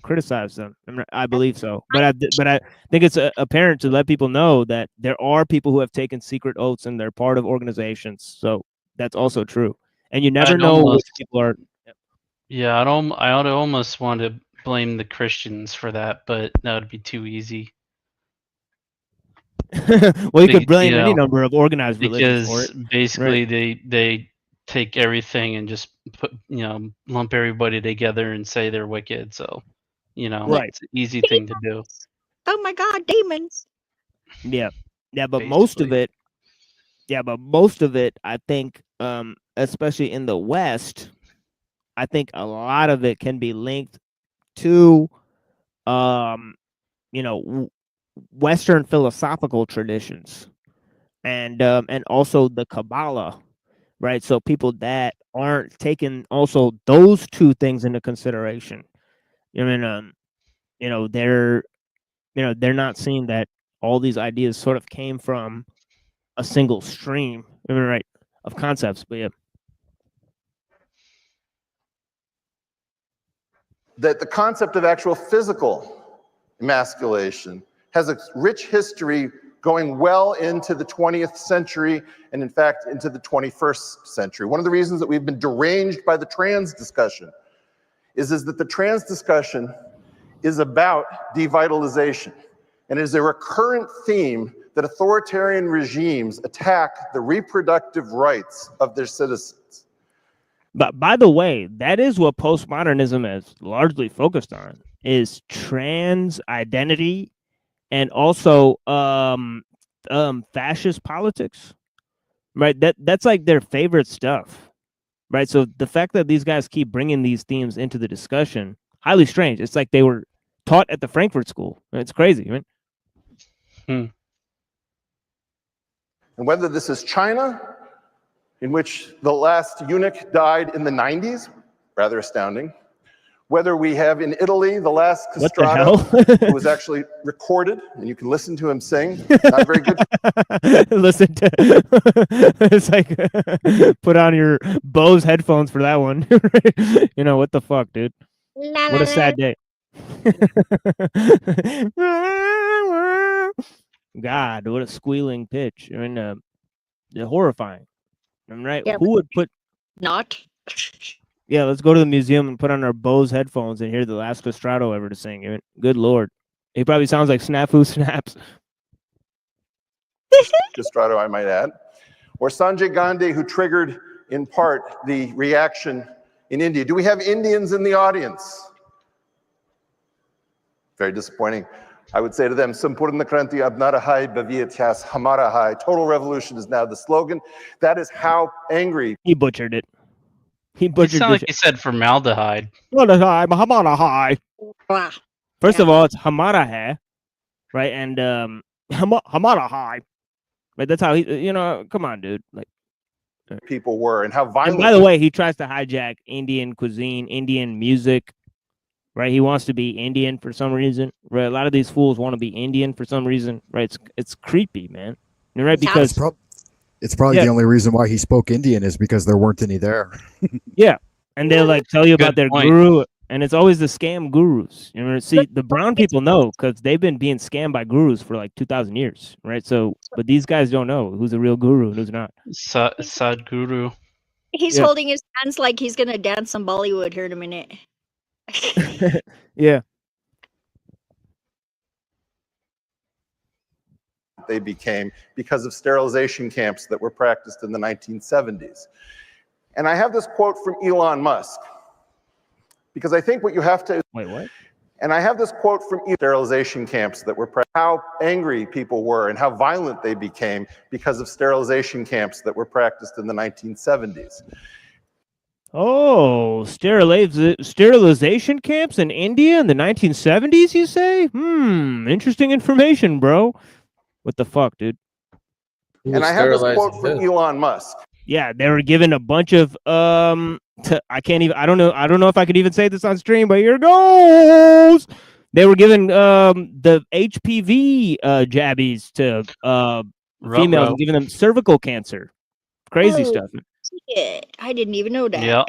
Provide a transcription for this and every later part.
to criticize them. I believe so, but I think it's apparent to let people know that there are people who have taken secret oaths and they're part of organizations. So that's also true, and you never know which people are. Yeah, I'd almost want to blame the Christians for that, but that would be too easy. Well, you could blame any number of organized religions for it. Because basically they take everything and just put lump everybody together and say they're wicked. So Right. it's an easy thing to do. Oh my God, demons. Yeah, but most of it, I think, especially in the West, I think a lot of it can be linked to, Western philosophical traditions, and also the Kabbalah, right? So people that aren't taking also those two things into consideration. They're not seeing that all these ideas sort of came from a single stream, right, of concepts. But yeah. That the concept of actual physical emasculation has a rich history going well into the 20th century and in fact into the 21st century. One of the reasons that we've been deranged by the trans discussion is that the trans discussion is about devitalization, and it is a recurrent theme that authoritarian regimes attack the reproductive rights of their citizens. But by the way, that is what postmodernism is largely focused on, is trans identity and also fascist politics, right? That's like their favorite stuff, right? So the fact that these guys keep bringing these themes into the discussion, highly strange. It's like they were taught at the Frankfurt School. It's crazy, right? And whether this is China, in which the last eunuch died in the 90s, rather astounding. Whether we have in Italy the last castrato who was actually recorded, and you can listen to him sing. Not very good. Listen to it's like put on your Bose headphones for that one. What the fuck, dude? What a sad day. God, what a squealing pitch. I mean, they're horrifying. I'm right. Yeah, Who would put not? Yeah, let's go to the museum and put on our Bose headphones and hear the last castrato ever to sing. I mean, good Lord. He probably sounds like Snafu Snaps. Castrato, I might add. Or Sanjay Gandhi, who triggered, in part, the reaction in India. Do we have Indians in the audience? Very disappointing. I would say to them, Sampurna Kranti Abnara Hai Bhavi Ityas Hamara Hai. Total revolution is now the slogan. That is how angry. He butchered it. It sounded like he said formaldehyde. Hamara. First of all, it's Hamara Hai, right? And Hamara Hai. Right? That's how he, come on, dude. Like, people were and how violent. And by the way, he tries to hijack Indian cuisine, Indian music. Right, he wants to be Indian for some reason. Right, a lot of these fools want to be Indian for some reason. Right, it's creepy, man. You're right, because it's probably the only reason why he spoke Indian is because there weren't any there. Yeah, and they'll like tell you about their guru, and it's always the scam gurus. See, the brown people know because they've been being scammed by gurus for like 2,000 years, right? So, but these guys don't know who's a real guru and who's not. Sadhguru. He's holding his hands like he's gonna dance some Bollywood here in a minute. Yeah. They became because of sterilization camps that were practiced in the 1970s. And I have this quote from Elon Musk, because I think what you have to... Wait, what? And I have this quote from sterilization camps that were how angry people were and how violent they became because of sterilization camps that were practiced in the 1970s. Oh, sterilization camps in India in the 1970s, you say? Interesting information, bro. What the fuck, dude? And I have this quote from Elon Musk. Yeah, they were given a bunch of I don't know if I could even say this on stream, but here goes. They were given the HPV jabbies to females and giving them cervical cancer. Crazy stuff. shit. I didn't even know that. Yeah.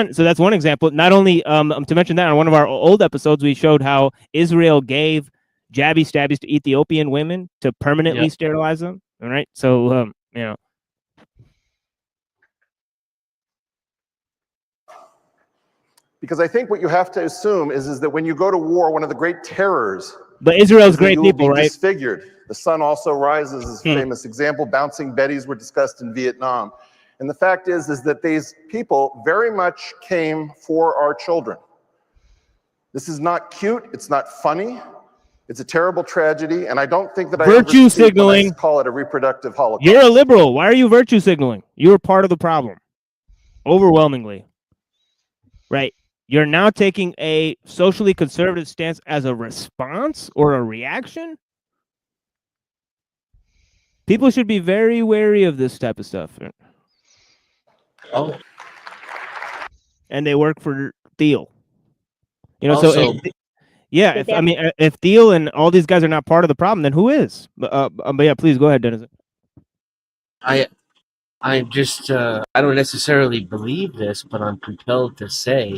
So that's one example. Not only to mention that on one of our old episodes, we showed how Israel gave jabby stabbies to Ethiopian women to permanently sterilize them. All right. So you know. Because I think what you have to assume is that when you go to war, one of the great terrors. But Israel's is that great you will people, be right? disfigured. The sun also rises is a famous example. Bouncing Bettys were discussed in Vietnam. And the fact is that these people very much came for our children. This is not cute. It's not funny. It's a terrible tragedy. And I don't think that I Virtue overspeak when signaling. I call it a reproductive holocaust. You're a liberal. Why are you virtue signaling? You're part of the problem. Overwhelmingly. Right. You're now taking a socially conservative stance as a response or a reaction. People should be very wary of this type of stuff. Oh, And they work for Thiel. You know, Also- if Thiel and all these guys are not part of the problem, then who is? But yeah, please go ahead, Dennis. I just I don't necessarily believe this, but I'm compelled to say,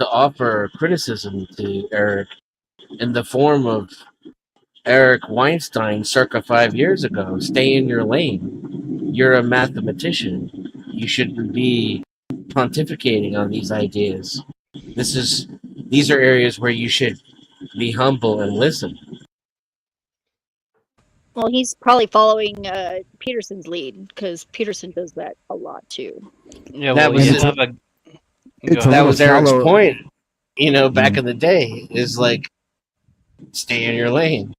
to offer criticism to Eric in the form of Eric Weinstein circa 5 years ago. Stay in your lane. You're a mathematician. You should be pontificating on these ideas. These are areas where you should be humble and listen. Well, he's probably following Peterson's lead because Peterson does that a lot too. Yeah, That well, was you it. have a. It's Go a That ahead. was little Eric's shallow. point, back in the day, is like, stay in your lane.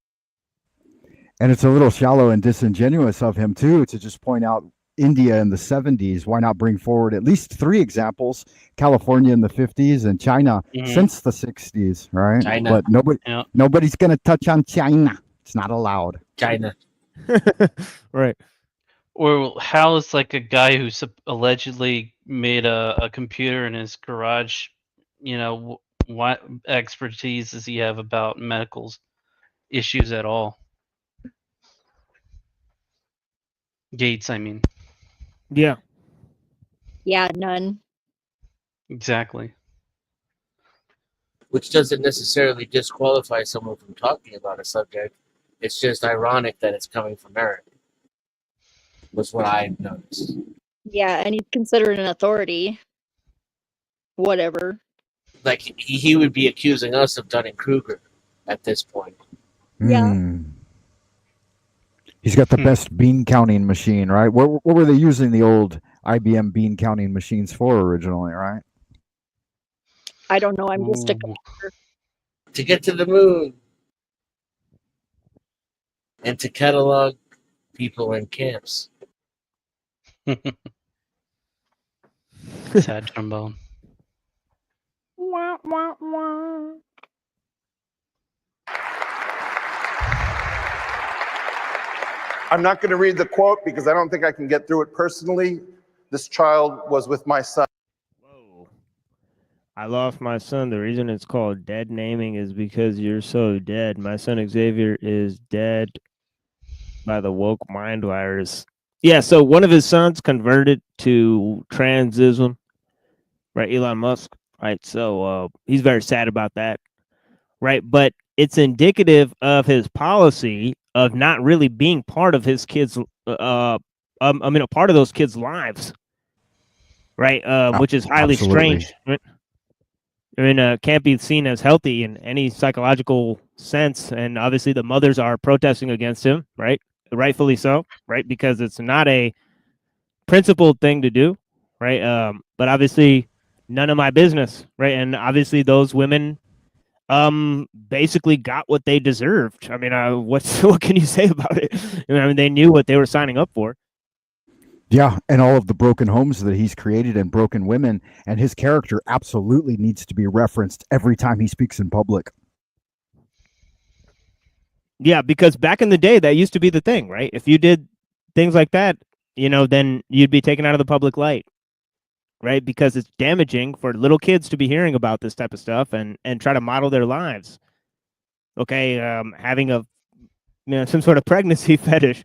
And it's a little shallow and disingenuous of him, too, to just point out India in the 70s. Why not bring forward at least 3 examples? California in the 50s and China since the 60s, right? China. But Yeah. nobody's going to touch on China. It's not allowed. China. Right. Or how is like a guy who allegedly made a computer in his garage, what expertise does he have about medical issues at all? Gates, I mean. Yeah. Yeah, none. Exactly. Which doesn't necessarily disqualify someone from talking about a subject. It's just ironic that it's coming from Eric. Was what I noticed. Yeah, and he's considered an authority. Whatever. Like he would be accusing us of Dunning-Kruger at this point. Yeah. He's got the best bean counting machine, right? What were they using the old IBM bean counting machines for originally, right? I don't know. I'm just a Ooh. computer. To get to the moon. And to catalog people in camps. Sad trombone. Wah, wah, wah. I'm not going to read the quote because I don't think I can get through it personally. This child was with my son. Whoa. I lost my son. The reason it's called dead naming is because you're so dead. My son Xavier is dead by the woke mind virus. Yeah, so one of his sons converted to transism, right? Elon Musk, right? So he's very sad about that, right? But it's indicative of his policy of not really being part of his kids, a part of those kids' lives, right? Which is highly Absolutely. strange. Right? I mean, can't be seen as healthy in any psychological sense, and obviously the mothers are protesting against him, right? Rightfully so, right? Because it's not a principled thing to do, right? But obviously, none of my business, right? And obviously, those women, basically got what they deserved. I mean, what can you say about it? I mean, they knew what they were signing up for. Yeah, and all of the broken homes that he's created and broken women, and his character absolutely needs to be referenced every time he speaks in public. Yeah, because back in the day, that used to be the thing, right? If you did things like that, then you'd be taken out of the public light, right? Because it's damaging for little kids to be hearing about this type of stuff and try to model their lives. Okay, having some sort of pregnancy fetish,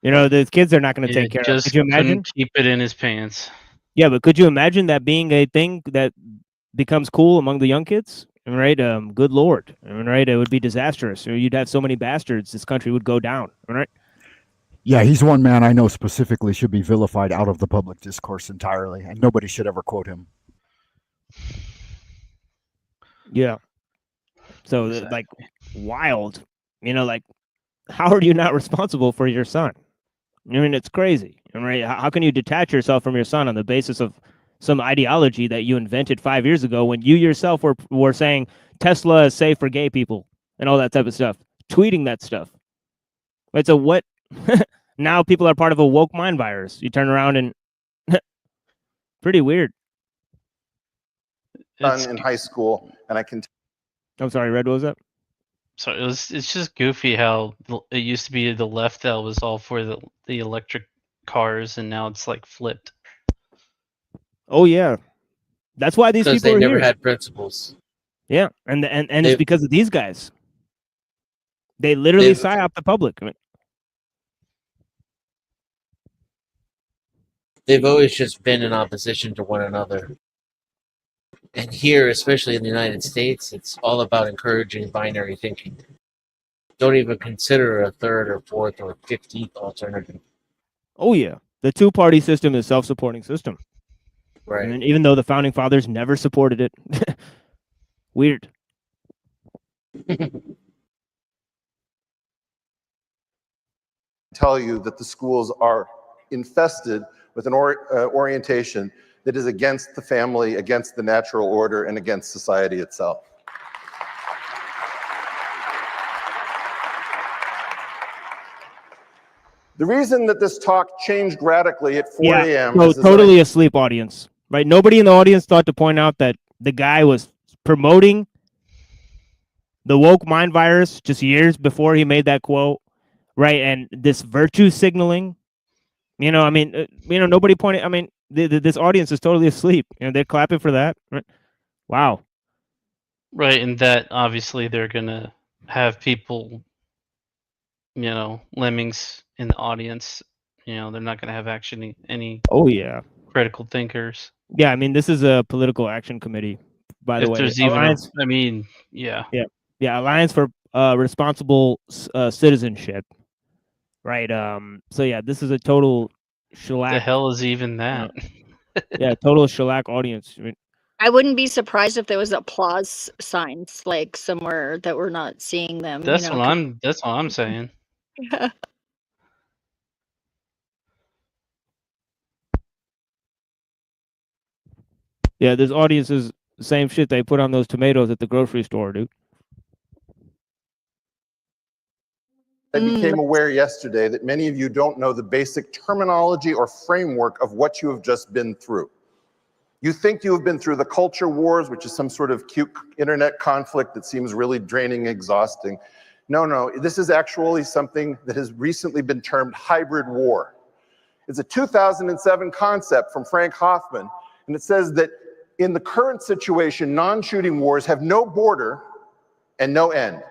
the kids are not going to take care of. Just Could you imagine? couldn't keep it in his pants. Yeah, but could you imagine that being a thing that becomes cool among the young kids? Right? Good lord. Right? It would be disastrous. Or you'd have so many bastards, this country would go down. Right? Yeah, he's one man I know specifically should be vilified out of the public discourse entirely, and nobody should ever quote him. Yeah. So Exactly. like wild. Like how are you not responsible for your son? I mean, it's crazy. Right? How can you detach yourself from your son on the basis of some ideology that you invented 5 years ago when you yourself were saying Tesla is safe for gay people and all that type of stuff, tweeting that stuff. Right? So what? Now people are part of a woke mind virus. You turn around and pretty weird. It's, in high school, and I can I'm sorry, Red. What was that? so it's just goofy how it used to be the left that was all for the electric cars, and now it's like flipped. Oh yeah, that's why these Because people they are never here. had principles. Yeah, and it's They- because of these guys. They literally They've- psyop the public. I mean, They've always just been in opposition to one another. And here, especially in the United States, it's all about encouraging binary thinking. Don't even consider a third or fourth or 15th alternative. oh yeah, the two-party system is self-supporting system. Right. And even though the founding fathers never supported it, weird. tell you that the schools are infested with an orientation that is against the family, against the natural order, and against society itself. The reason that this talk changed radically at 4 a.m. So is that totally asleep audience, right? Nobody in the audience thought to point out that the guy was promoting the woke mind virus just years before he made that quote, right? And this virtue signaling, nobody pointed. I mean, this audience is totally asleep. They're clapping for that. Right? Wow. Right, and that obviously they're gonna have people, lemmings in the audience. They're not gonna have actually any Oh yeah. critical thinkers. Yeah, I mean, this is a political action committee, by the If way. there's even, Alliance, yeah. yeah, Alliance for Responsible Citizenship, right? So yeah, this is a total The shellac. hell is even that? Yeah, total shellac audience. I mean, I wouldn't be surprised if there was applause signs like somewhere that we're not seeing them. That's what I'm saying. yeah, this audience is the same shit they put on those tomatoes at the grocery store, dude. I became aware yesterday that many of you don't know the basic terminology or framework of what you have just been through. You think you have been through the culture wars, which is some sort of cute internet conflict that seems really draining, exhausting. No, this is actually something that has recently been termed hybrid war. It's a 2007 concept from Frank Hoffman, and it says that in the current situation, non-shooting wars have no border and no end.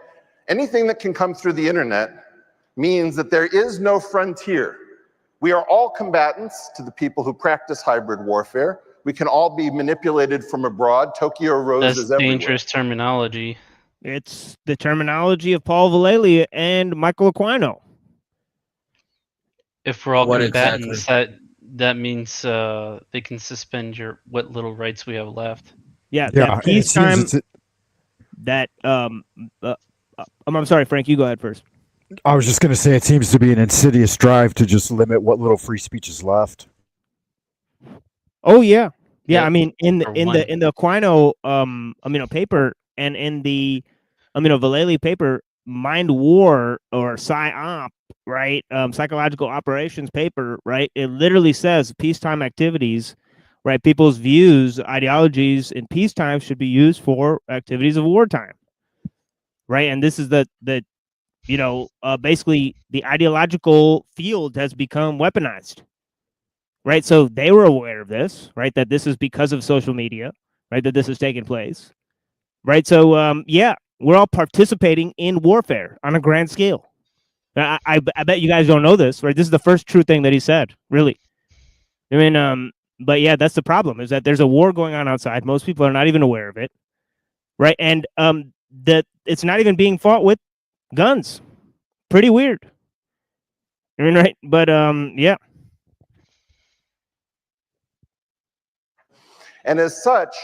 Anything that can come through the internet means that there is no frontier. We are all combatants to the people who practice hybrid warfare. We can all be manipulated from abroad. Tokyo Rose That's is everywhere. dangerous terminology. It's the terminology of Paul Vallely and Michael Aquino. If we're all What combatants, that means they can suspend what little rights we have left. Yeah, Yeah, that and it seems peacetime. it's- That I'm sorry, Frank. You go ahead first. I was just going to say it seems to be an insidious drive to just limit what little free speech is left. Oh yeah, yeah. Yep, I mean, in for the one. Aquino paper and in the Vallely paper, Mind War or PSYOP, right? Psychological operations paper, right? It literally says peacetime activities, right? People's views, ideologies in peacetime should be used for activities of wartime, right? And this is basically the ideological field has become weaponized. Right, so they were aware of this, right? That this is because of social media, right? That this is taking place, right? So, yeah, we're all participating in warfare on a grand scale. I bet you guys don't know this, right? This is the first true thing that he said, really. I mean, but yeah, that's the problem, is that there's a war going on outside. Most people are not even aware of it, right? And that it's not even being fought with guns. Pretty weird. I mean, right? But yeah. And as such,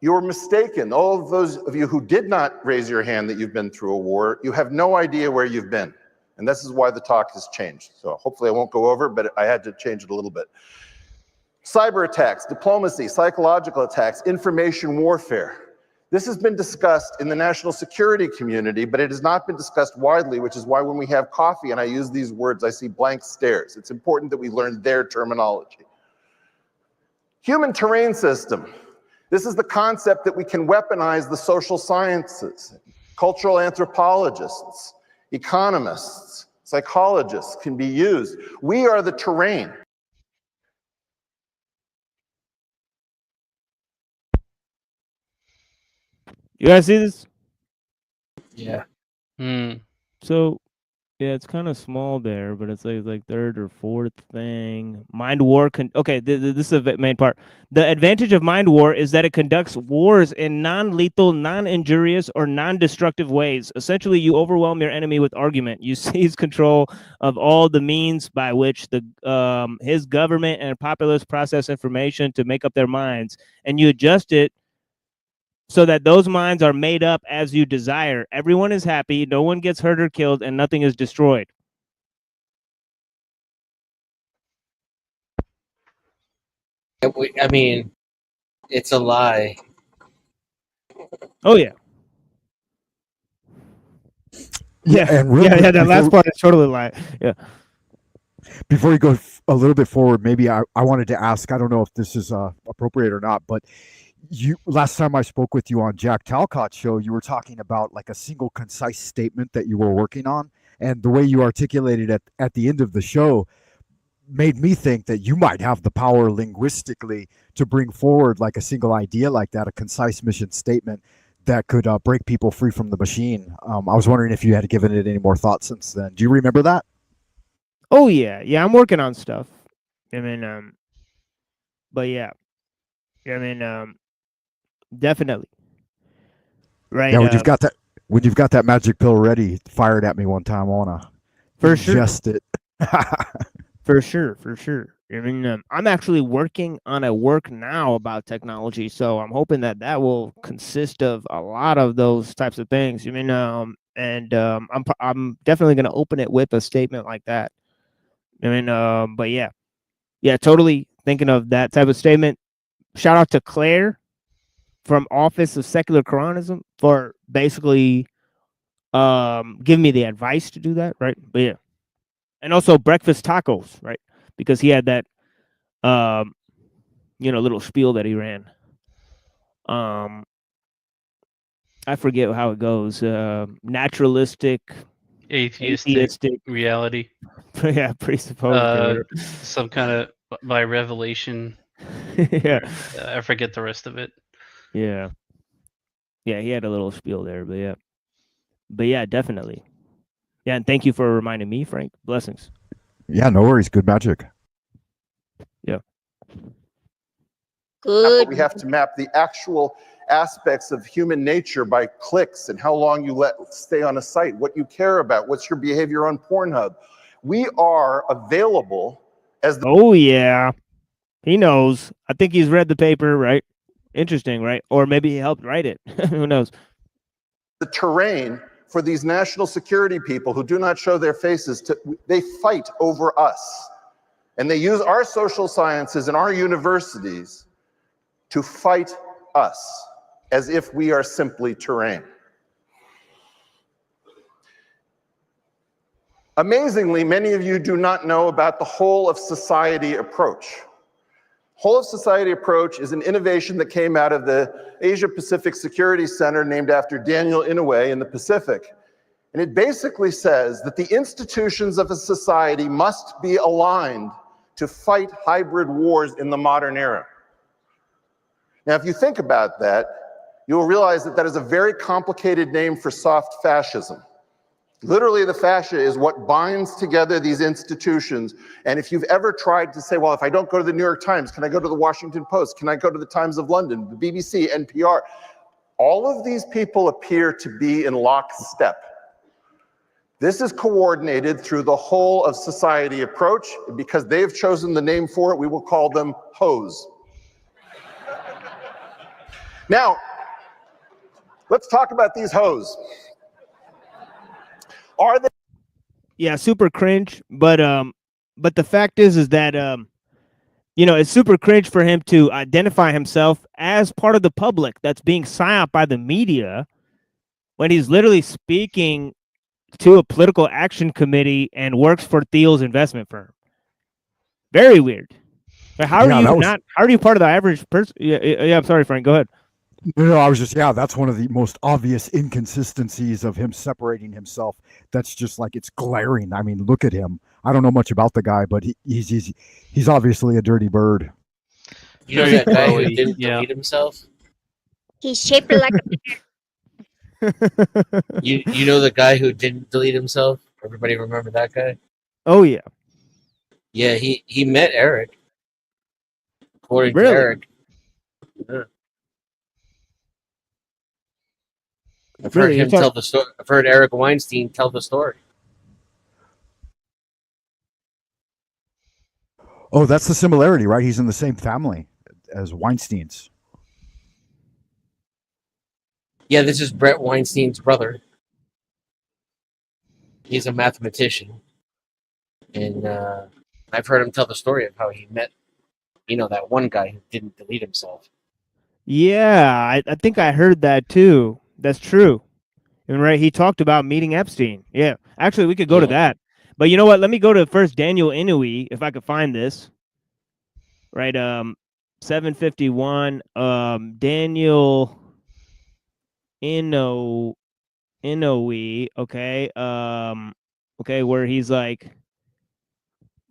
you're mistaken. All of those of you who did not raise your hand that you've been through a war, you have no idea where you've been. And this is why the talk has changed. So hopefully I won't go over, but I had to change it a little bit. Cyber attacks, diplomacy, psychological attacks, information warfare. This has been discussed in the national security community, but it has not been discussed widely, which is why when we have coffee and I use these words, I see blank stares. It's important that we learn their terminology. Human terrain system. This is the concept that we can weaponize the social sciences. Cultural anthropologists, economists, psychologists can be used. We are the terrain. You guys see this? Yeah. So, yeah, it's kind of small there, but it's like third or fourth thing. Mind war. Okay, this is the main part. The advantage of mind war is that it conducts wars in non-lethal, non-injurious, or non-destructive ways. Essentially, you overwhelm your enemy with argument. You seize control of all the means by which his government and populace process information to make up their minds, and you adjust it so that those minds are made up as you desire. Everyone is happy, no one gets hurt or killed, and nothing is destroyed. I mean, it's a lie. Oh, yeah. Yeah, and real yeah, quick, that last part is totally a lie. Yeah. Before you go a little bit forward, maybe I wanted to ask, I don't know if this is appropriate or not, but last time I spoke with you on Jack Talcott's show, you were talking about like a single concise statement that you were working on, and the way you articulated it at the end of the show made me think that you might have the power linguistically to bring forward like a single idea like that, a concise mission statement that could break people free from the machine. I was wondering if you had given it any more thought since then. Do you remember that? Oh, yeah. Yeah, I'm working on stuff. I mean, but yeah. I mean, definitely. Right. Yeah, when you've got that magic pill ready, fire it at me one time. I wanna for sure. ingest it. For sure. I mean, I'm actually working on a work now about technology, so I'm hoping that will consist of a lot of those types of things. I mean, I'm definitely going to open it with a statement like that. I mean, but yeah, totally thinking of that type of statement. Shout out to Claire from Office of Secular Quranism for basically giving me the advice to do that, right? But yeah. And also breakfast tacos, right? Because he had that little spiel that he ran. I forget how it goes. Naturalistic, atheistic reality. Yeah, presupposed. Some kind of by revelation. Yeah. I forget the rest of it. Yeah. Yeah, he had a little spiel there, but yeah. But yeah, definitely. Yeah, and thank you for reminding me, Frank. Blessings. Yeah, no worries. Good magic. Yeah. Good. We have to map the actual aspects of human nature by clicks and how long you stay on a site, what you care about, what's your behavior on Pornhub. We are available as the— Oh, yeah. He knows. I think he's read the paper, right? Interesting, right? Or maybe he helped write it. Who knows? The terrain for these national security people who do not show their faces. They fight over us. And they use our social sciences and our universities to fight us as if we are simply terrain. Amazingly, many of you do not know about the whole of society approach. Whole of society approach is an innovation that came out of the Asia Pacific Security Center named after Daniel Inouye in the Pacific. And it basically says that the institutions of a society must be aligned to fight hybrid wars in the modern era. Now, if you think about that, you will realize that that is a very complicated name for soft fascism. Literally, the fascia is what binds together these institutions. And if you've ever tried to say, well, if I don't go to the New York Times, can I go to the Washington Post? Can I go to the Times of London, the BBC, NPR? All of these people appear to be in lockstep. This is coordinated through the whole of society approach. Because they've chosen the name for it, we will call them hoes. Now, let's talk about these hoes. Are they? Yeah, super cringe. But the fact is that you know, it's super cringe for him to identify himself as part of the public that's being psyoped by the media when he's literally speaking to a political action committee and works for Thiel's investment firm. Very weird. But how are you not? How are you part of the average person? Yeah. I'm sorry, Frank. Go ahead. No, I was just, that's one of the most obvious inconsistencies of him separating himself. That's just like, it's glaring. I mean, look at him. I don't know much about the guy, but he's obviously a dirty bird. You know that guy who didn't delete himself? He's shaped like a You know the guy who didn't delete himself? Everybody remember that guy? Oh yeah. Yeah, he met Eric. According to Really? Eric. Yeah. I've Really? heard him tell the story. I've heard Eric Weinstein tell the story. Oh, that's the similarity, right? He's in the same family as Weinstein's. Yeah, this is Brett Weinstein's brother. He's a mathematician. And I've heard him tell the story of how he met, that one guy who didn't delete himself. Yeah, I think I heard that too. That's true. And right, he talked about meeting Epstein. Yeah. Actually, we could go to that. But you know what? Let me go to first Daniel Inouye, if I could find this. Right, 751. Daniel Inouye, okay. Okay, where he's like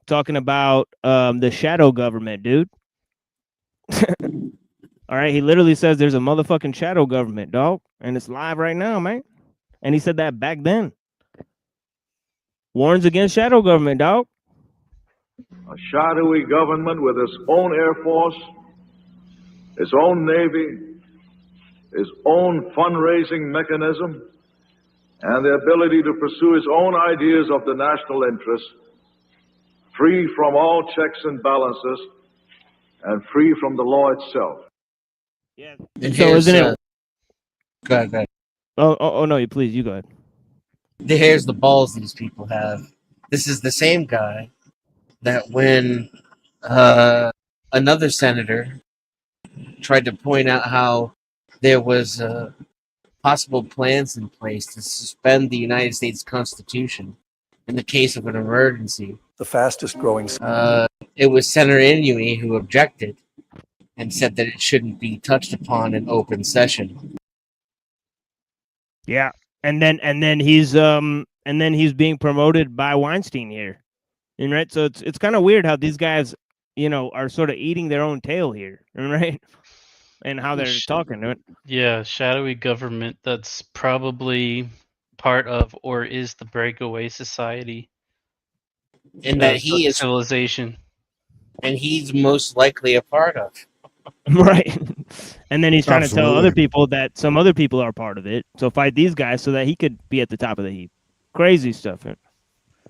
talking about the shadow government, dude. All right, he literally says there's a motherfucking shadow government, dog, and it's live right now, man. And he said that back then. Warns against shadow government, dog. A shadowy government with its own Air Force, its own Navy, its own fundraising mechanism, and the ability to pursue its own ideas of the national interest, free from all checks and balances, and free from the law itself. Yeah. And So isn't it? Go ahead. Oh no! Please, you go ahead. Here's the balls these people have. This is the same guy that when another senator tried to point out how there was possible plans in place to suspend the United States Constitution in the case of an emergency. The fastest growing. It was Senator Inouye who objected and said that it shouldn't be touched upon in open session. Yeah, and then he's being promoted by Weinstein here, and right. So it's kind of weird how these guys, are sort of eating their own tail here, right? And how they're talking to it. Yeah, shadowy government that's probably part of or is the breakaway society. And that he is civilization. And he's most likely a part of. Right. And then he's trying to tell Absolutely. other people that some other people are part of it. So fight these guys so that he could be at the top of the heap. Crazy stuff.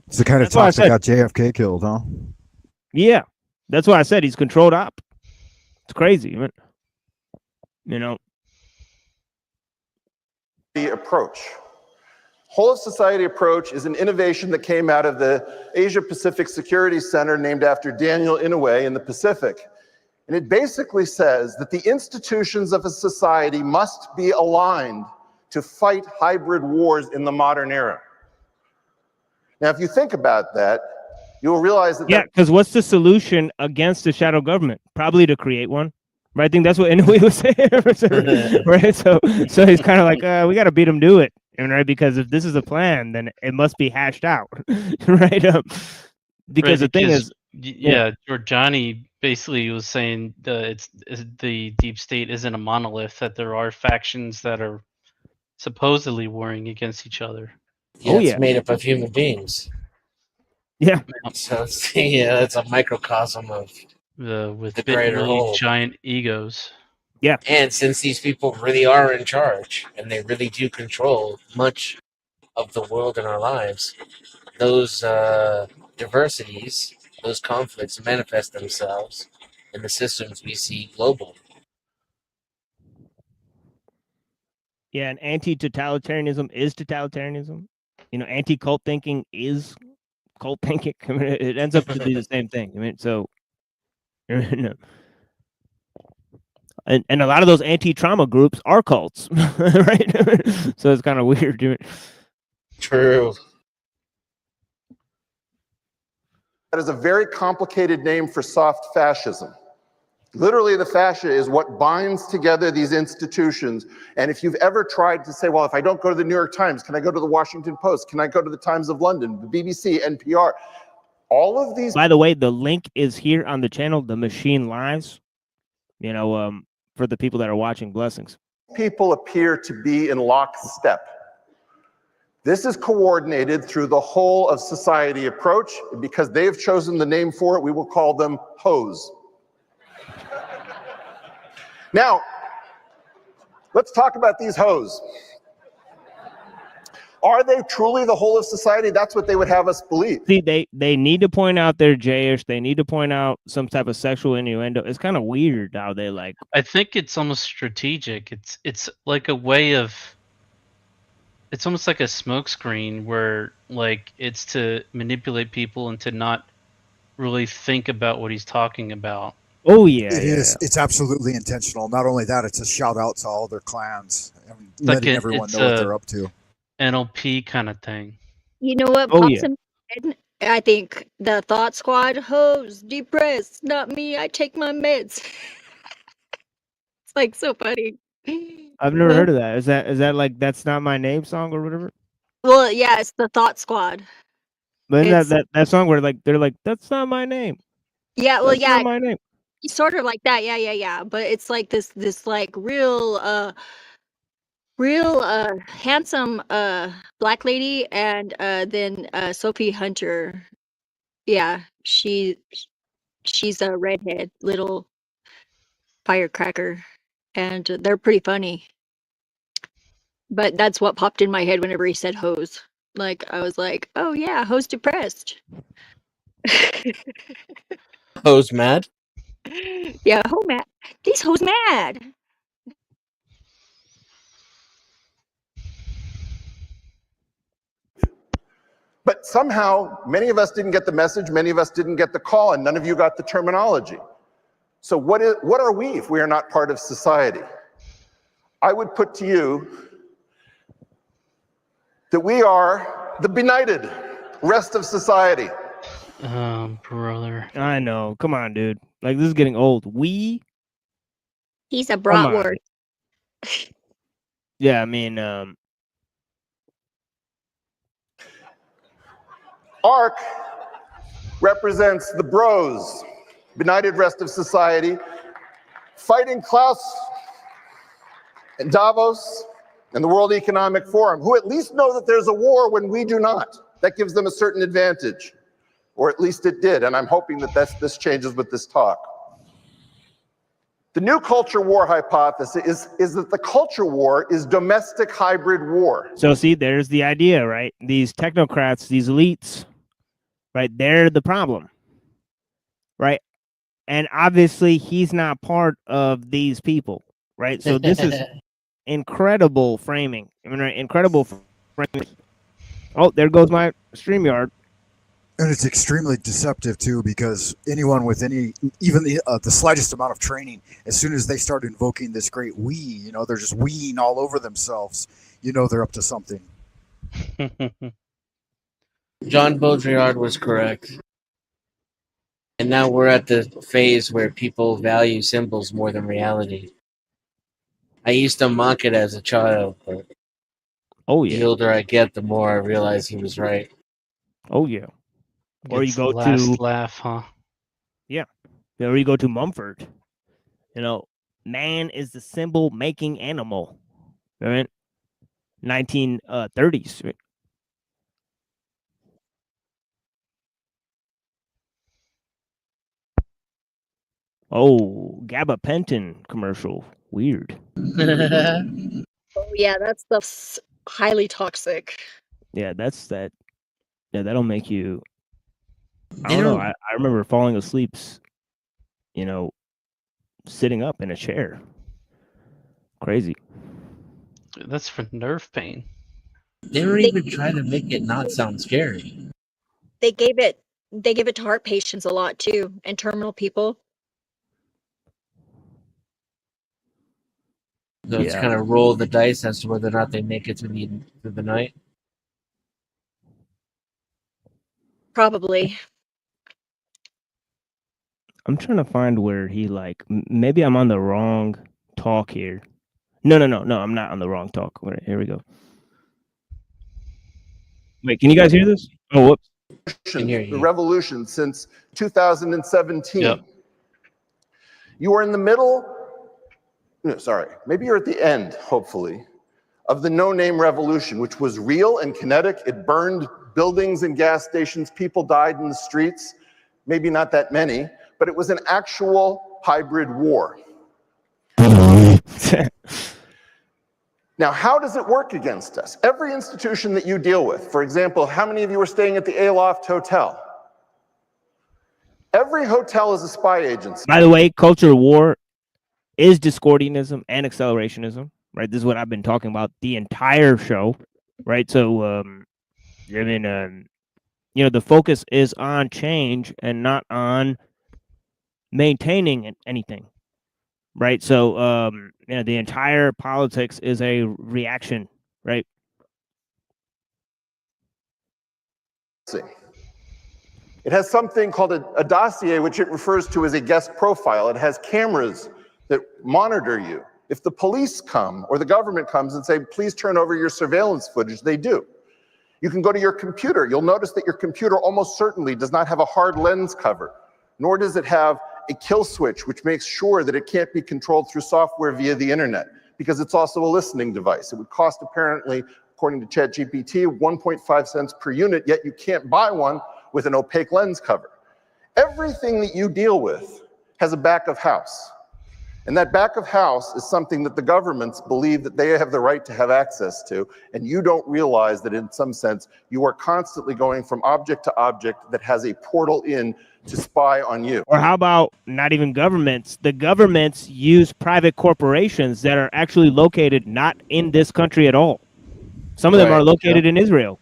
It's the kind of That's why I talk that said- got JFK killed, huh? Yeah. That's why I said he's controlled op. It's crazy, man. The approach. Whole of society approach is an innovation that came out of the Asia Pacific Security Center named after Daniel Inouye in the Pacific. And it basically says that the institutions of a society must be aligned to fight hybrid wars in the modern era. Now, if you think about that, you'll realize that. Yeah, because what's the solution against the shadow government? Probably to create one. Right? I think that's what Inouye was saying. Right? So he's kind of like, we got to beat him to it. Right? Because if this is a plan, then it must be hashed out. Right? Because the thing is, Giorgiani basically was saying the deep state isn't a monolith, that there are factions that are supposedly warring against each other. Yeah, Oh, it's yeah. made up of human beings. Yeah. So it's, yeah, it's a microcosm of With the greater really whole. giant egos. And since these people really are in charge and they really do control much of the world in our lives, those diversities, those conflicts manifest themselves in the systems we see globally. Yeah, and anti-totalitarianism is totalitarianism. You know, anti-cult thinking is cult thinking. I mean, it ends up to be the same thing. I mean, so you know, and a lot of those anti-trauma groups are cults, right? So it's kind of weird. True. That is a very complicated name for soft fascism. Literally, the fascia is what binds together these institutions. And if you've ever tried to say, well, if I don't go to the New York Times, can I go to the Washington Post? Can I go to the Times of London, the BBC, NPR? All of these. By the way, the link is here on the channel, The Machine Lives. You know, for the people that are watching, blessings. People appear to be in lockstep. This is coordinated through the whole of society approach. Because they have chosen the name for it, we will call them hoes. Now, let's talk about these hoes. Are they truly the whole of society? That's what they would have us believe. See, they need to point out they're Jayish. They need to point out some type of sexual innuendo. It's kind of weird how they like. I think it's almost strategic. It's like a way of. It's almost like a smokescreen where like it's to manipulate people and to not really think about what he's talking about. Oh yeah, It is. It's absolutely intentional. Not only that, it's a shout out to all their clans and letting everyone know what they're up to. NLP kind of thing. You know what Oh, pops yeah. in my head? I think the Thought Squad hoes depressed, not me. I take my meds. It's like so funny. I've never heard of that. Is that like That's Not My Name song or whatever? Well, yeah, it's the Thought Squad. But isn't It's- that song where like they're like, that's not my name. Yeah, well, That's yeah, not my name. sort of like that. Yeah. But it's like this like real handsome black lady, and then Sophie Hunter. Yeah, she's a redhead little firecracker, and they're pretty funny. But that's what popped in my head whenever he said hose. Like I was like, oh yeah, hose depressed. Hoes mad? Yeah, ho mad. These hoes mad. But somehow, many of us didn't get the message, many of us didn't get the call, and none of you got the terminology. So what are we if we are not part of society? I would put to you that we are the benighted rest of society. Brother. I know. Come on, dude. Like this is getting old. He's a Come on. bratwurst. Yeah, I mean, ARC represents the bros, benighted rest of society, fighting Klaus and Davos and the World Economic Forum, who at least know that there's a war when we do not. That gives them a certain advantage, or at least it did, and I'm hoping that this changes with this talk. The new culture war hypothesis is that the culture war is domestic hybrid war. so see, there's the idea, right? These technocrats, these elites, right? They're the problem, right? And obviously, he's not part of these people, right? So this is incredible framing. I mean, right? Incredible framing. Oh, there goes my StreamYard. And it's extremely deceptive too, because anyone with even the slightest amount of training, as soon as they start invoking this great we, they're just weeing all over themselves. They're up to something. John Baudrillard was correct. And now we're at the phase where people value symbols more than reality. I used to mock it as a child, but Oh the yeah. older I get, the more I realize he was right. Oh yeah. Or you Gets go the last to laugh, huh? or you go to Mumford. Man is the symbol making animal. Right? 1930s. Right? Oh, gabapentin commercial. Weird. Oh yeah, that stuff's highly toxic. Yeah, that's that. Yeah, that'll make you. I They don't know. don't- I remember falling asleep, you know, sitting up in a chair. Crazy. That's for nerve pain. They don't even try to make it not sound scary. They gave it to heart patients a lot too, and terminal people. So it's Yeah. kind of roll the dice as to whether or not they make it through the night. Probably. I'm trying to find where he like. Maybe I'm on the wrong talk here. No. I'm not on the wrong talk. Here we go. Wait, can you guys hear this? Oh, whoops. hear you. The revolution since 2017. Yep. You are in the middle, no, sorry, maybe you're at the end, hopefully, of the no-name revolution, which was real and kinetic. It burned buildings and gas stations. People died in the streets. Maybe not that many, but it was an actual hybrid war. Now, how does it work against us? Every institution that you deal with, for example, how many of you are staying at the Aloft Hotel? Every hotel is a spy agency. By the way, culture war is Discordianism and accelerationism, right? This is what I've been talking about the entire show, right? So, the focus is on change and not on maintaining anything, right? So, the entire politics is a reaction, right? It has something called a dossier, which it refers to as a guest profile. It has cameras that monitor you. If the police come or the government comes and say, please turn over your surveillance footage, they do. You can go to your computer. You'll notice that your computer almost certainly does not have a hard lens cover, nor does it have a kill switch, which makes sure that it can't be controlled through software via the internet, because it's also a listening device. It would cost, apparently, according to ChatGPT, 1.5 cents per unit, yet you can't buy one with an opaque lens cover. Everything that you deal with has a back of house. And that back of house is something that the governments believe that they have the right to have access to, and you don't realize that in some sense you are constantly going from object to object that has a portal in to spy on you. Or how about not even governments? The governments use private corporations that are actually located not in this country at all. Some of them are located in Israel.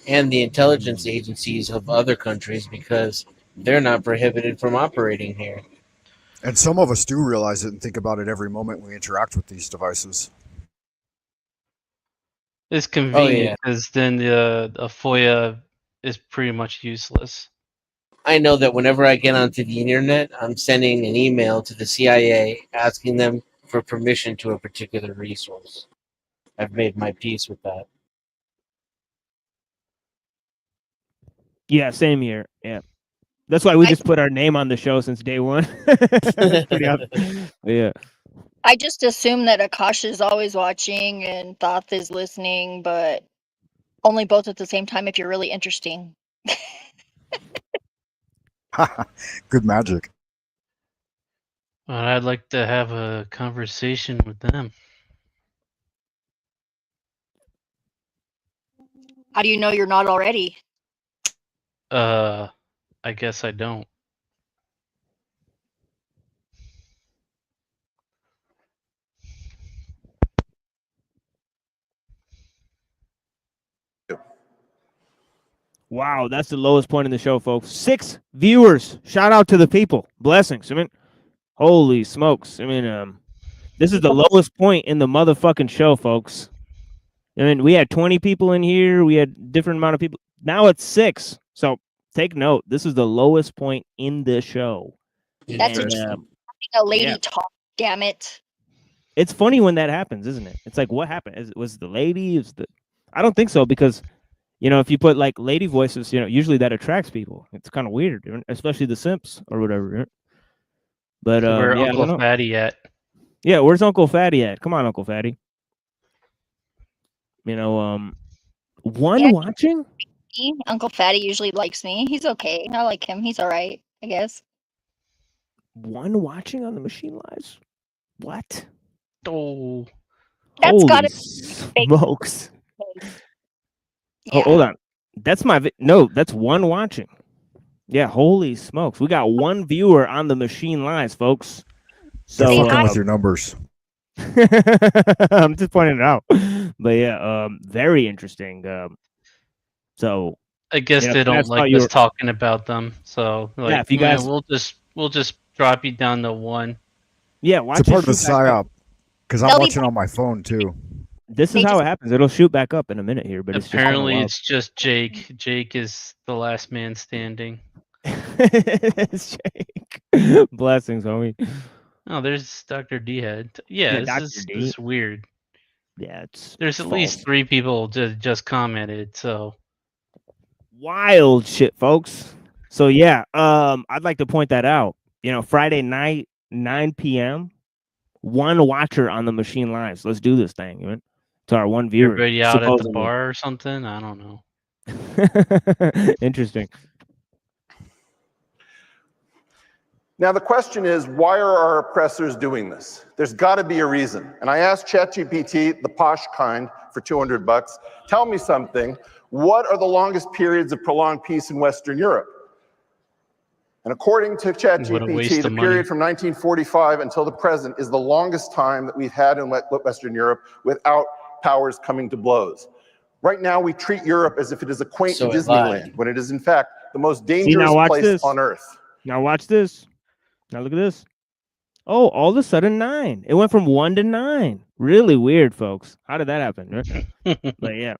And the intelligence agencies of other countries, because they're not prohibited from operating here. And some of us do realize it and think about it every moment we interact with these devices. It's convenient because then a FOIA is pretty much useless. I know that whenever I get onto the internet, I'm sending an email to the CIA asking them for permission to a particular resource. I've made my peace with that. Yeah, same here. Yeah. That's why we just put our name on the show since day one. Yeah. I just assume that Akash is always watching and Thoth is listening, but only both at the same time if you're really interesting. Good magic. I'd like to have a conversation with them. How do you know you're not already? I guess I don't. Wow, that's the lowest point in the show, folks. 6 viewers. Shout out to the people. Blessings. I mean, holy smokes. I mean, this is the lowest point in the motherfucking show, folks. I mean, we had 20 people in here. We had different amount of people. Now it's 6. So take note. This is the lowest point in the show. That's a lady talk. Damn it. It's funny when that happens, isn't it? It's like, what happened? Was the lady? I don't think so, because if you put like lady voices, usually that attracts people. It's kind of weird, especially the simps or whatever. But where Uncle Fatty at? Yeah, where's Uncle Fatty at? Come on, Uncle Fatty. Watching? Uncle Fatty usually likes me. He's okay. I like him. He's all right, I guess. One watching on the machine lives? What? Oh, That's Holy gotta be fake. smokes. Yeah. Hold on. That's no, that's one watching. Yeah, holy smokes. We got one viewer on the machine lives, folks. They're So fucking with your numbers. I'm just pointing it out. But yeah, very interesting. So I guess Yeah, they that's don't how like you us were- talking about them. So like, if you guys- we'll just drop you down to 1. yeah, watch It's a part of the it shoot back up. psyop because I'm They'll be watching on my phone too. This They is how just- it happens. It'll shoot back up in a minute here, but it's Apparently, just it's just Jake. Jake is the last man standing. it's Jake. Blessings, homie. Oh, there's Dr. D head. Yeah, Yeah, this Dr. D. is weird. Yeah, it's There's at false. least 3 people just commented. So Wild shit, folks. So yeah, I'd like to point that out. You know, Friday night, 9 p.m. One watcher on the machine lives. Let's do this thing, man. To our one viewer. everybody out at the supposedly. bar or something. I don't know. Interesting. Now, the question is, why are our oppressors doing this? There's got to be a reason. And I asked ChatGPT, the posh kind, for $200, tell me something. What are the longest periods of prolonged peace in Western Europe? And according to What a waste ChatGPT, of the money. period from 1945 until the present is the longest time that we've had in Western Europe without powers coming to blows. Right now, we treat Europe as if it is a quaint So Disneyland, when it is in fact the most now dangerous watch place this. on earth. Now watch this. Now look at this. Oh, all of a sudden 9. It went from 1 to 9. Really weird, folks. How did that happen? Right? But yeah.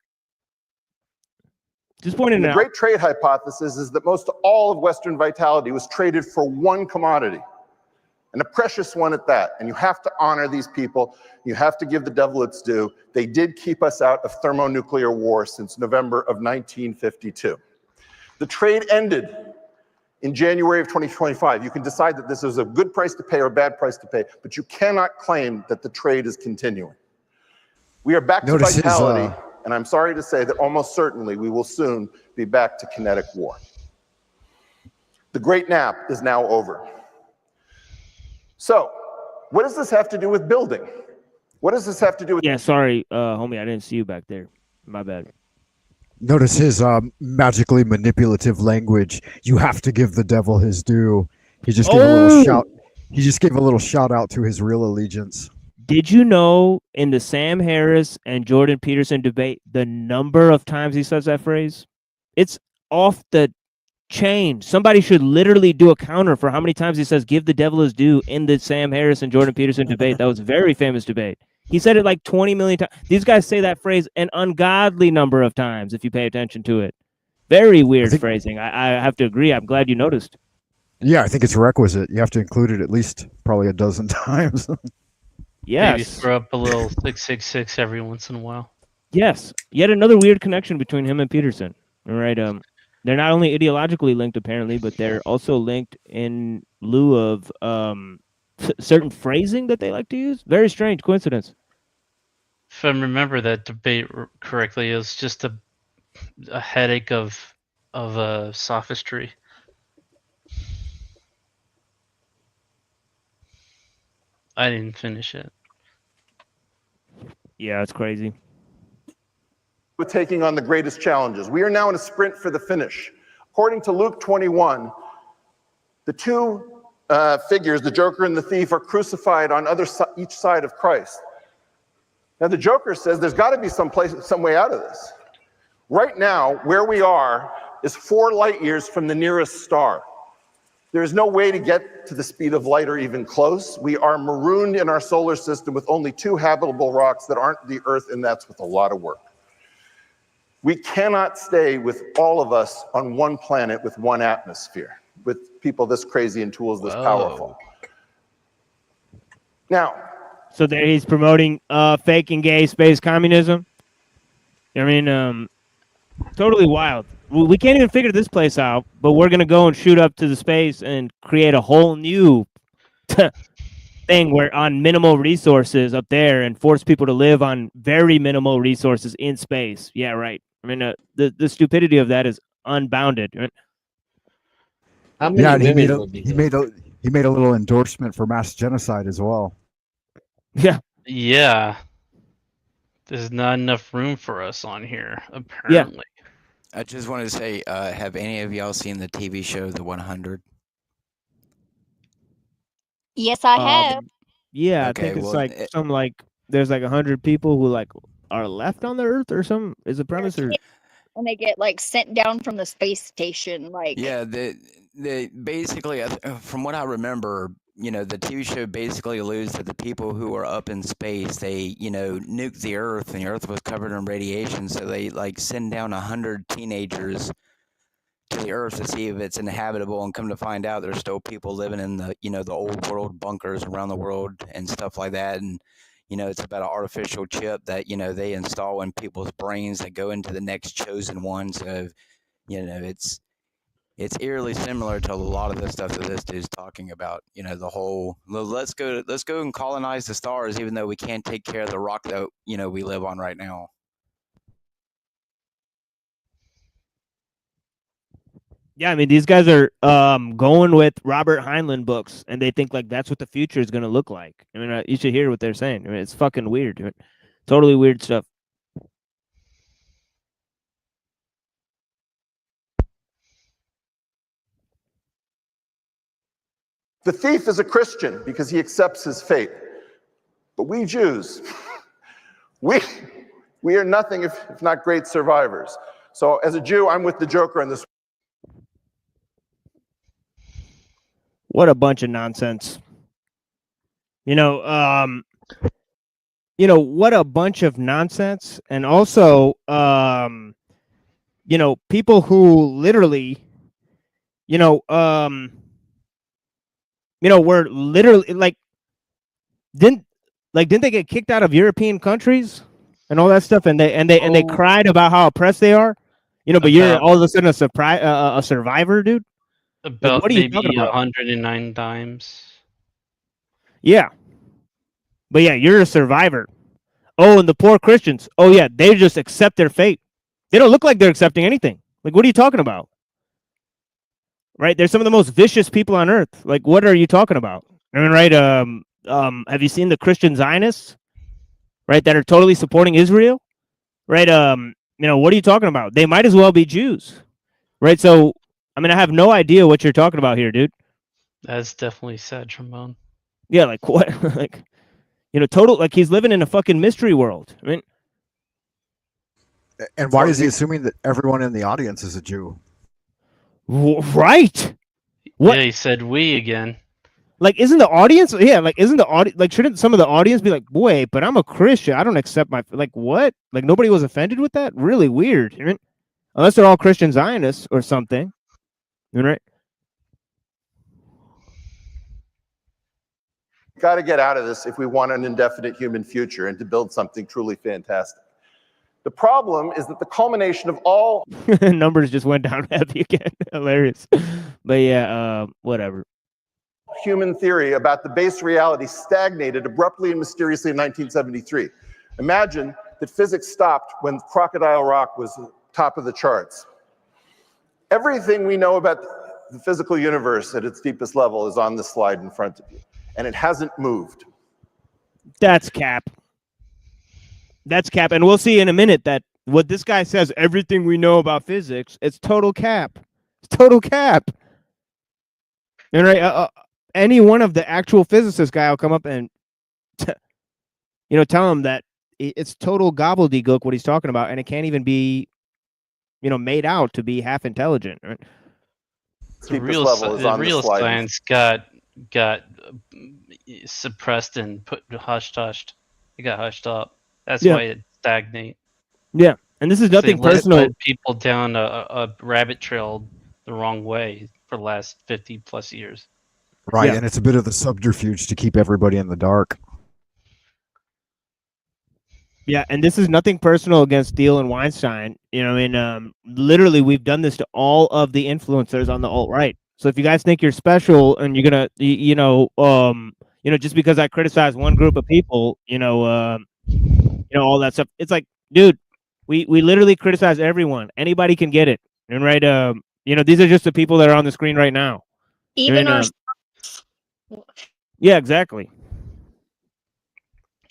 Just pointing And it the out. great trade hypothesis is that most all of Western vitality was traded for one commodity, and a precious one at that. And you have to honor these people. You have to give the devil its due. They did keep us out of thermonuclear war since November of 1952. The trade ended in January of 2025. You can decide that this is a good price to pay or a bad price to pay, but you cannot claim that the trade is continuing. We are back to Notice his, vitality, and I'm sorry to say that almost certainly we will soon be back to kinetic war. The great nap is now over. So, what does this have to do with building? What does this have to do with Yeah, sorry, homie, I didn't see you back there. My bad. Notice his magically manipulative language. You have to give the devil his due. He just gave a little shout. He just gave a little shout out to his real allegiance. Did you know in the Sam Harris and Jordan Peterson debate the number of times he says that phrase? It's off the chain. Somebody should literally do a counter for how many times he says "give the devil his due" in the Sam Harris and Jordan Peterson debate. That was a very famous debate. He said it like 20 million times. These guys say that phrase an ungodly number of times if you pay attention to it. Very weird phrasing. I have to agree. I'm glad you noticed. Yeah, I think it's requisite. You have to include it at least probably a dozen times. Maybe Yes. throw up a little 666 every once in a while. Yes. Yet another weird connection between him and Peterson. All right. They're not only ideologically linked apparently, but they're also linked in lieu of certain phrasing that they like to use. Very strange coincidence. If I remember that debate correctly, it was just a headache of sophistry. I didn't finish it. Yeah, it's crazy. with taking on the greatest challenges. We are now in a sprint for the finish. According to Luke 21, the two figures, the Joker and the thief, are crucified on each side of Christ. Now the Joker says there's got to be some way out of this. Right now, where we are is 4 light years from the nearest star. There is no way to get to the speed of light or even close. We are marooned in our solar system with only 2 habitable rocks that aren't the Earth, and that's with a lot of work. We cannot stay with all of us on one planet with one atmosphere, with people this crazy and tools this powerful. Now, so there he's promoting fake and gay space communism. I mean, totally wild. We can't even figure this place out, but we're gonna go and shoot up to the space and create a whole new thing where on minimal resources up there and force people to live on very minimal resources in space. Yeah, right. I mean, the stupidity of that is unbounded. Right? How many Yeah, and women would be he there? He made a little endorsement for mass genocide as well. Yeah. Yeah. There's not enough room for us on here, apparently. I just wanted to say, have any of y'all seen the TV show The 100? Yes, I have. Yeah, I Okay, think it's well, like some like there's like 100 people who like are left on the Earth or some is the premise or And they get like sent down from the space station. Like, Yeah, the basically, from what I remember, the TV show basically alludes to the people who are up in space. They, nuked the Earth, and the Earth was covered in radiation, so they like send down 100 teenagers to the Earth to see if it's inhabitable, and come to find out there's still people living in the, the old world bunkers around the world and stuff like that. And it's about an artificial chip that they install in people's brains that go into the next chosen one. So it's eerily similar to a lot of the stuff that this dude's talking about. The whole let's go and colonize the stars, even though we can't take care of the rock that we live on right now. yeah, I mean these guys are going with Robert Heinlein books and they think like that's what the future is going to look like. I mean you should hear what they're saying. I mean it's fucking weird. Dude. Totally weird stuff. The thief is a Christian because he accepts his fate. But we Jews, we are nothing if not great survivors. So as a Jew, I'm with the Joker in this. What a bunch of nonsense. What a bunch of nonsense. And also, people who literally, were literally didn't they get kicked out of European countries and all that stuff? And they cried about how oppressed they are, but you're all of a sudden a survivor, dude. About what are you maybe talking about? 109 times. Yeah. But yeah, you're a survivor. Oh, and the poor Christians. Oh yeah, they just accept their fate. They don't look like they're accepting anything. Like, what are you talking about? Right? They're some of the most vicious people on earth. Like, what are you talking about? I mean, right? Have you seen the Christian Zionists? Right, that are totally supporting Israel? Right? What are you talking about? They might as well be Jews. Right? So I mean, I have no idea what you're talking about here, dude. That's definitely sad, Trombone. Yeah, like what? Like, total, like he's living in a fucking mystery world. I mean, And why is he assuming that everyone in the audience is a Jew? Right? What? Yeah, he said we again. Like, isn't the audience? Yeah, like, isn't the audience? Like, shouldn't some of the audience be like, wait, but I'm a Christian. I don't accept my like what? Like, nobody was offended with that? Really weird. I mean, unless they're all Christian Zionists or something. Right? Got to get out of this if we want an indefinite human future and to build something truly fantastic. The problem is that the culmination of all numbers just went down heavy again. Hilarious. But yeah, whatever. Human theory about the base reality stagnated abruptly and mysteriously in 1973. Imagine that physics stopped when Crocodile Rock was top of the charts. Everything we know about the physical universe at its deepest level is on this slide in front of you, and it hasn't moved. That's cap. That's cap. And we'll see in a minute that what this guy says, everything we know about physics, it's total cap. It's total cap. And right, any one of the actual physicist guy will come up and, tell him that it's total gobbledygook what he's talking about, and it can't even be, made out to be half intelligent. Right? The real science got suppressed and hushed. It got hushed up. That's why it stagnate. Yeah, and this is nothing personal. Led people down a rabbit trail the wrong way for the last 50 plus years. Right, and it's a bit of the subterfuge to keep everybody in the dark. Yeah, and this is nothing personal against Thiel and Weinstein. Literally, we've done this to all of the influencers on the alt-right. So if you guys think you're special and you're gonna, just because I criticize one group of people, all that stuff, it's like, dude, we literally criticize everyone. Anybody can get it, and right, these are just the people that are on the screen right now. Even Yeah, exactly.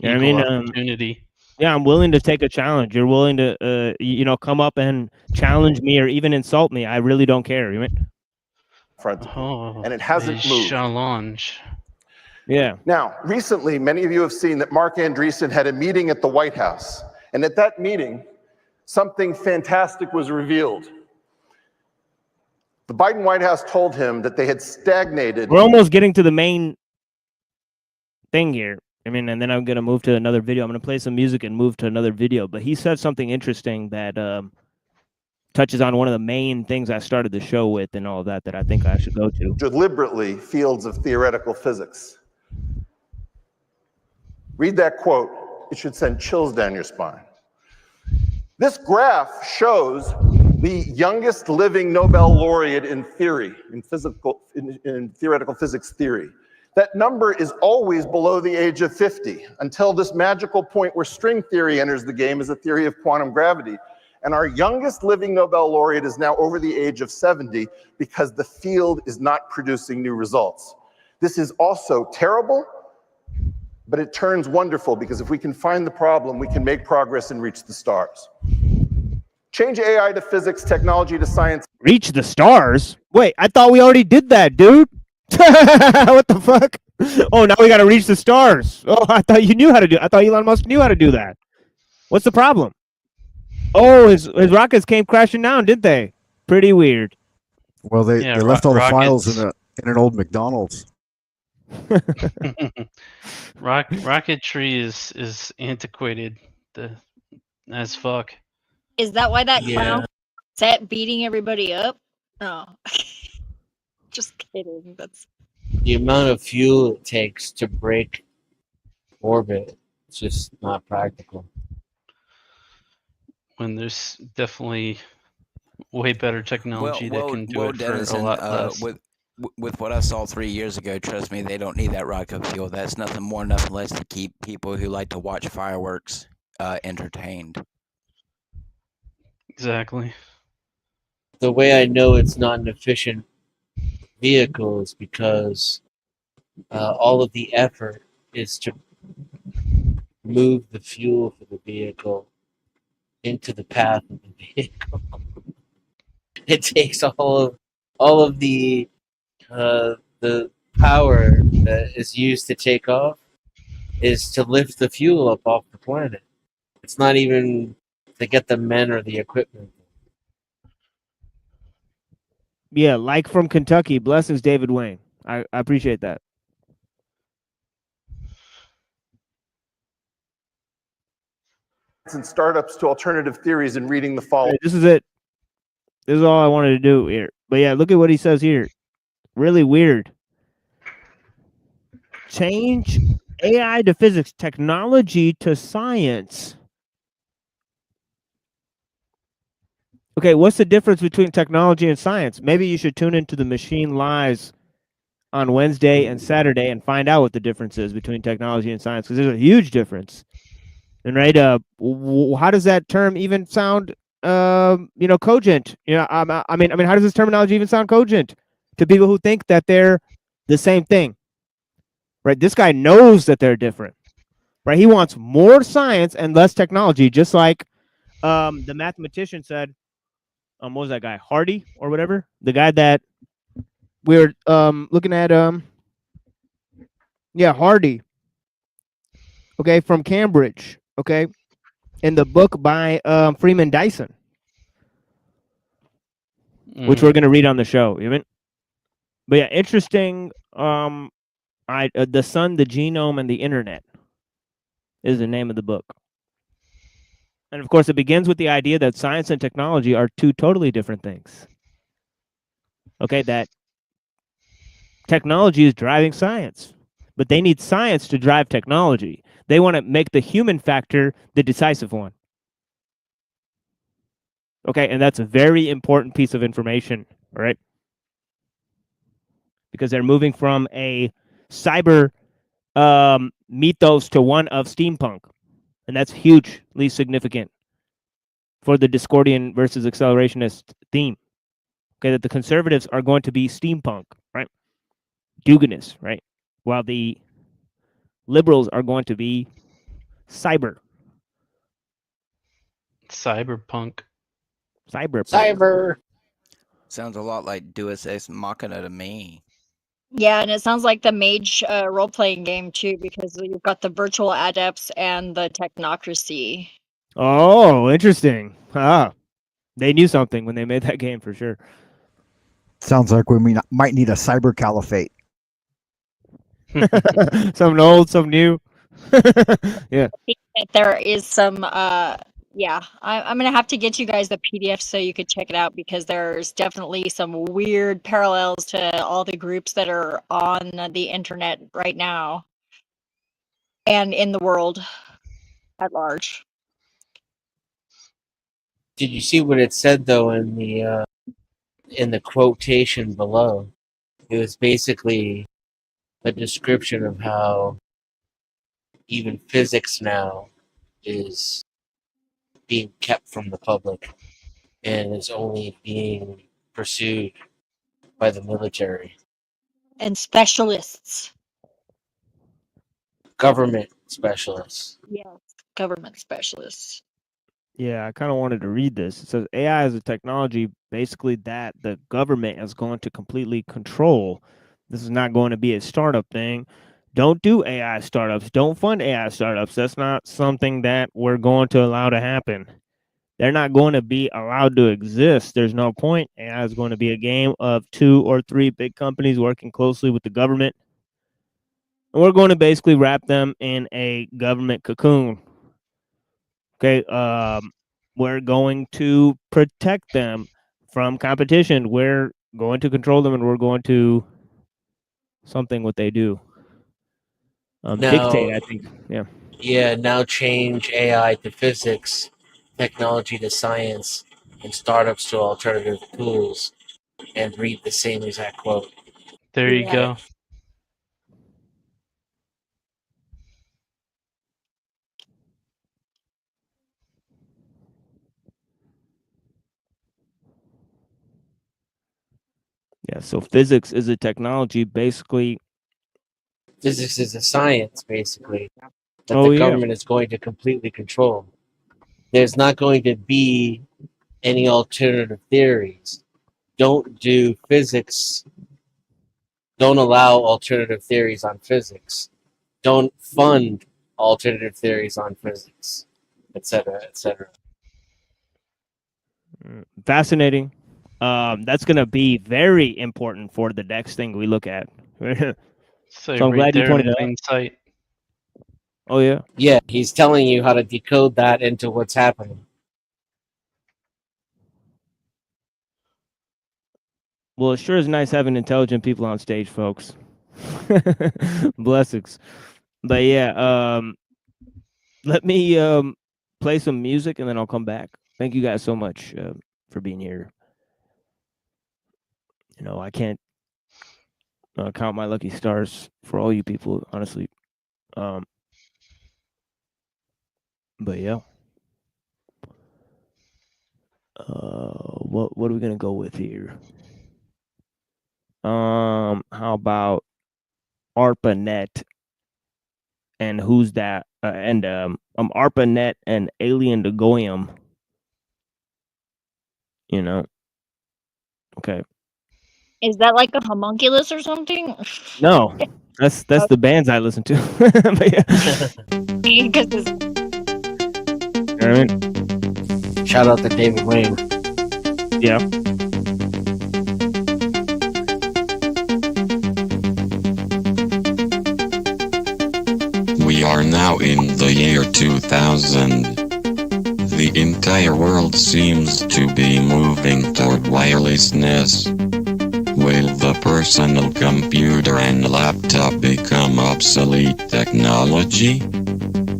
You know what I Equal mean? opportunity. Yeah, I'm willing to take a challenge. You're willing to, come up and challenge me or even insult me. I really don't care. You know? Front of me. Oh, And it hasn't the moved. challenge. Yeah. Now, recently, many of you have seen that Mark Andreessen had a meeting at the White House. And at that meeting, something fantastic was revealed. The Biden White House told him that they had stagnated. We're almost getting to the main thing here. I mean, and then I'm going to move to another video. I'm going to play some music and move to another video. But he said something interesting that touches on one of the main things I started the show with and all of that I think I should go to. Deliberately fields of theoretical physics. Read that quote. It should send chills down your spine. This graph shows the youngest living Nobel laureate in theory, in theoretical physics theory. That number is always below the age of 50 until this magical point where string theory enters the game as a theory of quantum gravity. And our youngest living Nobel laureate is now over the age of 70 because the field is not producing new results. This is also terrible, but it turns wonderful because if we can find the problem, we can make progress and reach the stars. Change AI to physics, technology to science. Reach the stars? Wait, I thought we already did that, dude. What the fuck? Oh, now we got to reach the stars. Oh, I thought you knew how to do it. I thought Elon Musk knew how to do that. What's the problem? Oh, his rockets came crashing down, didn't they? Pretty weird. Well, they left all the files in an old McDonald's. Rocketry is antiquated as fuck. Is that why that Yeah. clown set beating everybody up? No. Just kidding. That's The amount of fuel it takes to break orbit, it's just not practical. When there's definitely way better technology that can do it for Dennis, a lot less. with what I saw 3 years ago, trust me, they don't need that rocket fuel. That's nothing more, nothing less to keep people who like to watch fireworks entertained. Exactly. The way I know it's not an efficient vehicle is because all of the effort is to move the fuel for the vehicle into the path of the vehicle. It takes all of the power that is used to take off is to lift the fuel up off the planet. It's not even to get the men or the equipment. Yeah, like from Kentucky. Blessings, David Wayne. I appreciate that. And startups to alternative theories and reading the following. This is it. This is all I wanted to do here. But yeah, look at what he says here. Really weird. Change AI to physics, technology to science. Okay, what's the difference between technology and science? Maybe you should tune into the Machine Lies on Wednesday and Saturday and find out what the difference is between technology and science, because there's a huge difference. And right, how does that term even sound, cogent? I mean, how does this terminology even sound cogent to people who think that they're the same thing? Right, this guy knows that they're different. Right, he wants more science and less technology, just like the mathematician said. What was that guy, Hardy or whatever? The guy that we were looking at. Hardy. Okay, from Cambridge. Okay, in the book by Freeman Dyson, which we're gonna read on the show, even. But yeah, interesting. The Sun, the Genome, and the Internet is the name of the book. And of course, it begins with the idea that science and technology are two totally different things. Okay, that technology is driving science, but they need science to drive technology. They want to make the human factor the decisive one. Okay, and that's a very important piece of information, all right? Because they're moving from a cyber mythos to one of steampunk. And that's hugely significant for the Discordian versus accelerationist theme. Okay, that the conservatives are going to be steampunk, right? Duginous, right? while the liberals are going to be cyber. Cyberpunk. Cyber. Sounds a lot like Deus Ex Machina to me. Yeah, and it sounds like the mage role-playing game too, because you've got the virtual adepts and the technocracy. Oh, interesting. They knew something when they made that game for sure. Sounds like we might need a cyber caliphate. Something old, something new. Yeah. I think that there is some yeah, I'm gonna have to get you guys the PDF so you could check it out, because there's definitely some weird parallels to all the groups that are on the internet right now and in the world at large. Did you see what it said though in the quotation below? It was basically a description of how even physics now is being kept from the public and is only being pursued by the military, And specialists. government specialists. Yes, government specialists. Yeah, I kind of wanted to read this. It says AI is a technology basically that the government is going to completely control. This is not going to be a startup thing. Don't do AI startups. Don't fund AI startups. That's not something that we're going to allow to happen. They're not going to be allowed to exist. There's no point. AI is going to be a game of 2 or 3 big companies working closely with the government. And we're going to basically wrap them in a government cocoon. Okay, we're going to protect them from competition. We're going to control them, and we're going to something what they do. Dictate, I think. Yeah. Yeah, now change AI to physics, technology to science, and startups to alternative tools, and read the same exact quote. There you Yeah. go. Yeah, so physics is a technology basically. Physics is a science, basically, that Oh, the yeah. government is going to completely control. There's not going to be any alternative theories. Don't do physics. Don't allow alternative theories on physics. Don't fund alternative theories on physics, etc., etc. Fascinating. That's going to be very important for the next thing we look at. So, So I'm right glad you there pointed in it out. plain sight. Oh, yeah. Yeah, he's telling you how to decode that into what's happening. Well, it sure is nice having intelligent people on stage, folks. Blessings. But yeah, let me play some music and then I'll come back. Thank you guys so much for being here. You know, I can't count my lucky stars for all you people, honestly. But yeah. What are we gonna go with here? How about ARPANET and who's that? And ARPANET and Alien to Goyim. You know. Okay. Is that like a homunculus or something? No, that's the bands I listen to. But yeah. Because it's You know what I mean? Shout out to David Wayne. Yeah. We are now in the year 2000. The entire world seems to be moving toward wirelessness. Will the personal computer and laptop become obsolete technology?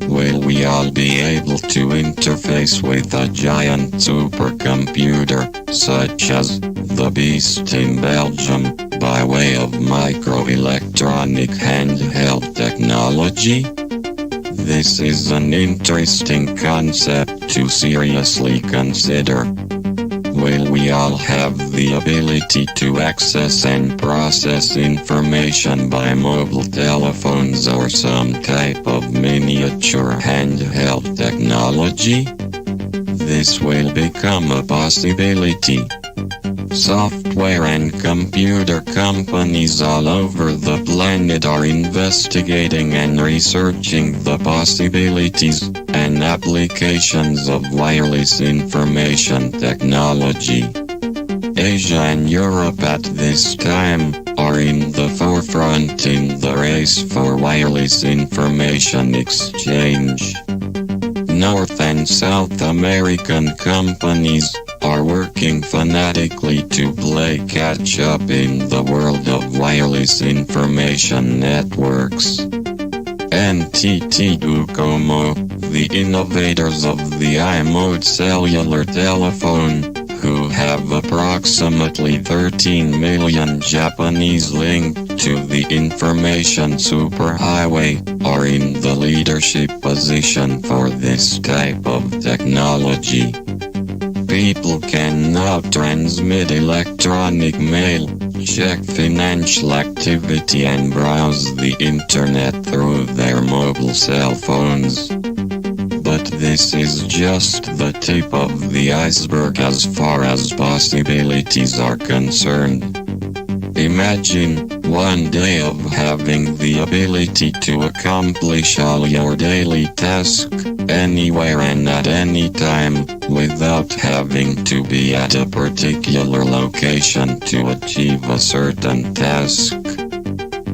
Will we all be able to interface with a giant supercomputer, such as the Beast in Belgium, by way of microelectronic handheld technology? This is an interesting concept to seriously consider. Will we all have the ability to access and process information by mobile telephones or some type of miniature handheld technology? This will become a possibility. Software and computer companies all over the planet are investigating and researching the possibilities and applications of wireless information technology. Asia and Europe at this time are in the forefront in the race for wireless information exchange. North and South American companies are working fanatically to play catch-up in the world of wireless information networks. NTT Docomo, the innovators of the iMode cellular telephone, who have approximately 13 million Japanese linked to the information superhighway, are in the leadership position for this type of technology. People can now transmit electronic mail, check financial activity and browse the internet through their mobile cell phones. But this is just the tip of the iceberg as far as possibilities are concerned. Imagine one day of having the ability to accomplish all your daily tasks, anywhere and at any time, without having to be at a particular location to achieve a certain task.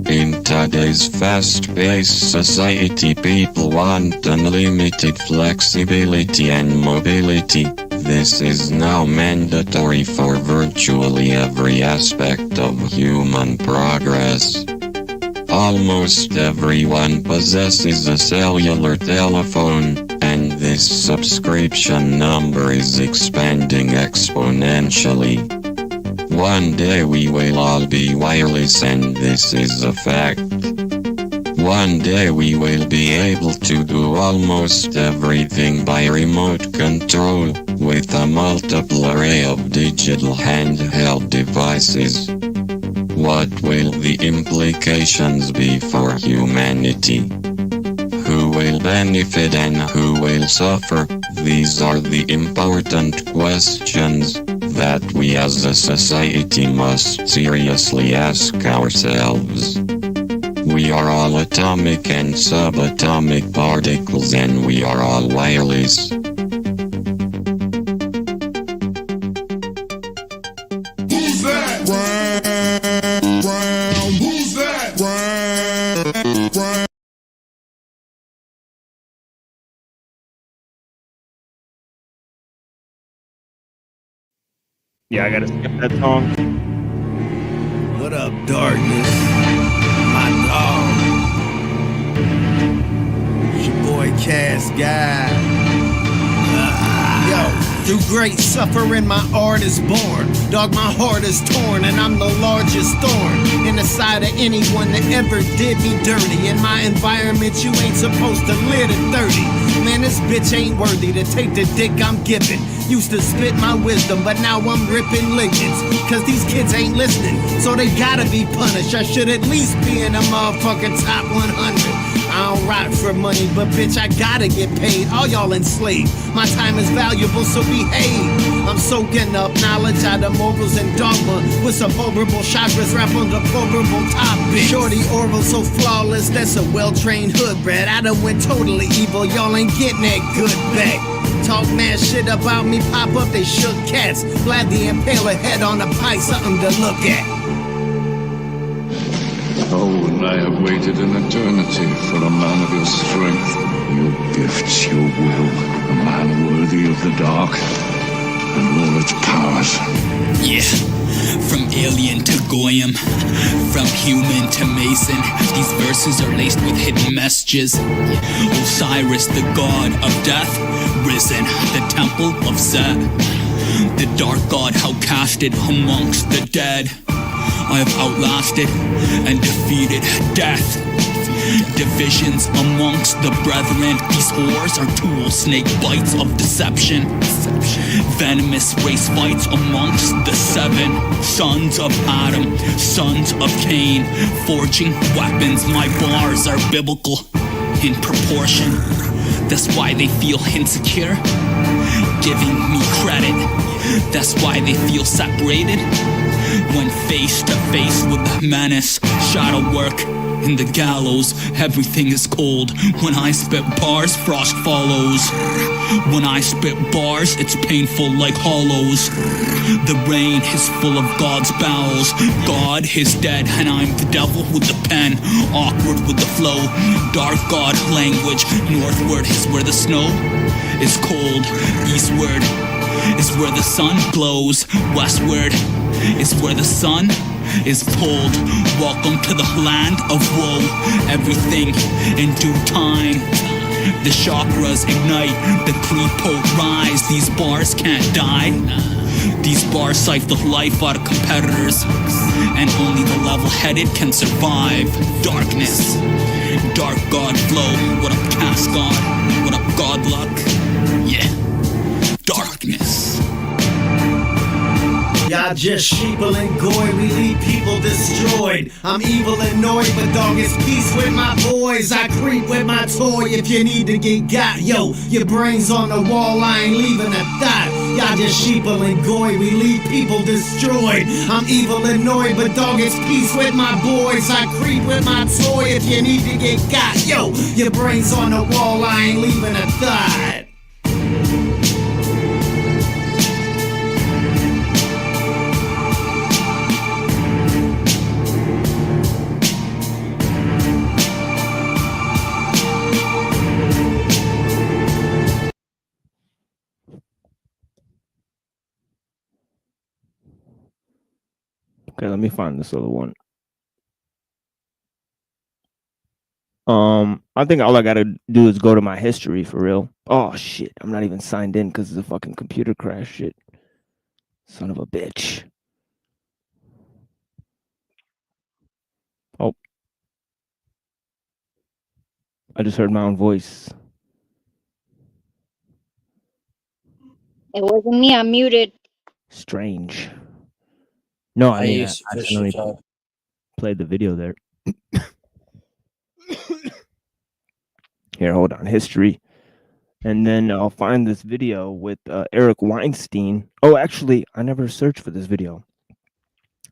In today's fast-paced society, people want unlimited flexibility and mobility. This is now mandatory for virtually every aspect of human progress. Almost everyone possesses a cellular telephone, and this subscription number is expanding exponentially. One day we will all be wireless, and this is a fact. One day we will be able to do almost everything by remote control, with a multiple array of digital handheld devices. What will the implications be for humanity? Who will benefit and who will suffer? These are the important questions that we as a society must seriously ask ourselves. We are all atomic and subatomic particles, and we are all wireless. Who's that? Round. Who's that? Round. Yeah, I gotta skip that song. What up, darkness? My dog. It's your boy Cass Guy. Yo, through great suffering my art is born. Dog, my heart is torn, and I'm the largest thorn in the side of anyone that ever did me dirty. In my environment, you ain't supposed to live at 30. Man, this bitch ain't worthy to take the dick I'm giving. Used to spit my wisdom, but now I'm ripping ligaments. Cause these kids ain't listening, so they gotta be punished. I should at least be in the motherfucking top 100. I don't rock for money, but bitch, I gotta get paid. All y'all enslaved. My time is valuable, so behave. I'm soaking up knowledge out of morals and dogma, with some horrible chakras wrap on the deplorable topic. Shorty oral so flawless, that's a well-trained hood rat. I done went totally evil, y'all ain't getting that good back. Talk mad shit about me, pop up, they shook cats. Glad the impaler head on a pike, something to look at. Oh, and I have waited an eternity for a man of your strength, your gifts, your will, a man worthy of the dark and all its powers. Yeah, from alien to Goyim, from human to Mason, these verses are laced with hidden messages. Osiris, the god of death, risen, the temple of Set, the dark god outcasted amongst the dead. I have outlasted and defeated death. Divisions amongst the brethren. These whores are tools, snake bites of deception. Venomous race fights amongst the seven. Sons of Adam, sons of Cain. Forging weapons, my bars are biblical in proportion. That's why they feel insecure, giving me credit. That's why they feel separated when face to face with the menace. Shadow work in the gallows, everything is cold. When I spit bars, frost follows. When I spit bars, it's painful like hollows. The rain is full of God's bowels. God is dead and I'm the devil with the pen. Awkward with the flow, dark God language. Northward is where the snow is cold. Eastward is where the sun glows. Westward is where the sun is pulled. Welcome to the land of woe. Everything in due time. The chakras ignite, the Kleepo rise. These bars can't die. These bars siphon the life out of competitors, and only the level-headed can survive. Darkness, dark God flow. What up, Cast God? What up, Godluck? Yeah, darkness. Y'all just sheeple and goy, we leave people destroyed. I'm evil and annoyed, but dog, it's peace with my boys. I creep with my toy if you need to get got. Yo, your brain's on the wall, I ain't leaving a thought. Y'all just sheeple and goy, we leave people destroyed. I'm evil and annoyed, but dog, it's peace with my boys. I creep with my toy if you need to get got. Yo, your brain's on the wall, I ain't leaving a thought. Okay, let me find this other one. I think all I gotta do is go to my history for real. Oh shit, I'm not even signed in because of the fucking computer crash shit. Son of a bitch. Oh. I just heard my own voice. It wasn't me. I'm muted. Strange. No, I mean, use I Fish accidentally Talk. played the video there. Here, hold on. History. And then I'll find this video with Eric Weinstein. Oh, actually, I never searched for this video.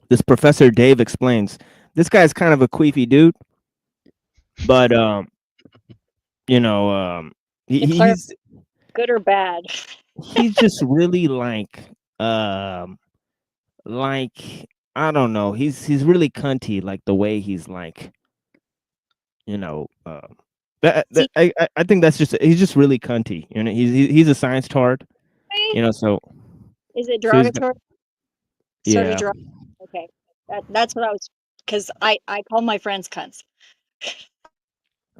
This Professor Dave explains. This guy's kind of a queefy dude. But, you know, he's Good or bad? he's just really like I don't know. He's really cunty, like the way he's like, you know, I think that's just he's just really cunty. You know, he's a science tard. You know, so Is it so he's got- derogatory? yeah. Okay, that's what I was, because I call my friends cunts.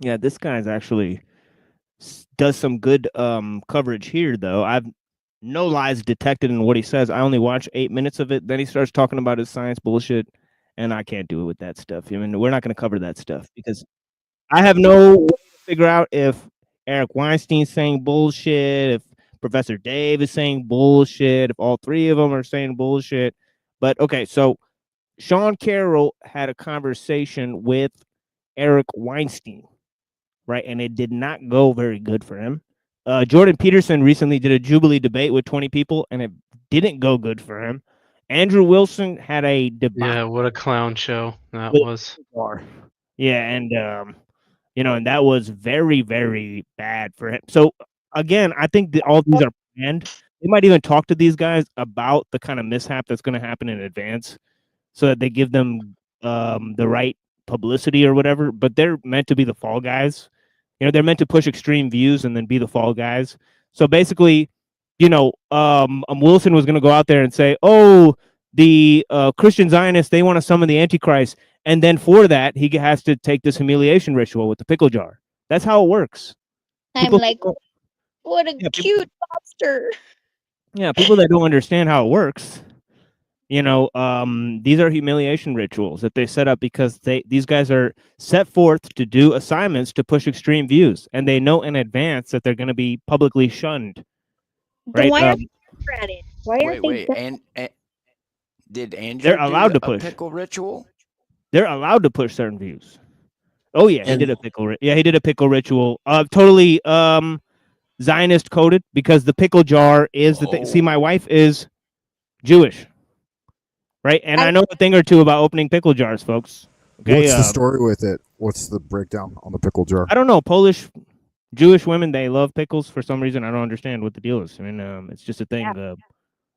Yeah, this guy's actually does some good coverage here though. I've no lies detected in what he says. I only watch 8 minutes of it. Then he starts talking about his science bullshit, and I can't do it with that stuff. I mean, we're not going to cover that stuff because I have no way to figure out if Eric Weinstein's saying bullshit, if Professor Dave is saying bullshit, if all three of them are saying bullshit. But okay, so Sean Carroll had a conversation with Eric Weinstein, right? And it did not go very good for him. Jordan Peterson recently did a Jubilee debate with 20 people, and it didn't go good for him. Andrew Wilson had a debate. Yeah, what a clown show that with was. Yeah, and you know, and that was very, very bad for him. So again, I think that all these are planned. They might even talk to these guys about the kind of mishap that's going to happen in advance, so that they give them the right publicity or whatever. But they're meant to be the fall guys. You know, they're meant to push extreme views and then be the fall guys. So basically, you know, Wilson was going to go out there and say, "Oh, the Christian Zionists, they want to summon the Antichrist," and then for that, he has to take this humiliation ritual with the pickle jar. That's how it works. I'm People- like, what a Yeah, people- cute lobster. Yeah, people that don't understand how it works, these are humiliation rituals that they set up because these guys are set forth to do assignments to push extreme views, and they know in advance that they're going to be publicly shunned. Then Right? why aren't they better at it? Why aren't Wait, they? and did Andrew They're allowed do to a push. pickle ritual? They're allowed to push certain views. Oh yeah, he And- did a pickle. He did a pickle ritual. Totally Zionist coded because the pickle jar is the thing. See, my wife is Jewish, right? And I know a thing or two about opening pickle jars, folks. Okay, What's the story with it? What's the breakdown on the pickle jar? I don't know. Polish, Jewish women, they love pickles for some reason. I don't understand what the deal is. I mean, it's just a thing.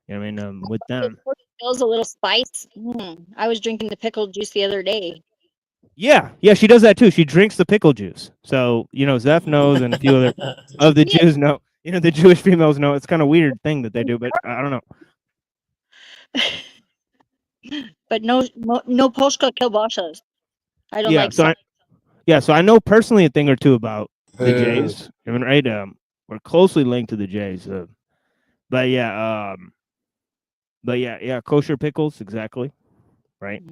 With them. It feels a little spice. I was drinking the pickle juice the other day. Yeah, she does that too. She drinks the pickle juice. So, Zeph knows and a few other of the Jews know. The Jewish females know. It's kind of weird thing that they do, but I don't know. But no Polska kielbasas. I don't like so so I know personally a thing or two about the Jays. I mean, right? We're closely linked to the Jays. But yeah, kosher pickles, exactly. Right?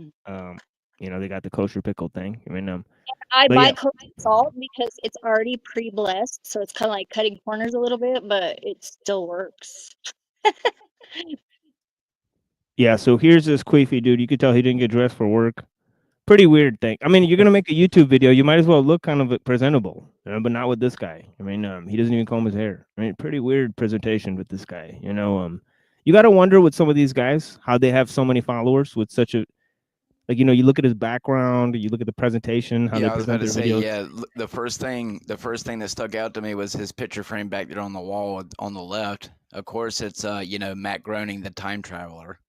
They got the kosher pickle thing. I mean, I buy kosher salt because it's already pre-blessed, so it's kind of like cutting corners a little bit, but it still works. Yeah, so here's this queefy dude. You could tell he didn't get dressed for work. Pretty weird thing. I mean, you're gonna make a YouTube video. You might as well look kind of presentable, but not with this guy. I mean, he doesn't even comb his hair. I mean, pretty weird presentation with this guy. You got to wonder with some of these guys how they have so many followers with such a, like, you look at his background, you look at the presentation, how they I was about present to their say, videos. the first thing that stuck out to me was his picture frame back there on the wall on the left. Of course, it's Matt Groening, the time traveler.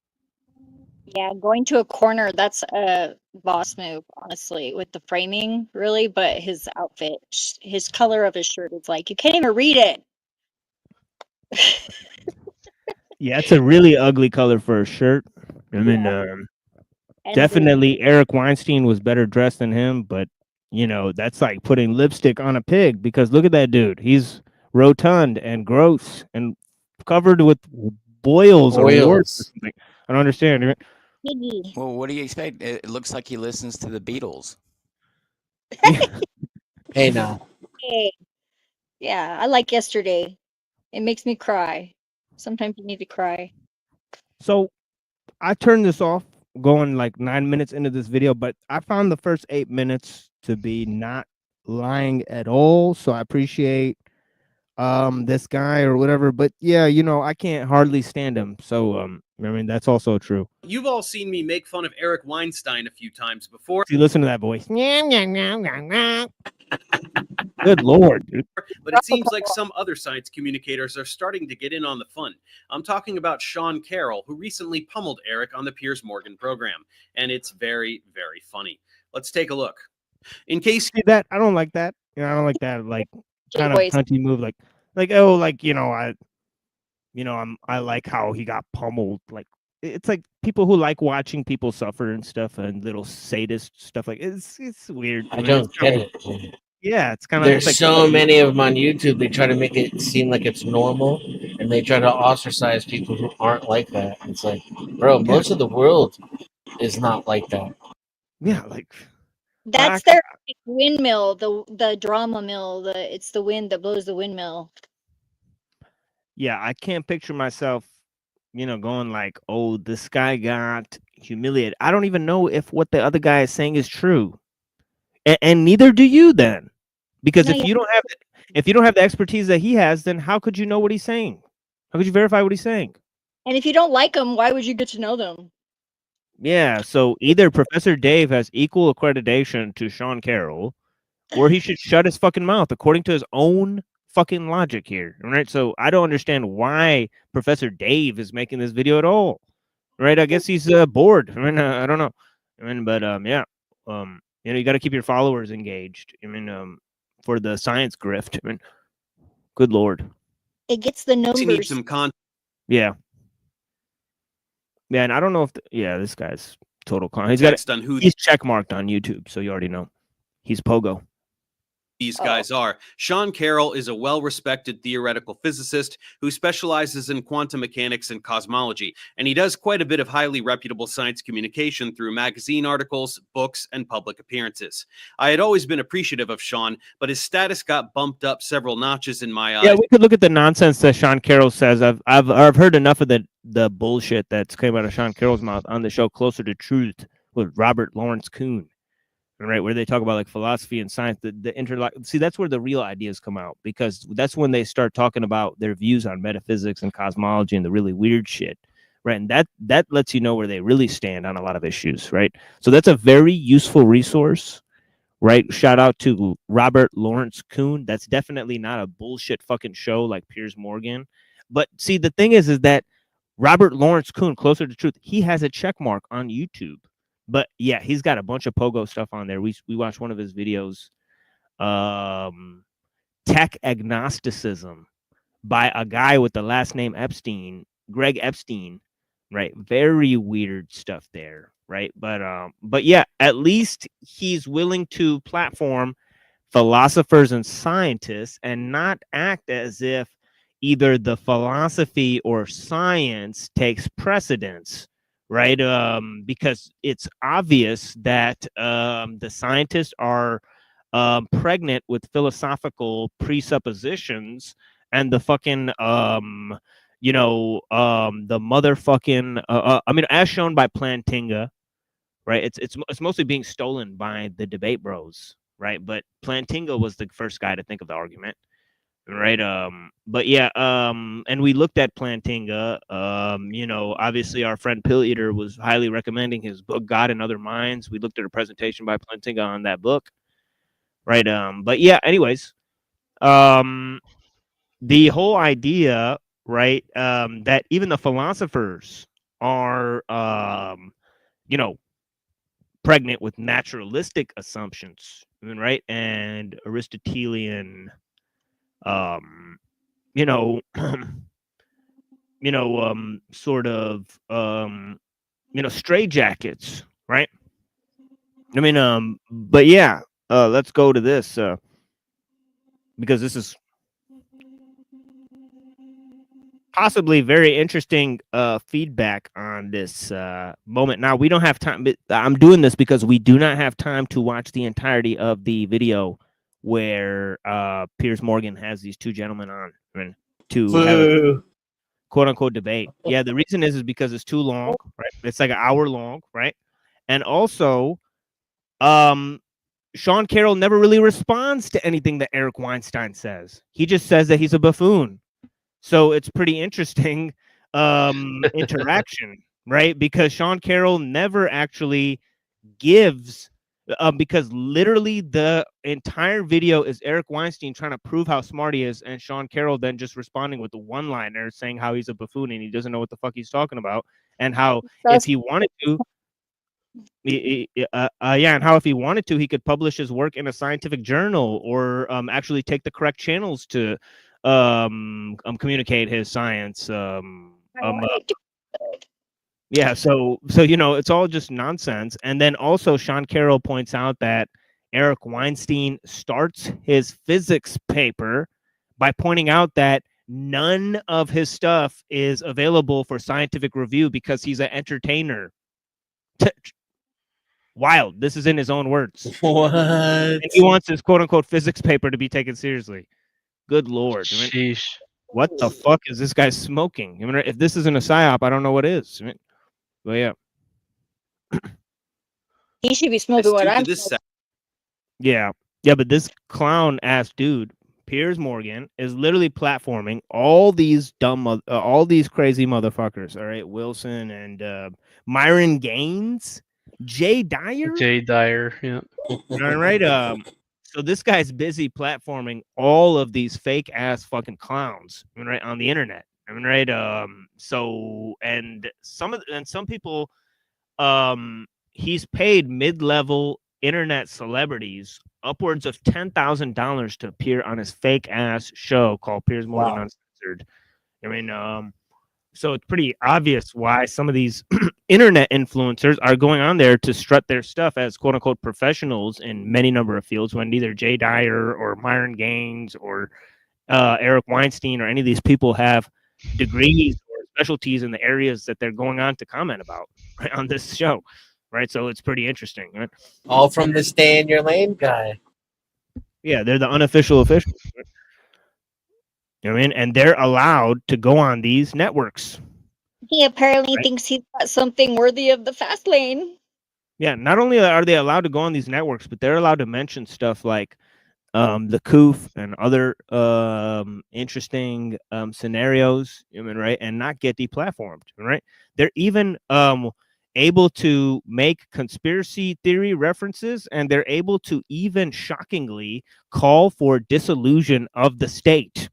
Yeah, going to a corner, that's a boss move, honestly, with the framing, really. But his outfit, his color of his shirt is like, you can't even read it. Yeah, it's a really ugly color for a shirt. I mean, definitely Eric Weinstein was better dressed than him, but that's like putting lipstick on a pig because look at that dude. He's rotund and gross and covered with boils. Or warts or something. I don't understand. Well, what do you expect? It looks like he listens to the Beatles. Hey, now. Hey. Yeah, I like Yesterday. It makes me cry. Sometimes you need to cry. So I turned this off going like 9 minutes into this video, but I found the first 8 minutes to be not lying at all. So I appreciate this guy or whatever. But yeah, I can't hardly stand him. So I mean, that's also true. You've all seen me make fun of Eric Weinstein a few times before. You listen to that voice. Good Lord, dude. But it seems like some other science communicators are starting to get in on the fun. I'm talking about Sean Carroll, who recently pummeled Eric on the Piers Morgan program. And it's very, very funny. Let's take a look. In case you that, I don't like that. I don't like that, like, kind of cunty move. I like how he got pummeled. Like, it's like people who like watching people suffer and stuff and little sadist stuff. Like, it's weird. I don't get it. Yeah, it's kind of. There's so many of them on YouTube. They try to make it seem like it's normal, and they try to ostracize people who aren't like that. It's like, bro, most of the world is not like that. Yeah, like that's their windmill, the drama mill. It's the wind that blows the windmill. Yeah, I can't picture myself, going like, oh, this guy got humiliated. I don't even know if what the other guy is saying is true, and neither do you then, because if you don't have the expertise that he has, then how could you know what he's saying? How could you verify what he's saying? And if you don't like them, why would you get to know them? Yeah, so either Professor Dave has equal accreditation to Sean Carroll, or he should shut his fucking mouth according to his own fucking logic here, right? So I don't understand why Professor Dave is making this video at all, right? I guess he's bored. I mean, I don't know. I mean, but yeah, you got to keep your followers engaged. I mean, for the science grift. I mean, good Lord. It gets the numbers. you need some content. Yeah. Yeah, and I don't know if this guy's total con. He's checkmarked on YouTube, so you already know he's pogo. these guys are. Sean Carroll is a well-respected theoretical physicist who specializes in quantum mechanics and cosmology, and he does quite a bit of highly reputable science communication through magazine articles, books, and public appearances. I had always been appreciative of Sean, but his status got bumped up several notches in my eyes. Yeah, we could look at the nonsense that Sean Carroll says. I've heard enough of the bullshit that's came out of Sean Carroll's mouth on the show Closer to Truth with Robert Lawrence Kuhn. Right, where they talk about like philosophy and science, the interlock. See, that's where the real ideas come out, because that's when they start talking about their views on metaphysics and cosmology and the really weird shit, right? And that lets you know where they really stand on a lot of issues, right? So that's a very useful resource, right? Shout out to Robert Lawrence Kuhn. That's definitely not a bullshit fucking show like Piers Morgan. But see, the thing is that Robert Lawrence Kuhn, Closer to Truth, he has a check mark on YouTube. But yeah, he's got a bunch of pogo stuff on there. We watched one of his videos, Tech Agnosticism, by a guy with the last name Epstein, Greg Epstein, right? Very weird stuff there, right? But yeah, at least he's willing to platform philosophers and scientists and not act as if either the philosophy or science takes precedence. Right, because it's obvious that the scientists are pregnant with philosophical presuppositions, and the fucking the motherfucking I mean, as shown by Plantinga, right? It's mostly being stolen by the debate bros, right? But Plantinga was the first guy to think of the argument. Right. But yeah, and we looked at Plantinga. Obviously our friend Pill Eater was highly recommending his book God and Other Minds. We looked at a presentation by Plantinga on that book. Right. But yeah, anyways, the whole idea, right, that even the philosophers are pregnant with naturalistic assumptions, right? And Aristotelian sort of straitjackets, right? I mean, but yeah, let's go to this because this is possibly very interesting feedback on this moment. Now, we don't have time, but I'm doing this because we do not have time to watch the entirety of the video where Piers Morgan has these two gentlemen on to have a quote unquote debate. Yeah, the reason is because it's too long, right? It's like an hour long, right? And also, Sean Carroll never really responds to anything that Eric Weinstein says. He just says that he's a buffoon. So it's pretty interesting interaction, right? Because Sean Carroll never actually gives because literally the entire video is Eric Weinstein trying to prove how smart he is, and Sean Carroll then just responding with the one-liner saying how he's a buffoon and he doesn't know what the fuck he's talking about, and how if he wanted to, and how if he wanted to, he could publish his work in a scientific journal or actually take the correct channels to communicate his science. Yeah, so it's all just nonsense. And then also Sean Carroll points out that Eric Weinstein starts his physics paper by pointing out that none of his stuff is available for scientific review because he's an entertainer. Wild. This is in his own words. What? And he wants his quote unquote physics paper to be taken seriously. Good Lord. Sheesh. What the fuck is this guy smoking? I mean, if this isn't a psyop, I don't know what is. I mean, well, yeah. He should be smoking what I'm smoking. Yeah, but this clown ass dude, Piers Morgan, is literally platforming all these all these crazy motherfuckers. All right, Wilson and Myron Gaines, Jay Dyer. Yeah. All right. So this guy's busy platforming all of these fake ass fucking clowns, right, on the internet. I mean, right. So some people, he's paid mid-level internet celebrities upwards of $10,000 to appear on his fake ass show called Piers Morgan Uncensored. I mean, So it's pretty obvious why some of these internet influencers are going on there to strut their stuff as quote unquote professionals in many number of fields, when neither Jay Dyer or Myron Gaines or Eric Weinstein or any of these people have degrees or specialties in the areas that they're going on to comment about, right, on this show, right? So it's pretty interesting, right? All from the stay in your lane guy. Yeah, they're the unofficial officials. Right? You know what I mean? And they're allowed to go on these networks. He apparently Right. thinks he's got something worthy of the fast lane. Yeah, not only are they allowed to go on these networks, but they're allowed to mention stuff like the Koof and other interesting scenarios, I mean, right, and not get deplatformed, right? They're even able to make conspiracy theory references, and they're able to even shockingly call for dissolution of the state.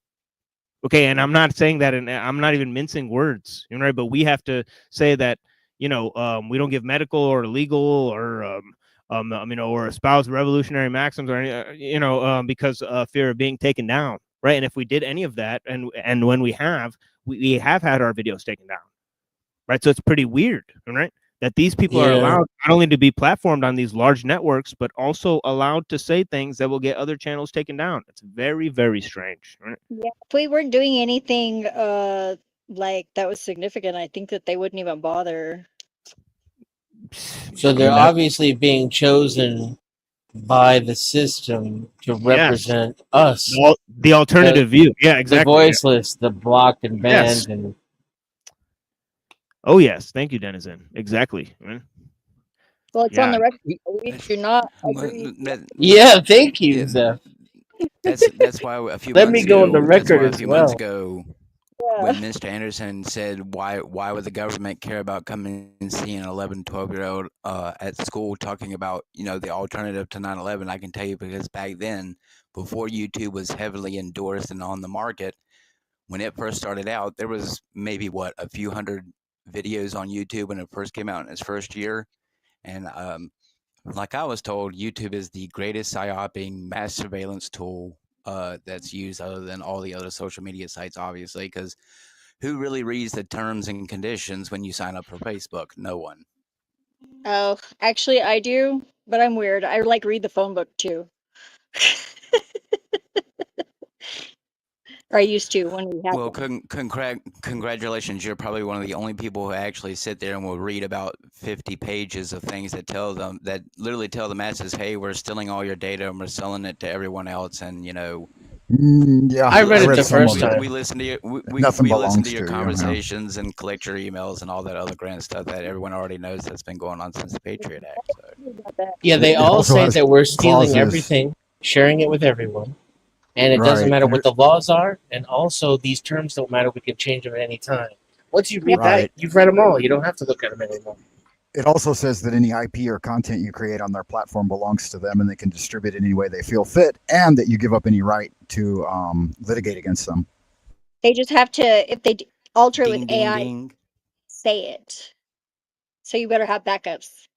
Okay, and I'm not saying that, and I'm not even mincing words, you know, right? But we have to say that, you know, we don't give medical or legal or you know, or espouse revolutionary maxims or any, you know, because fear of being taken down, right? And if we did any of that, and when we have had our videos taken down, right? So it's pretty weird, right? That these people are Yeah. allowed not only to be platformed on these large networks, but also allowed to say things that will get other channels taken down. It's very, very strange, right? Yeah, if we weren't doing anything like that was significant, I think that they wouldn't even bother. So they're obviously being chosen by the system to represent us. Well, the alternative view. Yeah, exactly. The voiceless, the blocked and banned, Yes. and Oh yes, thank you, Denizen. Exactly. Right? Well, it's on Yeah. the record. We do not agree. yeah, thank you, Zeph. That's why a few Let months me go on ago, the that's record why a as few months well. ago, Yeah. when Mr. Anderson said, why would the government care about coming and seeing an 11, 12-year-old at school talking about, you know, the alternative to 9/11, I can tell you, because back then, before YouTube was heavily endorsed and on the market, when it first started out, there was maybe, a few hundred videos on YouTube when it first came out in its first year. And like I was told, YouTube is the greatest psyoping mass surveillance tool that's used, other than all the other social media sites, obviously, because who really reads the terms and conditions when you sign up for Facebook? No one. Oh, actually, I do, but I'm weird. I like read the phone book too. Or I used to when we had Well, them. congratulations. You're probably one of the only people who actually sit there and will read about 50 pages of things that literally tell the masses, hey, we're stealing all your data and we're selling it to everyone else. And, you know, Yeah, I read it the some of first it. time. we listen to your, Nothing we listen belongs to your to you, yeah. conversations and collect your emails and all that other grand stuff that everyone already knows that's been going on since the Patriot Act. So. Yeah, they It all also say has that we're stealing clauses. everything, sharing it with everyone, and it doesn't Right. matter what the laws are, and also these terms don't matter. We can change them at any time. Once you read Right. that, you've read them all. You don't have to look at them anymore. It also says that any IP or content you create on their platform belongs to them, and they can distribute it any way they feel fit, and that you give up any right to litigate against them. They just have to, if they alter it Ding, with ding, AI, ding. say it. So you better have backups.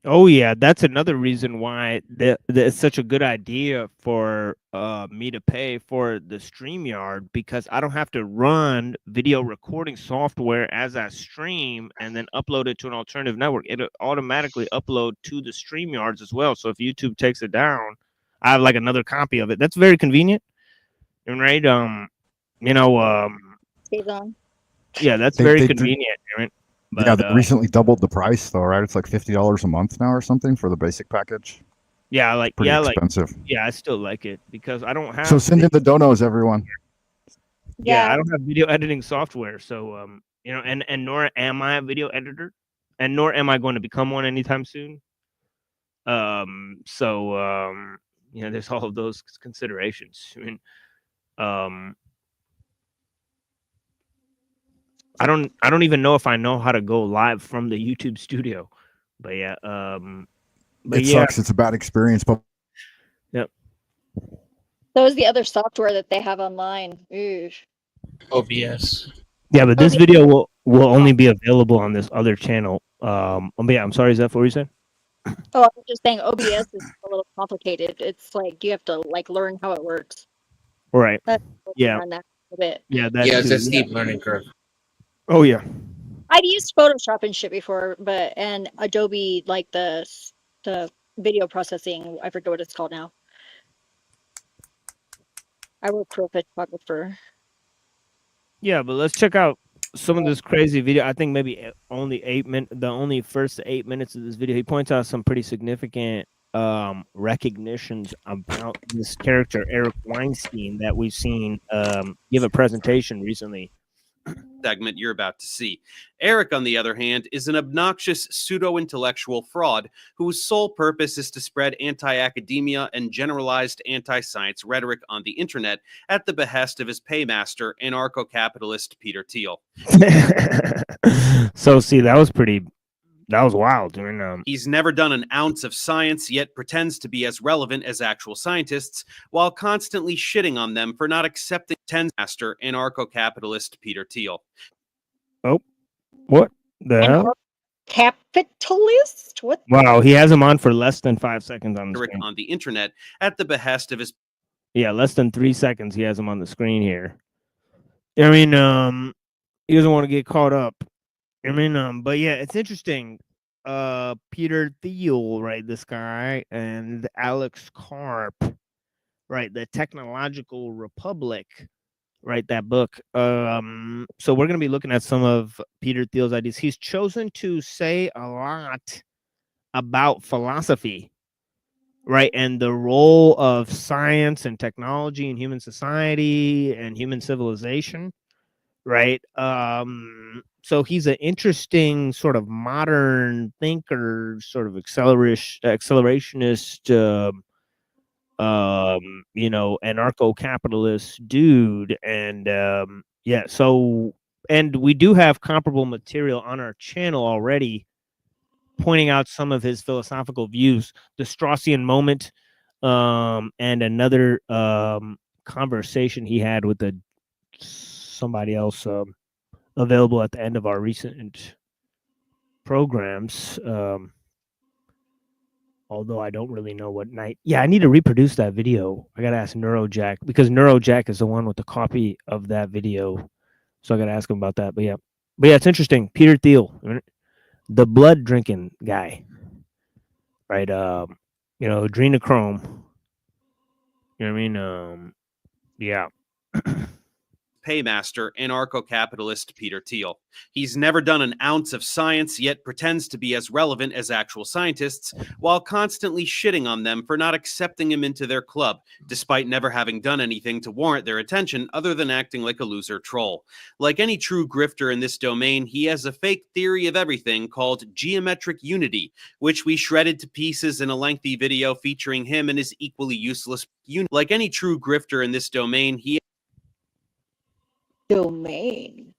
Oh yeah, that's another reason why it's such a good idea for me to pay for the StreamYard, because I don't have to run video recording software as I stream and then upload it to an alternative network. It'll automatically upload to the StreamYards as well. So if YouTube takes it down, I have like another copy of it. That's very convenient. Right? You know, Stays on. yeah, that's They- very they- convenient, right? Yeah, they recently doubled the price though, right? It's like $50 a month now or something for the basic package. yeah, like Pretty yeah, expensive. like yeah, I still like it because I don't have. So send in the donos, everyone. Yeah, Yeah. I don't have video editing software, so you know, and nor am I a video editor, and nor am I going to become one anytime soon. So you know, there's all of those considerations. I mean, I don't even know if I know how to go live from the YouTube studio, but yeah, but It yeah, sucks. It's a bad experience, but yep. So is the other software that they have online. Ooh. OBS. Yeah, but this video will only be available on this other channel. But yeah, I'm sorry, is that what you said? Oh, I was just saying OBS is a little complicated. It's like you have to like learn how it works. Right. That's Yeah. on that a bit. Yeah. That Yeah, it's too. a steep learning curve. Oh yeah. I've used Photoshop and shit before, and Adobe, like the video processing. I forget what it's called now. I work for a photographer. Yeah, but let's check out some of this crazy video. I think maybe only 8 minutes. The only first 8 minutes of this video, he points out some pretty significant recognitions about this character Eric Weinstein that we've seen give a presentation recently. Segment you're about to see. Eric, on the other hand, is an obnoxious pseudo-intellectual fraud whose sole purpose is to spread anti-academia and generalized anti-science rhetoric on the internet at the behest of his paymaster, anarcho-capitalist Peter Thiel. So see, that was wild. I mean, He's never done an ounce of science, yet pretends to be as relevant as actual scientists, while constantly shitting on them for not accepting master anarcho-capitalist Peter Thiel. oh, what the hell? Capitalist? What? Wow, he has him on for less than 5 seconds on the screen. On the internet at the behest of his Yeah, less than 3 seconds. He has him on the screen here. I mean, he doesn't want to get caught up. I mean, but yeah, it's interesting. Peter Thiel, right? This guy, and Alex Karp, right? The Technological Republic, right? That book. So we're gonna be looking at some of Peter Thiel's ideas. He's chosen to say a lot about philosophy, right? And the role of science and technology in human society and human civilization, right? So he's an interesting sort of modern thinker, sort of accelerationist, you know, anarcho-capitalist dude. And yeah, so, and we do have comparable material on our channel already pointing out some of his philosophical views, the Straussian moment, and another conversation he had with somebody else, available at the end of our recent programs. Although I don't really know what night. Yeah, I need to reproduce that video. I gotta ask Neurojack, because Neurojack is the one with the copy of that video. So I gotta ask him about that. But yeah, it's interesting. Peter Thiel, the blood drinking guy, right? You know, adrenochrome. You know what I mean? Yeah. paymaster, anarcho-capitalist Peter Thiel. He's never done an ounce of science, yet pretends to be as relevant as actual scientists, while constantly shitting on them for not accepting him into their club, despite never having done anything to warrant their attention other than acting like a loser troll. Like any true grifter in this domain, he has a fake theory of everything called geometric unity, which we shredded to pieces in a lengthy video featuring him and his equally useless unit. Like any true grifter in this domain, he Domain.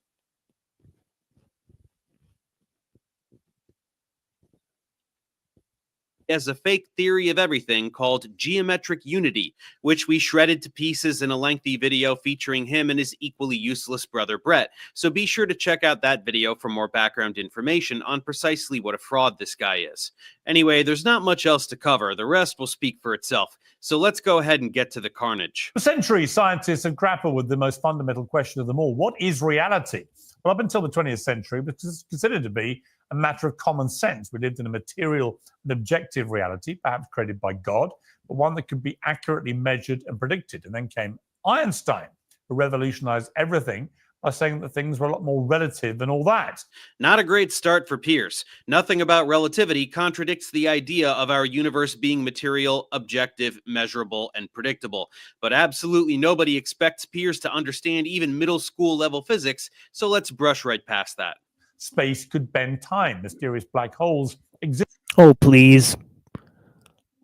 has a fake theory of everything called geometric unity, which we shredded to pieces in a lengthy video featuring him and his equally useless brother Brett. So be sure to check out that video for more background information on precisely what a fraud this guy is. Anyway, there's not much else to cover. The rest will speak for itself. So let's go ahead and get to the carnage. For centuries, scientists have grappled with the most fundamental question of them all. What is reality? Well, up until the 20th century, it was considered to be a matter of common sense. We lived in a material and objective reality, perhaps created by God, but one that could be accurately measured and predicted. And then came Einstein, who revolutionized everything by saying that things were a lot more relative than all that. Not a great start for Pierce. Nothing about relativity contradicts the idea of our universe being material, objective, measurable, and predictable. But absolutely nobody expects Pierce to understand even middle school level physics, so let's brush right past that. Space could bend time. Mysterious black holes exist. Oh, please.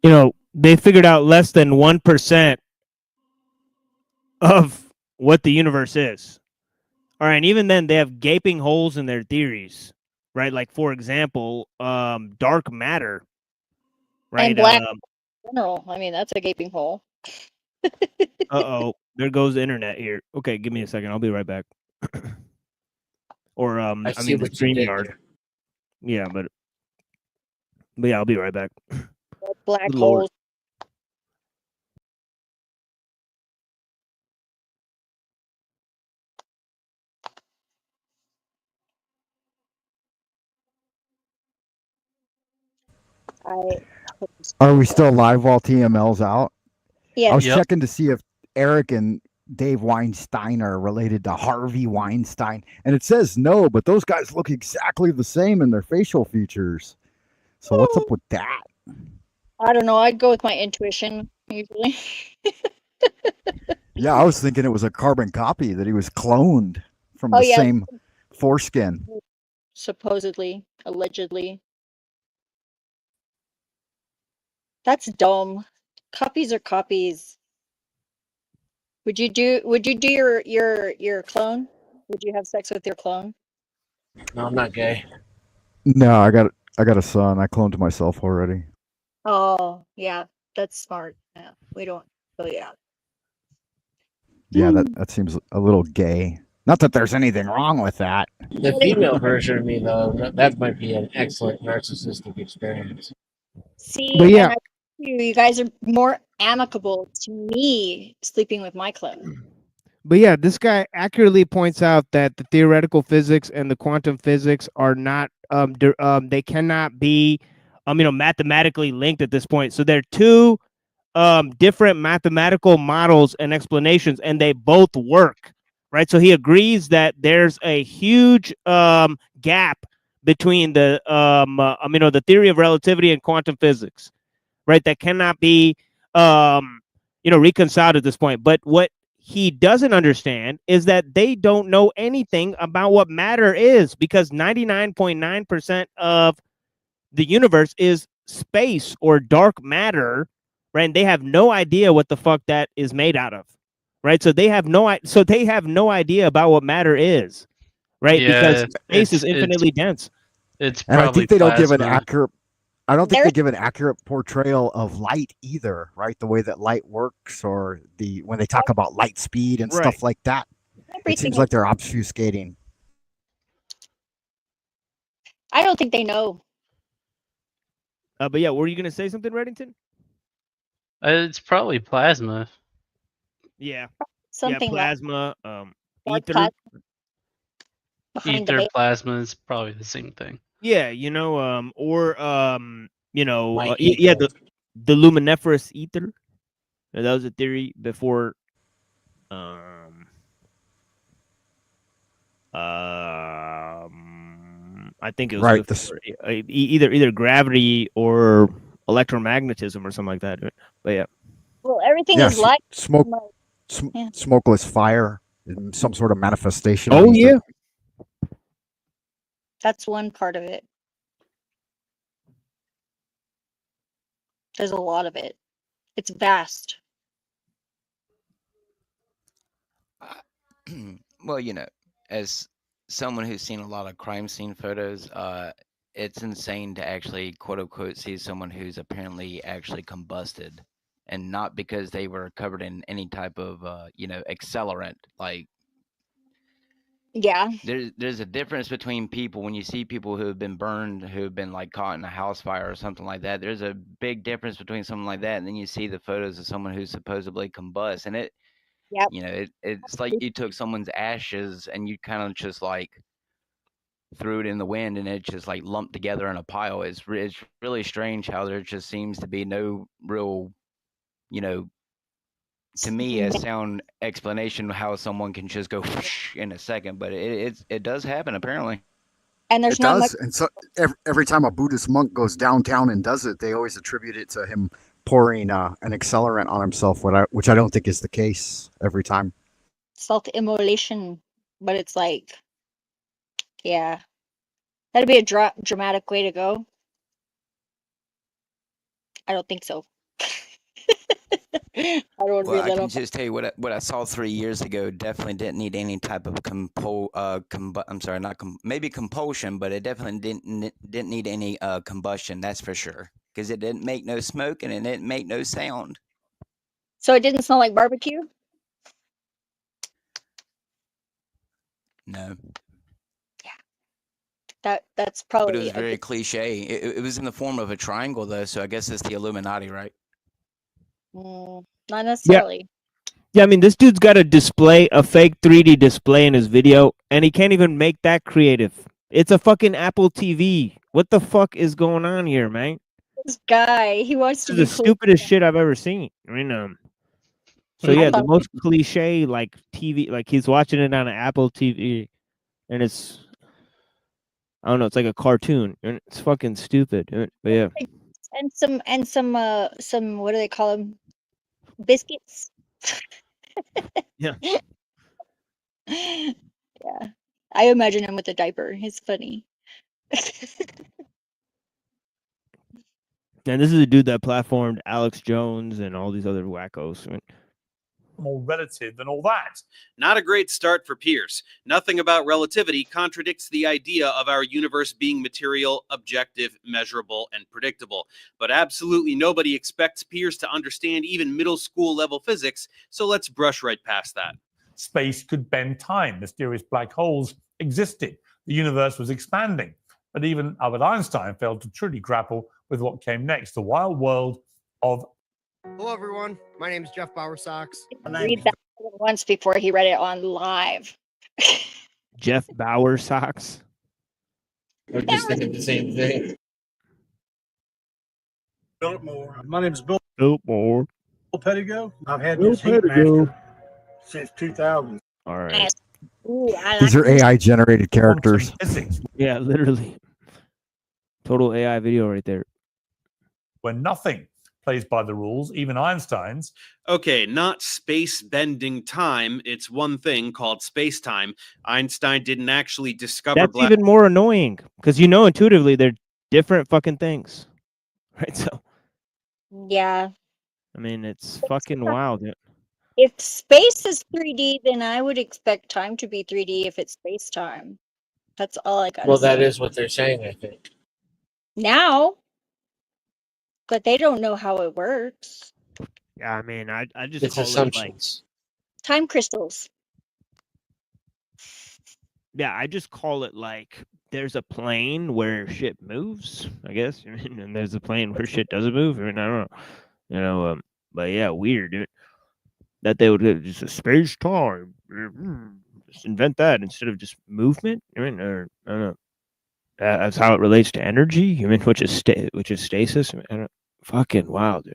You know, they figured out less than 1% of what the universe is. All right, and even then, they have gaping holes in their theories, right? Like, for example, dark matter, right? And black in general. I mean, that's a gaping hole. Uh-oh, there goes the internet here. Okay, give me a second. I'll be right back. Or, I mean, the StreamYard. Yeah, but yeah, I'll be right back. Black Good Lord. holes Are we still live while TML's out? Yeah. I was Yep. checking to see if Eric and Dave Weinstein are related to Harvey Weinstein, and it says no, but those guys look exactly the same in their facial features. So what's up with that? I don't know. I'd go with my intuition usually. Yeah, I was thinking it was a carbon copy, that he was cloned from Oh, the yeah. same foreskin. Supposedly, allegedly. That's dumb. Copies are copies. Would you do your clone? Would you have sex with your clone? No, I'm not gay. No, I got a son. I cloned myself already. Oh, yeah, that's smart. Yeah, we don't. Oh, yeah. Yeah, that seems a little gay. Not that there's anything wrong with that. The female version of me, though, that might be an excellent narcissistic experience. See, But yeah. and you guys are more amicable to me sleeping with my clone. But yeah, this guy accurately points out that the theoretical physics and the quantum physics are not they cannot be mathematically linked at this point. So they're two different mathematical models and explanations, and they both work, right? So he agrees that there's a huge gap between the the theory of relativity and quantum physics, right? That cannot be reconciled at this point. But what he doesn't understand is that they don't know anything about what matter is, because 99.9% of the universe is space or dark matter, right? And they have no idea what the fuck that is made out of, right? So they have no idea about what matter is, right? Yeah, Because space is infinitely dense. It's And I probably think they don't give an plasma. accurate. I don't think they give an accurate portrayal of light either, right? The way that light works, or when they talk about light speed and Right. stuff like that. It Everything seems is- like they're obfuscating. I don't think they know. But yeah, were you gonna say something, Reddington? It's probably plasma. Yeah. Something yeah, like plasma, dark ether. plasma behind the Ether, veil. plasma is probably the same thing. Yeah, White yeah, ether. the luminiferous ether. That was a theory before. I think it was Right, before, either gravity or electromagnetism or something like that. But yeah, Well, everything Yeah, is light. smoke, Yeah. smokeless fire, some sort of manifestation. Oh of ether. yeah, That's one part of it. There's a lot of it. It's vast. Well, as someone who's seen a lot of crime scene photos, it's insane to actually quote unquote see someone who's apparently actually combusted, and not because they were covered in any type of accelerant. Like Yeah. there's a difference between people when you see people who have been burned, who have been like caught in a house fire or something like that. There's a big difference between something like that, and then you see the photos of someone who supposedly combusts, and Yep. it's like you took someone's ashes and you kind of just like threw it in the wind, and it just like lumped together in a pile. It's really strange how there just seems to be no real, to me, a sound explanation how someone can just go in a second. But it does happen apparently. And there's It not does, much. and so every time a Buddhist monk goes downtown and does it, they always attribute it to him pouring an accelerant on himself, which I don't think is the case every time. Self-immolation, but it's like, yeah, that'd be a dramatic way to go. I don't think so. I don't want to Well, be I let can off. just tell you what I saw 3 years ago. Definitely didn't need any type of maybe compulsion, but it definitely didn't need any combustion. That's for sure, because it didn't make no smoke and it didn't make no sound. So it didn't smell like barbecue? No, That's but it probably was a very good- cliche. It was in the form of a triangle though, so I guess it's the Illuminati, right? not necessarily. yeah. I mean, this dude's got a fake 3D display in his video, and he can't even make that creative. It's a fucking Apple TV. What the fuck is going on here, man? This guy, he wants to This is be the cool. stupidest shit I've ever seen. I mean, so I yeah, the thought- most cliche like TV, like he's watching it on an Apple TV, and it's, I don't know, it's like a cartoon, and it's fucking stupid. But yeah, And some what do they call them? Biscuits. Yeah. Yeah. I imagine him with a diaper. He's funny. and this is a dude that platformed Alex Jones and all these other wackos. I mean, More relative than all that. Not a great start for Pierce. Nothing about relativity contradicts the idea of our universe being material, objective, measurable, and predictable. But absolutely nobody expects Pierce to understand even middle school level physics, so let's brush right past that. Space could bend time. Mysterious black holes existed. The universe was expanding. But even Albert Einstein failed to truly grapple with what came next, the wild world of. Hello, everyone. My name is Jeff Bowersox. Read that once before he read it on live. Jeff Bauer socks. I was just thinking the same thing. Biltmore. My name is Bill Biltmore. Pettigo. I've had Bill this Heat Pettigo. Master since 2000. All right. Ooh, I These are AI generated characters. Yeah, literally. Total AI video right there. When nothing plays by the rules, even Einstein's. Okay, not space bending time. It's one thing called space time. Einstein didn't actually discover That's black. even more annoying because you know intuitively they're different fucking things, right? So Yeah. I mean, it's fucking wild. Yeah. If space is 3D, then I would expect time to be 3D if it's space time. That's all I got. Well, that is what they're saying, I think. Now, but they don't know how it works. Yeah, I mean, I just It's call assumptions. Time crystals. yeah, I just call it like there's a plane where shit moves, I guess, and there's a plane where shit doesn't move. I mean, I don't know, but yeah, weird, dude. That they would just a space time, just invent that instead of just movement. I mean, or I don't know. That's how it relates to energy. I mean, which is stasis. I don't, fucking wild, dude.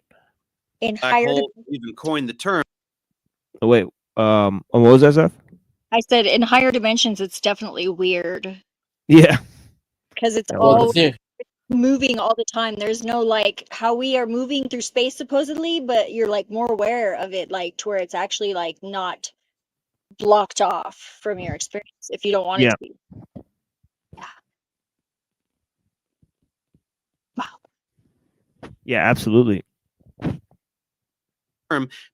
In Black higher, hole even coined the term. Oh, wait, what was that stuff? I said in higher dimensions, it's definitely weird Yeah. because it's Yeah, Well, all the thing, moving all the time. There's no like how we are moving through space supposedly, but you're like more aware of it, like to where it's actually like not blocked off from your experience if you don't want it Yeah. to be. Yeah, absolutely.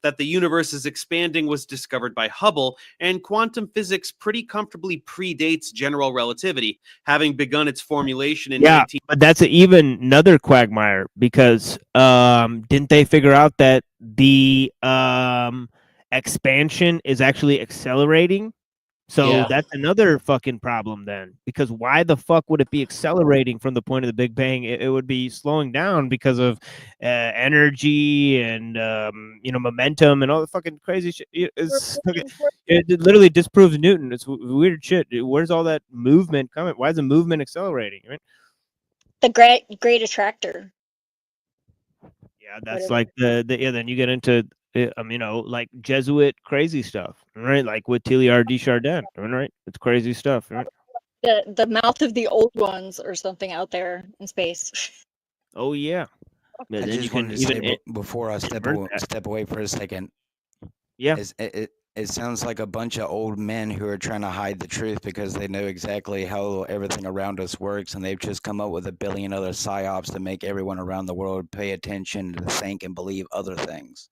That the universe is expanding was discovered by Hubble, and quantum physics pretty comfortably predates general relativity, having begun its formulation in Yeah, 19... but that's even another quagmire because didn't they figure out that the expansion is actually accelerating? So Yeah. that's another fucking problem then, because why the fuck would it be accelerating from the point of the Big Bang? It would be slowing down because of energy and momentum and all the fucking crazy shit. It literally disproves Newton. It's weird shit. Where's all that movement coming? Why is the movement accelerating? Right? The great attractor. Yeah, that's like the then you get into like Jesuit crazy stuff, right? Like with Teilhard de Chardin, right? It's crazy stuff, right? The mouth of the old ones or something out there in space. Oh yeah. I just wanted to say before I step away for a second. Yeah. It sounds like a bunch of old men who are trying to hide the truth because they know exactly how everything around us works, and they've just come up with a billion other psyops to make everyone around the world pay attention to think and believe other things.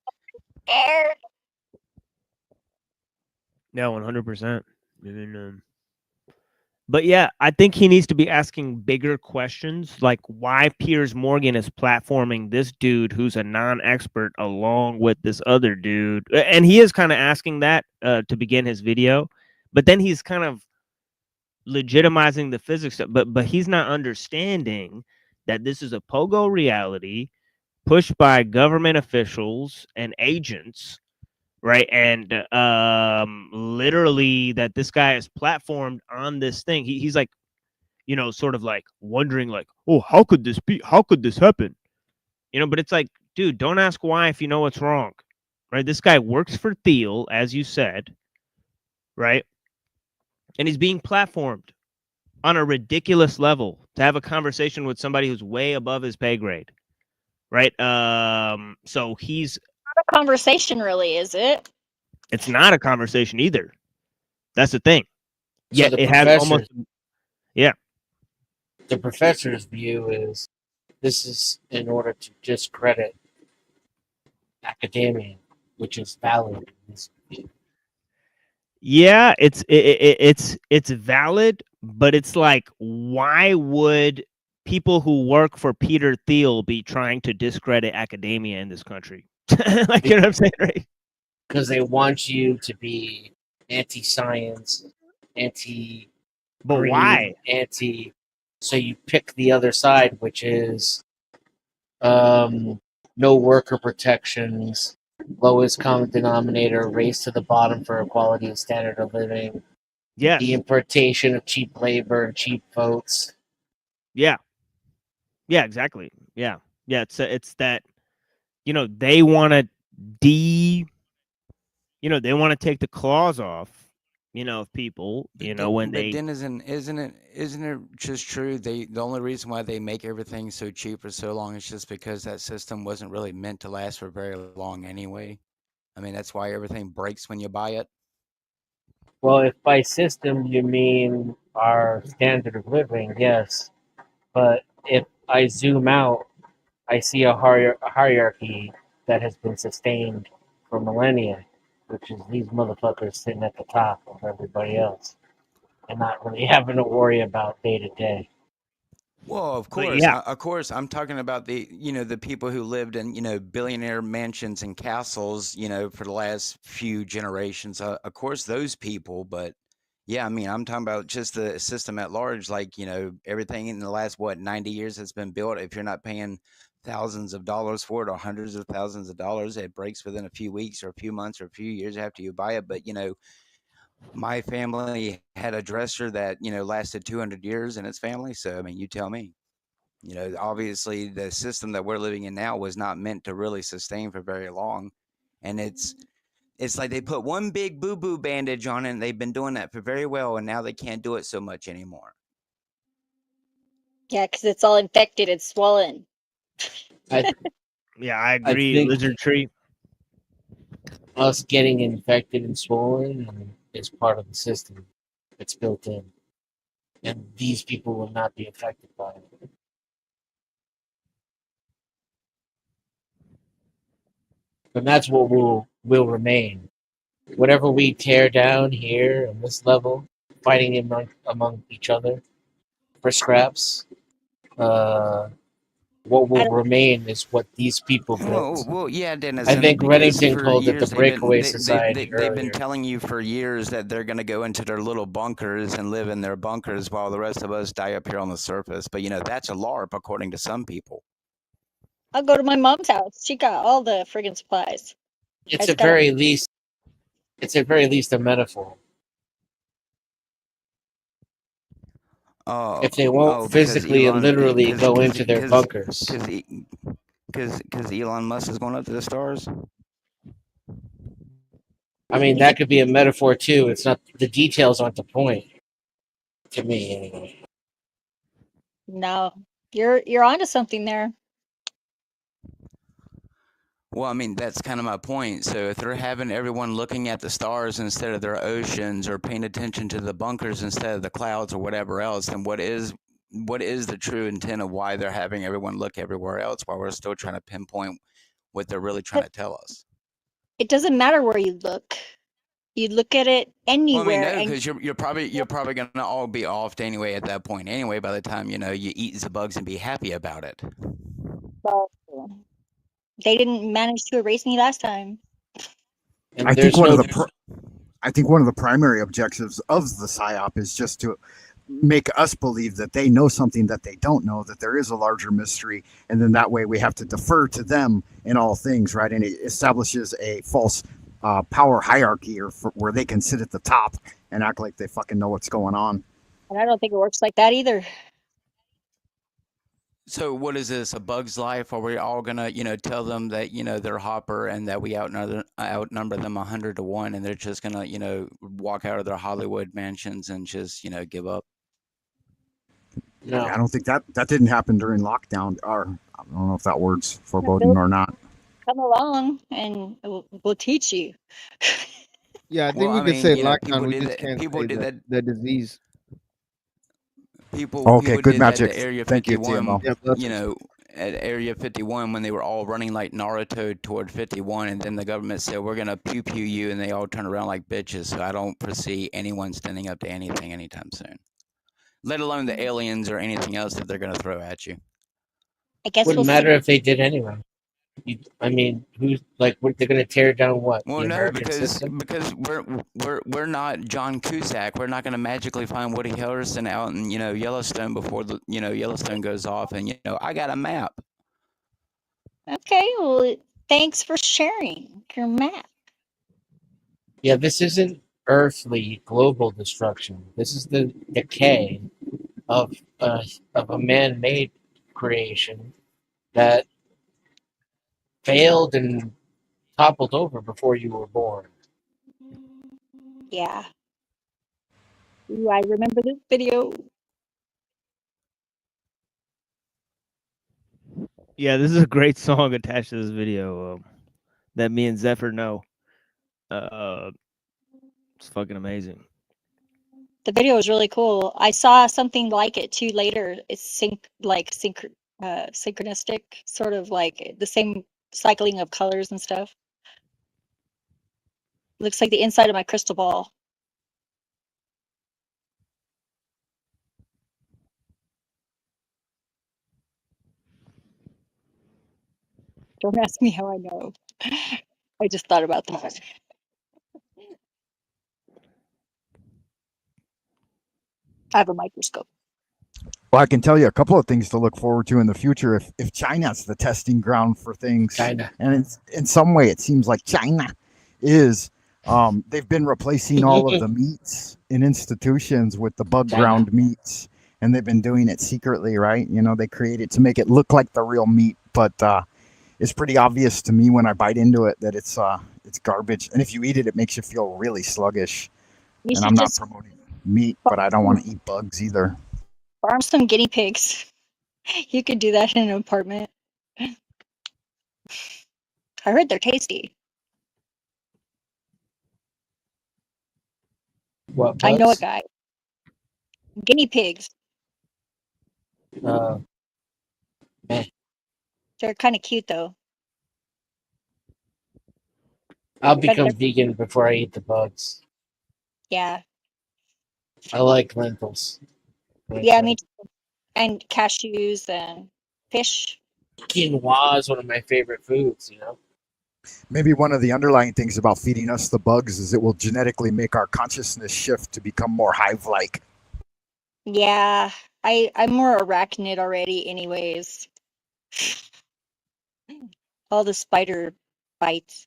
Yeah, 100%. But yeah, I think he needs to be asking bigger questions, like why Piers Morgan is platforming this dude who's a non-expert along with this other dude, and he is kind of asking that to begin his video, but then he's kind of legitimizing the physics stuff, but he's not understanding that this is a pogo reality pushed by government officials and agents. Right. And literally that this guy is platformed on this thing. He's like, sort of like wondering like, oh, how could this be? How could this happen? You know, but it's like, dude, don't ask why if you know what's wrong, right? This guy works for Thiel, as you said, right? And he's being platformed on a ridiculous level to have a conversation with somebody who's way above his pay grade, right? So he's Not a conversation, really, is it? it's not a conversation either. That's the thing. So Yeah, the it has almost yeah. The professor's view is this is in order to discredit academia, which is valid in this view. Yeah, it's valid, but it's like, why would people who work for Peter Thiel be trying to discredit academia in this country? Like, you know what I'm saying, right? Because they want you to be anti-science, anti-green, But why? So you pick the other side, which is no worker protections, lowest common denominator, race to the bottom for equality and standard of living. Yes. The importation of cheap labor and cheap votes. Yeah. Yeah, exactly. Yeah. Yeah, it's that, you know, they want to they want to take the claws off, you know, of people, you know, when But they Denizen, isn't it just true? The only reason why they make everything so cheap for so long is just because that system wasn't really meant to last for very long anyway. I mean, that's why everything breaks when you buy it. Well, if by system you mean our standard of living, yes. But if I zoom out, I see a hierarchy that has been sustained for millennia, which is these motherfuckers sitting at the top of everybody else and not really having to worry about day to day. Well, of But course, yeah. of course. I'm talking about the people who lived in billionaire mansions and castles for the last few generations. Of course, those people. But yeah, I mean, I'm talking about just the system at large. Like everything in the last 90 years has been built. If you're not paying thousands of dollars for it or hundreds of thousands of dollars, it breaks within a few weeks or a few months or a few years after you buy it. But my family had a dresser that lasted 200 years in its family. So I mean, you tell me. Obviously the system that we're living in now was not meant to really sustain for very long, and it's like they put one big boo-boo bandage on it, and they've been doing that for very well, and now they can't do it so much anymore. Yeah, because it's all infected and swollen. Yeah, I agree. think- Lizard tree. Us getting infected and swollen is part of the system. It's built in. And these people will not be affected by it. And that's what will remain. Whatever we tear down here on this level, fighting among each other for scraps, what will remain is what these people built. Well, yeah, Dennis. I think because Reddington for called it years the they've been- breakaway they- society They've been earlier. telling you for years that they're going to go into their little bunkers and live in their bunkers while the rest of us die up here on the surface. But that's a LARP, according to some people. I'll go to my mom's house. She got all the friggin' supplies. It's I at just gotta- very least a metaphor. Oh, If they won't physically and literally go into their bunkers. Because Elon Musk is going up to the stars. I mean, that could be a metaphor too. It's not, the details aren't the point. To me, anyway. No, you're onto something there. Well, I mean, that's kind of my point. So if they're having everyone looking at the stars instead of their oceans, or paying attention to the bunkers instead of the clouds or whatever else, then what is the true intent of why they're having everyone look everywhere else while we're still trying to pinpoint what they're really trying to tell us? It doesn't matter where you look. You look at it Well, I anywhere. mean, no, and because you're probably gonna all be offed anyway at that point. Anyway, by the time you eat the bugs and be happy about it. Well, they didn't manage to erase me last time. I think one of the primary objectives of the PSYOP is just to make us believe that they know something that they don't know, that there is a larger mystery, and then that way we have to defer to them in all things, right? And it establishes a false power hierarchy, or where they can sit at the top and act like they fucking know what's going on. And I don't think it works like that either. So what is this? A Bug's Life? Are we all gonna, tell them that they're Hopper and that we outnumber them 100-1, and they're just gonna, walk out of their Hollywood mansions and just, give up? No. I don't think that didn't happen during lockdown. Or I don't know if that word's foreboding or not. Come along and we'll teach you. Yeah, I think Well, we I could say mean, lockdown. We did just that- can't people say did the, the disease. People Okay, people good did that magic. at Area Thank you, 51, TMO. Yeah, that's at Area 51 when they were all running like Naruto toward 51, and then the government said, we're going to pew-pew you, and they all turned around like bitches. So I don't foresee anyone standing up to anything anytime soon, let alone the aliens or anything else that they're going to throw at you. I guess Wouldn't we'll matter see. if they did anyway. I mean, who's like? They're going to tear down what? Well, the no, American because system? we're not John Cusack. We're not going to magically find Woody Harrelson out in Yellowstone before the Yellowstone goes off, and I got a map. Okay, well, thanks for sharing your map. Yeah, this isn't earthly global destruction. This is the decay of a man-made creation that failed and toppled over before you were born. Yeah. Ooh, I remember this video. Yeah, this is a great song attached to this video that me and Zephyr know. It's fucking amazing. The video was really cool. I saw something like it too later. It's synchronistic, sort of like the same cycling of colors and stuff. Looks like the inside of my crystal ball. Don't ask me how I know. I just thought about that. I have a microscope. Well, I can tell you a couple of things to look forward to in the future. If China's the testing ground for things, China. and in some way it seems like China is. They've been replacing all of the meats in institutions with the bug ground meats, and they've been doing it secretly, right? They create it to make it look like the real meat, but it's pretty obvious to me when I bite into it that it's garbage. And if you eat it, it makes you feel really sluggish. You And should I'm not just promoting meat, but I don't want to eat bugs either. farm some guinea pigs. You could do that in an apartment. I heard they're tasty. What? I know a bugs? guy. Guinea pigs. Eh. They're kind of cute though. I'll But become they're, vegan before I eat the bugs. yeah. I like lentils. Yeah, me too. And cashews and fish. Quinoa is one of my favorite foods, Maybe one of the underlying things about feeding us the bugs is it will genetically make our consciousness shift to become more hive-like. Yeah. I'm more arachnid already anyways. All the spider bites.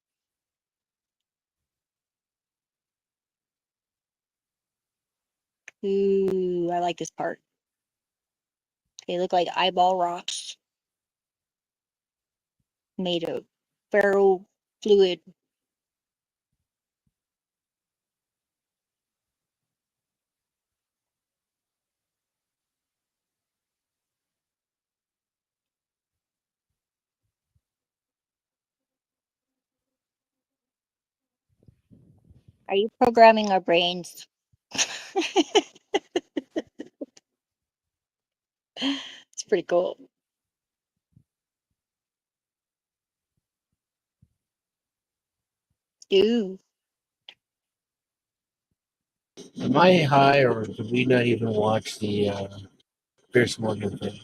Ooh, I like this part. They look like eyeball rocks made of ferro fluid. Are you programming our brains? It's pretty cool. Ooh. Am I high, or did we not even watch the Pierce Morgan thing?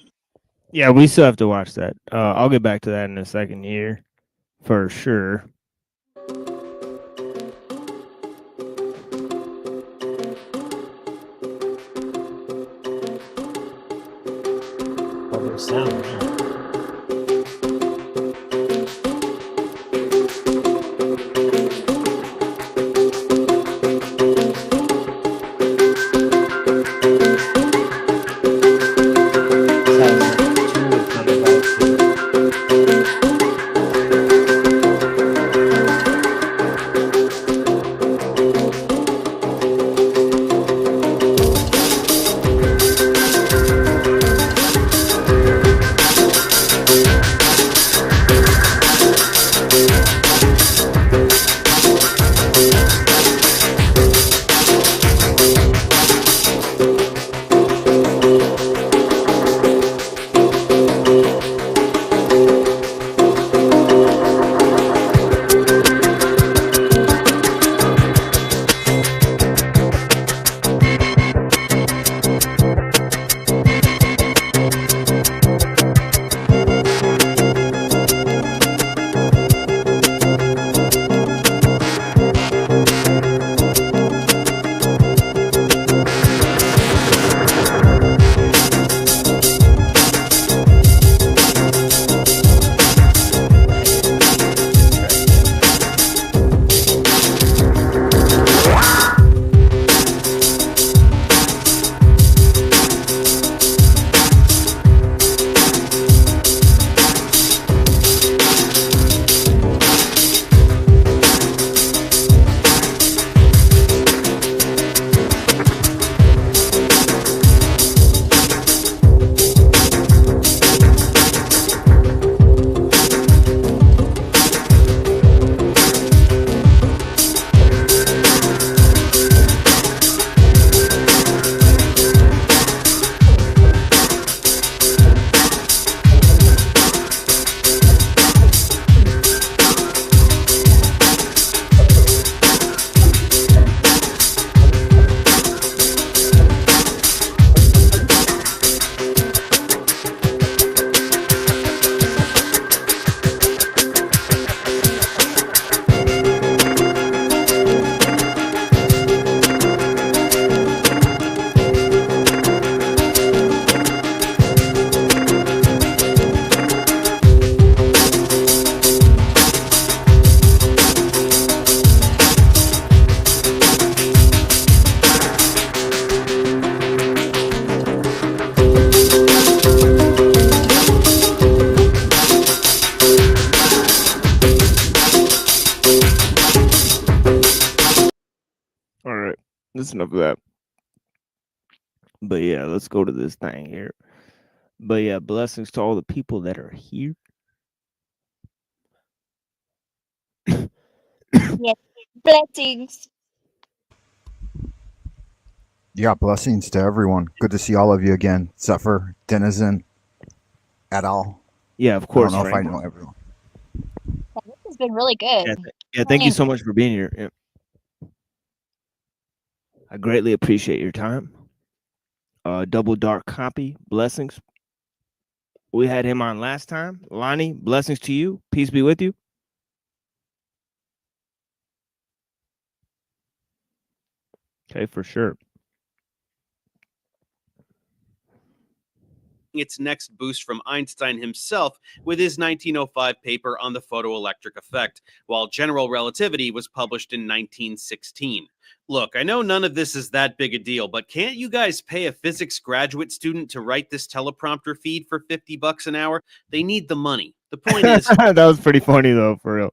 Yeah, we still have to watch that. I'll get back to that in a second here, for sure. Other sound. that's enough of that. But yeah, let's go to this thing here. But yeah, blessings to all the people that are here. Yes. Blessings. Yeah, blessings to everyone. Good to see all of you again. Zephyr, Denizen, et al. Yeah, of I course, don't know if I Frank. know everyone. Yeah, this has been really good. Yeah, thank you so much for being here. Yeah. I greatly appreciate your time. Double Dark Copy, blessings. We had him on last time. Lonnie, blessings to you. Peace be with you. Okay, for sure. Its next boost from Einstein himself with his 1905 paper on the photoelectric effect, while general relativity was published in 1916. Look, I know none of this is that big a deal, but can't you guys pay a physics graduate student to write this teleprompter feed for $50 an hour? They need the money. The point is, That was pretty funny though, for real.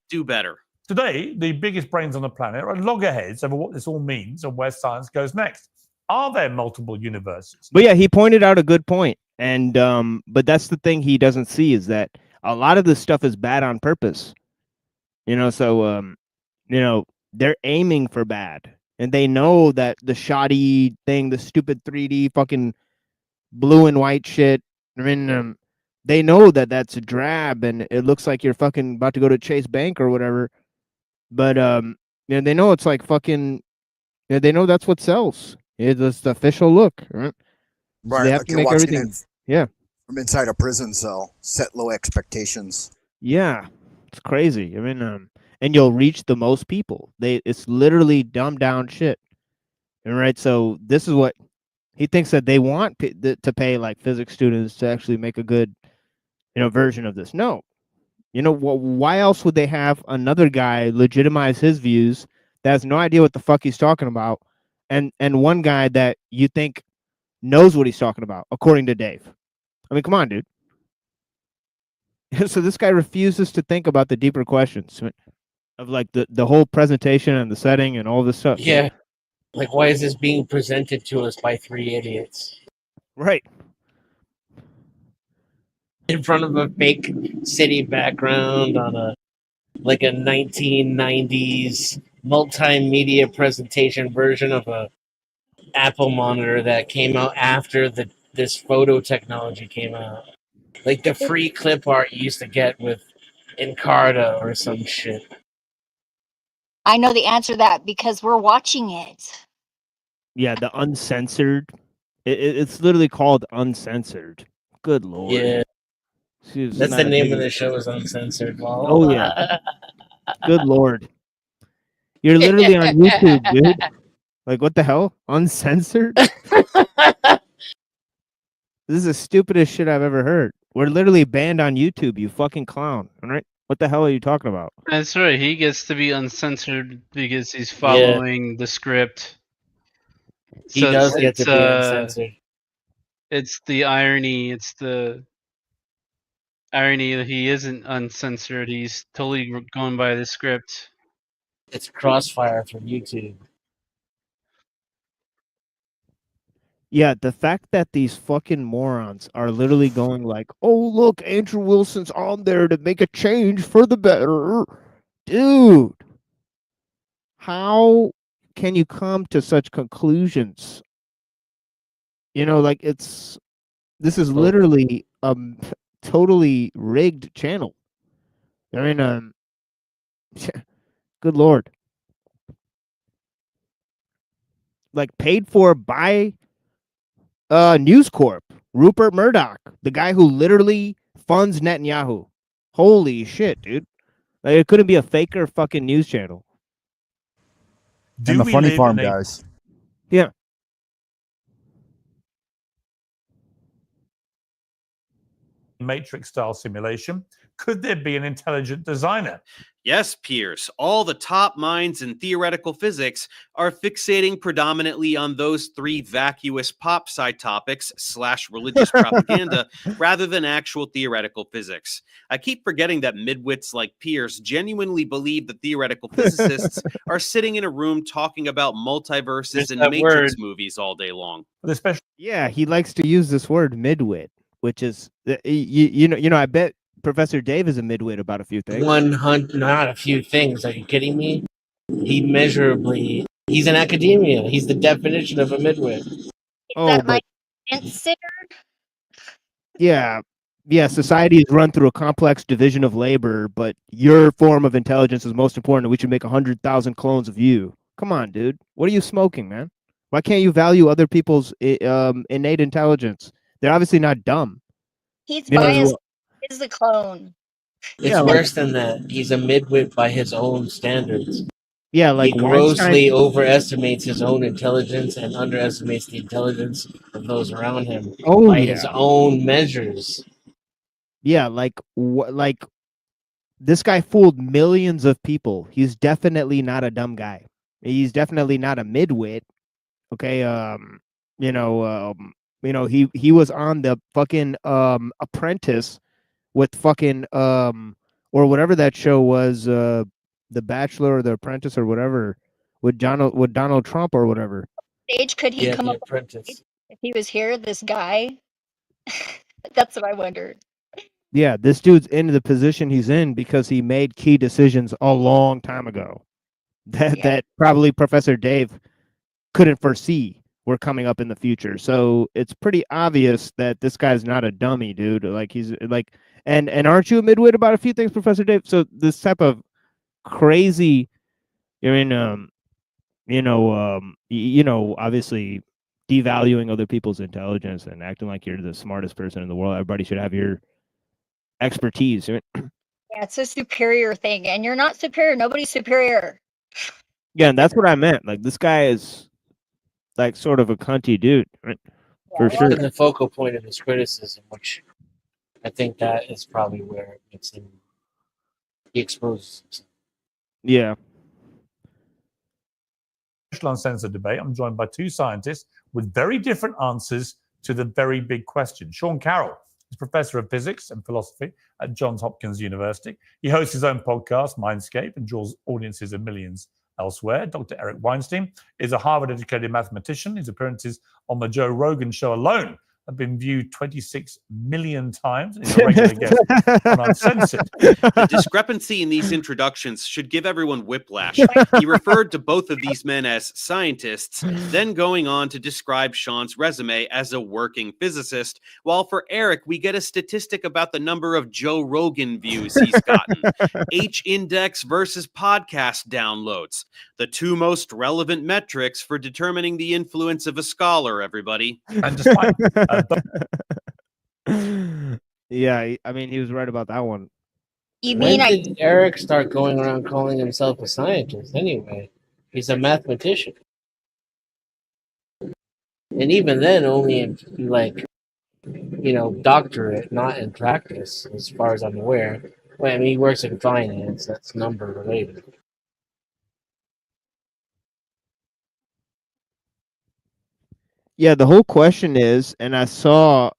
do better. Today, the biggest brains on the planet are loggerheads over what this all means and where science goes next. Are there multiple universes? But yeah, he pointed out a good point. And but that's the thing he doesn't see is that a lot of this stuff is bad on purpose. So they're aiming for bad. And they know that the shoddy thing, the stupid 3D fucking blue and white shit. I mean, they know that that's a drab and it looks like you're fucking about to go to Chase Bank or whatever. But they know it's like fucking. They know that's what sells. It's the official look, right? So Right, they have like to you're make watching everything. it Yeah, from inside a prison cell. Set low expectations. yeah, it's crazy. I mean, and you'll reach the most people. It's literally dumbed down shit. And right, so this is what he thinks that they want to pay like physics students to actually make a good, version of this. No, why else would they have another guy legitimize his views that has no idea what the fuck he's talking about, and one guy that you think knows what he's talking about, according to Dave? I mean, come on, dude. So this guy refuses to think about the deeper questions of like the whole presentation and the setting and all this stuff. Yeah. Like, why is this being presented to us by three idiots? Right. In front of a fake city background on a 1990s multimedia presentation version of a Apple monitor that came out after this photo technology came out. Like the free clip art you used to get with Encarta or some shit. I know the answer to that because we're watching it. Yeah, the uncensored. It's literally called Uncensored. Good lord. Yeah. She's That's not the a name big- of the show is Uncensored. Oh yeah. Good lord. You're literally on YouTube, dude. Like what the hell? Uncensored? This is the stupidest shit I've ever heard. We're literally banned on YouTube, you fucking clown. All right? What the hell are you talking about? That's right. He gets to be uncensored because he's following the script. He does get to be uncensored. It's the irony. It's the irony that he isn't uncensored. He's totally going by the script. It's Crossfire from YouTube. Yeah, the fact that these fucking morons are literally going like, "Oh, look, Andrew Wilson's on there to make a change for the better." Dude, how can you come to such conclusions? This is literally a totally rigged channel. I mean, good lord. Like paid for by News Corp, Rupert Murdoch, the guy who literally funds Netanyahu. Holy shit, dude. Like it couldn't be a faker fucking news channel. And the Funny Farm guys. Matrix-style simulation? Could there be an intelligent designer? Yes, Pierce, all the top minds in theoretical physics are fixating predominantly on those three vacuous pop sci topics / religious propaganda rather than actual theoretical physics. I keep forgetting that midwits like Pierce genuinely believe that theoretical physicists are sitting in a room talking about multiverses There's and that Matrix word. movies all day long. Especially, Yeah, he likes to use this word midwit, which is you know. I bet Professor Dave is a midwit about a few things. 100, not a few things. Are you kidding me? He's in academia. He's the definition of a midwit. Oh, That might but consider. yeah, society is run through a complex division of labor, but your form of intelligence is most important. We should make 100,000 clones of you. Come on, dude. What are you smoking, man? Why can't you value other people's innate intelligence? They're obviously not dumb. He's You know, biased. He's the clone. It's Yeah, like- worse than that. He's a midwit by his own standards. Yeah, like he grossly Weinstein- overestimates his own intelligence and underestimates the intelligence of those around him Oh, by yeah. his own measures. Yeah, like this guy fooled millions of people. He's definitely not a dumb guy. He's definitely not a midwit. Okay, he was on the fucking Apprentice with fucking or whatever that show was, The Bachelor or The Apprentice or whatever, with Donald Trump or whatever. Stage could he Yeah, come The up Apprentice. if he was here? This guy. That's what I wondered. Yeah, this dude's in the position he's in because he made key decisions a long time ago that probably Professor Dave couldn't foresee were coming up in the future. So it's pretty obvious that this guy's not a dummy, dude. Like he's like, and aren't you a midwit about a few things, Professor Dave? So this type of crazy, obviously devaluing other people's intelligence and acting like you're the smartest person in the world. Everybody should have your expertise. Yeah, it's a superior thing, and you're not superior. Nobody's superior. Yeah, and that's what I meant. Like this guy is like sort of a cunty dude, right? For sure. And the focal point of his criticism, which I think that is probably where it makes him, he exposes himself. Yeah. Uncensored debate. I'm joined by two scientists with very different answers to the very big question. Sean Carroll is professor of physics and philosophy at Johns Hopkins University. He hosts his own podcast, Mindscape, and draws audiences of millions elsewhere. Dr. Eric Weinstein is a Harvard-educated mathematician. His appearances on the Joe Rogan show alone have been viewed 26 million times. He's a regular guest on Uncensored. The discrepancy in these introductions should give everyone whiplash. He referred to both of these men as scientists, then going on to describe Sean's resume as a working physicist, while for Eric, we get a statistic about the number of Joe Rogan views he's gotten. H-index versus podcast downloads. The two most relevant metrics for determining the influence of a scholar, everybody. And despite yeah, I mean, he was right about that one. You When mean did Eric start going around calling himself a scientist anyway? He's a mathematician. And even then, only in, doctorate, not in practice, as far as I'm aware. Well, I mean, he works in finance, that's number related. Yeah, the whole question is, and I saw,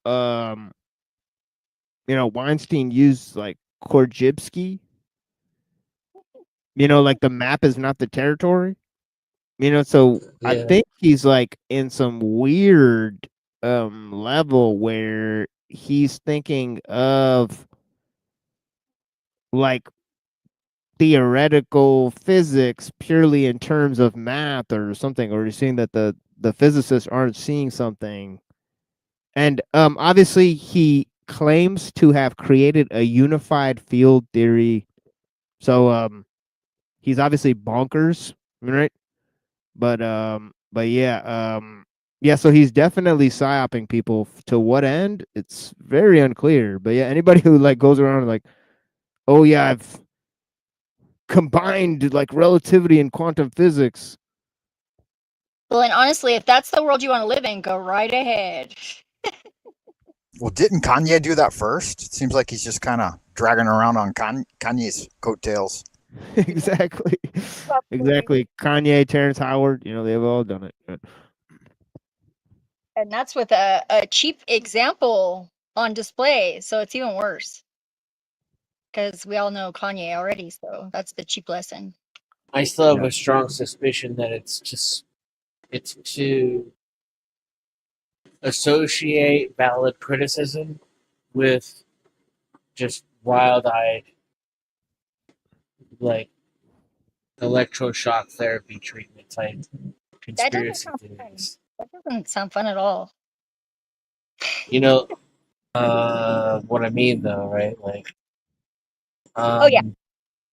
Weinstein used like Korzybski. Like the map is not the territory. So I Yeah. think he's like in some weird level where he's thinking of like theoretical physics purely in terms of math or something, or he's seeing that the physicists aren't seeing something. And obviously he claims to have created a unified field theory. So he's obviously bonkers, right? But yeah, so he's definitely psyoping people. To what end? It's very unclear. But yeah, anybody who like goes around like, oh yeah, I've combined like relativity and quantum physics. Well, and honestly, if that's the world you want to live in, go right ahead. Well, didn't Kanye do that first? It seems like he's just kind of dragging around on Kanye's coattails. Exactly. Exactly. Kanye, Terrence Howard, they've all done it. And that's with a cheap example on display, so it's even worse. Because we all know Kanye already, so that's the cheap lesson. I still have a strong suspicion that it's to associate valid criticism with just wild-eyed, like, electroshock therapy treatment type That doesn't conspiracy sound fun. theories. That doesn't sound fun at all. You know what I mean, though, right? Like, Oh yeah.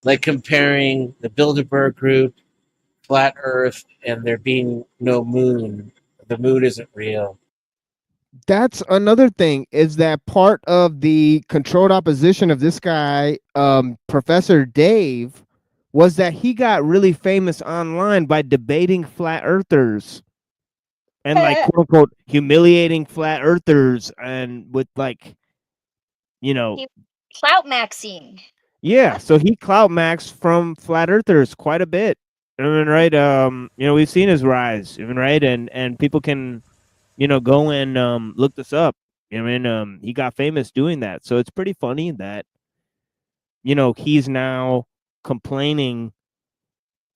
like comparing the Bilderberg Group, Flat Earth, and there being no moon. The moon isn't real. That's another thing, is that part of the controlled opposition of this guy, Professor Dave, was that he got really famous online by debating flat earthers and like quote unquote humiliating flat earthers, and with like, He clout maxing. yeah, so he clout maxed from flat earthers quite a bit. I mean, right? We've seen his rise, even right, and people can, go and look this up. I mean, he got famous doing that, so it's pretty funny that, he's now complaining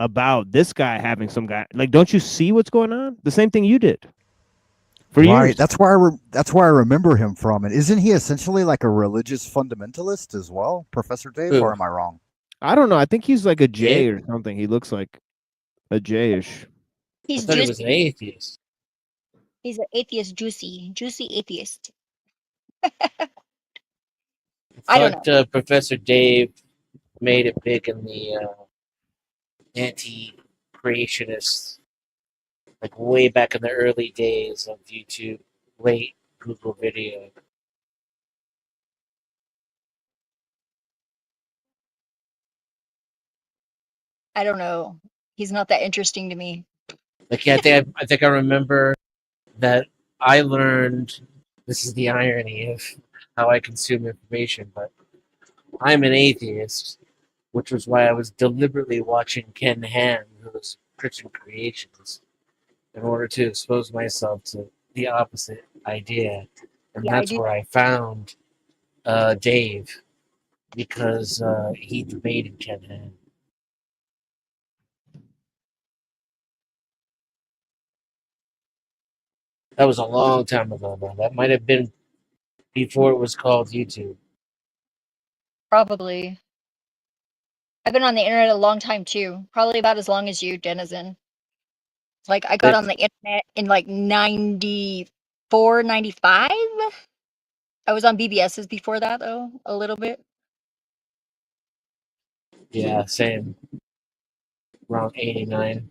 about this guy having some guy. Like, don't you see what's going on? The same thing you did for years. That's where I remember him from. And isn't he essentially like a religious fundamentalist as well, Professor Dave? Who? Or am I wrong? I don't know. I think he's like a J or something. He looks like a J-ish. He's I thought he was juicy. an atheist. He's an atheist, juicy atheist. I don't know. Professor Dave made it big in the anti-creationists, like way back in the early days of YouTube, late Google video. I don't know. He's not that interesting to me. Like, yeah, I think I remember that I learned. This is the irony of how I consume information, but I'm an atheist, which was why I was deliberately watching Ken Ham, who was Christian Creations, in order to expose myself to the opposite idea. And Yeah, I that's do where I found Dave, because he debated Ken Ham. That was a long time ago, though. That might have been before it was called YouTube. Probably. I've been on the internet a long time too. Probably about as long as you, Denizen. Like I got on the internet in like 94, 95. I was on BBS's before that though, a little bit. Yeah, same. Around 89.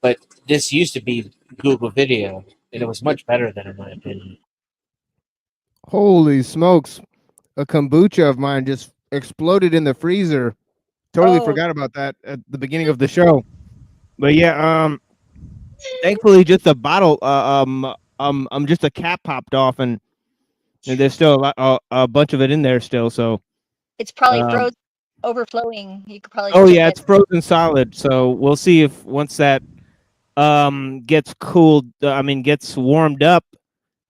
But this used to be Google Video, and it was much better than, in my opinion. Holy smokes. A kombucha of mine just exploded in the freezer. Totally forgot about that at the beginning of the show. But yeah, thankfully just a bottle just a cap popped off, and there's still a bunch of it in there still, so It's probably frozen, overflowing. You could probably oh check yeah, that. it's frozen solid, so we'll see if once that gets cooled, gets warmed up,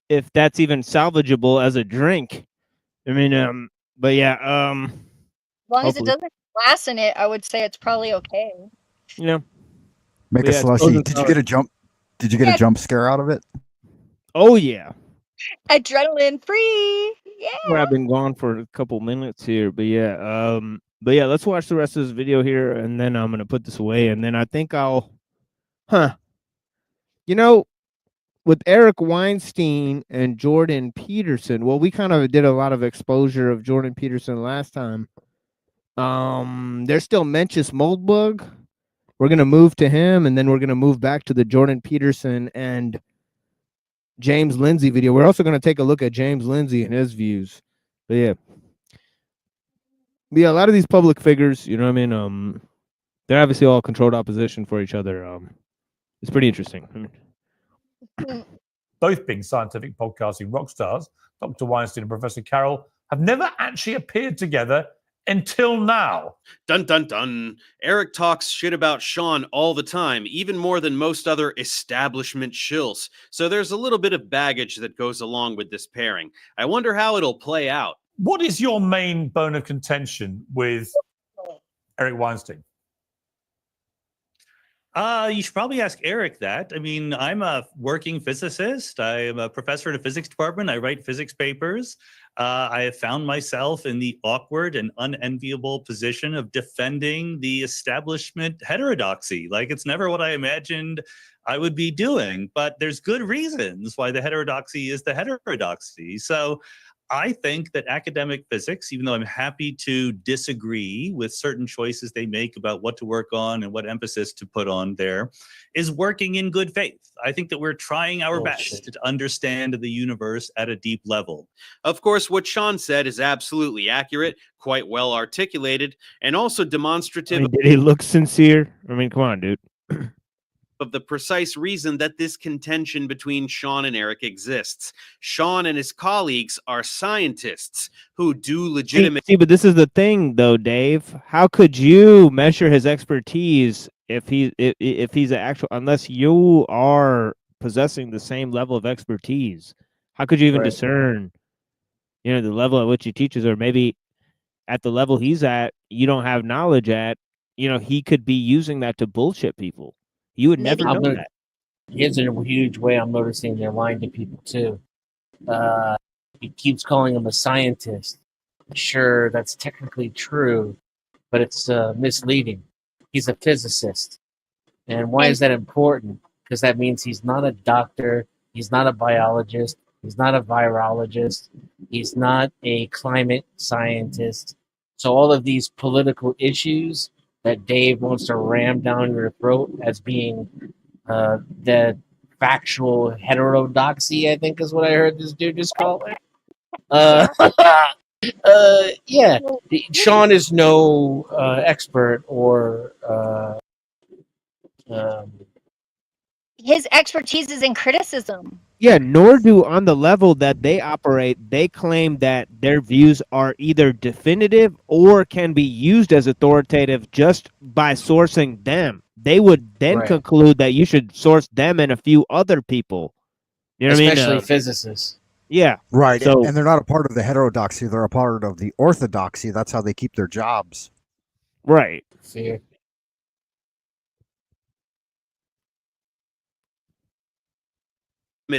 if that's even salvageable as a drink. I mean, but yeah, As long as it hopefully. doesn't have glass in it, I would say it's probably okay. Yeah. Make But a yeah, it's slushy. frozen Did you solid. get a jump? Did you get a jump scare out of it? Oh yeah. Adrenaline free. Yeah. Well, I've been gone for a couple minutes here, but yeah, let's watch the rest of this video here, and then I'm gonna put this away, and then I think I'll, with Eric Weinstein and Jordan Peterson. Well, we kind of did a lot of exposure of Jordan Peterson last time. There's still Mencius Moldbug. We're gonna move to him, and then we're gonna move back to the Jordan Peterson and James Lindsay video. We're also going to take a look at James Lindsay and his views. But yeah, a lot of these public figures, you know what I mean? They're obviously all controlled opposition for each other. It's pretty interesting. I mean, both being scientific podcasting rock stars, Dr. Weinstein and Professor Carroll, have never actually appeared together until now. Dun dun dun. Eric talks shit about Sean all the time, even more than most other establishment shills. So there's a little bit of baggage that goes along with this pairing. I wonder how it'll play out. What is your main bone of contention with Eric Weinstein? You should probably ask Eric that. I mean, I'm a working physicist. I am a professor in a physics department. I write physics papers. I have found myself in the awkward and unenviable position of defending the establishment heterodoxy. Like, it's never what I imagined I would be doing, but there's good reasons why the heterodoxy is the heterodoxy. So I think that academic physics, even though I'm happy to disagree with certain choices they make about what to work on and what emphasis to put on there, is working in good faith. I think that we're trying our best to understand the universe at a deep level. Of course, what Sean said is absolutely accurate, quite well articulated, and also demonstrative. I mean, did he look sincere? I mean, come on, dude. Of the precise reason that this contention between Sean and Eric exists. Sean and his colleagues are scientists who do legitimate... See, but this is the thing, though, Dave. How could you measure his expertise if he's an actual... Unless you are possessing the same level of expertise? How could you even discern, the level at which he teaches, or maybe at the level he's at, you don't have knowledge at, he could be using that to bullshit people. You would never know that. Here's a huge way I'm noticing they're lying to people too. He keeps calling him a scientist. Sure, that's technically true, but it's misleading. He's a physicist. And why is that important? Because that means he's not a doctor, he's not a biologist, he's not a virologist, he's not a climate scientist. So all of these political issues that Dave wants to ram down your throat as being the factual heterodoxy, I think is what I heard this dude just call it. Yeah, Sean is no expert or his expertise is in criticism. Yeah, nor do on the level that they operate, they claim that their views are either definitive or can be used as authoritative just by sourcing them. They would then conclude that you should source them and a few other people. You know what I mean? Especially physicists. Yeah. Right. So, and they're not a part of the heterodoxy. They're a part of the orthodoxy. That's how they keep their jobs. Right. Fair.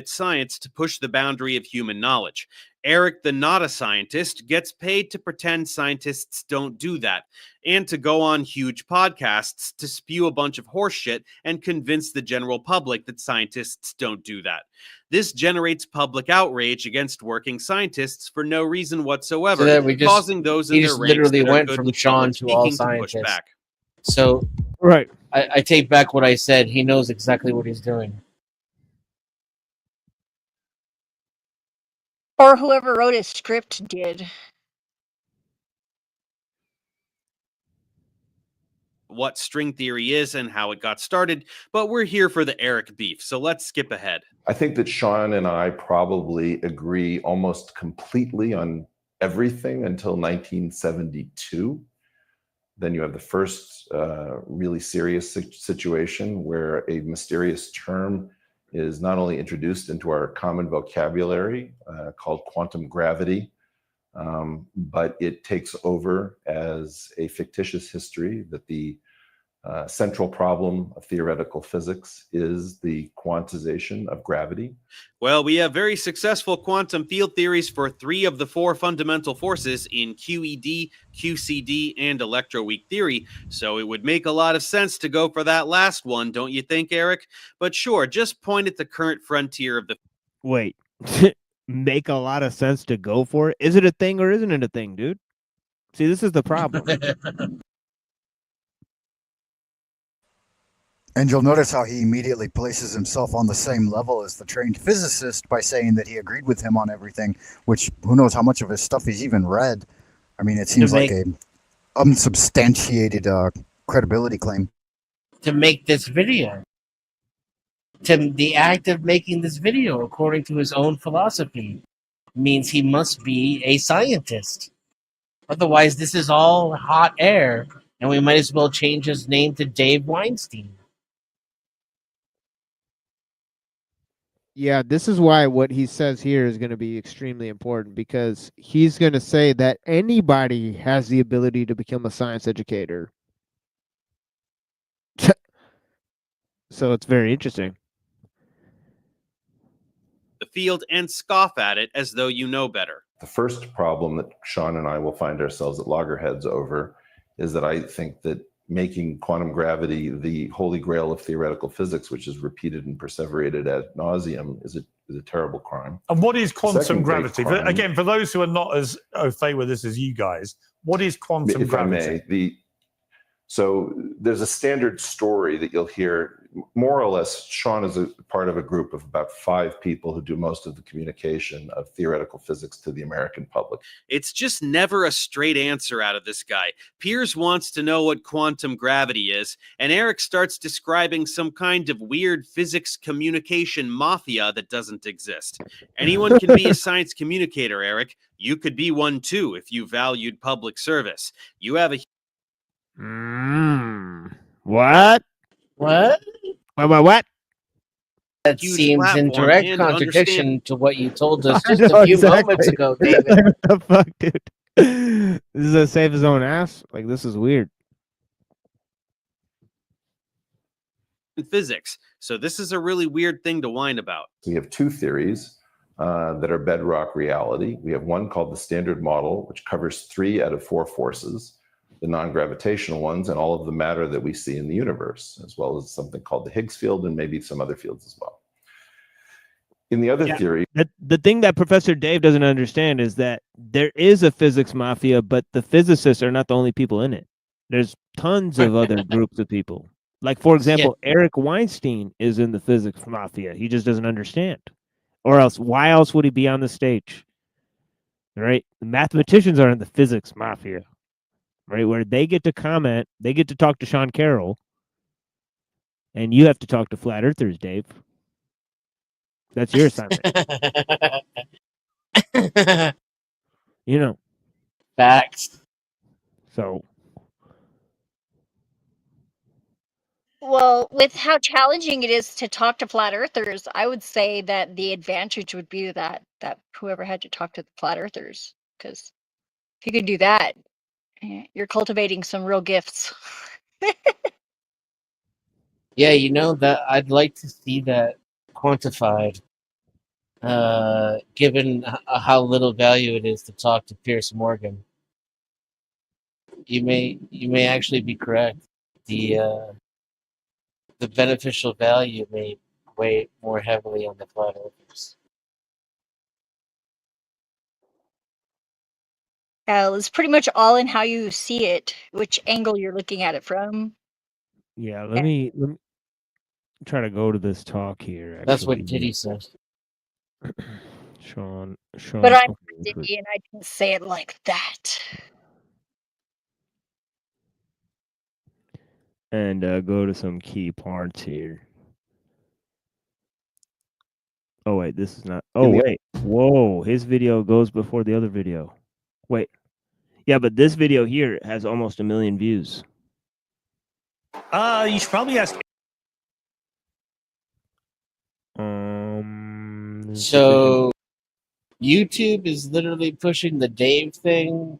Science to push the boundary of human knowledge. Eric, the not a scientist, gets paid to pretend scientists don't do that, and to go on huge podcasts to spew a bunch of horseshit and convince the general public that scientists don't do that. This generates public outrage against working scientists for no reason whatsoever, So that we just, causing those in he their just ranks literally that are went good from with Sean public to all speaking to push scientists. back. So right. I take back what I said. He knows exactly what he's doing. Or whoever wrote his script did. What string theory is and how it got started, but we're here for the Eric beef, so let's skip ahead. I think that Sean and I probably agree almost completely on everything until 1972. Then you have the first really serious situation where a mysterious term is not only introduced into our common vocabulary called quantum gravity, but it takes over as a fictitious history that the central problem of theoretical physics is the quantization of gravity. Well, we have very successful quantum field theories for 3 of the 4 fundamental forces in QED, QCD, and electroweak theory, so it would make a lot of sense to go for that last one, don't you think, Eric? But sure, just point at the current frontier of the... Wait, make a lot of sense to go for it? Is it a thing or isn't it a thing, dude? See, this is the problem. And you'll notice how he immediately places himself on the same level as the trained physicist by saying that he agreed with him on everything, which who knows how much of his stuff he's even read. I mean, it seems like a unsubstantiated credibility claim. To make this video. the act of making this video, according to his own philosophy, means he must be a scientist. Otherwise, this is all hot air, and we might as well change his name to Dave Weinstein. Yeah, this is why what he says here is going to be extremely important, because he's going to say that anybody has the ability to become a science educator. So it's very interesting. The field and scoff at it as though you know better. The first problem that Sean and I will find ourselves at loggerheads over is that I think that making quantum gravity the holy grail of theoretical physics, which is repeated and perseverated ad nauseum, is a terrible crime. And what is The quantum second great gravity? crime- Again, for those who are not as au fait with this as you guys, what is quantum if gravity? I may, so there's a standard story that you'll hear. More or less, Sean is a part of a group of about 5 people who do most of the communication of theoretical physics to the American public. It's just never a straight answer out of this guy. Piers wants to know what quantum gravity is, and Eric starts describing some kind of weird physics communication mafia that doesn't exist. Anyone can be a science communicator, Eric. You could be one too if you valued public service. You have a What? What? What? That huge seems in platform direct and contradiction understand- to what you told us I just know, a few exactly. moments ago, David. What the fuck, dude? This is a save his own ass? Like, this is weird. physics. So this is a really weird thing to whine about. We have 2 theories that are bedrock reality. We have one called the Standard Model, which covers 3 out of 4 forces, the non-gravitational ones, and all of the matter that we see in the universe, as well as something called the Higgs field and maybe some other fields as well. In the other theory, The thing that Professor Dave doesn't understand is that there is a physics mafia, but the physicists are not the only people in it. There's tons of other groups of people. Like, for example, Eric Weinstein is in the physics mafia. He just doesn't understand. Or else, why else would he be on the stage? Right? The mathematicians are in the physics mafia, right? Where they get to comment, they get to talk to Sean Carroll, and you have to talk to flat earthers, Dave. That's your assignment. You know. Facts. So, Well, with how challenging it is to talk to flat earthers, I would say that the advantage would be that whoever had to talk to the flat earthers, because if you could do that, you're cultivating some real gifts. Yeah, you know that I'd like to see that quantified, given how little value it is to talk to Piers Morgan. You may actually be correct. The beneficial value may weigh more heavily on the flat earthers. It's pretty much all in how you see it, which angle you're looking at it from. yeah, let me try to go to this talk here. That's what actually. Diddy said. Sean. But I'm okay, this was- Diddy, and I didn't say it like that. and go to some key parts here. Oh wait, this is not. Oh wait, whoa! His video goes before the other video. Wait, yeah, but this video here has almost 1 million views. You should probably ask. So YouTube is literally pushing the Dave thing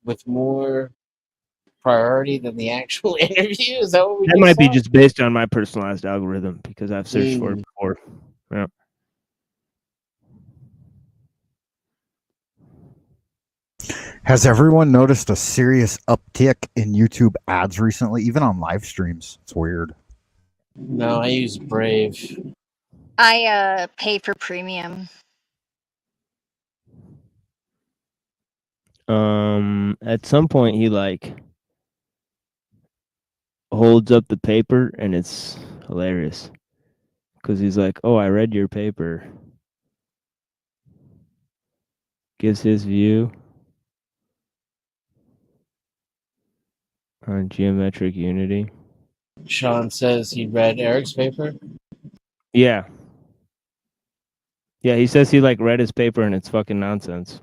with more priority than the actual interview. Is that what we That just might be saw? just based on my personalized algorithm because I've searched for it Mm. before. Yeah. Has everyone noticed a serious uptick in YouTube ads recently, even on live streams? It's weird. No, I use Brave. I pay for premium. At some point he like holds up the paper and it's hilarious because he's like, "Oh, I read your paper." Gives his view on geometric unity. Sean says he read Eric's paper. Yeah. Yeah, he says he like read his paper and it's fucking nonsense.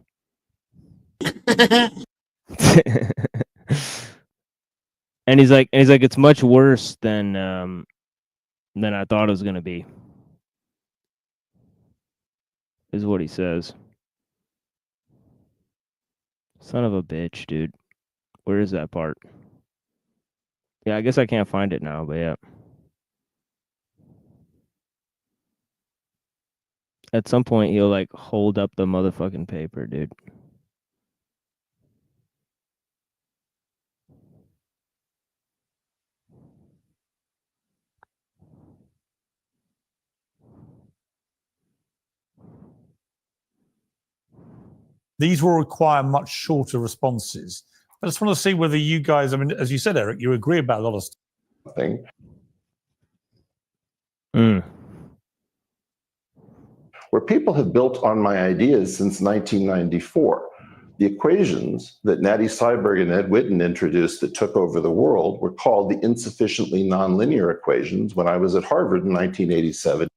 And he's like it's much worse than I thought it was gonna be. Is what he says. Son of a bitch, dude. Where is that part? Yeah, I guess I can't find it now, but yeah. At some point he'll like hold up the motherfucking paper, dude. These will require much shorter responses. I just want to see whether you guys, I mean, as you said, Eric, you agree about a lot of stuff. Thing. Where people have built on my ideas since 1994. The equations that Natty Seiberg and Ed Witten introduced that took over the world were called the insufficiently nonlinear equations when I was at Harvard in 1987.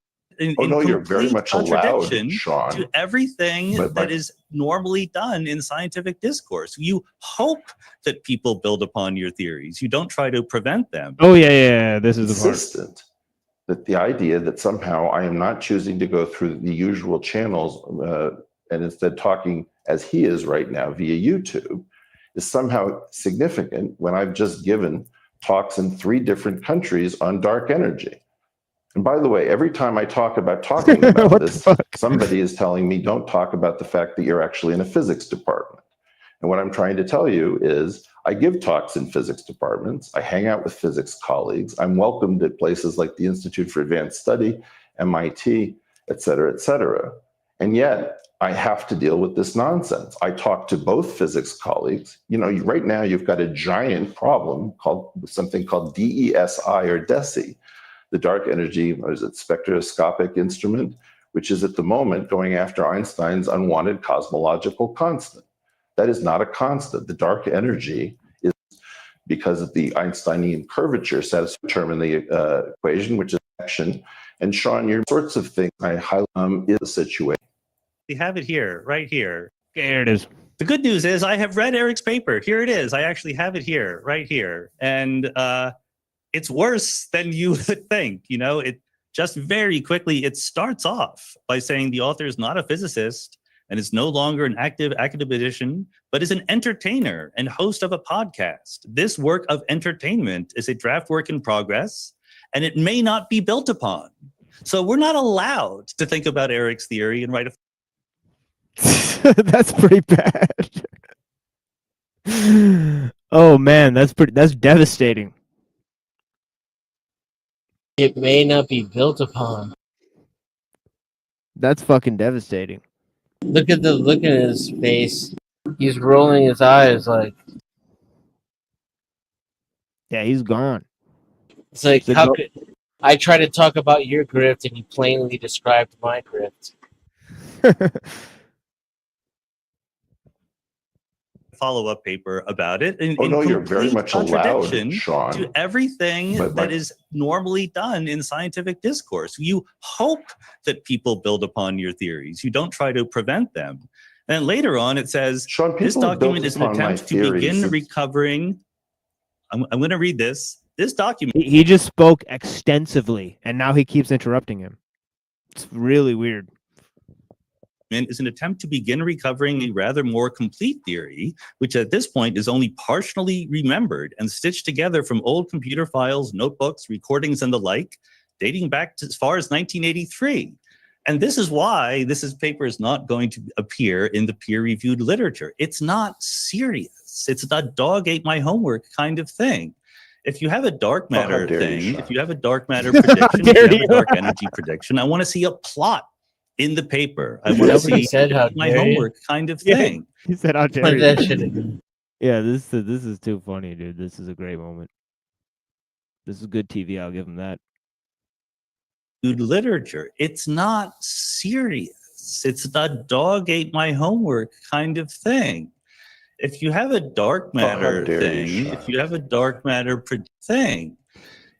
No, you're very much allowed, contradiction Sean. to everything But- that is normally done in scientific discourse. You hope that people build upon your theories. You don't try to prevent them. Oh yeah. This is the part. Consistent that the idea that somehow I am not choosing to go through the usual channels and instead talking as he is right now via YouTube is somehow significant when I've just given talks in 3 different countries on dark energy. And by the way, every time I talk about talking about this, somebody is telling me, don't talk about the fact that you're actually in a physics department. And what I'm trying to tell you is I give talks in physics departments. I hang out with physics colleagues. I'm welcomed at places like the Institute for Advanced Study, MIT, et cetera, and yet I have to deal with this nonsense. I talk to both physics colleagues. You know, right now you've got a giant problem called something called DESI or DESI, the dark energy, what is it, spectroscopic instrument, which is at the moment going after Einstein's unwanted cosmological constant. That is not a constant. The dark energy is because of the Einsteinian curvature set term in the equation, which is action. And Sean, your sorts of things I highlight is the situation. We have it here, right here. There it is. The good news is I have read Eric's paper. Here it is. I actually have it here, right here. And it's worse than you would think. You know, it just very quickly, it starts off by saying the author is not a physicist and is no longer an active academician, but is an entertainer and host of a podcast. This work of entertainment is a draft work in progress, and it may not be built upon. So we're not allowed to think about Eric's theory and write a That's pretty bad. Oh man, that's devastating. It may not be built upon. That's fucking devastating. Look at the look in his face. He's rolling his eyes like Yeah, he's gone. it's like So how go- could I try to talk about your grift and you plainly described my grift. follow-up paper about it in, Oh, in no, you're very complete much allowed, contradiction Sean. to everything But- that is normally done in scientific discourse. You hope that people build upon your theories. You don't try to prevent them. And later on, it says, Sean, this people have built document is an upon my attempt to theories begin since- recovering. I'm going to read this. This document He just spoke extensively, and now he keeps interrupting him. It's really weird. is an attempt to begin recovering a rather more complete theory, which at this point is only partially remembered and stitched together from old computer files, notebooks, recordings, and the like, dating back to as far as 1983. And this is why this paper is not going to appear in the peer-reviewed literature. It's not serious. It's a dog ate my homework kind of thing. If you have a dark matter thing, if you have a dark matter prediction, if you have a dark energy prediction, I want to see a plot in the paper. I want to see said, "How my dare you?" homework kind of Yeah, thing. he said, "How dare Play you?" that shit again. Yeah, this is too funny, dude. This is a great moment. This is good TV. I'll give him that. Literature. It's not serious. It's the dog ate my homework kind of thing. If you have a dark matter dare you, thing, if you have a dark matter thing,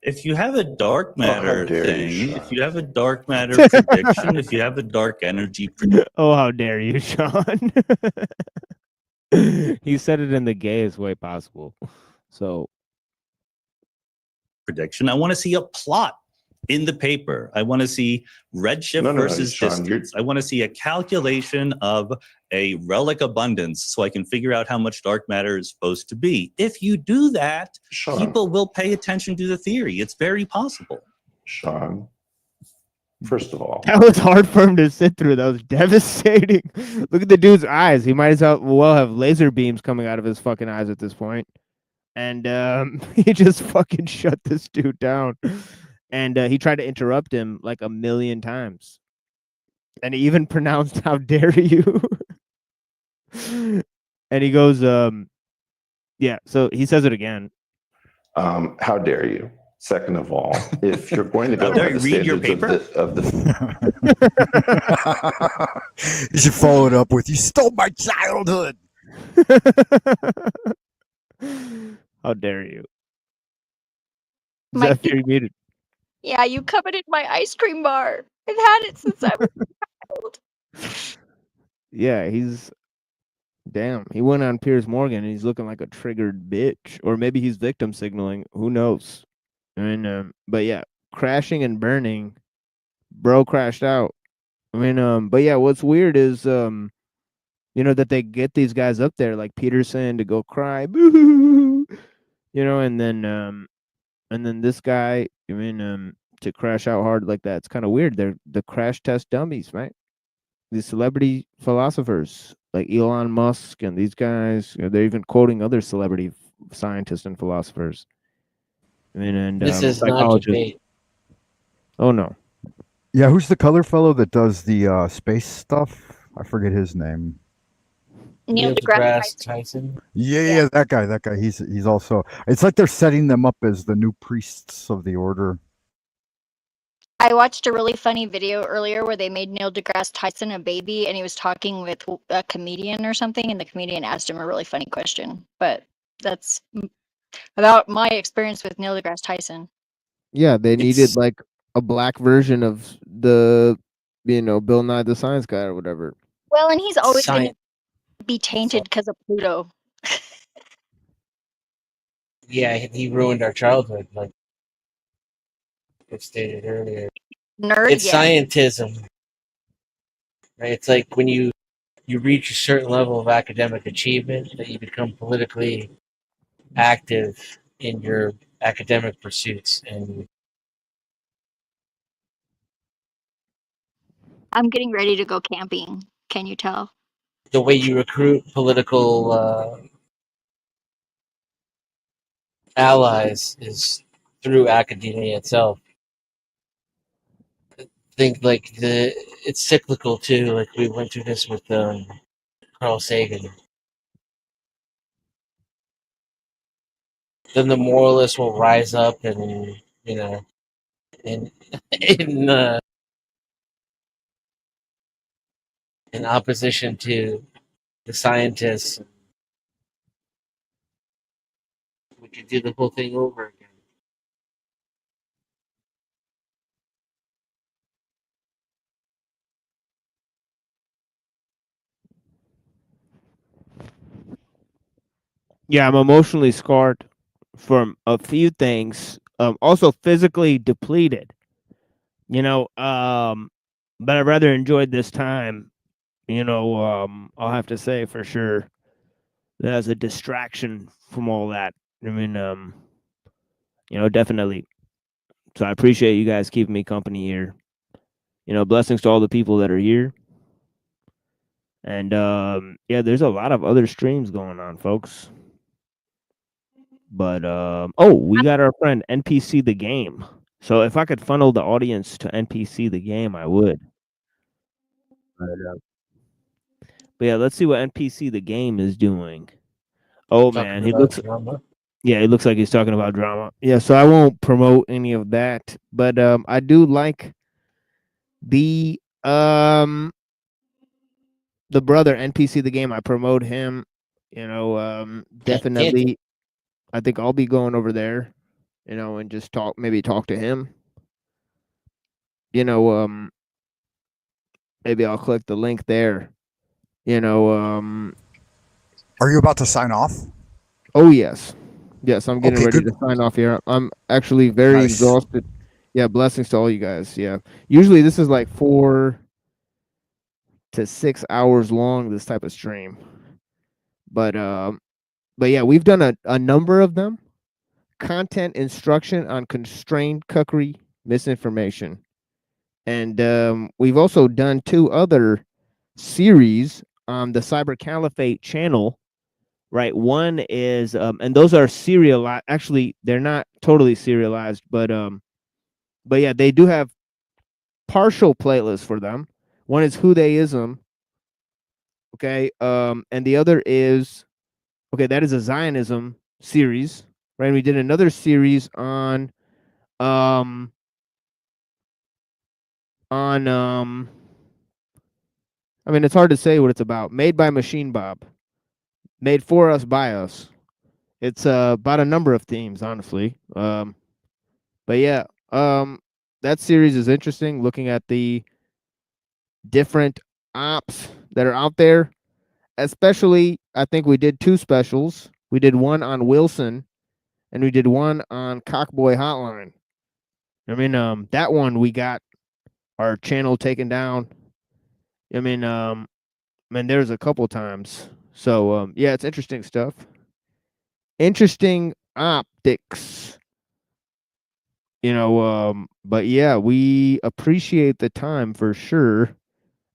If you have a dark Oh, how matter dare thing, you, if you have a dark matter prediction, if you have a dark energy Oh, how dare you, Sean? He said it in the gayest way possible. So prediction, I want to see a plot in the paper. I want to see redshift No, versus Sean, distance. I want to see a calculation of a relic abundance so I can figure out how much dark matter is supposed to be. If you do that, Sean. people will pay attention to the theory. It's very possible. Sean, first of all, that was hard for him to sit through. That was devastating. Look at the dude's eyes. He might as well have laser beams coming out of his fucking eyes at this point. And he just fucking shut this dude down. And he tried to interrupt him like a million times. And he even pronounced, "How dare you?" And he goes, yeah, so he says it again. how dare you? Second of all, if you're going to How go dare by you the read your standards paper? of the You should follow it up with, "You stole my childhood." How dare you? My Zeph, you're muted. Yeah, you coveted my ice cream bar. I've had it since I was a child. Yeah, he's damn. He went on Piers Morgan and he's looking like a triggered bitch, or maybe he's victim signaling. Who knows? I mean, but yeah, crashing and burning. Bro crashed out. I mean, but yeah, what's weird is you know, that they get these guys up there like Peterson to go cry, boo, you know, and then this guy, I mean, to crash out hard like that. It's kind of weird. They're the crash test dummies, right? These celebrity philosophers like Elon Musk and these guys, you know, they're even quoting other celebrity scientists and philosophers. I mean, and This is not psychologists. debate. Oh no. Yeah, who's the color fellow that does the space stuff? I forget his name. Neil deGrasse Tyson. Tyson. Yeah, that guy. He's also. It's like they're setting them up as the new priests of the order. I watched a really funny video earlier where they made Neil deGrasse Tyson a baby and he was talking with a comedian or something, and the comedian asked him a really funny question. But that's about my experience with Neil deGrasse Tyson. Yeah, they needed like a black version of the, you know, Bill Nye the Science Guy or whatever. Well, and he's always going Science. to be tainted because of Pluto. Yeah, he ruined our childhood, like I stated earlier. Nerd, It's yeah. scientism. Right? It's like when you reach a certain level of academic achievement that you become politically active in your academic pursuits, and I'm getting ready to go camping. Can you tell? the way you recruit political allies is through academia itself. I think like it's cyclical too. Like we went through this with Carl Sagan. Then the moralists will rise up and, you know, in opposition to the scientists. We could do the whole thing over again. Yeah, I'm emotionally scarred from a few things. Also physically depleted. You know, but I rather enjoyed this time. You know, I'll have to say for sure that as a distraction from all that. I mean, you know, definitely. So I appreciate you guys keeping me company here. You know, blessings to all the people that are here. And yeah, there's a lot of other streams going on, folks. But oh, we got our friend NPC the game. So if I could funnel the audience to NPC the game, I would. But yeah, let's see what NPC the game is doing. Oh Talking man, he about looks. drama. Yeah, it looks like he's talking about drama. Yeah, so I won't promote any of that, but I do like the brother NPC the game. I promote him. You know, definitely. I think I'll be going over there. you know, and just maybe talk to him. Maybe I'll click the link there. Are you about to sign off? Oh yes. Yes, I'm getting Okay, ready good. to sign off here. I'm actually very Nice. exhausted. Yeah, blessings to all you guys. Yeah. Usually this is like 4 to 6 hours long, this type of stream. But yeah, we've done a number of them. Content instruction on constrained cookery misinformation. And we've also done 2 other series on the Cyber Caliphate channel. Right. One is and those are serialized. Actually, they're not totally serialized, but yeah, they do have partial playlists for them. One is Judaism. Okay. And the other is that is a Zionism series. Right. And we did another series on I mean, it's hard to say what it's about. Made by Machine Bob. Made for us by us. It's about a number of themes, honestly. But yeah, that series is interesting, looking at the different ops that are out there. Especially, I think we did 2 specials. We did one on Wilson, and we did one on Cockboy Hotline. I mean, that one we got our channel taken down. I mean, there's a couple times. So yeah, it's interesting stuff. Interesting optics. But yeah, we appreciate the time for sure.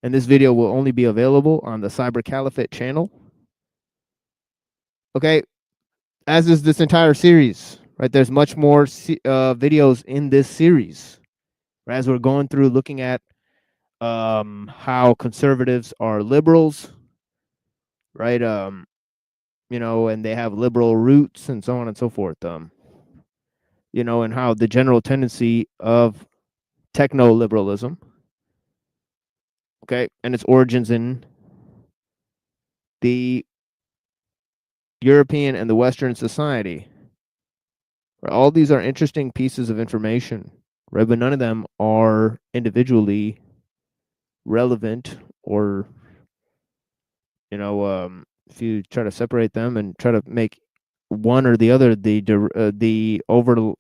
And this video will only be available on the Cyber Caliphate channel. Okay, as is this entire series, right? There's much more videos in this series, right? As we're going through looking at how conservatives are liberals, right? And they have liberal roots and so on and so forth. And how the general tendency of techno-liberalism, okay, and its origins in the European and the Western society. Right? All these are interesting pieces of information, right? But none of them are individually relevant, or if you try to separate them and try to make one or the other the overarching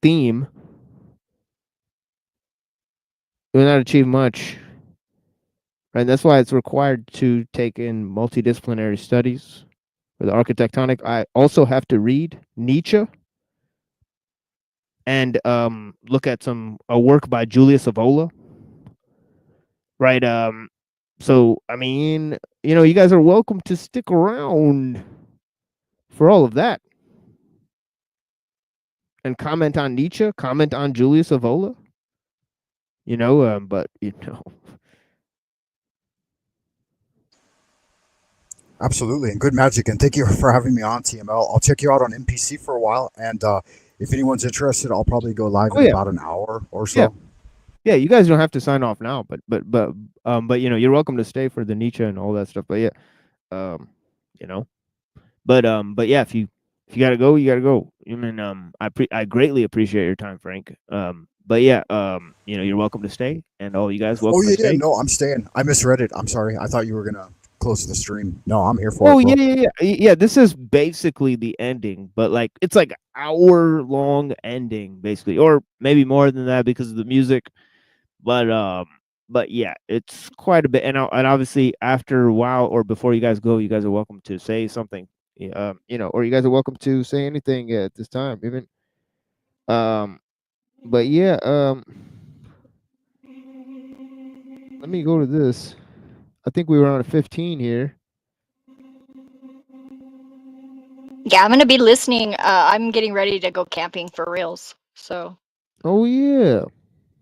theme, you will not achieve much. Right? That's why it's required to take in multidisciplinary studies for the architectonic. I also have to read Nietzsche and look at a work by Julius Evola. Right. So I mean, you guys are welcome to stick around for all of that. And comment on Nietzsche, comment on Julius Evola. But Absolutely, and good magic. And thank you for having me on, TML. I'll check you out on NPC for a while, and if anyone's interested, I'll probably go live in about an hour or so. Yeah, you guys don't have to sign off now, but you're welcome to stay for the Nietzsche and all that stuff. But yeah, but yeah, if you gotta go, you gotta go. I mean, I greatly appreciate your time, Frank. But yeah, you're welcome to stay, and all you guys welcome. Oh yeah, to stay. no, I'm staying. I misread it. I'm sorry. I thought you were gonna close the stream. No, I'm here for Oh it. Bro. yeah. This is basically the ending, but like it's like hour-long ending, basically, or maybe more than that because of the music. But yeah, it's quite a bit, and obviously after a while or before you guys go, you guys are welcome to say something, or you guys are welcome to say anything at this time, even. But yeah, let me go to this. I think we were on a 15 here. Yeah, I'm gonna be listening. I'm getting ready to go camping for reals. So Oh yeah.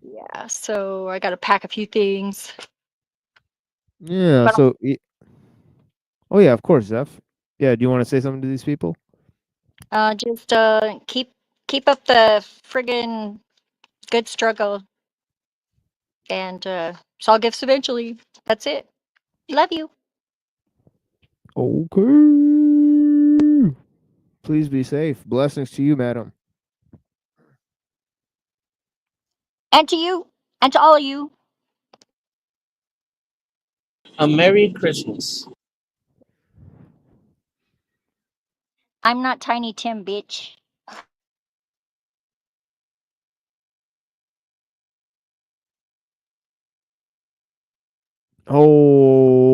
yeah, so I gotta pack a few things. Yeah. But So. Oh yeah, of course, Zeph. Yeah. Do you want to say something to these people? just keep up the friggin' good struggle, and saw gifts eventually. That's it. Love you. Okay. Please be safe. Blessings to you, madam. And to you, and to all of you. A Merry Christmas. I'm not Tiny Tim, bitch. Holy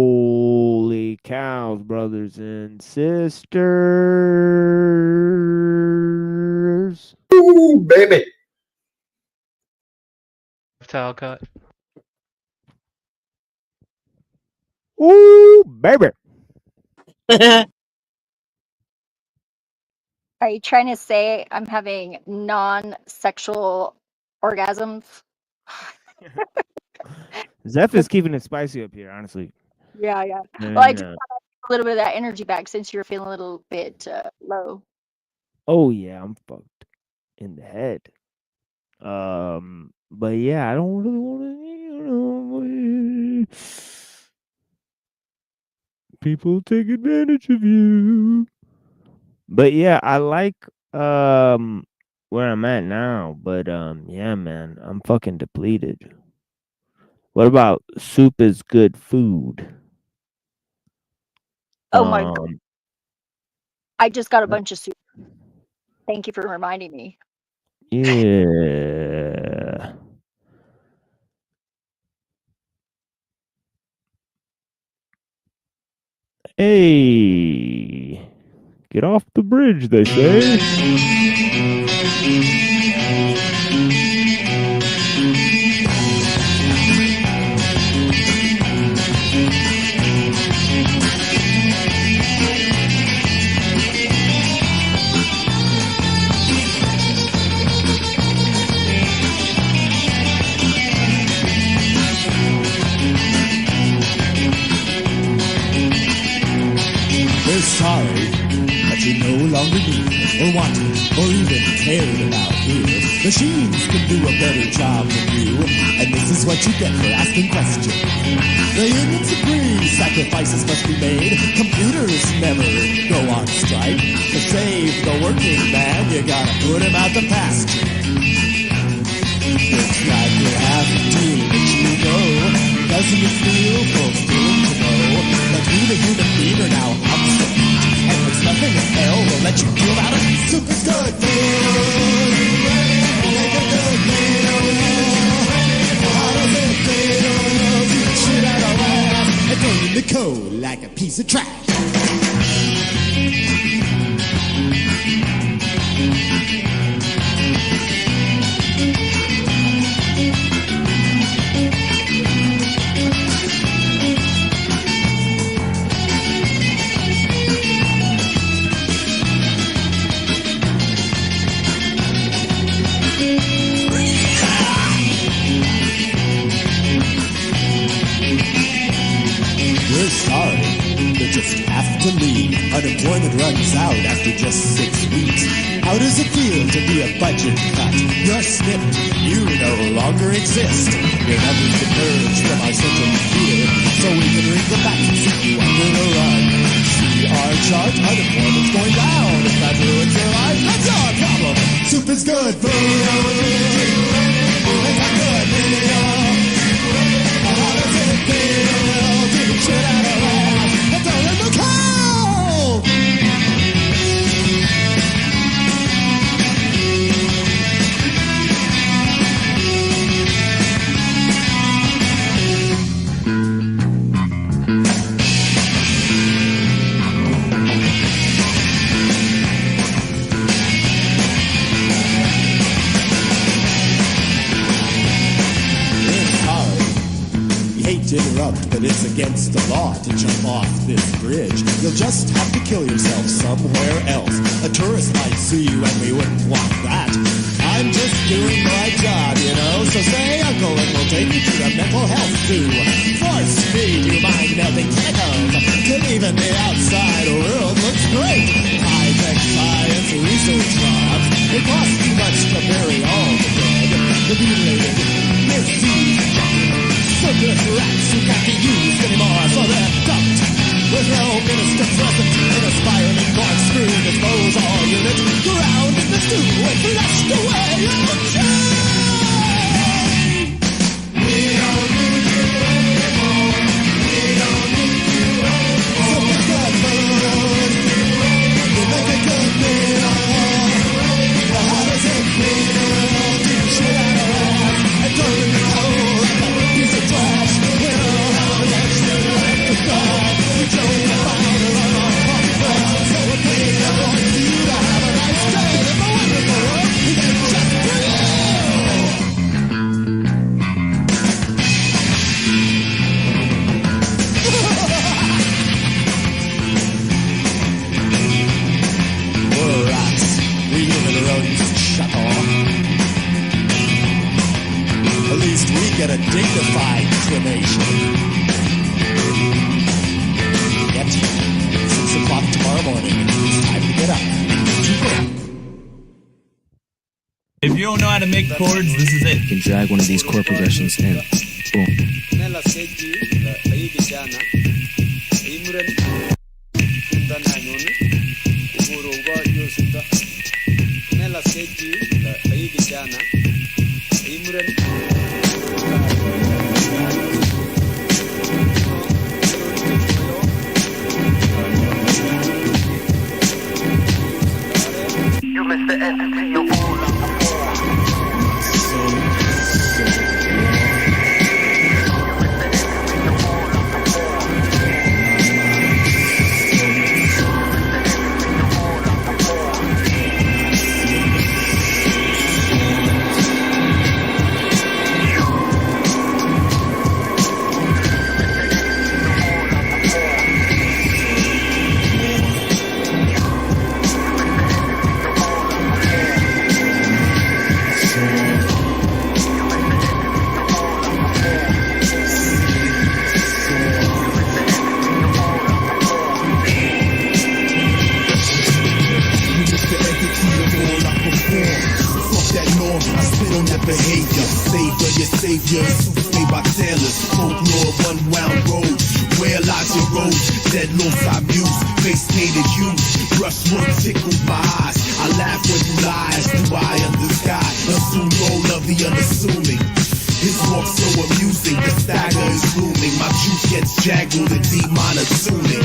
cows, brothers and sisters. Ooh, baby. Talcott. Ooh, baby. Are you trying to say I'm having non-sexual orgasms? Zeph is keeping it spicy up here, honestly. Yeah, yeah. And, Well, I just got a little bit of that energy back since you were feeling a little bit low. oh yeah, I'm fucked in the head. But yeah, I don't really want to. People take advantage of you. But yeah, I like where I'm at now. But yeah, man, I'm fucking depleted. What about soup is good food? Oh my god. I just got a bunch of soup. Thank you for reminding me. Yeah. Hey, get off the bridge, they say. We're sorry that you no longer need or want or even cared about here. Machines can do a better job than you, and this is what you get for asking questions. The unions agree sacrifices must be made. Computers never go on strike. To save the working man, you gotta put him out the pasture. Looks like we'll have to let you go. Doesn't it feel fulfilling to know that you, the human being, are now obsolete? And there's nothing in hell will let you feel about it. Soup is good food. Make a good meal. How does it feel to shit out of ass and throw in the cold like a piece of trash? We're sorry, you just have to leave. Unemployment runs out after just 6 weeks. How does it feel to be a budget cut? You're snipped, you no longer exist. Your numbers get purged from our central computer, so we can ring the back and see you under the run. See our chart, unemployment's going down. If that ruins your life, that's your problem. Soup is good food. It's a good meal. How does it feel to be shit out of ass and throw in the cold? To interrupt, but it's against the law to jump off this bridge. You'll just have to kill yourself somewhere else. A tourist might see you and we wouldn't want that. I'm just doing my job, you know, so say uncle and we'll take you to the mental health zoo. Force feed you mind-melting chemicals till even the outside world looks great. High-tech science research labs, it costs too much to bury all the dead. The mutilated, misused, circus rats who can't be used anymore, so they're dumped. With no minister present in a spiraling corkscrew, dispose all At least we get a dignified cremation. Yet, 6 o'clock tomorrow morning, it's time to get up. If you don't know how to make chords, this is it. You can drag one of these chord progressions and boom. Nella seggi la igijana imran undana nyoni uburo uba yosinda nella seggi la igijana imran you miss the entity you all behavior, savior, your saviors, made by sailors, folklore, one-round road, where Elijah rose, dead lost I muse, face painted youth, brushwood tickled my eyes, I laugh when you lies, do I undisguised, assume role of the unassuming. His walk so amusing, the stagger is looming, my juice gets jaggled and demonetizing.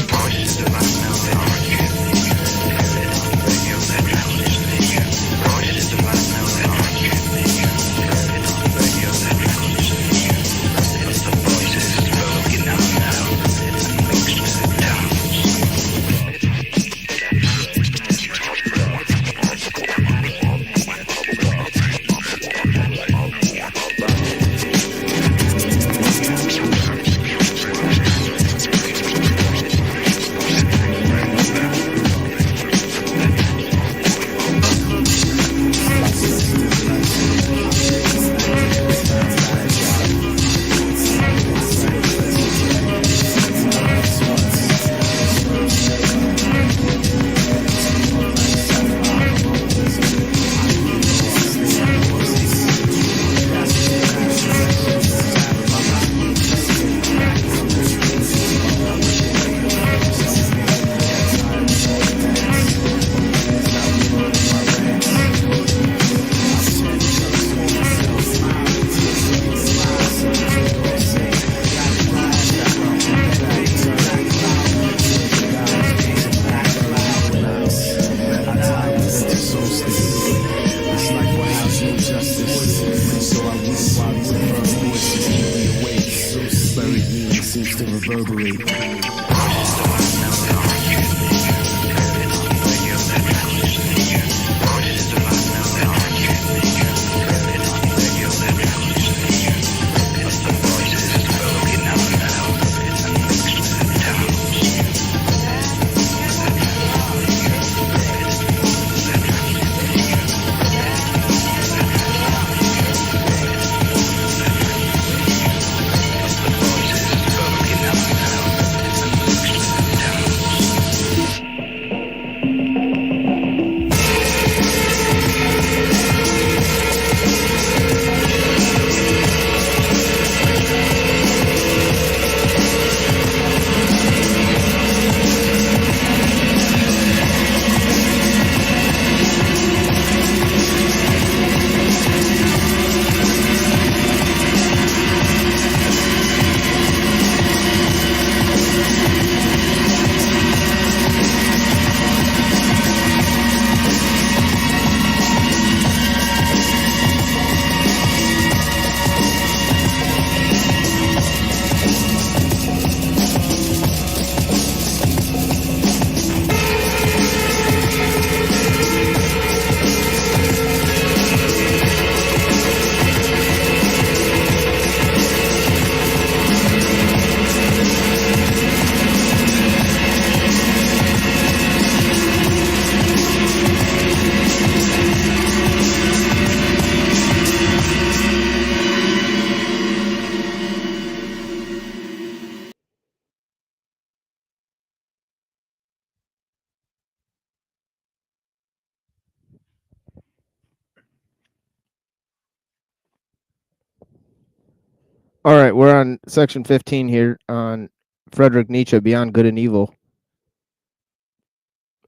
All right, we're on section 15 here on Friedrich Nietzsche, Beyond Good and Evil.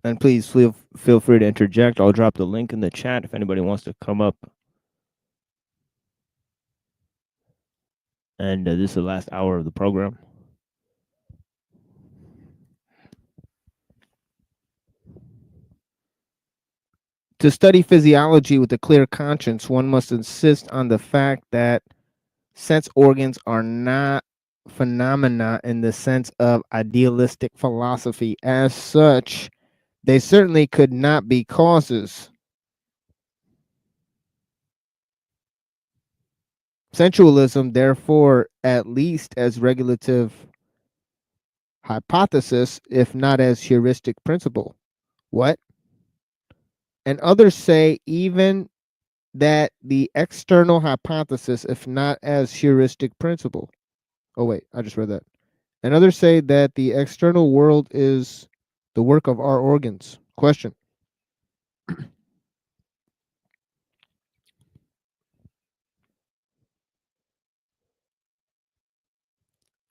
And please feel free to interject. I'll drop the link in the chat if anybody wants to come up. And this is the last hour of the program. To study physiology with a clear conscience, one must insist on the fact that sense organs are not phenomena in the sense of idealistic philosophy. As such, they certainly could not be causes. Sensualism, therefore, at least as regulative hypothesis, if not as heuristic principle. What? And others say even that the external hypothesis, if not as heuristic principle. Oh, wait, I just read that. And others say that the external world is the work of our organs. Question.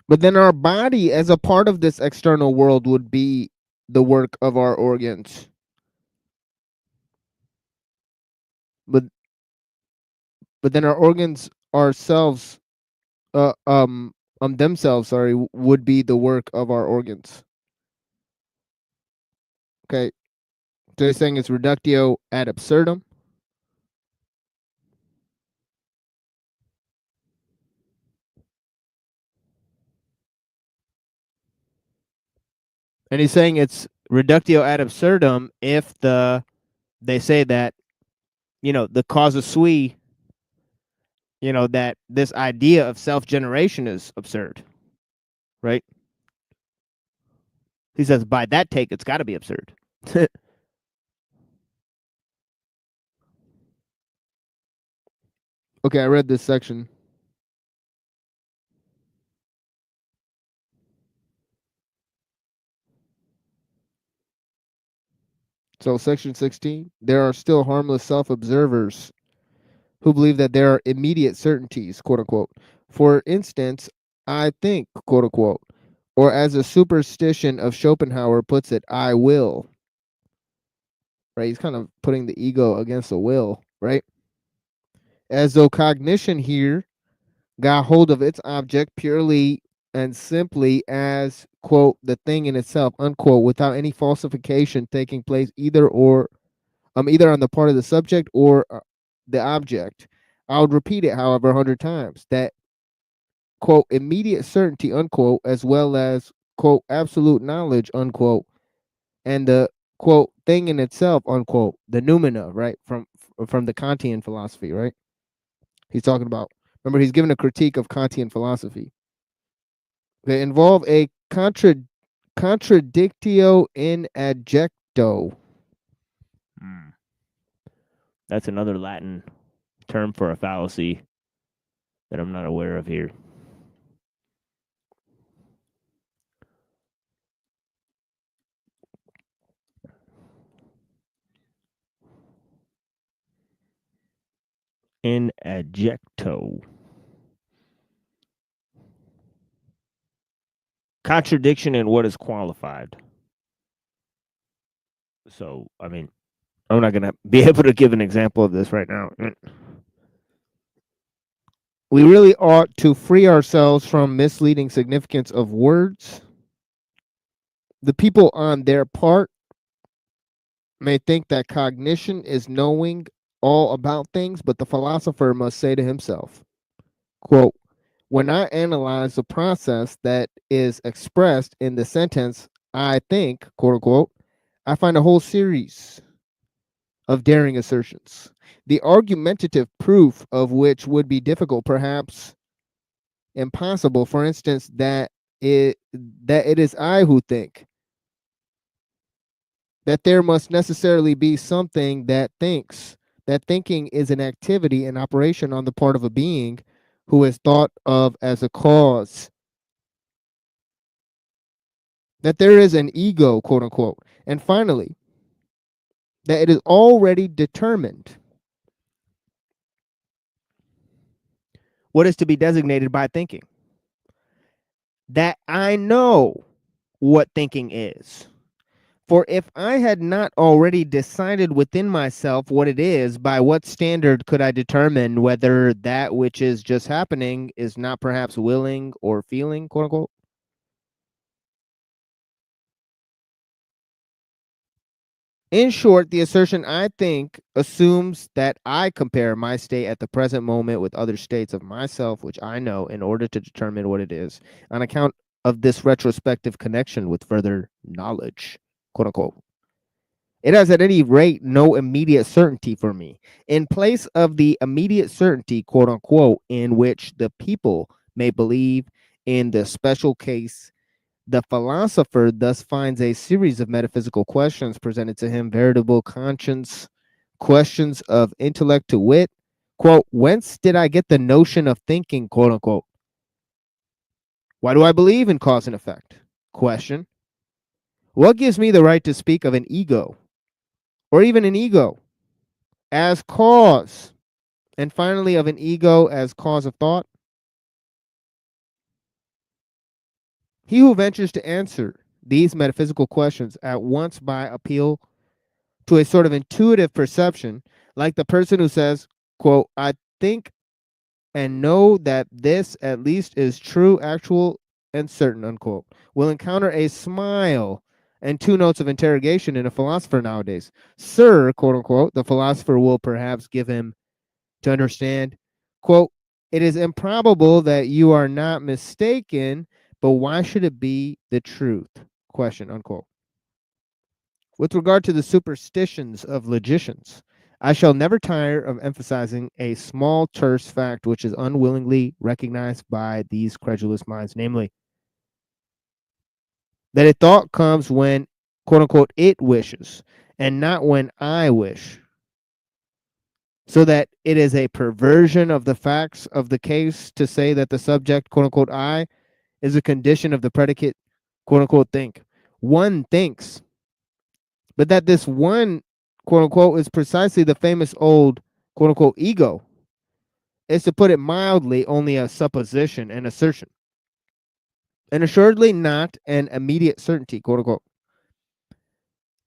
But then our body as a part of this external world would be the work of our organs. But then our organs themselves, would be the work of our organs. Okay. So they're saying it's reductio ad absurdum. And he's saying it's reductio ad absurdum if they say that, the causa sui, that this idea of self-generation is absurd, right? He says by that take, it's got to be absurd. Okay, I read this section. So section 16, there are still harmless self-observers who believe that there are immediate certainties, quote unquote. For instance, I think, quote unquote, or as a superstition of Schopenhauer puts it, I will. Right? He's kind of putting the ego against the will, right? As though cognition here got hold of its object purely and simply as, quote, the thing in itself, unquote, without any falsification taking place either on the part of the subject or the object. I would repeat it, however, 100 times, that, quote, immediate certainty, unquote, as well as, quote, absolute knowledge, unquote, and the, quote, thing in itself, unquote, the noumena, right, from the Kantian philosophy, right? He's talking about, remember, he's giving a critique of Kantian philosophy. They involve a contradictio in adjecto. That's another Latin term for a fallacy that I'm not aware of here. In adjecto. Contradiction in what is qualified. So, I mean, I'm not going to be able to give an example of this right now. We really ought to free ourselves from misleading significance of words. The people on their part may think that cognition is knowing all about things, but the philosopher must say to himself, quote, when I analyze the process that is expressed in the sentence, I think, quote unquote, I find a whole series of daring assertions, the argumentative proof of which would be difficult, perhaps impossible. For instance, that it is I who think, that there must necessarily be something that thinks, that thinking is an activity and operation on the part of a being who is thought of as a cause, that there is an ego, quote unquote, and finally, that it is already determined. what is to be designated by thinking. That I know what thinking is. For if I had not already decided within myself what it is, by what standard could I determine whether that which is just happening is not perhaps willing or feeling, quote unquote? In short, the assertion I think assumes that I compare my state at the present moment with other states of myself, which I know, in order to determine what it is, on account of this retrospective connection with further knowledge, quote unquote. It has at any rate no immediate certainty for me. In place of the immediate certainty, quote unquote, in which the people may believe in the special case, the philosopher thus finds a series of metaphysical questions presented to him, veritable conscience, questions of intellect to wit. Quote, whence did I get the notion of thinking, quote unquote? Why do I believe in cause and effect? Question. What gives me the right to speak of an ego, or even an ego, as cause, and finally of an ego as cause of thought? He who ventures to answer these metaphysical questions at once by appeal to a sort of intuitive perception, like the person who says, quote, I think and know that this at least is true, actual, and certain, unquote, will encounter a smile and two notes of interrogation in a philosopher nowadays. Sir, quote unquote, the philosopher will perhaps give him to understand, quote, it is improbable that you are not mistaken, but why should it be the truth? Question, unquote. With regard to the superstitions of logicians, I shall never tire of emphasizing a small terse fact which is unwillingly recognized by these credulous minds, namely, that a thought comes when, quote unquote, it wishes, and not when I wish. So that it is a perversion of the facts of the case to say that the subject, quote unquote, I, is a condition of the predicate, quote unquote, think. One thinks, but that this one, quote unquote, is precisely the famous old, quote unquote, ego, is, to put it mildly, only a supposition and assertion, and assuredly not an immediate certainty, quote unquote.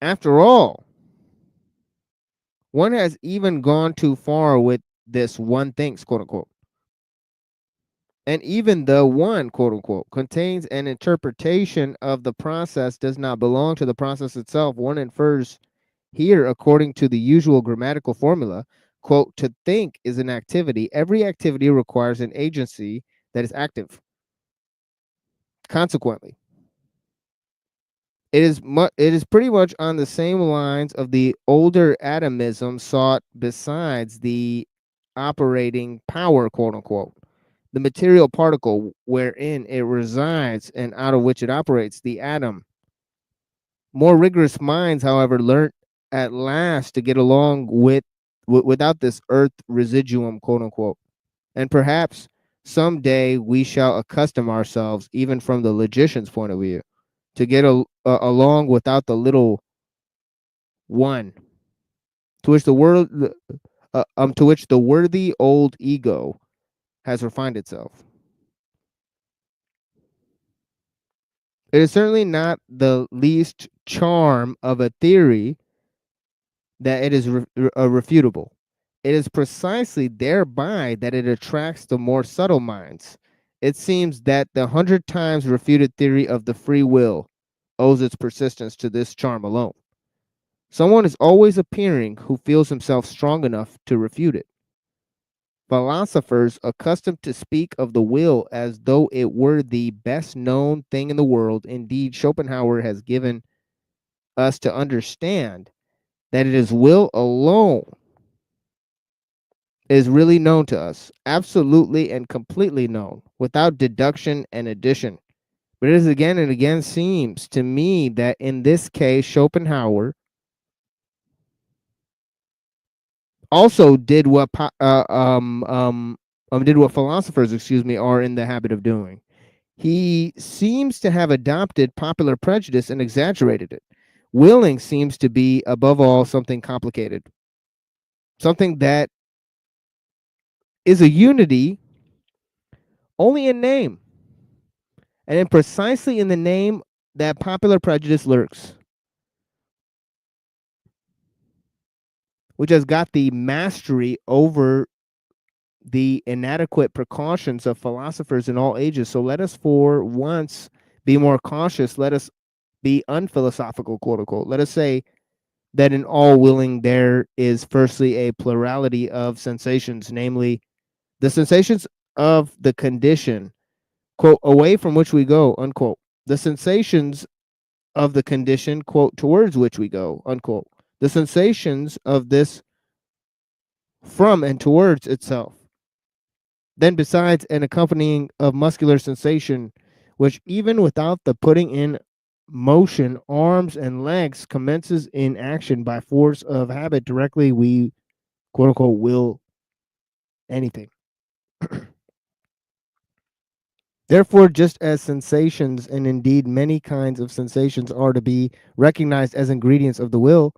After all, one has even gone too far with this one thinks, quote unquote. And even the one, quote unquote, contains an interpretation of the process, does not belong to the process itself. One infers here, according to the usual grammatical formula, quote, to think is an activity. Every activity requires an agency that is active. Consequently, it is pretty much on the same lines of the older atomism sought besides the operating power, quote unquote, the material particle wherein it resides and out of which it operates, the atom. More rigorous minds, however, learnt at last to get along without this earth residuum, quote unquote. And perhaps someday we shall accustom ourselves, even from the logician's point of view, to get along without the little one, to which the worthy old ego has refined itself. It is certainly not the least charm of a theory that it is refutable. It is precisely thereby that it attracts the more subtle minds. It seems that the 100 times refuted theory of the free will owes its persistence to this charm alone. Someone is always appearing who feels himself strong enough to refute it. Philosophers, accustomed to speak of the will as though it were the best known thing in the world, indeed, Schopenhauer has given us to understand that it is will alone is really known to us, absolutely and completely known, without deduction and addition. But it is again and again seems to me that in this case, Schopenhauer also did what philosophers, are in the habit of doing. He seems to have adopted popular prejudice and exaggerated it. Willing seems to be, above all, something complicated, something that is a unity only in name. And then precisely in the name that popular prejudice lurks, which has got the mastery over the inadequate precautions of philosophers in all ages. So let us for once be more cautious. Let us be unphilosophical, quote unquote. Let us say that in all willing there is firstly a plurality of sensations, namely the sensations of the condition, quote, away from which we go, unquote. The sensations of the condition, quote, towards which we go, unquote. The sensations of this from and towards itself. Then besides an accompanying of muscular sensation, which even without the putting in motion arms and legs commences in action by force of habit directly we, quote unquote, will anything. Therefore, just as sensations, and indeed many kinds of sensations, are to be recognized as ingredients of the will,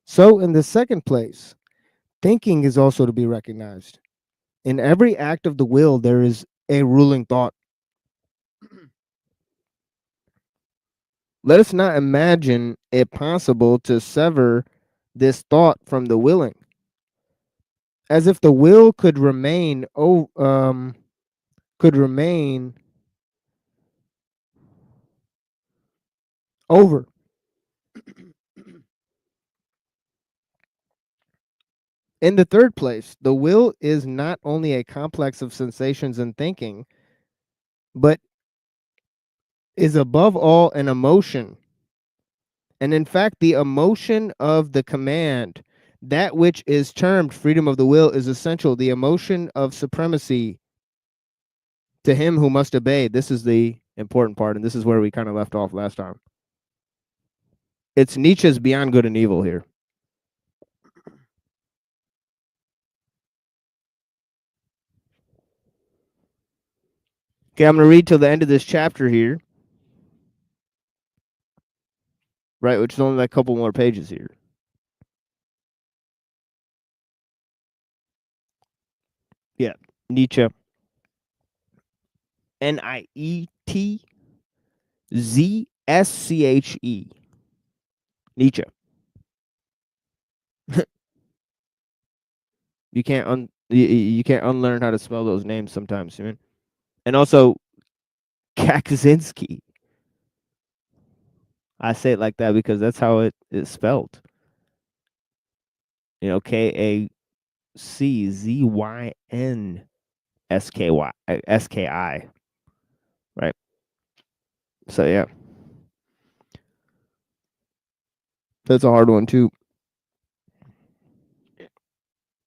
so in the second place, thinking is also to be recognized. In every act of the will, there is a ruling thought. Let us not imagine it possible to sever this thought from the willing, as if the will could remain over. In the third place, the will is not only a complex of sensations and thinking, but is above all an emotion. And in fact, the emotion of the command, that which is termed freedom of the will, is essential. The emotion of supremacy to him who must obey. This is the important part, and this is where we kind of left off last time. It's Nietzsche's Beyond Good and Evil here. Okay, I'm going to read till the end of this chapter here. Right, which is only like a couple more pages here. Yeah, Nietzsche. Nietzsche. Nietzsche. You can't unlearn how to spell those names sometimes, man. And also Kaczynski. I say it like that because that's how it is spelled. You know, KACZYNSKI. Right. So yeah. That's a hard one too.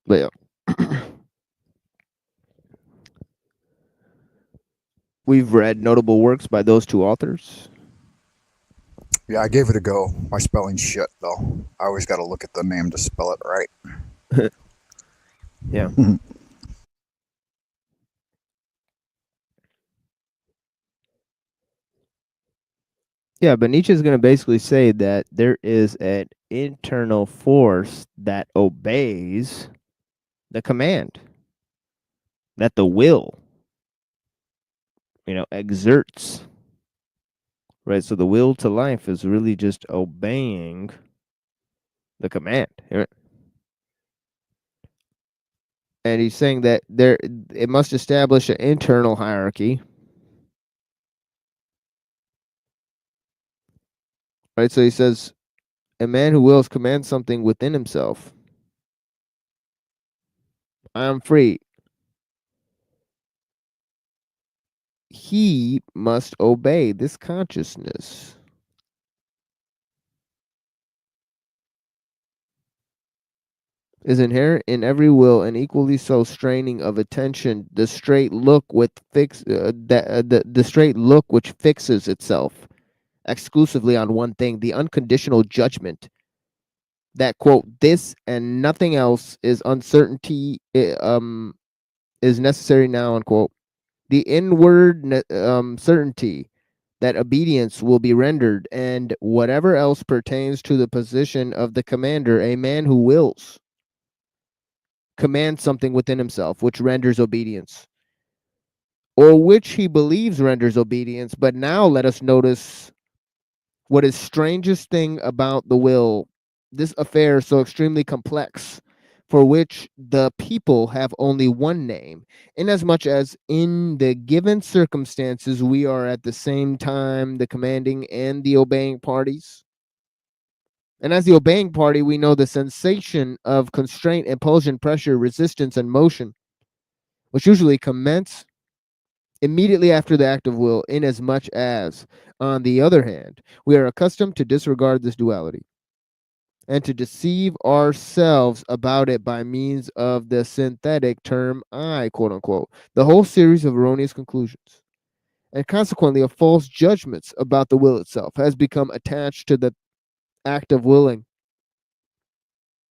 But yeah. We've read notable works by those two authors. Yeah, I gave it a go. My spelling's shit, though. I always got to look at the name to spell it right. Yeah. Yeah, but Nietzsche is going to basically say that there is an internal force that obeys the command, that the will, exerts. Right, so the will to life is really just obeying the command. And he's saying that it must establish an internal hierarchy. Right, so he says, a man who wills commands something within himself. I am free. He must obey this consciousness. Is inherent in every will, and equally so straining of attention, the straight look the straight look which fixes itself exclusively on one thing, the unconditional judgment that, quote, this and nothing else is uncertainty is necessary now, unquote. The inward certainty that obedience will be rendered, and whatever else pertains to the position of the commander, a man who wills commands something within himself which renders obedience. or which he believes renders obedience. But now let us notice what is strangest thing about the will, this affair so extremely complex, for which the people have only one name, inasmuch as in the given circumstances we are at the same time the commanding and the obeying parties. And as the obeying party, we know the sensation of constraint, impulsion, pressure, resistance, and motion, which usually commence immediately after the act of will, inasmuch as, on the other hand, we are accustomed to disregard this duality and to deceive ourselves about it by means of the synthetic term I, quote unquote, the whole series of erroneous conclusions. And consequently, of false judgments about the will itself has become attached to the act of willing,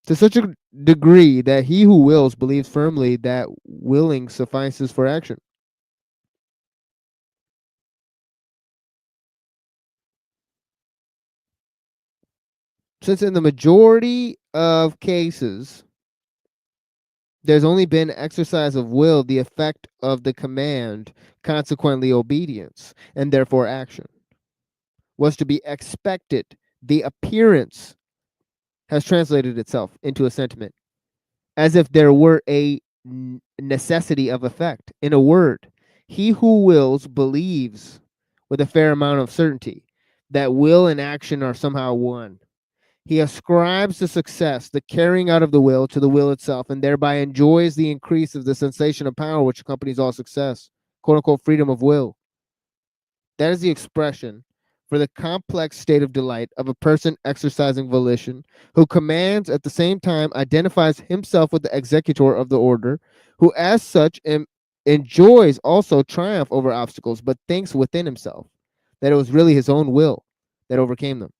to such a degree that he who wills believes firmly that willing suffices for action. Since in the majority of cases, there's only been exercise of will, the effect of the command, consequently obedience, and therefore action, was to be expected. The appearance has translated itself into a sentiment, as if there were a necessity of effect. In a word, he who wills believes with a fair amount of certainty that will and action are somehow one. He ascribes the success, the carrying out of the will, to the will itself, and thereby enjoys the increase of the sensation of power which accompanies all success, quote unquote, freedom of will. That is the expression for the complex state of delight of a person exercising volition, who commands at the same time, identifies himself with the executor of the order, who as such enjoys also triumph over obstacles, but thinks within himself that it was really his own will that overcame them.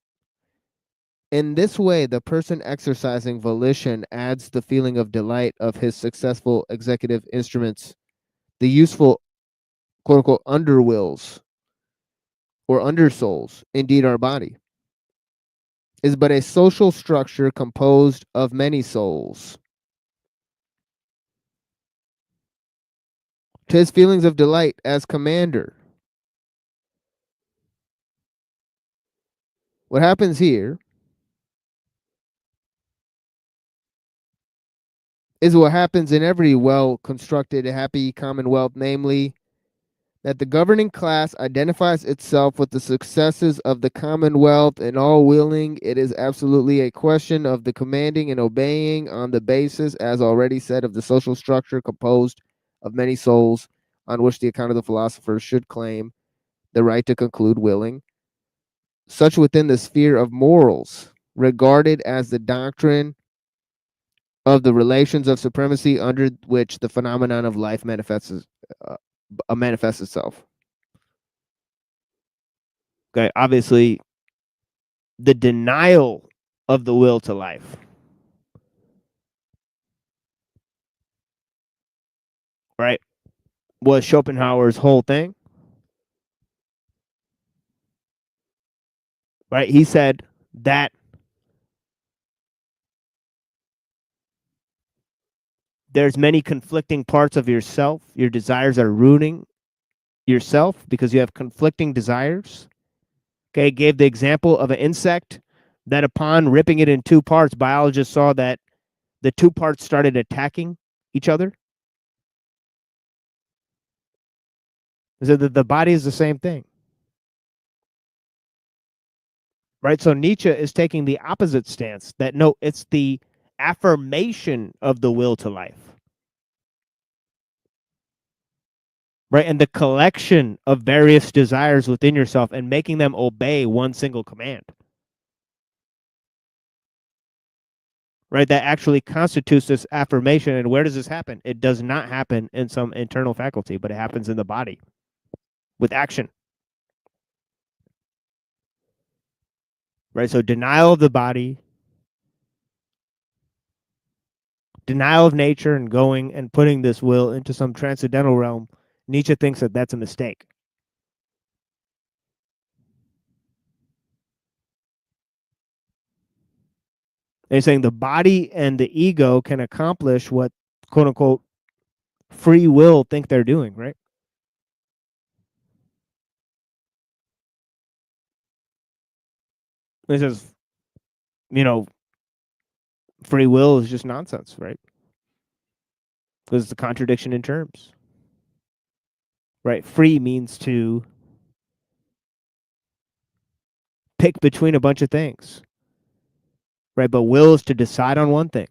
In this way, the person exercising volition adds the feeling of delight of his successful executive instruments, the useful, quote unquote, underwills or undersouls, indeed our body, is but a social structure composed of many souls. To his feelings of delight as commander, what happens here is what happens in every well-constructed, happy commonwealth, namely, that the governing class identifies itself with the successes of the commonwealth, and all willing, it is absolutely a question of the commanding and obeying on the basis, as already said, of the social structure composed of many souls, on which the account of the philosophers should claim the right to conclude willing, such within the sphere of morals, regarded as the doctrine of the relations of supremacy under which the phenomenon of life manifests itself. Okay, obviously, the denial of the will to life, right, was Schopenhauer's whole thing. Right, he said that there's many conflicting parts of yourself. Your desires are ruining yourself because you have conflicting desires. Okay, gave the example of an insect that upon ripping it in two parts, biologists saw that the two parts started attacking each other. So the body is the same thing. Right, so Nietzsche is taking the opposite stance, that no, it's the affirmation of the will to life. Right, and the collection of various desires within yourself and making them obey one single command. Right, that actually constitutes this affirmation. And where does this happen? It does not happen in some internal faculty, but it happens in the body with action. Right, so denial of the body, denial of nature, and going and putting this will into some transcendental realm. Nietzsche thinks that that's a mistake. They're saying the body and the ego can accomplish what, quote unquote, free will think they're doing, right? It says, you know, free will is just nonsense, right? Because it's a contradiction in terms, right? Free means to pick between a bunch of things, right? But will is to decide on one thing.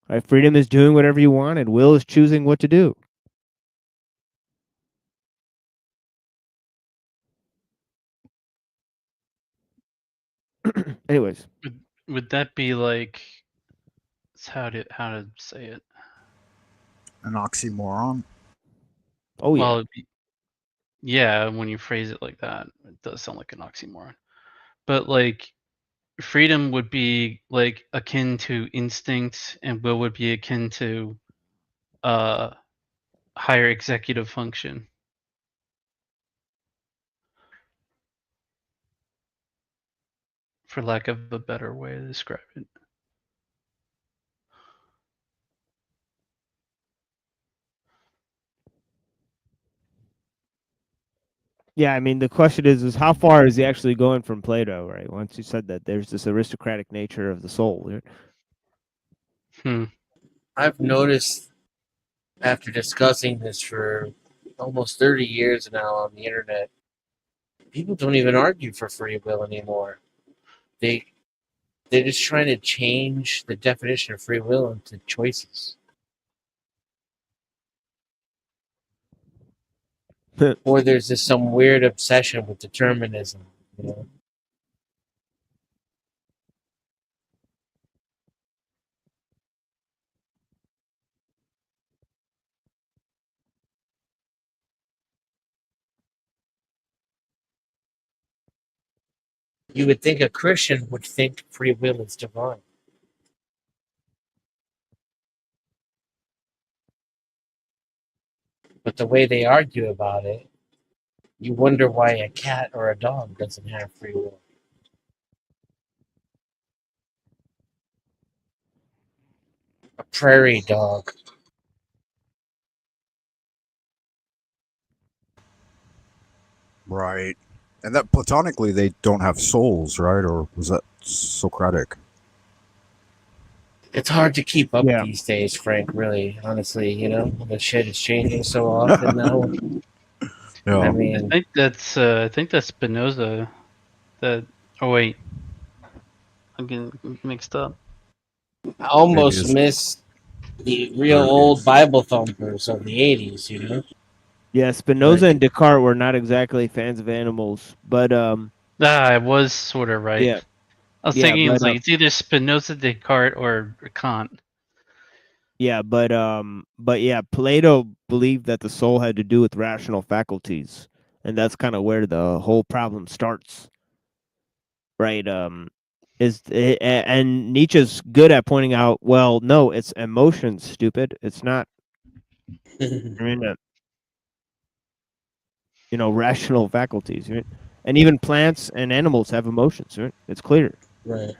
Right? Freedom is doing whatever you want, and will is choosing what to do. Anyways, Would that be like how to say it? An oxymoron. Oh yeah. Well, yeah, when you phrase it like that, it does sound like an oxymoron. But like freedom would be like akin to instinct, and will would be akin to higher executive function. For lack of a better way to describe it. Yeah, I mean, the question is how far is he actually going from Plato, right? Once you said that there's this aristocratic nature of the soul. Right? I've noticed after discussing this for almost 30 years now on the internet, people don't even argue for free will anymore. They're just trying to change the definition of free will into choices. Or there's just some weird obsession with determinism, you know? You would think a Christian would think free will is divine. But the way they argue about it, you wonder why a cat or a dog doesn't have free will. A prairie dog. Right. And that platonically they don't have souls, right? Or was that Socratic? It's hard to keep up these days, Frank, really, honestly, you know? The shit is changing so often now. Yeah. I mean, I think that's Spinoza. That wait, I'm getting mixed up. I almost miss the real old Bible thumpers of the 80s, you know? Yeah, Spinoza and Descartes were not exactly fans of animals, but I was sort of right. Yeah. I was Yeah, thinking but, it's like it's either Spinoza, Descartes, or Kant. yeah, but yeah, Plato believed that the soul had to do with rational faculties, and that's kind of where the whole problem starts. Right? And Nietzsche's good at pointing out, well, no, it's emotions, stupid. It's not. I mean, rational faculties, right? And even plants and animals have emotions, right? It's clear. Right.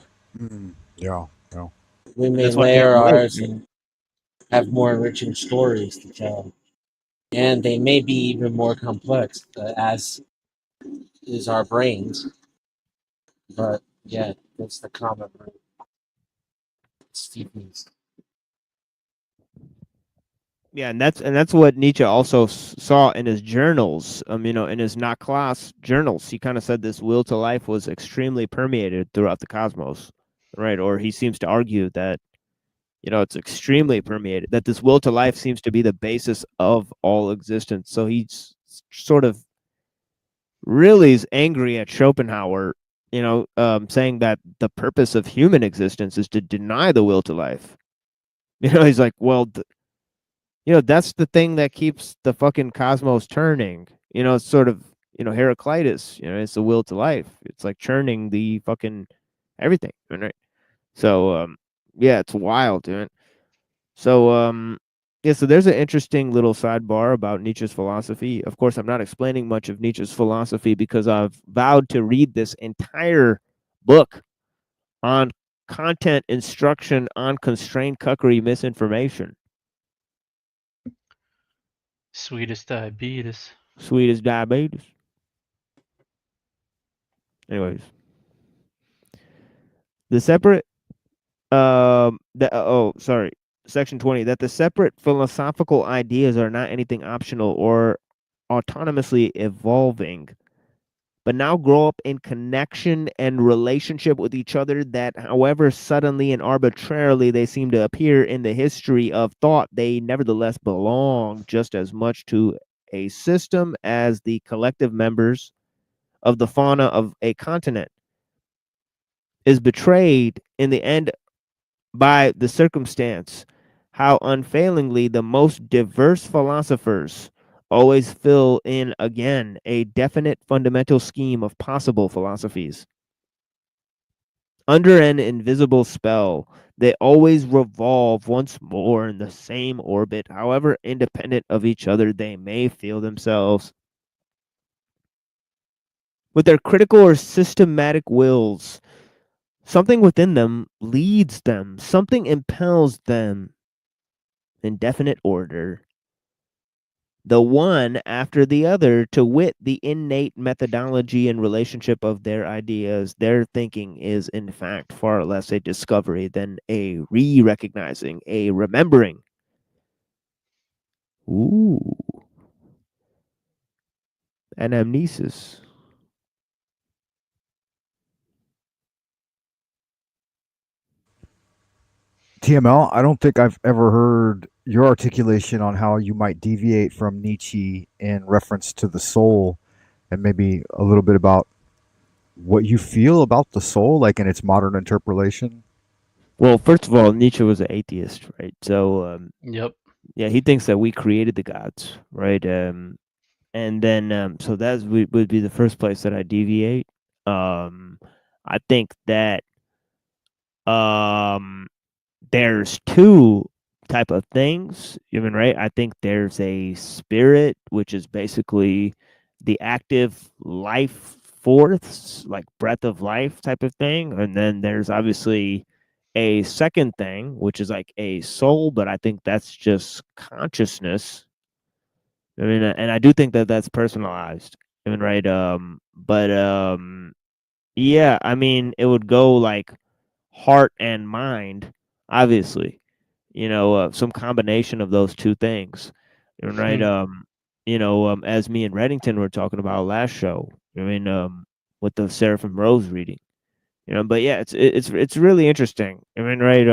Yeah. Yeah. We may That's why layer people like ours and have more enriching stories to tell. And they may be even more complex, as is our brains. But yeah, that's the common root. Stevens. Yeah, and that's what Nietzsche also saw in his journals. In his Nachlass journals, he kind of said this will to life was extremely permeated throughout the cosmos, right? Or he seems to argue that, it's extremely permeated. That this will to life seems to be the basis of all existence. So he's sort of really is angry at Schopenhauer, saying that the purpose of human existence is to deny the will to life. He's like, well. That's the thing that keeps the fucking cosmos turning. It's sort of, Heraclitus, it's the will to life. It's like churning the fucking everything, right? So, yeah, it's wild, dude. So, yeah, so there's an interesting little sidebar about Nietzsche's philosophy. Of course, I'm not explaining much of Nietzsche's philosophy because I've vowed to read this entire book on content instruction on constrained cuckery misinformation. Sweetest diabetes. Sweet as diabetes. Anyways, the separate sorry, section 20, that the separate philosophical ideas are not anything optional or autonomously evolving, but now grow up in connection and relationship with each other, that however suddenly and arbitrarily they seem to appear in the history of thought, they nevertheless belong just as much to a system as the collective members of the fauna of a continent, is betrayed in the end by the circumstance how unfailingly the most diverse philosophers always fill in again a definite fundamental scheme of possible philosophies. Under an invisible spell, they always revolve once more in the same orbit, however independent of each other they may feel themselves. With their critical or systematic wills, something within them leads them, something impels them in definite order, the one after the other, to wit, the innate methodology and relationship of their ideas. Their thinking is, in fact, far less a discovery than a re-recognizing, a remembering. Ooh. Anamnesis. TML, I don't think I've ever heard your articulation on how you might deviate from Nietzsche in reference to the soul, and maybe a little bit about what you feel about the soul, like in its modern interpretation. Well, first of all, Nietzsche was an atheist, right? So, Yep. yeah, he thinks that we created the gods, right? And then, so that would be the first place that I deviate. I think that there's two type of things, even right. I think there's a spirit, which is basically the active life force, like breath of life type of thing, and then there's obviously a second thing, which is like a soul, but I think that's just consciousness. I mean, and I do think that that's personalized. I mean, right? Yeah, I mean, it would go like heart and mind, obviously. Some combination of those two things, right? As me and Reddington were talking about last show. I mean, with the Seraphim Rose reading, But yeah, it's really interesting. I mean, right?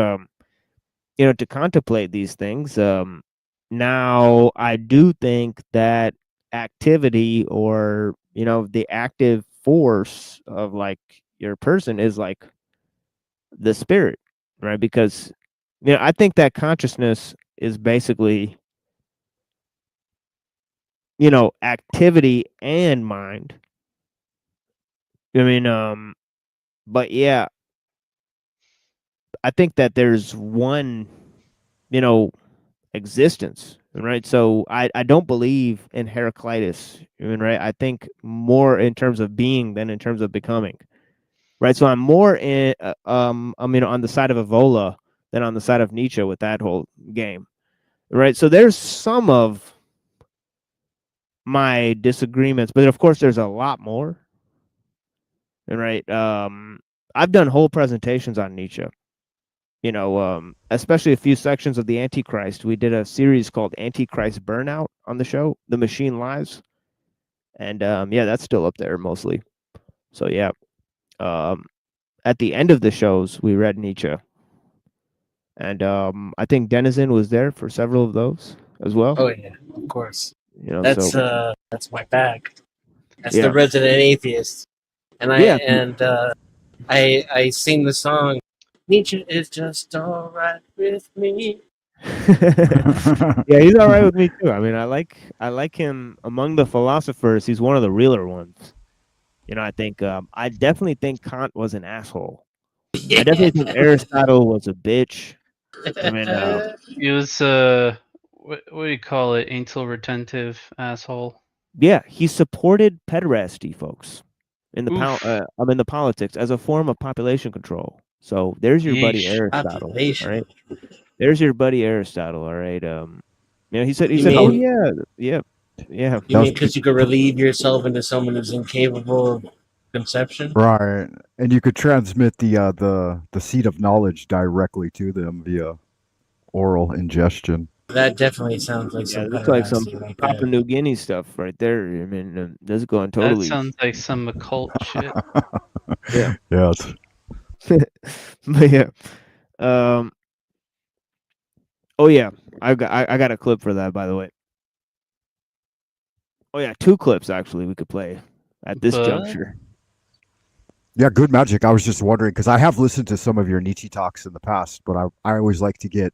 To contemplate these things. Now I do think that activity, or the active force of like your person, is like the spirit, right? Because I think that consciousness is basically activity and mind. I mean, but yeah, I think that there's one existence, right? So I don't believe in Heraclitus. I mean, right? I think more in terms of being than in terms of becoming, right? So I'm more in on the side of Evola than on the side of Nietzsche with that whole game, right? So there's some of my disagreements, but of course there's a lot more. Right? I've done whole presentations on Nietzsche. Especially a few sections of the Antichrist. We did a series called Antichrist Burnout on the show, The Machine Lies, and yeah, that's still up there mostly. So yeah, at the end of the shows, we read Nietzsche, and I think Denizen was there for several of those as well. Oh yeah, of course. That's That's my bag. That's Yeah. the resident atheist, and Yeah. I sing the song. Nietzsche is just all right with me. Yeah, he's all right with me too. I mean, I like him among the philosophers. He's one of the realer ones. I think I definitely think Kant was an asshole. I definitely think Aristotle was a bitch. I mean, He was what do you call it? Anal retentive asshole. yeah, he supported pederasty, folks, in the Oof. the politics as a form of population control. So there's your buddy Yeesh, Aristotle. population. All right, there's your buddy Aristotle. All right. He said, You oh mean- yeah. You mean because you could relieve yourself into someone who's incapable of conception. Right, and you could transmit the seed of knowledge directly to them via oral ingestion. That definitely sounds like Yeah, some that's kind of like some acid right Papua there. New Guinea stuff right there. I mean, that's going That totally. sounds like some occult shit. Yeah. Yes. But yeah. Oh yeah, I got a clip for that, by the way. Oh yeah, 2 clips actually we could play at this But juncture. Yeah, good magic. I was just wondering because I have listened to some of your Nietzsche talks in the past, but I always like to get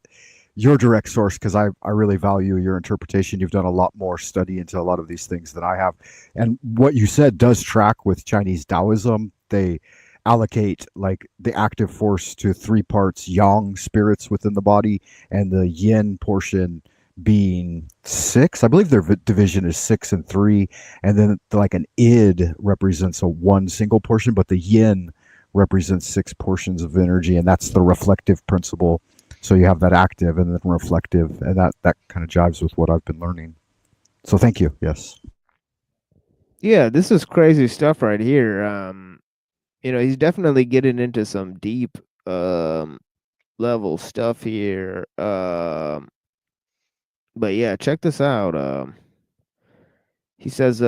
your direct source because I really value your interpretation. You've done a lot more study into a lot of these things than I have. And what you said does track with Chinese Taoism. They allocate like the active force to 3 parts yang spirits within the body and the yin portion being 6. I believe their division is 6 and 3, and then like an id represents a 1 single portion, but the yin represents 6 portions of energy, and that's the reflective principle. So you have that active and then reflective, and that kind of jives with what I've been learning. So thank you. Yes. Yeah, this is crazy stuff right here. He's definitely getting into some deep level stuff here. But yeah, check this out. He says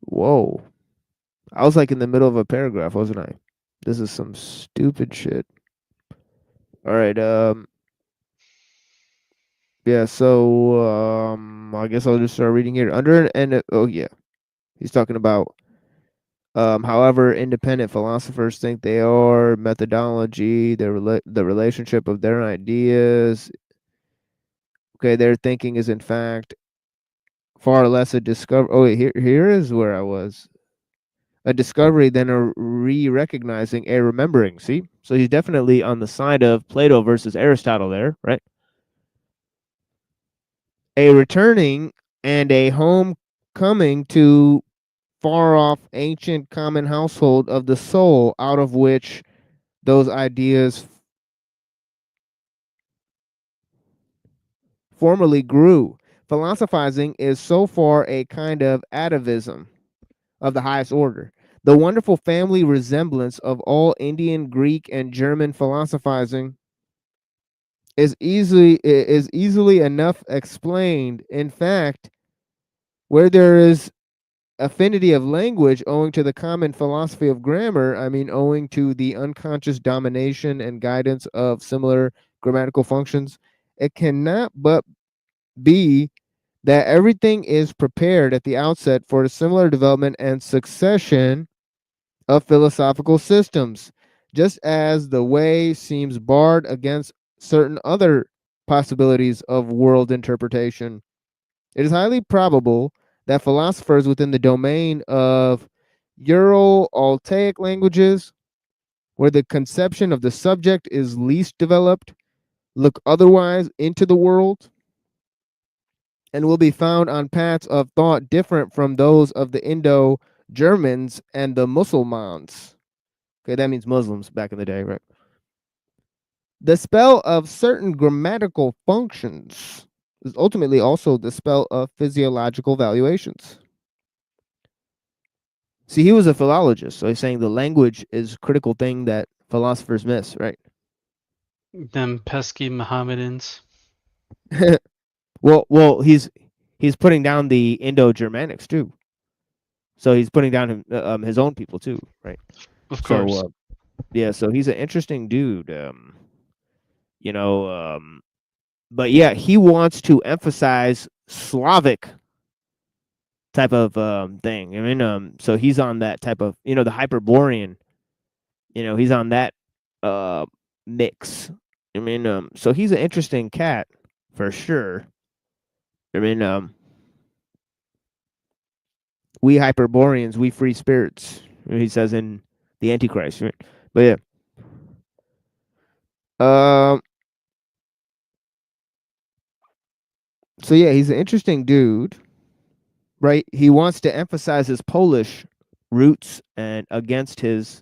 Whoa. I was like in the middle of a paragraph, wasn't I? This is some stupid shit. All right, yeah, so I guess I'll just start reading here. Oh yeah. He's talking about however independent philosophers think they are, methodology, the relationship of their ideas. Okay, their thinking is in fact far less a discovery. Oh wait, here is where I was. A discovery than a recognizing, a remembering. See? So he's definitely on the side of Plato versus Aristotle there, right? A returning and a homecoming to far off ancient common household of the soul out of which those ideas formerly grew. Philosophizing is so far a kind of atavism of the highest order. The wonderful family resemblance of all Indian, Greek, and German philosophizing is easily enough explained. In fact, where there is affinity of language owing to the common philosophy of grammar, I mean owing to the unconscious domination and guidance of similar grammatical functions, it cannot but be that everything is prepared at the outset for a similar development and succession of philosophical systems, just as the way seems barred against certain other possibilities of world interpretation. It is highly probable that philosophers within the domain of Ural-Altaic languages, where the conception of the subject is least developed, look otherwise into the world and will be found on paths of thought different from those of the Indo-Germans and the Mussulmans. Okay, that means Muslims back in the day, right? The spell of certain grammatical functions is ultimately also the spell of physiological valuations. See, he was a philologist, so he's saying the language is a critical thing that philosophers miss, right? Them pesky Mohammedans. Well, he's putting down the Indo-Germanics too. So he's putting down his own people too, right? Of course. So, yeah, so he's an interesting dude. But yeah, he wants to emphasize Slavic type of thing. I mean, so he's on that type of, the Hyperborean. He's on that mix. I mean, so he's an interesting cat for sure. I mean, we Hyperboreans, we free spirits. He says in the Antichrist, right? But yeah. So yeah, he's an interesting dude, right? He wants to emphasize his Polish roots and against his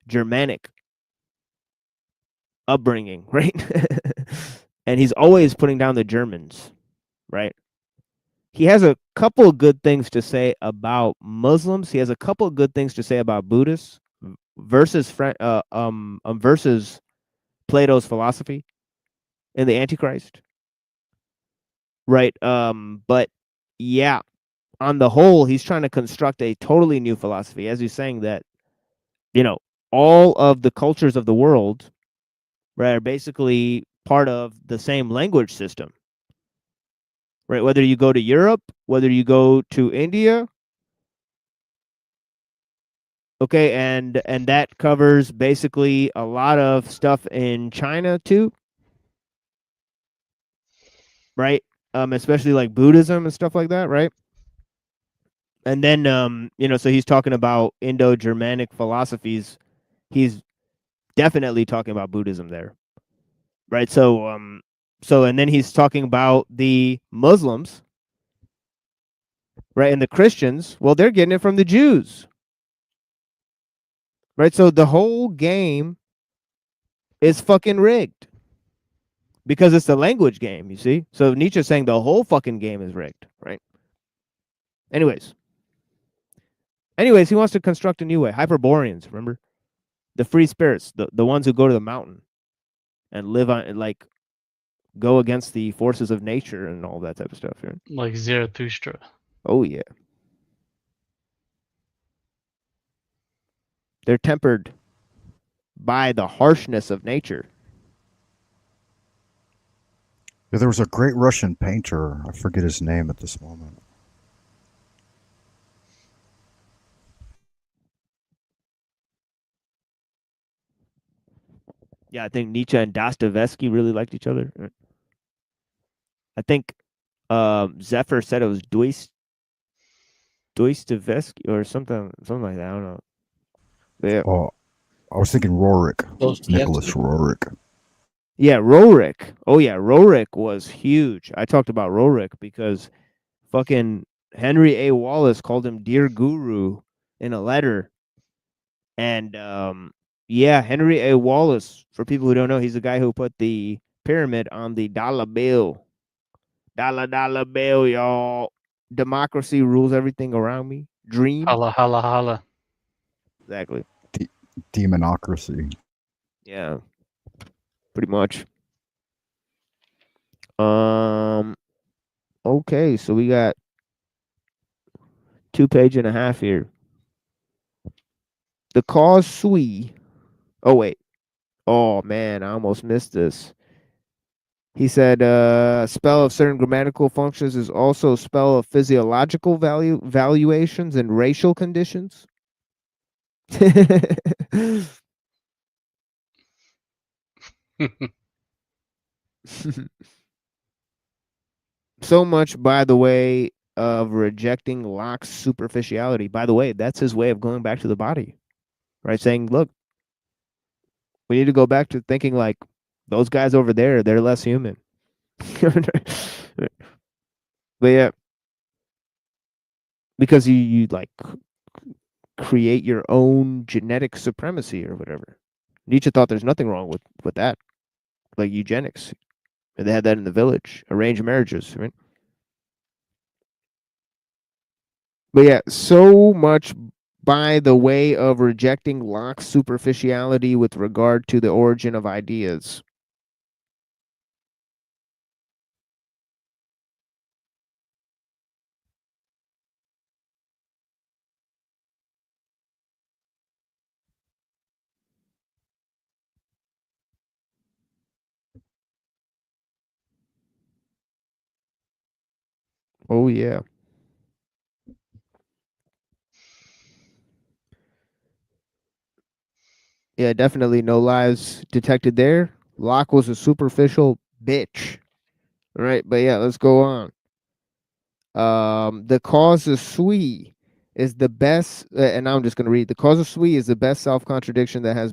Germanic upbringing, right? And he's always putting down the Germans, right? He has a couple of good things to say about Muslims. He has a couple of good things to say about Buddhists versus versus Plato's philosophy in the Antichrist, right? But yeah, on the whole, he's trying to construct a totally new philosophy, as he's saying that, you know, all of the cultures of the world, right, are basically part of the same language system, right? Whether you go to Europe, whether you go to India, okay, and that covers basically a lot of stuff in China too, right? Especially like Buddhism and stuff like that, right? And then you know, so he's talking about Indo-Germanic philosophies. He's definitely talking about Buddhism there, right? So and then he's talking about the Muslims, right? And the Christians, well, they're getting it from the Jews, right? So the whole game is fucking rigged because it's the language game, you see? So Nietzsche's saying the whole fucking game is rigged, right? Anyways, he wants to construct a new way. Hyperboreans, remember? The free spirits, the ones who go to the mountain and live on, like, go against the forces of nature and all that type of stuff, right? Like Zarathustra. Oh, yeah. They're tempered by the harshness of nature. Yeah, there was a great Russian painter. I forget his name at this moment. Yeah, I think Nietzsche and Dostoevsky really liked each other. I think Zephyr said it was Dostoevsky or something like that. I don't know. But yeah. Oh, I was thinking Roerich. Nicholas Roerich. Yeah, Roerich. Oh yeah, Roerich was huge. I talked about Roerich because fucking Henry A. Wallace called him Dear Guru in a letter. And yeah, Henry A. Wallace, for people who don't know, he's the guy who put the pyramid on the dollar bill. Dollar bill, y'all. Democracy rules everything around me. Dream. Holla, holla, holla. Exactly. Demonocracy. Yeah. Pretty much. Okay, so we got 2 pages and a half here. The cause sui. Oh wait. Oh man, I almost missed this. He said spell of certain grammatical functions is also spell of physiological valuations and racial conditions. So much, by the way, of rejecting Locke's superficiality. By the way, that's his way of going back to the body, right? Saying, look, we need to go back to thinking like those guys over there, they're less human. But yeah, because you like create your own genetic supremacy or whatever. Nietzsche thought there's nothing wrong with that, like eugenics. And they had that in the village, arranged marriages, right? But yeah, so much by the way of rejecting Locke's superficiality with regard to the origin of ideas. Oh, yeah. Yeah, definitely no lies detected there. Locke was a superficial bitch. All right, but yeah, let's go on. The causa sui is the best, and I'm just going to read. The causa sui is the best self-contradiction that has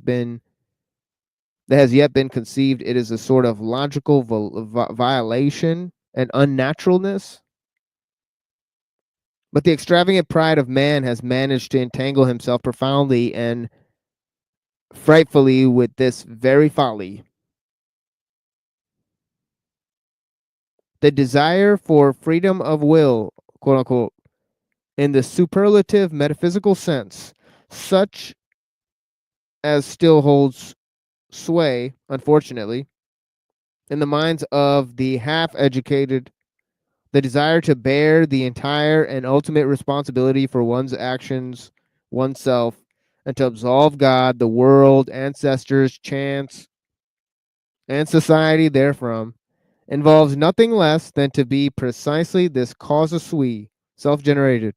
yet been conceived. It is a sort of logical violation and unnaturalness. But the extravagant pride of man has managed to entangle himself profoundly and frightfully with this very folly. the desire for freedom of will, quote unquote, in the superlative metaphysical sense, such as still holds sway, unfortunately, in the minds of the half-educated, the desire to bear the entire and ultimate responsibility for one's actions, oneself, and to absolve God, the world, ancestors, chance, and society therefrom, involves nothing less than to be precisely this causa sui, self-generated,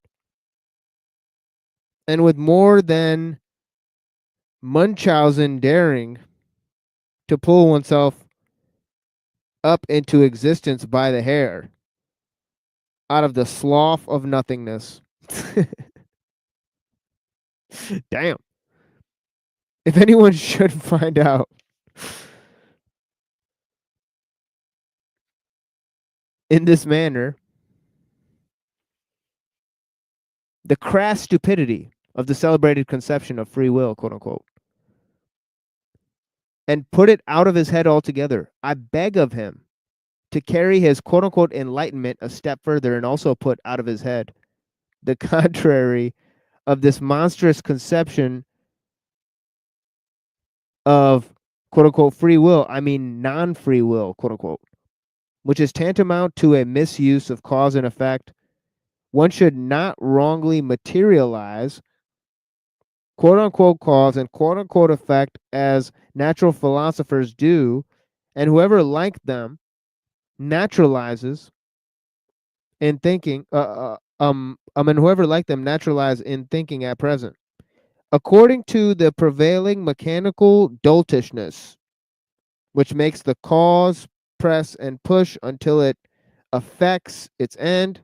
and with more than Munchausen daring to pull oneself up into existence by the hair, out of the slough of nothingness. Damn. If anyone should find out in this manner the crass stupidity of the celebrated conception of free will, quote unquote, and put it out of his head altogether, I beg of him to carry his quote unquote enlightenment a step further and also put out of his head the contrary of this monstrous conception of quote unquote free will, I mean non-free will, quote unquote, which is tantamount to a misuse of cause and effect. One should not wrongly materialize quote unquote cause and quote unquote effect as natural philosophers do, and whoever like them naturalizes in thinking and whoever like them naturalize in thinking at present according to the prevailing mechanical doltishness, which makes the cause press and push until it affects its end.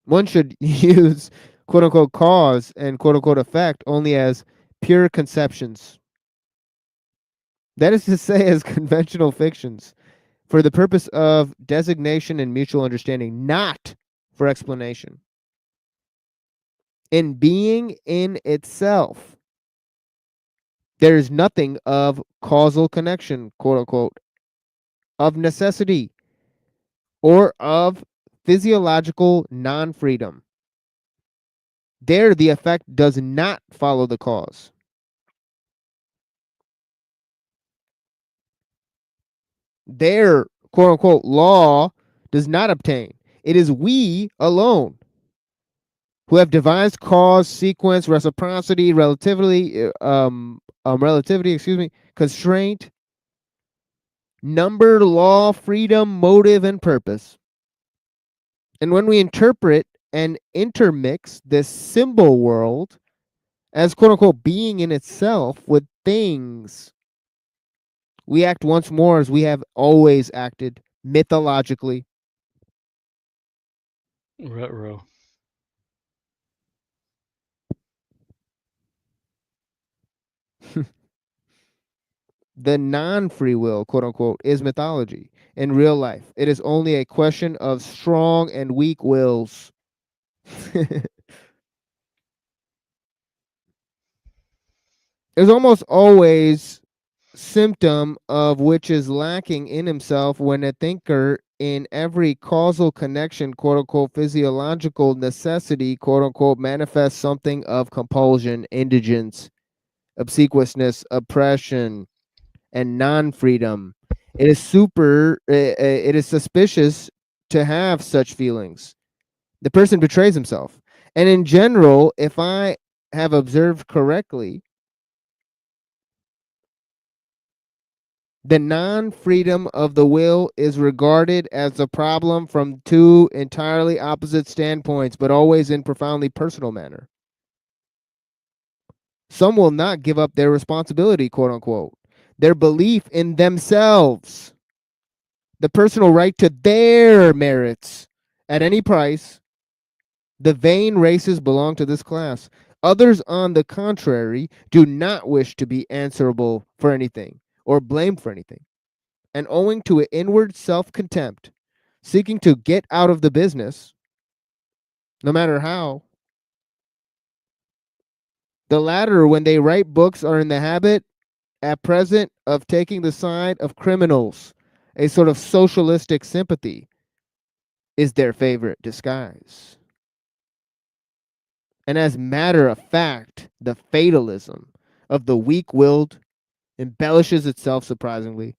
One should use quote unquote cause and quote unquote effect only as pure conceptions. That is to say, as conventional fictions, for the purpose of designation and mutual understanding, not for explanation. In being in itself, there is nothing of causal connection, quote unquote, of necessity, or of physiological non-freedom. There, the effect does not follow the cause. There, quote unquote, law does not obtain. It is we alone who have devised cause, sequence, reciprocity, relativity, constraint, number, law, freedom, motive, and purpose. And when we interpret and intermix this symbol world as quote unquote being in itself with things, we act once more as we have always acted mythologically. Ruh-roh. The non-free will, quote unquote, is mythology. In real life, it is only a question of strong and weak wills. There's almost always symptom of which is lacking in himself when a thinker in every causal connection, quote unquote, physiological necessity, quote unquote, manifests something of compulsion, indigence, obsequiousness, oppression, and non-freedom. It is suspicious to have such feelings. The person betrays himself. And in general, if I have observed correctly, the non-freedom of the will is regarded as a problem from two entirely opposite standpoints, but always in profoundly personal manner. Some will not give up their responsibility, quote unquote, their belief in themselves, the personal right to their merits at any price. The vain races belong to this class. Others, on the contrary, do not wish to be answerable for anything or blamed for anything, and owing to an inward self-contempt, seeking to get out of the business, no matter how. The latter, when they write books, are in the habit at present of taking the side of criminals a sort of socialistic sympathy is their favorite disguise. And as matter of fact, the fatalism of the weak-willed embellishes itself surprisingly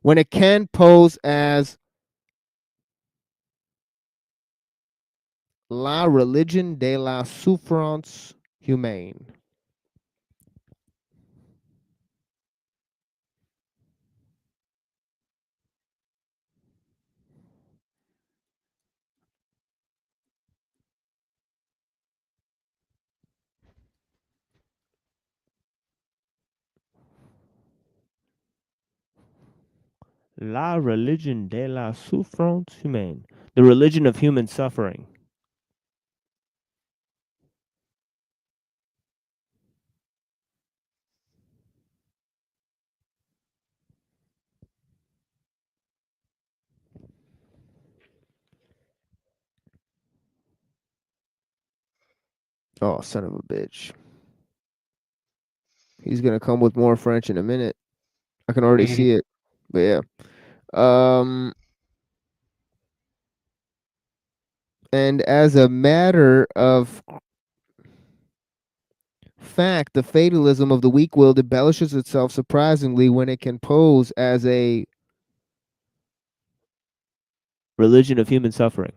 when it can pose as la religion de la souffrance humaine. La religion de la souffrance humaine. The religion of human suffering. Oh, son of a bitch. He's gonna come with more French in a minute. I can already see it. But yeah. And as a matter of fact, the fatalism of the weak-willed embellishes itself surprisingly when it can pose as a religion of human suffering.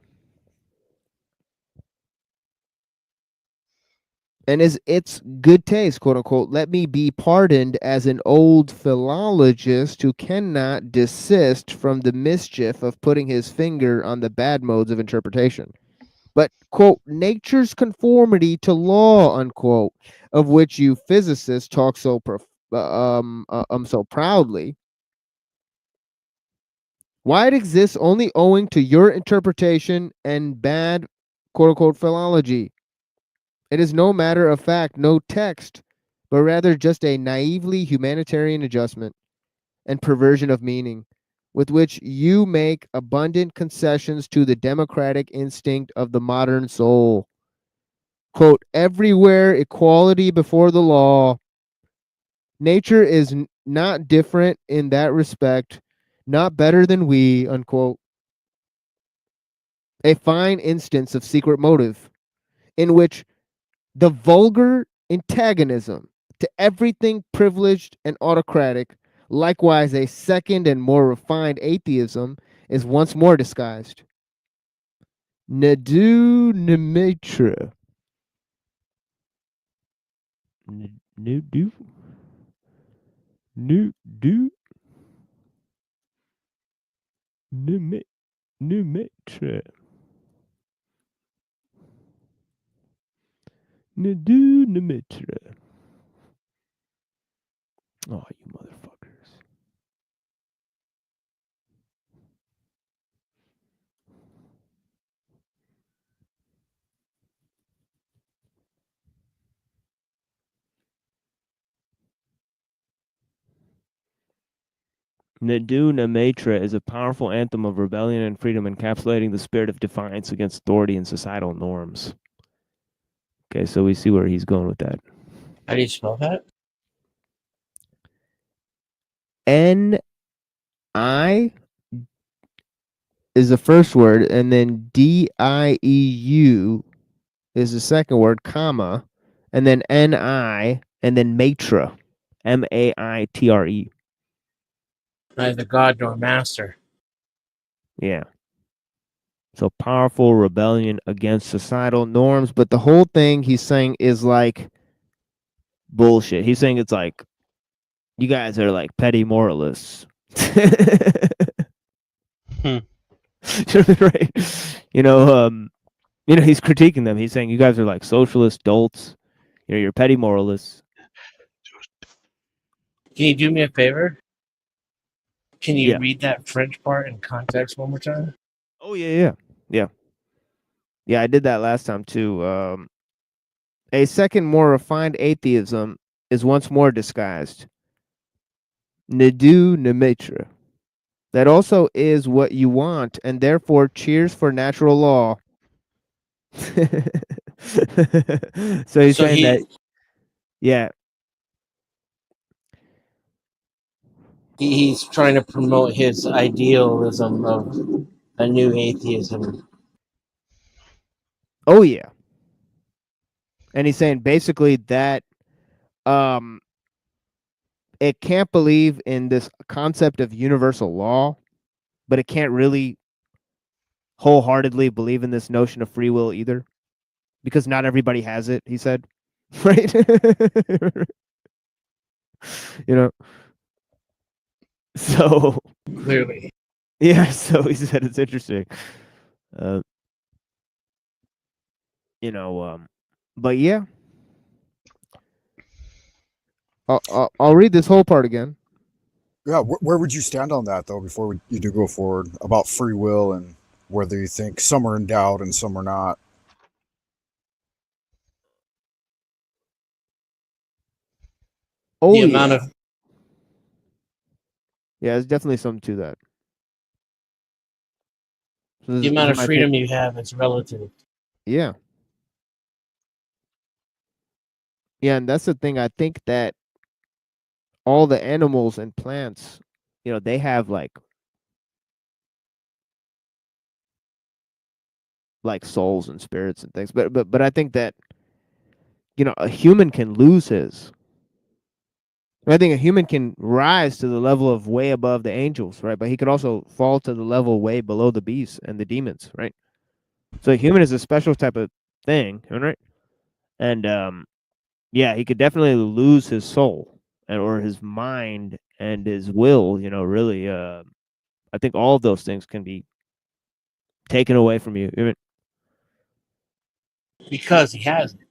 And is its good taste, quote unquote, let me be pardoned as an old philologist who cannot desist from the mischief of putting his finger on the bad modes of interpretation. But, quote, nature's conformity to law, unquote, of which you physicists talk so so proudly, why it exists only owing to your interpretation and bad, quote unquote, philology. It is no matter of fact, no text, but rather just a naively humanitarian adjustment and perversion of meaning, with which you make abundant concessions to the democratic instinct of the modern soul. Quote, everywhere equality before the law. Nature is not different in that respect, not better than we, unquote. A fine instance of secret motive in which the vulgar antagonism to everything privileged and autocratic, likewise a second and more refined atheism, is once more disguised. Ne Dieu ne maître. Ne Dieu. Ne Dieu. Ne maître. Ne Dieu ne maître. Oh, you motherfuckers. Ne Dieu ne maître is a powerful anthem of rebellion and freedom, encapsulating the spirit of defiance against authority and societal norms. Okay, so we see where he's going with that. How do you spell that? N-I is the first word, and then D-I-E-U is the second word, comma, and then N-I, and then maitre, M-A-I-T-R-E. Neither God nor master. Yeah. So powerful rebellion against societal norms, but the whole thing he's saying is like bullshit. He's saying it's like, you guys are like petty moralists. Right. He's critiquing them. He's saying you guys are like socialist dolts. You're petty moralists. Can you do me a favor? Can you read that French part in context one more time? Oh yeah. Yeah, I did that last time too. A second, more refined atheism is once more disguised. Ne Dieu ne maître. That also is what you want, and therefore cheers for natural law. So he's saying that, yeah. He's trying to promote his idealism of a new atheism. Oh yeah. And he's saying basically that it can't believe in this concept of universal law, but it can't really wholeheartedly believe in this notion of free will either, because not everybody has it, he said. Right? You know. So Clearly. yeah, so he said it's interesting. You know, but yeah. I'll read this whole part again. Yeah, where would you stand on that though? Before you do go forward about free will and whether you think some are endowed and some are not. Oh The yeah. amount of Yeah, there's definitely something to that. So the amount of freedom you have is relative. Yeah. Yeah, and that's the thing. I think that all the animals and plants, you know, they have like souls and spirits and things. But I think that, you know, a human can lose his. I think a human can rise to the level of way above the angels, right? But he could also fall to the level way below the beasts and the demons, right? So a human is a special type of thing, right? And yeah, he could definitely lose his soul or his mind and his will, you know, really I think all of those things can be taken away from you. Even Because he has it.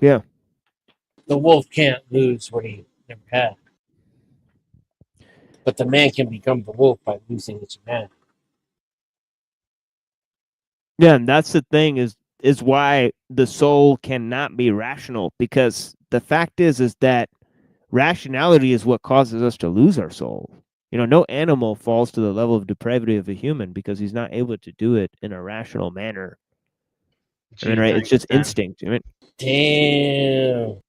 yeah. The wolf can't lose what he never had. But the man can become the wolf by losing his humanity. Yeah, and that's the thing is why the soul cannot be rational, because the fact is that rationality is what causes us to lose our soul. You know, no animal falls to the level of depravity of a human because he's not able to do it in a rational manner. I mean, right? It's just instinct. I mean, damn.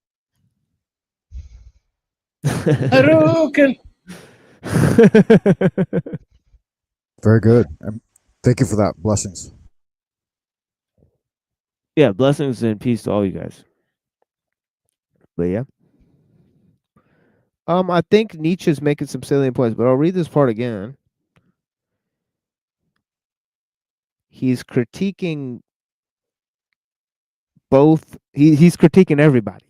Hadouken! Very good. Thank you for that. Blessings. Yeah, blessings and peace to all you guys. But yeah. I think Nietzsche's making some salient points, but I'll read this part again. He's critiquing both. He's critiquing everybody.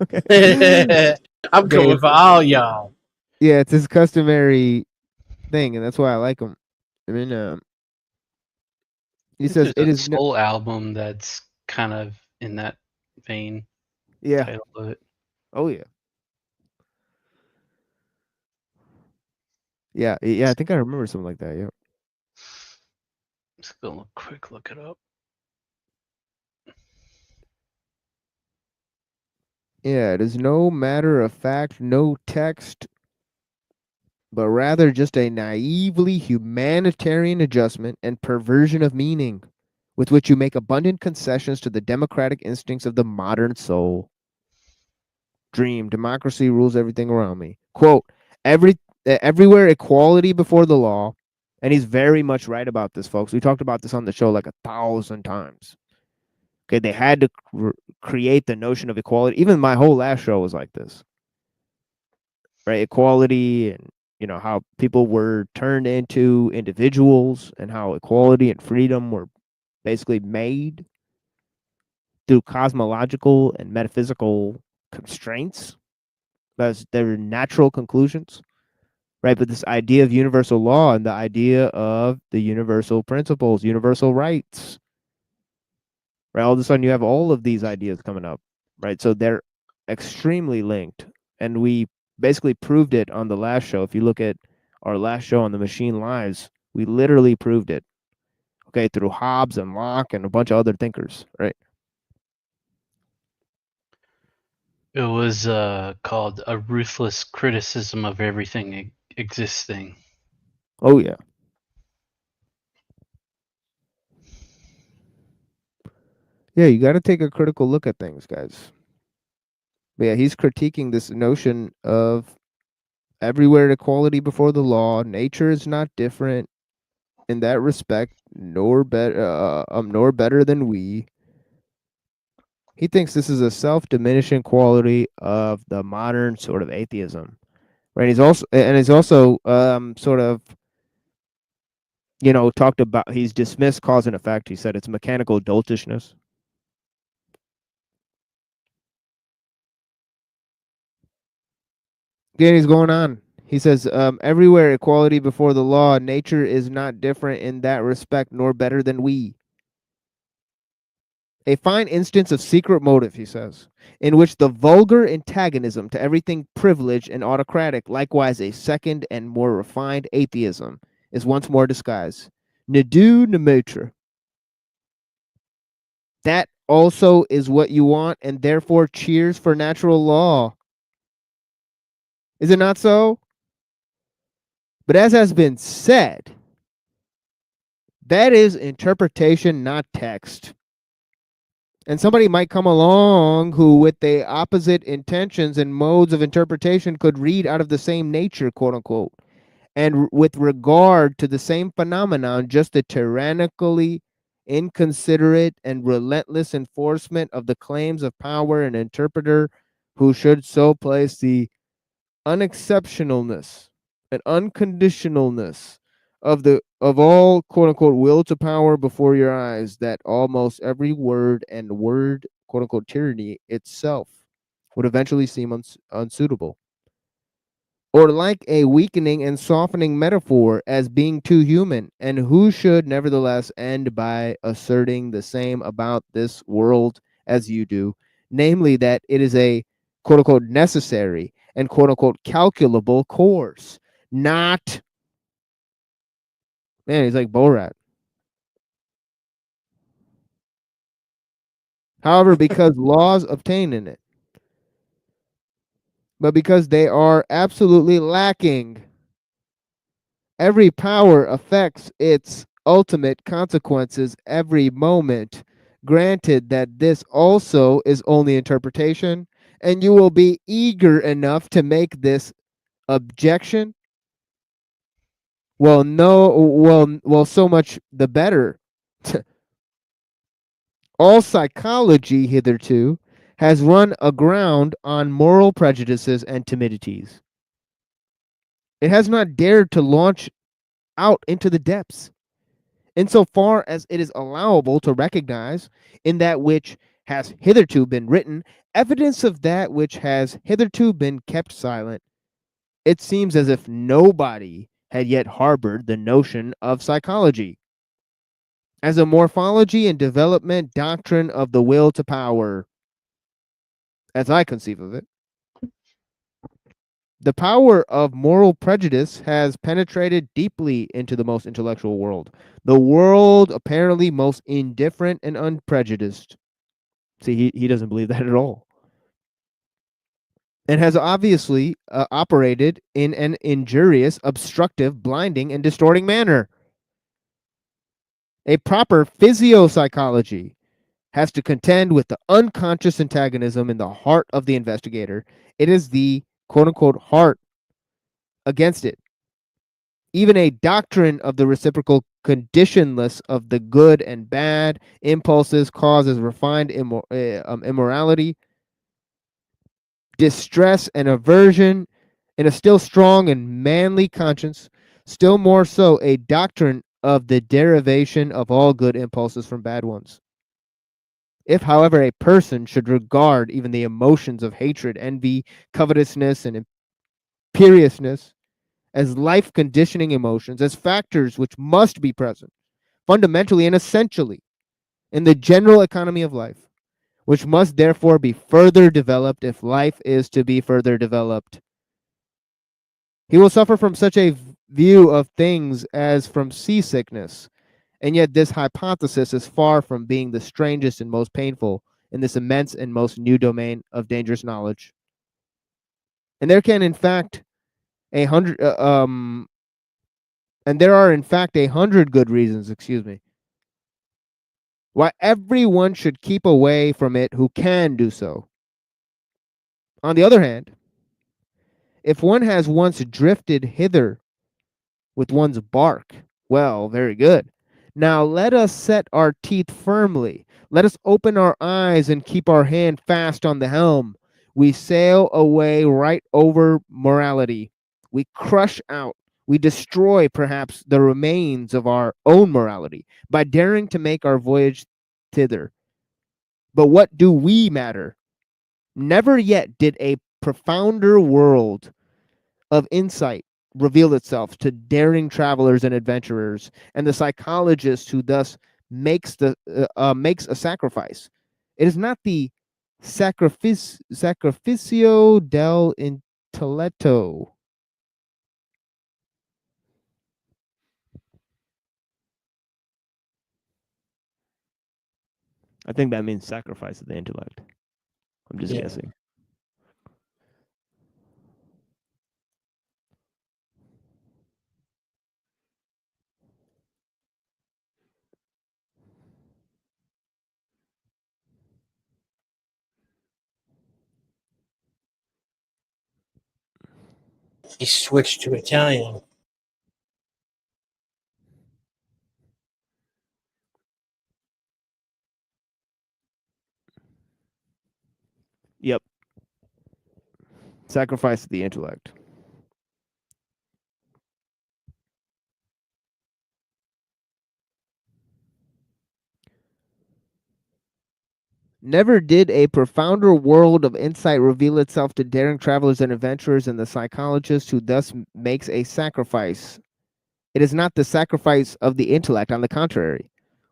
Okay. I'm coming for all y'all. Yeah, it's his customary thing, and that's why I like him. I mean, he says There's it a is soul album that's kind of in that vein. Yeah. Title of it. Oh yeah. Yeah, I think I remember something like that. Yeah. Just gonna quick look it up. Yeah, it is no matter of fact, no text, but rather just a naively humanitarian adjustment and perversion of meaning, with which you make abundant concessions to the democratic instincts of the modern soul. Dream, democracy rules everything around me. Quote, everywhere equality before the law. And he's very much right about this, folks. We talked about this on the show like 1,000 times. Okay, they had to create the notion of equality. Even my whole last show was like this. Right? Equality, and you know how people were turned into individuals, and how equality and freedom were basically made through cosmological and metaphysical constraints. That's their natural conclusions. Right? But this idea of universal law and the idea of the universal principles, universal rights. Right? All of a sudden you have all of these ideas coming up. Right? So they're extremely linked. And we basically proved it on the last show. If you look at our last show on the Machine Lives, we literally proved it. Okay, through Hobbes and Locke and a bunch of other thinkers, right? It was called A Ruthless Criticism of Everything Existing. Oh yeah. Yeah, you got to take a critical look at things, guys. But yeah, he's critiquing this notion of everywhere equality before the law. Nature is not different in that respect, nor better than we. He thinks this is a self-diminishing quality of the modern sort of atheism, right? He's also sort of, talked about, he's dismissed cause and effect. He said it's mechanical doltishness. Again, he's going on. He says, everywhere equality before the law, nature is not different in that respect, nor better than we. A fine instance of secret motive, he says, in which the vulgar antagonism to everything privileged and autocratic, likewise a second and more refined atheism, is once more disguised. Ne Dieu ne maître. That also is what you want, and therefore cheers for natural law. Is it not so? But as has been said, that is interpretation, not text. And somebody might come along who, with the opposite intentions and modes of interpretation, could read out of the same nature, quote unquote, and with regard to the same phenomenon, just the tyrannically inconsiderate and relentless enforcement of the claims of power and interpreter who should so place the unexceptionalness and unconditionalness of all quote unquote will to power before your eyes, that almost every word and word quote unquote tyranny itself would eventually seem unsuitable, or like a weakening and softening metaphor as being too human, and who should nevertheless end by asserting the same about this world as you do, namely that it is a quote unquote necessary and quote unquote calculable course, not. Man, he's like Borat. However, because laws obtain in it, but because they are absolutely lacking, every power affects its ultimate consequences every moment. Granted that this also is only interpretation, and you will be eager enough to make this objection. Well, so much the better. All psychology hitherto has run aground on moral prejudices and timidities. It has not dared to launch out into the depths, insofar as it is allowable to recognize in that which has hitherto been written evidence of that which has hitherto been kept silent. It seems as if nobody had yet harbored the notion of psychology as a morphology and development doctrine of the will to power, as I conceive of it. The power of moral prejudice has penetrated deeply into the most intellectual world, the world apparently most indifferent and unprejudiced. See, he doesn't believe that at all. And has obviously operated in an injurious, obstructive, blinding, and distorting manner. A proper physiopsychology has to contend with the unconscious antagonism in the heart of the investigator. It is the quote-unquote heart against it. Even a doctrine of the reciprocal conditionless of the good and bad impulses causes refined immorality, distress and aversion in a still strong and manly conscience, still more so a doctrine of the derivation of all good impulses from bad ones. If, however, a person should regard even the emotions of hatred, envy, covetousness, and imperiousness as life-conditioning emotions, as factors which must be present, fundamentally and essentially, in the general economy of life, which must therefore be further developed if life is to be further developed, he will suffer from such a view of things as from seasickness. And yet this hypothesis is far from being the strangest and most painful in this immense and most new domain of dangerous knowledge. And there can, in fact, there are in fact 100 good reasons, why everyone should keep away from it who can do so. On the other hand, if one has once drifted hither with one's bark, well, very good. Now let us set our teeth firmly. Let us open our eyes and keep our hand fast on the helm. We sail away right over morality. We crush out, we destroy perhaps the remains of our own morality by daring to make our voyage thither. But what do we matter? Never yet did a profounder world of insight reveal itself to daring travelers and adventurers, and the psychologist who thus makes a sacrifice. It is not the sacrificio del intelletto. I think that means sacrifice of the intellect. I'm just guessing. He switched to Italian. Yep. Sacrifice of the intellect. Never did a profounder world of insight reveal itself to daring travelers and adventurers, and the psychologist who thus makes a sacrifice. It is not the sacrifice of the intellect, on the contrary,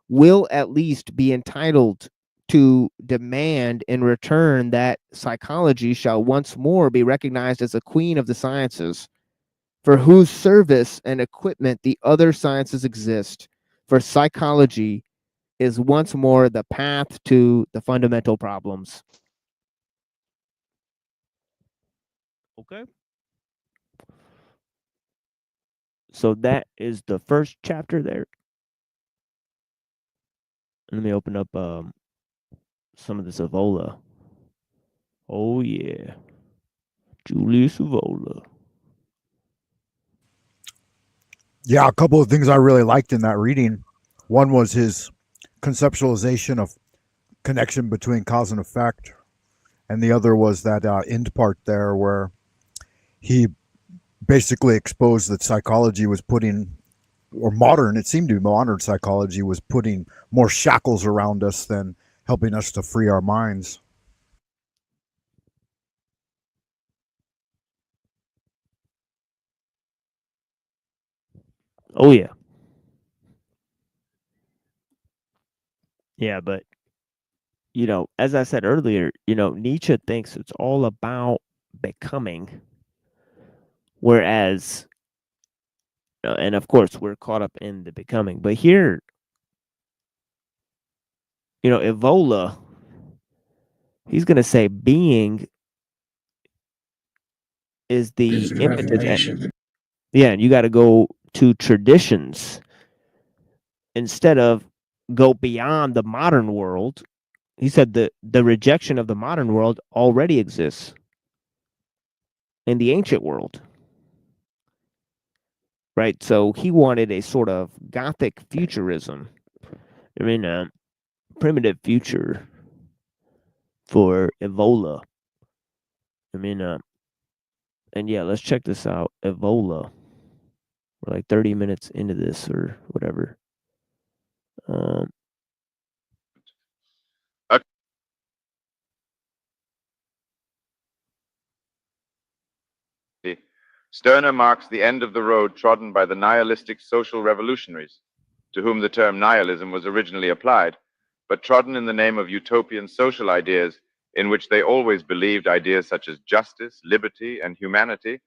will at least be entitled to demand in return that psychology shall once more be recognized as a queen of the sciences, for whose service and equipment the other sciences exist. For psychology is once more the path to the fundamental problems. Okay. So that is the first chapter there. Let me open up some of this Evola. Oh yeah, Julius Evola. Yeah, a couple of things I really liked in that reading. One was his conceptualization of connection between cause and effect, and the other was that end part there where he basically exposed that psychology was putting, or modern, it seemed to be modern psychology was putting more shackles around us than helping us to free our minds. Oh yeah. Yeah, but you know, as I said earlier, you know, Nietzsche thinks it's all about becoming, whereas, and of course, we're caught up in the becoming. But here, you know, Evola, he's going to say being is the Is the impetus. revelation. Yeah, and you got to go to traditions instead of go beyond the modern world. He said the rejection of the modern world already exists in the ancient world. Right? So he wanted a sort of Gothic futurism. I mean, primitive future for Evola. I mean, and yeah, let's check this out. Evola. We're like 30 minutes into this or whatever. Stirner marks the end of the road trodden by the nihilistic social revolutionaries, to whom the term nihilism was originally applied, but trodden in the name of utopian social ideas in which they always believed ideas such as justice, liberty, and humanity,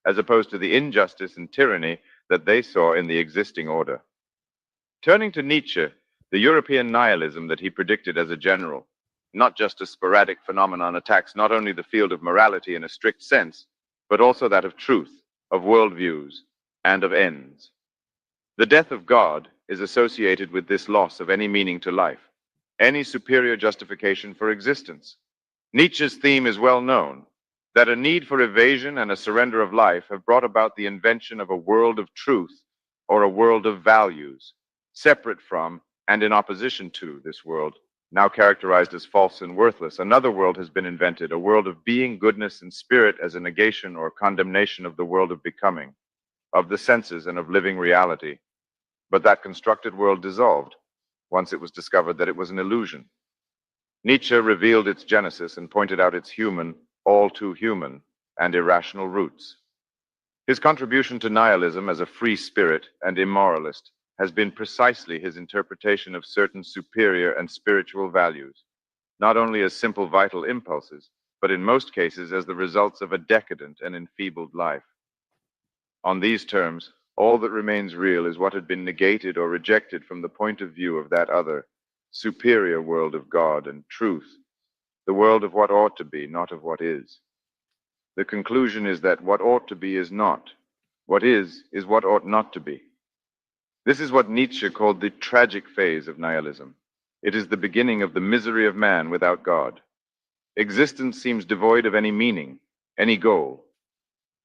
as opposed to the injustice and tyranny that they saw in the existing order. Turning to Nietzsche, the European nihilism that he predicted as a general, not just a sporadic phenomenon, attacks not only the field of morality in a strict sense, but also that of truth, of worldviews, and of ends. The death of God is associated with this loss of any meaning to life, any superior justification for existence. Nietzsche's theme is well known, that a need for evasion and a surrender of life have brought about the invention of a world of truth or a world of values, separate from and in opposition to this world, now characterized as false and worthless. Another world has been invented, a world of being, goodness, and spirit as a negation or condemnation of the world of becoming, of the senses and of living reality. But that constructed world dissolved once it was discovered that it was an illusion. Nietzsche revealed its genesis and pointed out its human, all too human, and irrational roots. His contribution to nihilism as a free spirit and immoralist has been precisely his interpretation of certain superior and spiritual values, not only as simple vital impulses, but in most cases as the results of a decadent and enfeebled life. On these terms, all that remains real is what had been negated or rejected from the point of view of that other, superior world of God and truth, the world of what ought to be, not of what is. The conclusion is that what ought to be is not. What is what ought not to be. This is what Nietzsche called the tragic phase of nihilism. It is the beginning of the misery of man without God. Existence seems devoid of any meaning, any goal.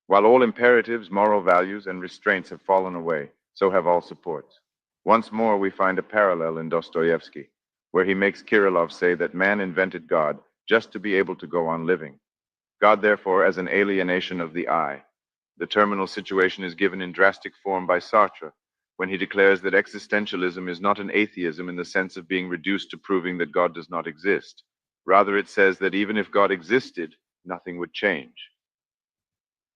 While all imperatives, moral values, and restraints have fallen away, so have all supports. Once more, we find a parallel in Dostoevsky, where he makes Kirillov say that man invented God just to be able to go on living. God, therefore, as an alienation of the I. The terminal situation is given in drastic form by Sartre, when he declares that existentialism is not an atheism in the sense of being reduced to proving that God does not exist. Rather, it says that even if God existed, nothing would change.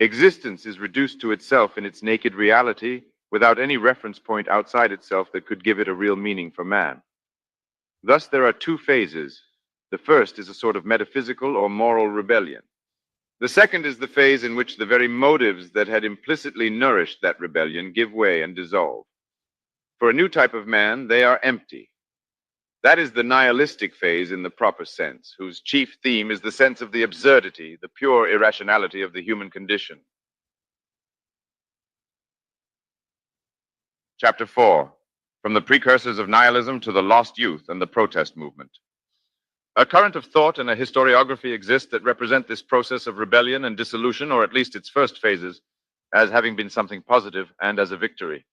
Existence is reduced to itself in its naked reality, without any reference point outside itself that could give it a real meaning for man. Thus, there are two phases. The first is a sort of metaphysical or moral rebellion. The second is the phase in which the very motives that had implicitly nourished that rebellion give way and dissolve. For a new type of man, they are empty. That is the nihilistic phase in the proper sense, whose chief theme is the sense of the absurdity, the pure irrationality of the human condition. Chapter 4, From the Precursors of Nihilism to the Lost Youth and the Protest Movement. A current of thought and a historiography exist that represent this process of rebellion and dissolution, or at least its first phases, as having been something positive and as a victory.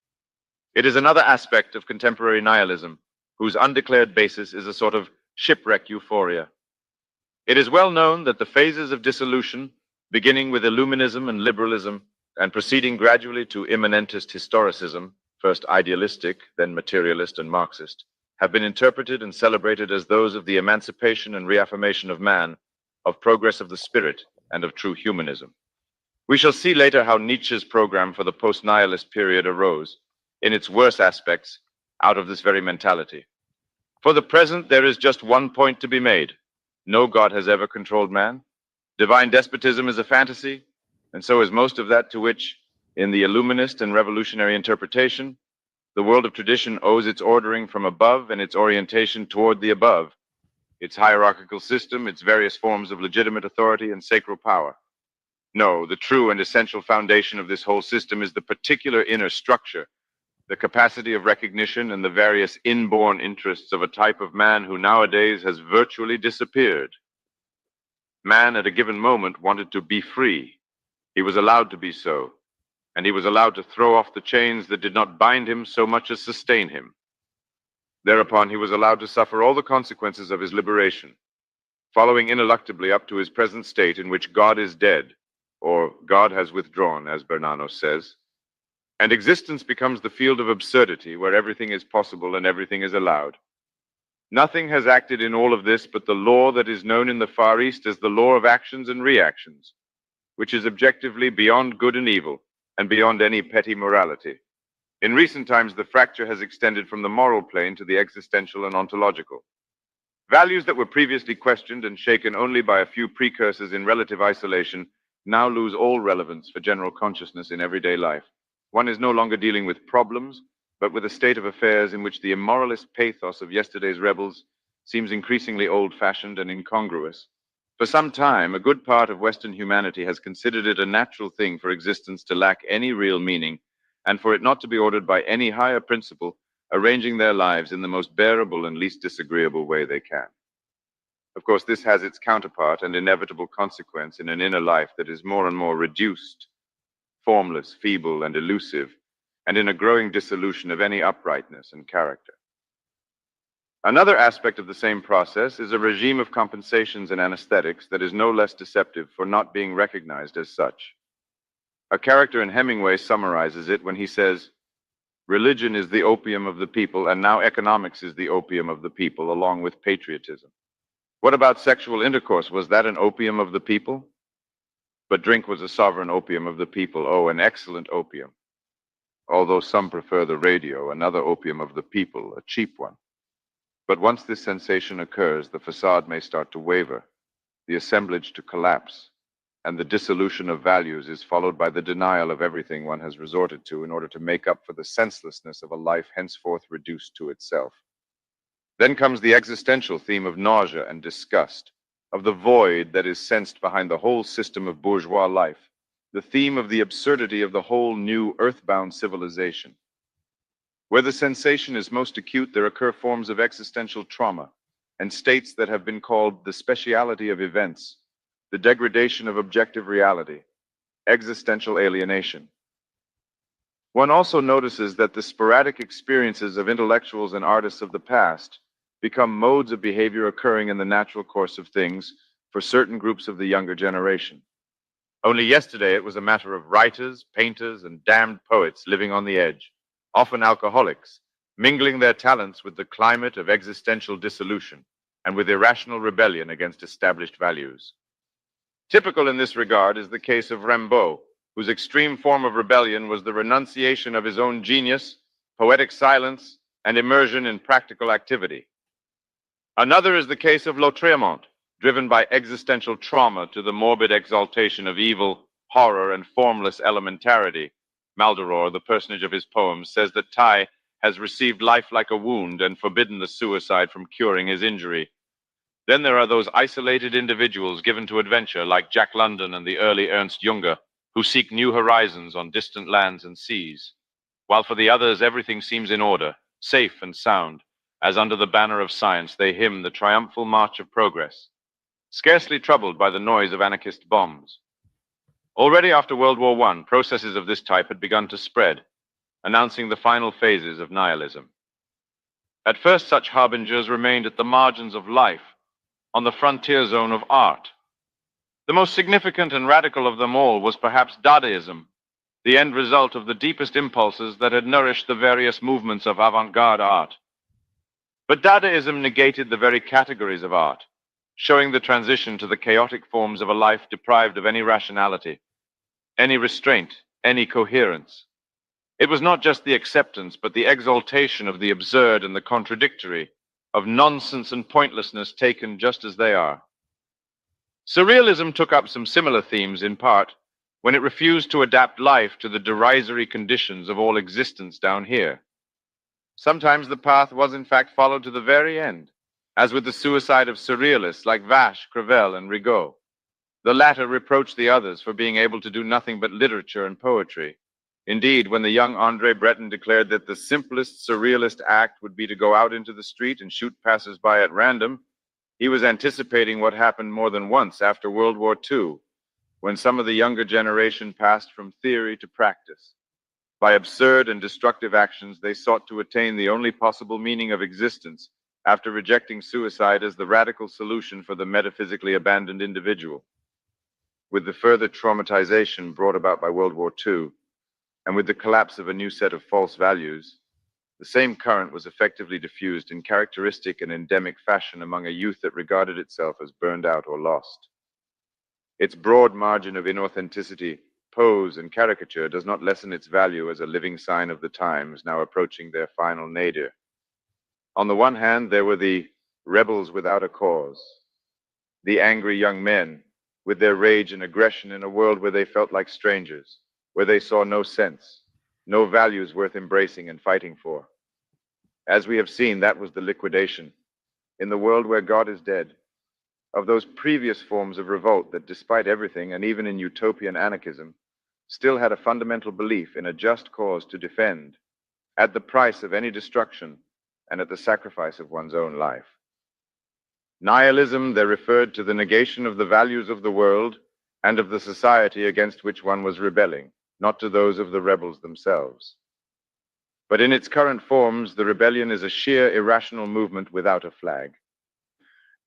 It is another aspect of contemporary nihilism, whose undeclared basis is a sort of shipwreck euphoria. It is well known that the phases of dissolution, beginning with Illuminism and liberalism, and proceeding gradually to immanentist historicism, first idealistic, then materialist and Marxist, have been interpreted and celebrated as those of the emancipation and reaffirmation of man, of progress of the spirit, and of true humanism. We shall see later how Nietzsche's program for the post-nihilist period arose, in its worst aspects, out of this very mentality. For the present, there is just one point to be made. No God has ever controlled man. Divine despotism is a fantasy, and so is most of that to which, in the Illuminist and revolutionary interpretation, the world of tradition owes its ordering from above and its orientation toward the above, its hierarchical system, its various forms of legitimate authority and sacral power. No, the true and essential foundation of this whole system is the particular inner structure, the capacity of recognition and the various inborn interests of a type of man who nowadays has virtually disappeared. Man at a given moment wanted to be free. He was allowed to be so, and he was allowed to throw off the chains that did not bind him so much as sustain him. Thereupon he was allowed to suffer all the consequences of his liberation, following ineluctably up to his present state in which God is dead, or God has withdrawn, as Bernanos says, and existence becomes the field of absurdity where everything is possible and everything is allowed. Nothing has acted in all of this but the law that is known in the Far East as the law of actions and reactions, which is objectively beyond good and evil and beyond any petty morality. In recent times, the fracture has extended from the moral plane to the existential and ontological. Values that were previously questioned and shaken only by a few precursors in relative isolation now lose all relevance for general consciousness in everyday life. One is no longer dealing with problems, but with a state of affairs in which the immoralist pathos of yesterday's rebels seems increasingly old-fashioned and incongruous. For some time, a good part of Western humanity has considered it a natural thing for existence to lack any real meaning, and for it not to be ordered by any higher principle, arranging their lives in the most bearable and least disagreeable way they can. Of course, this has its counterpart and inevitable consequence in an inner life that is more and more reduced, formless, feeble, and elusive, and in a growing dissolution of any uprightness and character. Another aspect of the same process is a regime of compensations and anesthetics that is no less deceptive for not being recognized as such. A character in Hemingway summarizes it when he says, "Religion is the opium of the people, and now economics is the opium of the people, along with patriotism." What about sexual intercourse? Was that an opium of the people? But drink was a sovereign opium of the people. Oh, an excellent opium. Although some prefer the radio, another opium of the people, a cheap one. But once this sensation occurs, the facade may start to waver, the assemblage to collapse, and the dissolution of values is followed by the denial of everything one has resorted to in order to make up for the senselessness of a life henceforth reduced to itself. Then comes the existential theme of nausea and disgust, of the void that is sensed behind the whole system of bourgeois life, the theme of the absurdity of the whole new earthbound civilization. Where the sensation is most acute, there occur forms of existential trauma and states that have been called the speciality of events, the degradation of objective reality, existential alienation. One also notices that the sporadic experiences of intellectuals and artists of the past become modes of behavior occurring in the natural course of things for certain groups of the younger generation. Only yesterday it was a matter of writers, painters, and damned poets living on the edge, often alcoholics, mingling their talents with the climate of existential dissolution and with irrational rebellion against established values. Typical in this regard is the case of Rimbaud, whose extreme form of rebellion was the renunciation of his own genius, poetic silence, and immersion in practical activity. Another is the case of Lautréamont, driven by existential trauma to the morbid exaltation of evil, horror, and formless elementarity. Maldoror, the personage of his poems, says that Tai has received life like a wound and forbidden the suicide from curing his injury. Then there are those isolated individuals given to adventure like Jack London and the early Ernst Junger, who seek new horizons on distant lands and seas, while for the others everything seems in order, safe and sound, as under the banner of science they hymn the triumphal march of progress, scarcely troubled by the noise of anarchist bombs. Already after World War I, processes of this type had begun to spread, announcing the final phases of nihilism. At first, such harbingers remained at the margins of life, on the frontier zone of art. The most significant and radical of them all was perhaps Dadaism, the end result of the deepest impulses that had nourished the various movements of avant-garde art. But Dadaism negated the very categories of art, showing the transition to the chaotic forms of a life deprived of any rationality, any restraint, any coherence. It was not just the acceptance, but the exaltation of the absurd and the contradictory, of nonsense and pointlessness taken just as they are. Surrealism took up some similar themes in part when it refused to adapt life to the derisory conditions of all existence down here. Sometimes the path was in fact followed to the very end, as with the suicide of surrealists like Vache, Crevel, and Rigaud. The latter reproached the others for being able to do nothing but literature and poetry. Indeed, when the young André Breton declared that the simplest surrealist act would be to go out into the street and shoot passers-by at random, he was anticipating what happened more than once after World War II, when some of the younger generation passed from theory to practice. By absurd and destructive actions, they sought to attain the only possible meaning of existence after rejecting suicide as the radical solution for the metaphysically abandoned individual. With the further traumatization brought about by World War II, and with the collapse of a new set of false values, the same current was effectively diffused in characteristic and endemic fashion among a youth that regarded itself as burned out or lost. Its broad margin of inauthenticity, pose, and caricature does not lessen its value as a living sign of the times now approaching their final nadir. On the one hand, there were the rebels without a cause, the angry young men with their rage and aggression in a world where they felt like strangers, where they saw no sense, no values worth embracing and fighting for. As we have seen, that was the liquidation, in the world where God is dead, of those previous forms of revolt that, despite everything, and even in utopian anarchism, still had a fundamental belief in a just cause to defend, at the price of any destruction and at the sacrifice of one's own life. Nihilism, they referred to the negation of the values of the world and of the society against which one was rebelling, not to those of the rebels themselves. But in its current forms, the rebellion is a sheer irrational movement without a flag.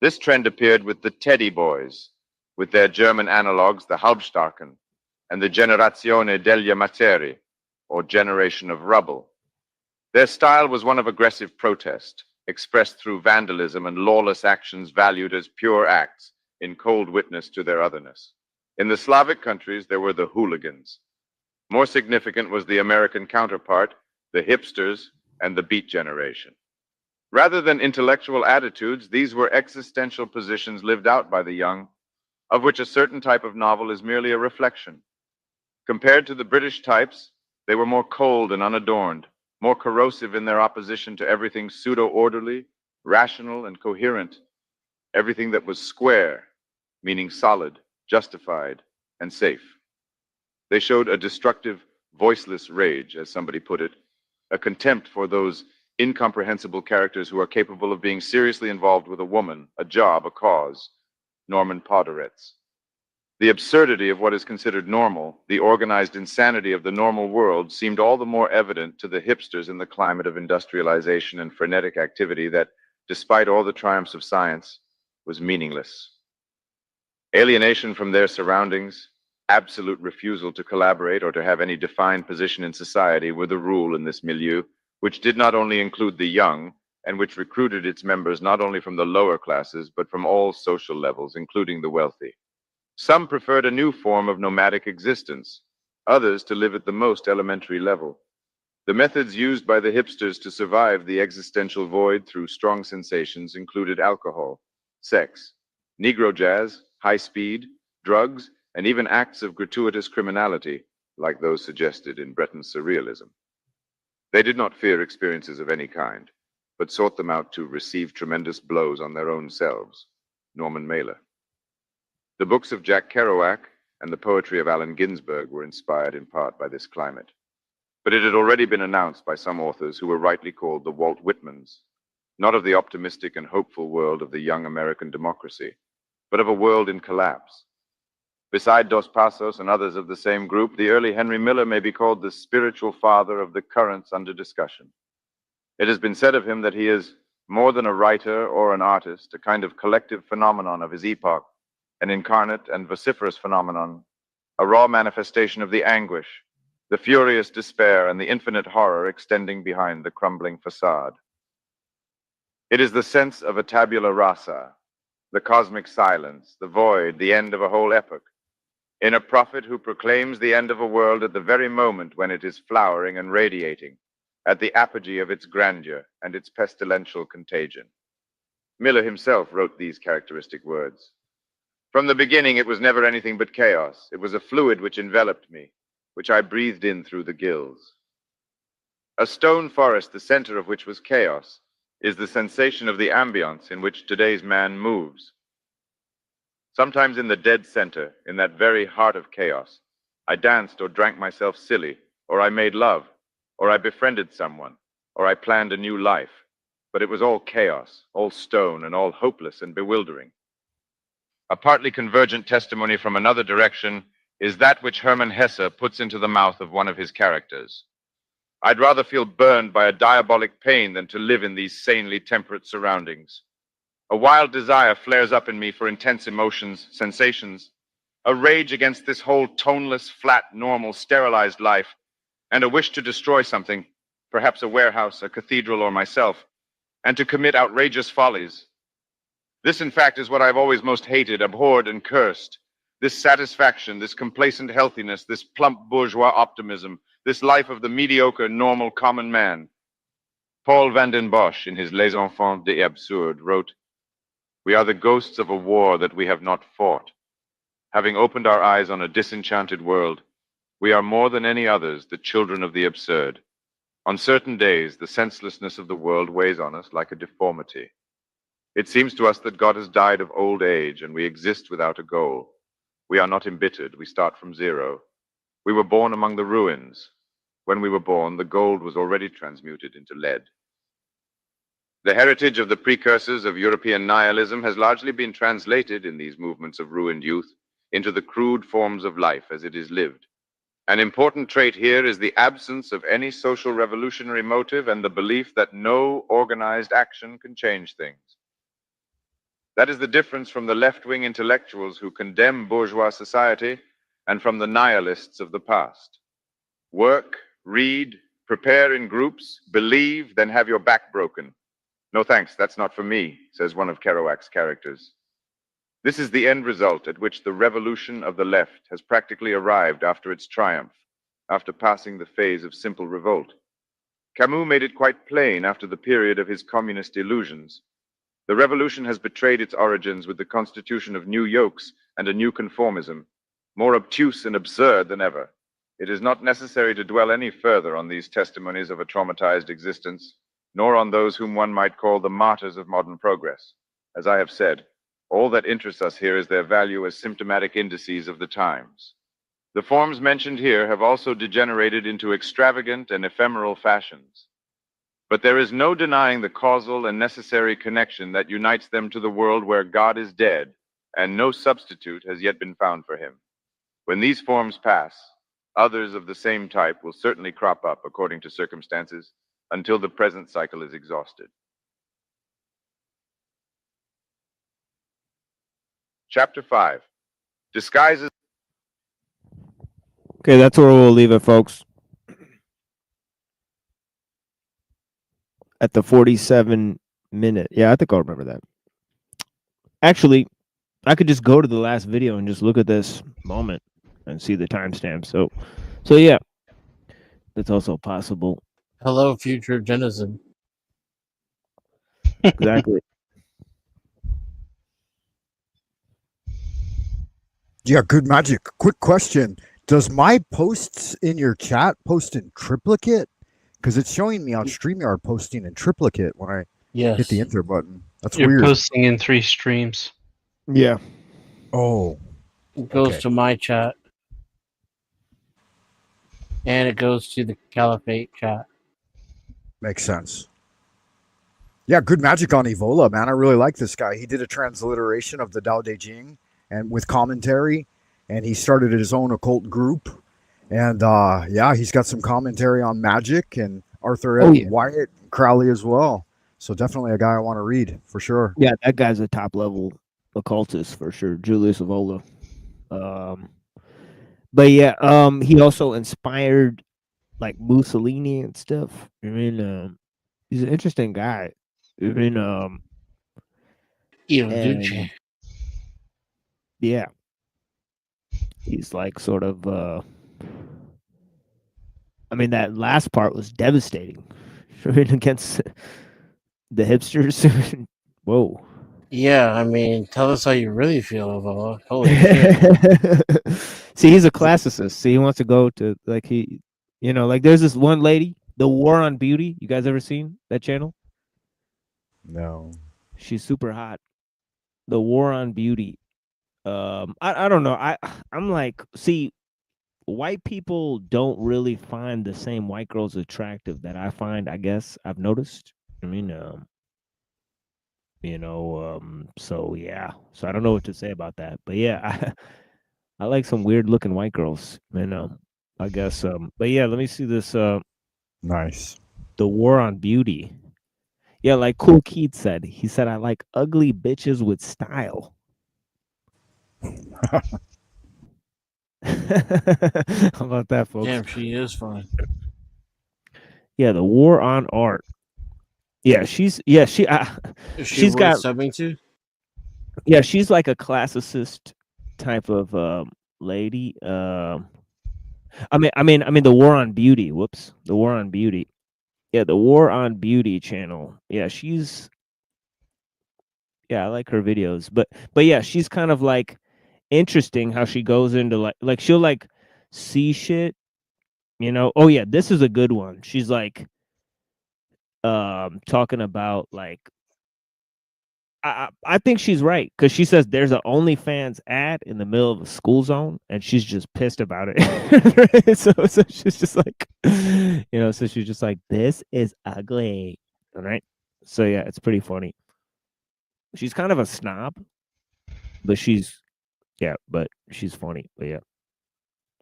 This trend appeared with the Teddy Boys, with their German analogues, the Halbstarken, and the Generazione degli Amazzeri, or Generation of Rubble. Their style was one of aggressive protest, expressed through vandalism and lawless actions valued as pure acts in cold witness to their otherness. In the Slavic countries, there were the hooligans. More significant was the American counterpart, the hipsters and the Beat Generation. Rather than intellectual attitudes, these were existential positions lived out by the young, of which a certain type of novel is merely a reflection. Compared to the British types, they were more cold and unadorned, more corrosive in their opposition to everything pseudo-orderly, rational, and coherent, everything that was square, meaning solid, justified, and safe. They showed a destructive, voiceless rage, as somebody put it, a contempt for those incomprehensible characters who are capable of being seriously involved with a woman, a job, a cause. Norman Podhoretz. The absurdity of what is considered normal, the organized insanity of the normal world, seemed all the more evident to the hipsters in the climate of industrialization and frenetic activity that, despite all the triumphs of science, was meaningless. Alienation from their surroundings, absolute refusal to collaborate or to have any defined position in society were the rule in this milieu, which did not only include the young, and which recruited its members not only from the lower classes, but from all social levels, including the wealthy. Some preferred a new form of nomadic existence, others to live at the most elementary level. The methods used by the hipsters to survive the existential void through strong sensations included alcohol, sex, Negro jazz, high speed, drugs, and even acts of gratuitous criminality, like those suggested in Breton's surrealism. They did not fear experiences of any kind, but sought them out to receive tremendous blows on their own selves. Norman Mailer. The books of Jack Kerouac and the poetry of Allen Ginsberg were inspired in part by this climate. But it had already been announced by some authors who were rightly called the Walt Whitmans, not of the optimistic and hopeful world of the young American democracy, but of a world in collapse. Beside Dos Passos and others of the same group, the early Henry Miller may be called the spiritual father of the currents under discussion. It has been said of him that he is more than a writer or an artist, a kind of collective phenomenon of his epoch, an incarnate and vociferous phenomenon, a raw manifestation of the anguish, the furious despair, and the infinite horror extending behind the crumbling facade. It is the sense of a tabula rasa, the cosmic silence, the void, the end of a whole epoch, in a prophet who proclaims the end of a world at the very moment when it is flowering and radiating, at the apogee of its grandeur and its pestilential contagion. Miller himself wrote these characteristic words. From the beginning, it was never anything but chaos. It was a fluid which enveloped me, which I breathed in through the gills. A stone forest, the center of which was chaos, is the sensation of the ambience in which today's man moves. Sometimes in the dead center, in that very heart of chaos, I danced or drank myself silly, or I made love, or I befriended someone, or I planned a new life. But it was all chaos, all stone, and all hopeless and bewildering. A partly convergent testimony from another direction is that which Hermann Hesse puts into the mouth of one of his characters. I'd rather feel burned by a diabolic pain than to live in these sanely temperate surroundings. A wild desire flares up in me for intense emotions, sensations, a rage against this whole toneless, flat, normal, sterilized life, and a wish to destroy something, perhaps a warehouse, a cathedral, or myself, and to commit outrageous follies. This, in fact, is what I've always most hated, abhorred, and cursed. This satisfaction, this complacent healthiness, this plump bourgeois optimism, this life of the mediocre, normal, common man. Paul van den Bosch, in his Les Enfants des Absurdes, wrote, "We are the ghosts of a war that we have not fought. Having opened our eyes on a disenchanted world, we are more than any others the children of the absurd. On certain days, the senselessness of the world weighs on us like a deformity. It seems to us that God has died of old age and we exist without a goal. We are not embittered, we start from zero. We were born among the ruins. When we were born, the gold was already transmuted into lead." The heritage of the precursors of European nihilism has largely been translated in these movements of ruined youth into the crude forms of life as it is lived. An important trait here is the absence of any social revolutionary motive and the belief that no organized action can change things. That is the difference from the left-wing intellectuals who condemn bourgeois society and from the nihilists of the past. Work, read, prepare in groups, believe, then have your back broken. No thanks, that's not for me, says one of Kerouac's characters. This is the end result at which the revolution of the left has practically arrived after its triumph, after passing the phase of simple revolt. Camus made it quite plain after the period of his communist illusions. The revolution has betrayed its origins with the constitution of new yokes and a new conformism, more obtuse and absurd than ever. It is not necessary to dwell any further on these testimonies of a traumatized existence, nor on those whom one might call the martyrs of modern progress. As I have said, all that interests us here is their value as symptomatic indices of the times. The forms mentioned here have also degenerated into extravagant and ephemeral fashions. But there is no denying the causal and necessary connection that unites them to the world where God is dead, and no substitute has yet been found for him. When these forms pass, others of the same type will certainly crop up according to circumstances until the present cycle is exhausted. Chapter 5. Disguises. Okay, that's where we'll leave it, folks. At the 47-minute. Yeah, I think I'll remember that. Actually, I could just go to the last video and just look at this moment and see the timestamp. So yeah, that's also possible. Hello, future denizen. Exactly. Yeah, good magic. Quick question. Does my posts in your chat post in triplicate? Because it's showing me on StreamYard posting in triplicate when I hit the enter button. That's You're weird. posting in 3 streams. Yeah. Oh. It goes Okay. to my chat. And it goes to the Caliphate chat. Makes sense. Yeah, good magic on Evola, man. I really like this guy. He did a transliteration of the Tao Te Ching and with commentary, and he started his own occult group. And yeah, he's got some commentary on magic and Arthur Ed Wyatt, Crowley as well. So definitely a guy I want to read for sure. Yeah, that guy's a top level occultist for sure, Julius Evola. But yeah, he also inspired like Mussolini and stuff. I mean, he's an interesting guy. I mean, Duce. Yeah, he's like sort of. I mean, that last part was devastating. Against the hipsters. Whoa. Yeah, I mean, tell us how you really feel, Evola. Holy shit. See, he's a classicist. See, he wants to go to like like there's this one lady, The War on Beauty. You guys ever seen that channel? No. She's super hot. The War on Beauty. I don't know. I'm like, see, white people don't really find the same white girls attractive that I find, I guess I've noticed. I mean, so yeah. So I don't know what to say about that. But yeah, I like some weird looking white girls. I guess but yeah, let me see this nice. The War on Beauty. Yeah, like Cool Keith said. He said I like ugly bitches with style. How about that, folks? Damn, she is fine. Yeah, The War on Art. Yeah, she's Is she she's worth got subbing to? Yeah, she's like a classicist type of lady. I mean The War on Beauty. Whoops. The War on Beauty. Yeah, The War on Beauty channel. Yeah, I like her videos. But yeah, she's kind of like interesting how she goes into like she'll like see shit, Oh yeah, this is a good one. She's like talking about like I think she's right because she says there's an OnlyFans ad in the middle of a school zone and she's just pissed about it. so she's just like so she's just like, this is ugly. All right. So yeah, it's pretty funny. She's kind of a snob, but she's funny. But yeah,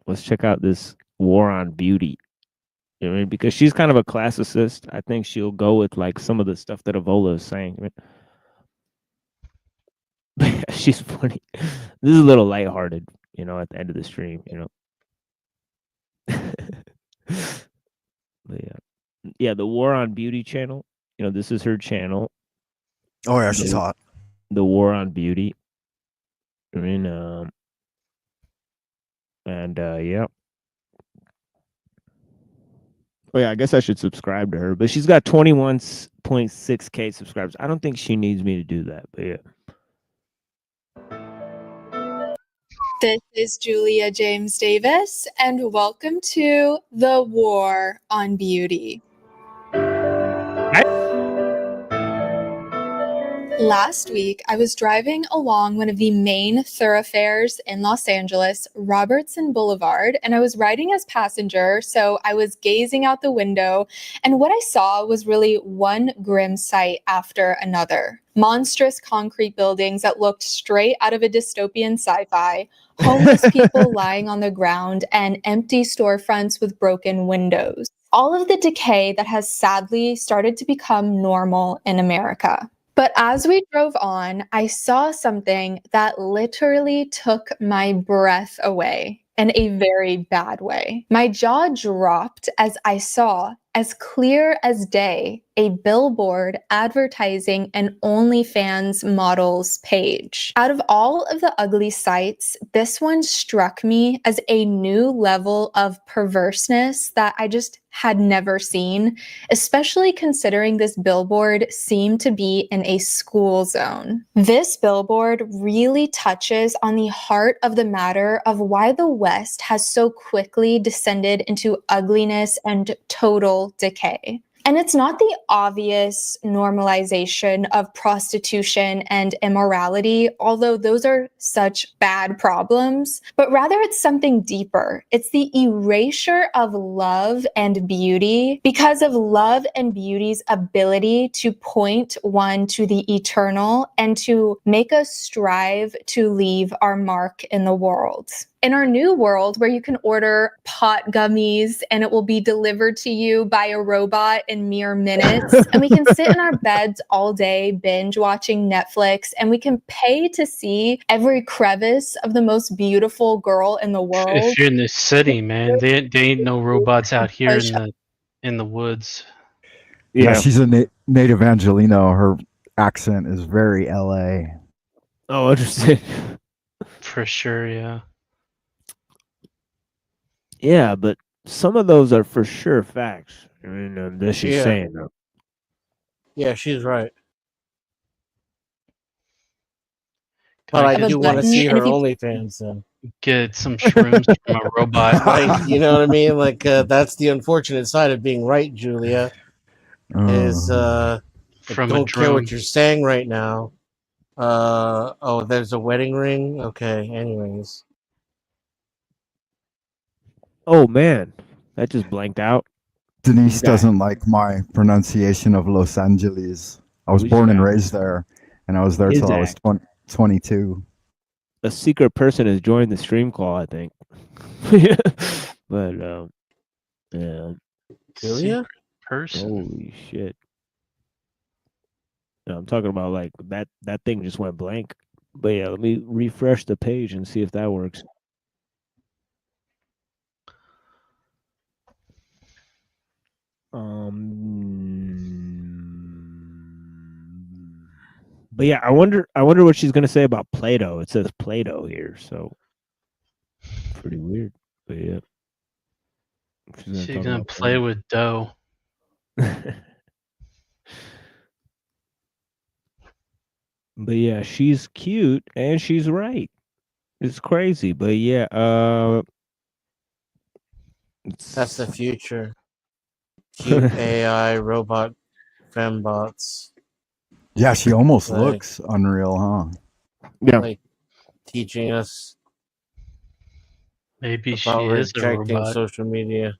let's check out this War on Beauty. You know what I mean? Because she's kind of a classicist. I think she'll go with like some of the stuff that Avola is saying. Right? She's funny. This is a little lighthearted, at the end of the stream, But yeah, the War on Beauty channel. This is her channel. Oh yeah, she's hot. The War on Beauty. I mean, yeah. Oh yeah, I guess I should subscribe to her, but she's got 21.6K subscribers. I don't think she needs me to do that, but yeah. This is Julia James Davis, and welcome to The War on Beauty. Last week, I was driving along one of the main thoroughfares in Los Angeles, Robertson Boulevard, and I was riding as passenger, so I was gazing out the window, and what I saw was really one grim sight after another. Monstrous concrete buildings that looked straight out of a dystopian sci-fi, homeless people lying on the ground, and empty storefronts with broken windows. All of the decay that has sadly started to become normal in America. But as we drove on, I saw something that literally took my breath away in a very bad way. My jaw dropped as I saw, as clear as day, a billboard advertising an OnlyFans models page. Out of all of the ugly sites, this one struck me as a new level of perverseness that I just had never seen, especially considering this billboard seemed to be in a school zone. This billboard really touches on the heart of the matter of why the West has so quickly descended into ugliness and total decay. And it's not the obvious normalization of prostitution and immorality, although those are such bad problems, but rather it's something deeper. It's the erasure of love and beauty because of love and beauty's ability to point one to the eternal and to make us strive to leave our mark in the world. In our new world where you can order pot gummies and it will be delivered to you by a robot in mere minutes, and we can sit in our beds all day binge watching Netflix, and we can pay to see every crevice of the most beautiful girl in the world. If you're in the city, man, they ain't no robots out here in the woods. Yeah, she's a native Angelino. Her accent is very LA. Oh, interesting. For sure, yeah. Yeah, but some of those are for sure facts. I mean, that she's Yeah. saying. Though. Yeah, she's right. But I do want to see her OnlyFans then. Get some shrooms from a robot. Like, you know what I mean? Like, that's the unfortunate side of being right, Julia. Is I From a don't care drone. what you're saying right now. Oh, there's a wedding ring. Okay. Anyways, Oh man, that just blanked out. Denise doesn't like my pronunciation of Los Angeles. I was Who's born and that? raised there, and I was there Is till I was that? 22. A secret person has joined the stream call, I think. But yeah. Julia? Person. Holy shit. No, I'm talking about like that thing just went blank. But yeah, let me refresh the page and see if that works. But yeah, I wonder what she's gonna say about Play-Doh. It says Play-Doh here, so pretty weird. But yeah. She's talk gonna about play with dough. But yeah, she's cute and she's right. It's crazy, but yeah, that's the future. Cute AI robot fembots. Yeah, she almost Like- looks unreal, huh? Yeah. Like teaching us Maybe she about is a rejecting robot. social media.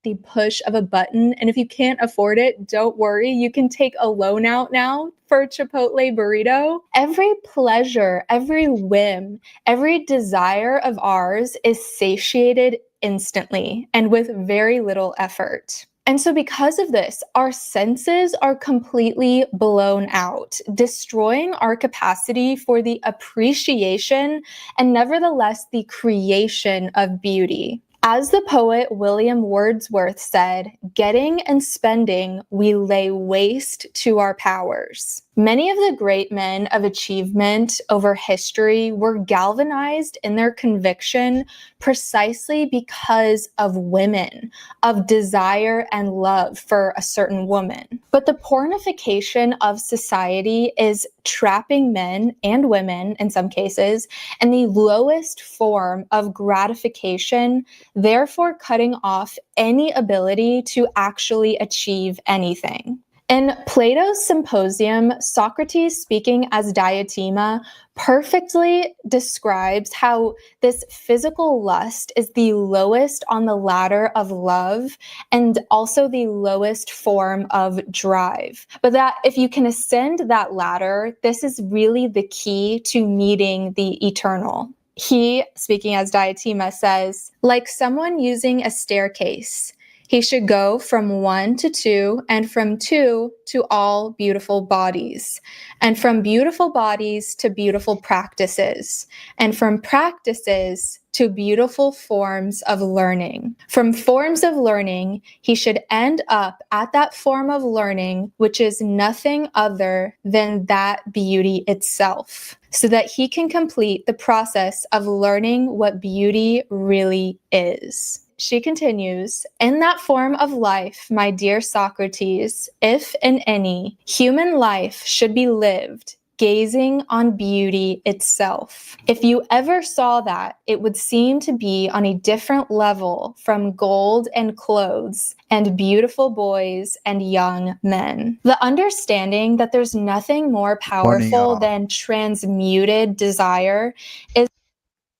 the push of a button. And if you can't afford it, don't worry. You can take a loan out now for Chipotle burrito. Every pleasure, every whim, every desire of ours is satiated instantly and with very little effort. And so because of this, our senses are completely blown out, destroying our capacity for the appreciation and nevertheless the creation of beauty. As the poet William Wordsworth said, getting and spending, we lay waste to our powers. Many of the great men of achievement over history were galvanized in their conviction precisely because of women, of desire and love for a certain woman. But the pornification of society is trapping men and women, in some cases, in the lowest form of gratification, therefore cutting off any ability to actually achieve anything. In Plato's Symposium, Socrates, speaking as Diotima, perfectly describes how this physical lust is the lowest on the ladder of love and also the lowest form of drive. But that if you can ascend that ladder, this is really the key to meeting the eternal. He, speaking as Diotima, says, like someone using a staircase, he should go from 1 to 2, and from 2 to all beautiful bodies, and from beautiful bodies to beautiful practices, and from practices to beautiful forms of learning. From forms of learning, he should end up at that form of learning, which is nothing other than that beauty itself, so that he can complete the process of learning what beauty really is. She continues, in that form of life, my dear Socrates, if in any, human life should be lived, gazing on beauty itself. If you ever saw that, it would seem to be on a different level from gold and clothes and beautiful boys and young men. The understanding that there's nothing more powerful than transmuted desire is...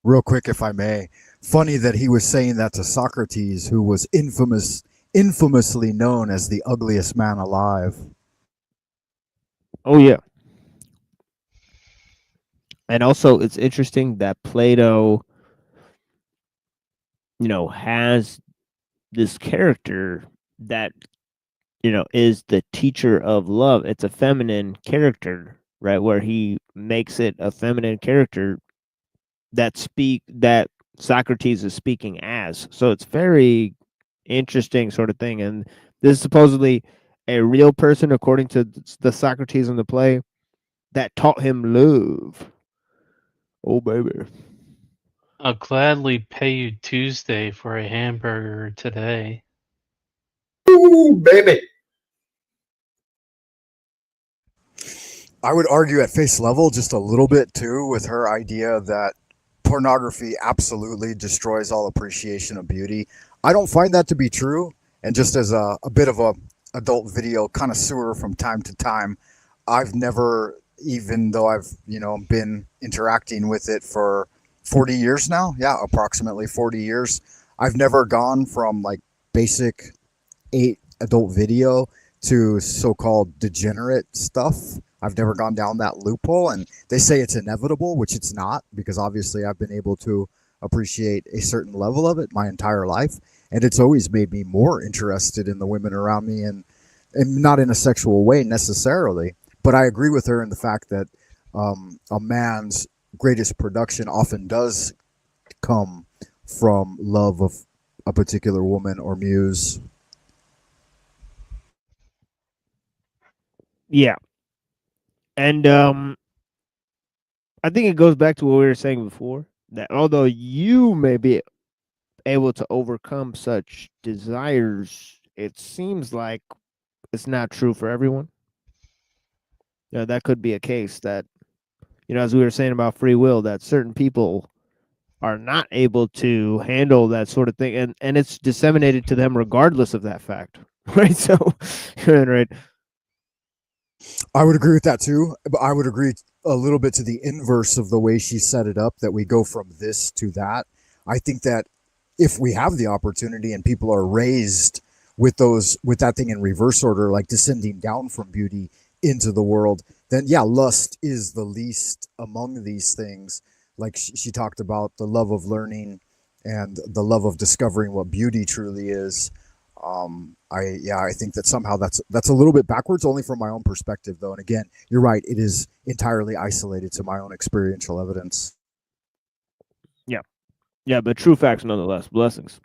Real quick, if I may. Funny that he was saying that to Socrates, who was infamously known as the ugliest man alive. Oh yeah. And also it's interesting that Plato, has this character that, is the teacher of love. It's a feminine character, right? Where he makes it a feminine character that Socrates is speaking as. So it's very interesting sort of thing. And this is supposedly a real person, according to the Socrates in the play, that taught him love. Oh, baby. I'll gladly pay you Tuesday for a hamburger today. Ooh, baby. I would argue at face level just a little bit too with her idea that pornography absolutely destroys all appreciation of beauty. I don't find that to be true. And just as a bit of a adult video connoisseur from time to time, I've never, even though I've, been interacting with it for 40 years now. Yeah, approximately 40 years. I've never gone from like basic 8 adult video to so-called degenerate stuff. I've never gone down that loophole, and they say it's inevitable, which it's not, because obviously I've been able to appreciate a certain level of it my entire life, and it's always made me more interested in the women around me, and not in a sexual way necessarily. But I agree with her in the fact that a man's greatest production often does come from love of a particular woman or muse. Yeah. And I think it goes back to what we were saying before, that although you may be able to overcome such desires, it seems like it's not true for everyone. That could be a case that, as we were saying about free will, that certain people are not able to handle that sort of thing, and it's disseminated to them regardless of that fact, right? So, right. I would agree with that too, but I would agree a little bit to the inverse of the way she set it up, that we go from this to that. I think that if we have the opportunity and people are raised with that thing in reverse order, like descending down from beauty into the world, then yeah, lust is the least among these things. Like she talked about the love of learning and the love of discovering what beauty truly is. I think that somehow that's a little bit backwards, only from my own perspective, though. And again, you're right; it is entirely isolated to my own experiential evidence. Yeah, yeah, but true facts nonetheless. Blessings.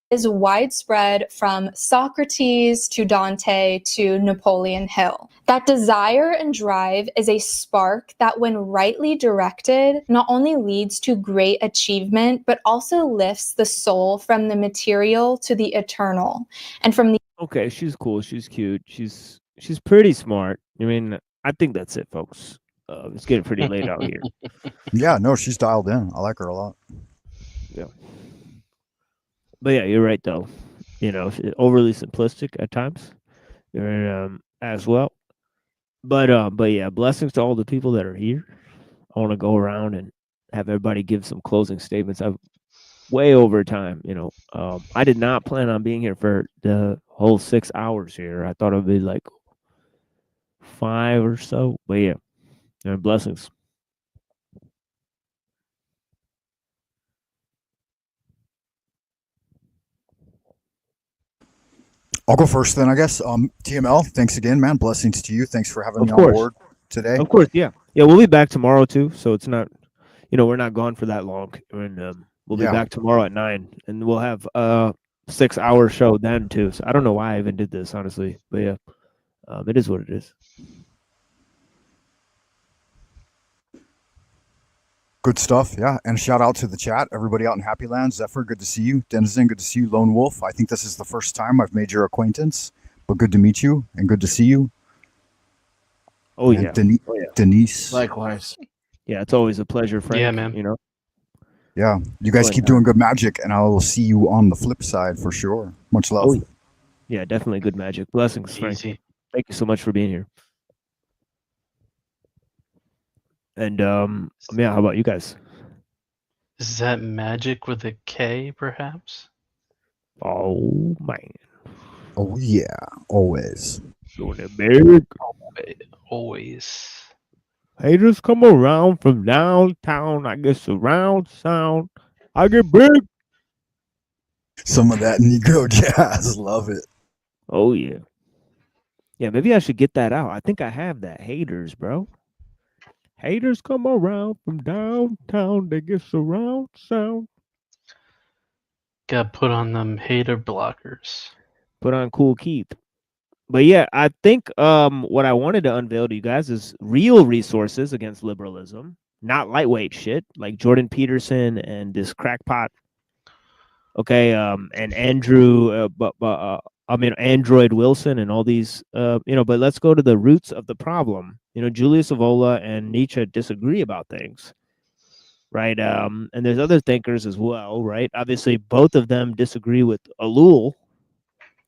Is widespread from Socrates to Dante to Napoleon Hill. That desire and drive is a spark that, when rightly directed, not only leads to great achievement, but also lifts the soul from the material to the eternal, and from the Okay, she's cool. She's cute. She's pretty smart. I mean, I think that's it, folks. It's getting pretty late out here. Yeah, no, she's dialed in. I like her a lot. Yeah. But yeah, you're right though. You know, overly simplistic at times. As well. But yeah, blessings to all the people that are here. I want to go around and have everybody give some closing statements. I've way over time, you know. I did not plan on being here for the whole 6 hours here. I thought it would be like 5 or so. But yeah, blessings. I'll go first then, I guess. TML, thanks again, man. Blessings to you. Thanks for having me on board today. Of course, yeah. Yeah, we'll be back tomorrow too. So it's not, we're not gone for that long. And we'll be back tomorrow at 9, and we'll have a 6-hour show then too. So I don't know why I even did this, honestly. But yeah, it is what it is. Good stuff, yeah. And shout out to the chat, everybody out in Happy Land. Zephyr, good to see you. Denizen, good to see you. Lone Wolf, I think this is the first time I've made your acquaintance, but good to meet you and good to see you. Oh, and yeah. Denise. Likewise. Yeah, it's always a pleasure, Frank. Yeah, man. Yeah, you guys keep doing good magic, and I will see you on the flip side for sure. Much love. Oh, yeah, definitely good magic. Blessings, Frank. Easy. Thank you so much for being here. And yeah, how about you guys? Is that magic with a K, perhaps? Oh man. Oh yeah, always. Doing it big. Always. Haters come around from downtown. I get surround sound. I get big. Some of that Negro jazz, love it. Oh yeah. Yeah, maybe I should get that out. I think I have that. Haters, bro. Haters come around from downtown. They get surround sound. Got put on them hater blockers. Put on Cool Keith. But yeah, I think what I wanted to unveil to you guys is real resources against liberalism, not lightweight shit like Jordan Peterson and this crackpot. Okay, and Andrew, Android Wilson and all these, but let's go to the roots of the problem. Julius Evola and Nietzsche disagree about things, right? And there's other thinkers as well, right? Obviously, both of them disagree with Ellul,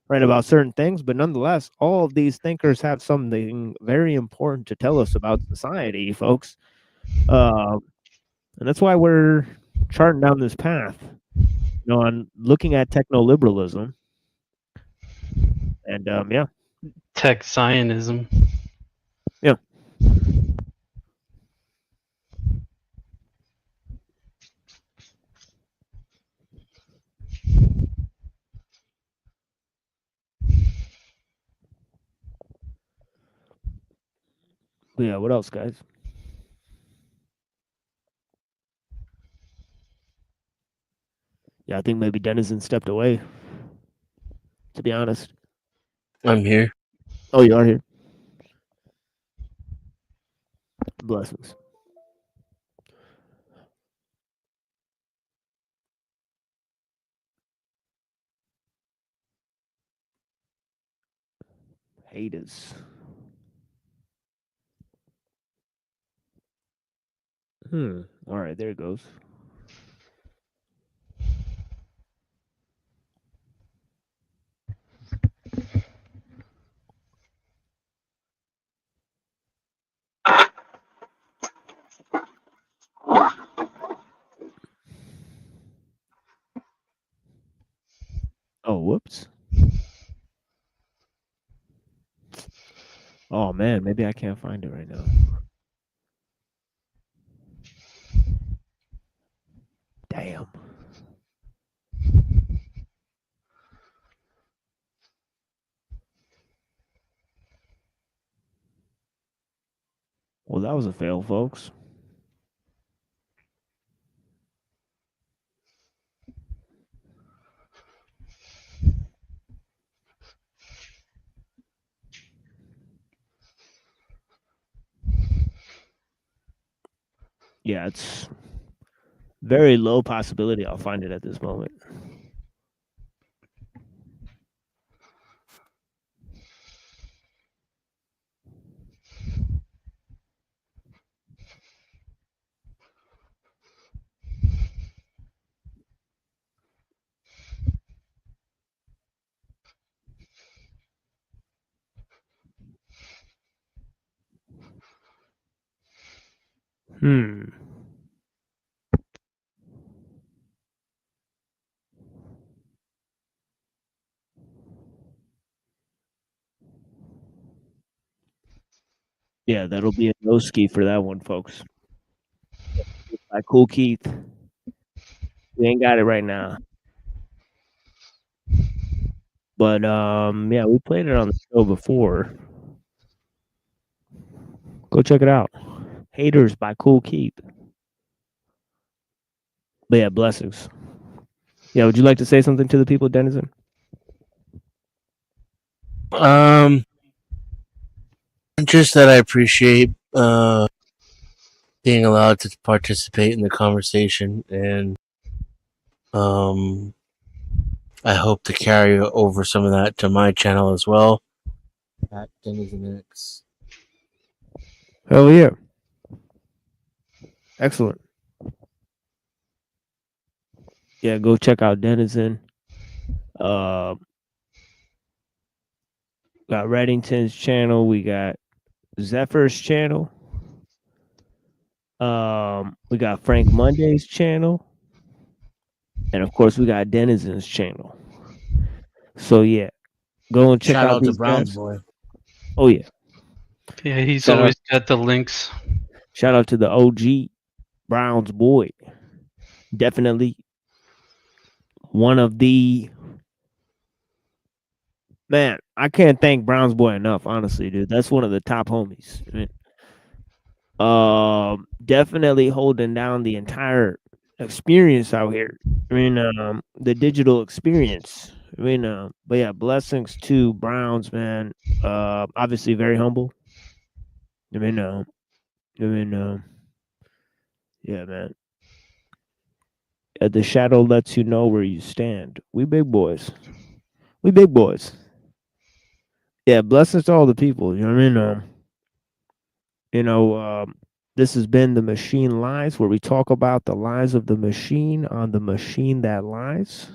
right, about certain things, but nonetheless, all of these thinkers have something very important to tell us about society, folks. And that's why we're charting down this path, on looking at techno-liberalism. And yeah. Tech Zionism. Yeah. But yeah, what else, guys? Yeah, I think maybe Denizen stepped away, to be honest. I'm here. Oh, you are here. Blessings. Haters. All right, there it goes. whoops. Oh man, maybe I can't find it right now. Damn. Well, that was a fail, folks. Yeah, it's very low possibility I'll find it at this moment. Hmm. Yeah, that'll be a no ski for that one, folks. By Cool Keith. We ain't got it right now. But yeah, we played it on the show before. Go check it out. Haters by Cool Keith. But yeah, blessings. Yeah, would you like to say something to the people, Denizen? Just that I appreciate being allowed to participate in the conversation, and I hope to carry over some of that to my channel as well. At Denizen X. Hell yeah. Excellent. Yeah, go check out Denizen. Got Reddington's channel. We got Zephyr's channel. We got Frank Monday's channel. And of course, we got Denizen's channel. So yeah, go and check Shout out out to these Browns guys. Boy. Oh yeah. Yeah, he's Shout always out, got the links. shout out to the OG Browns boy. Definitely one of the man. I can't thank Browns boy enough. Honestly, dude, that's one of the top homies. I mean, definitely holding down the entire experience out here. I mean, the digital experience. I mean, but yeah, blessings to Browns, man. Obviously very humble. I mean, yeah, man. The shadow lets you know where you stand. We big boys. We big boys. Yeah, blessings to all the people. You know what I mean? This has been The Machine Lies, where we talk about the lies of the machine on the machine that lies.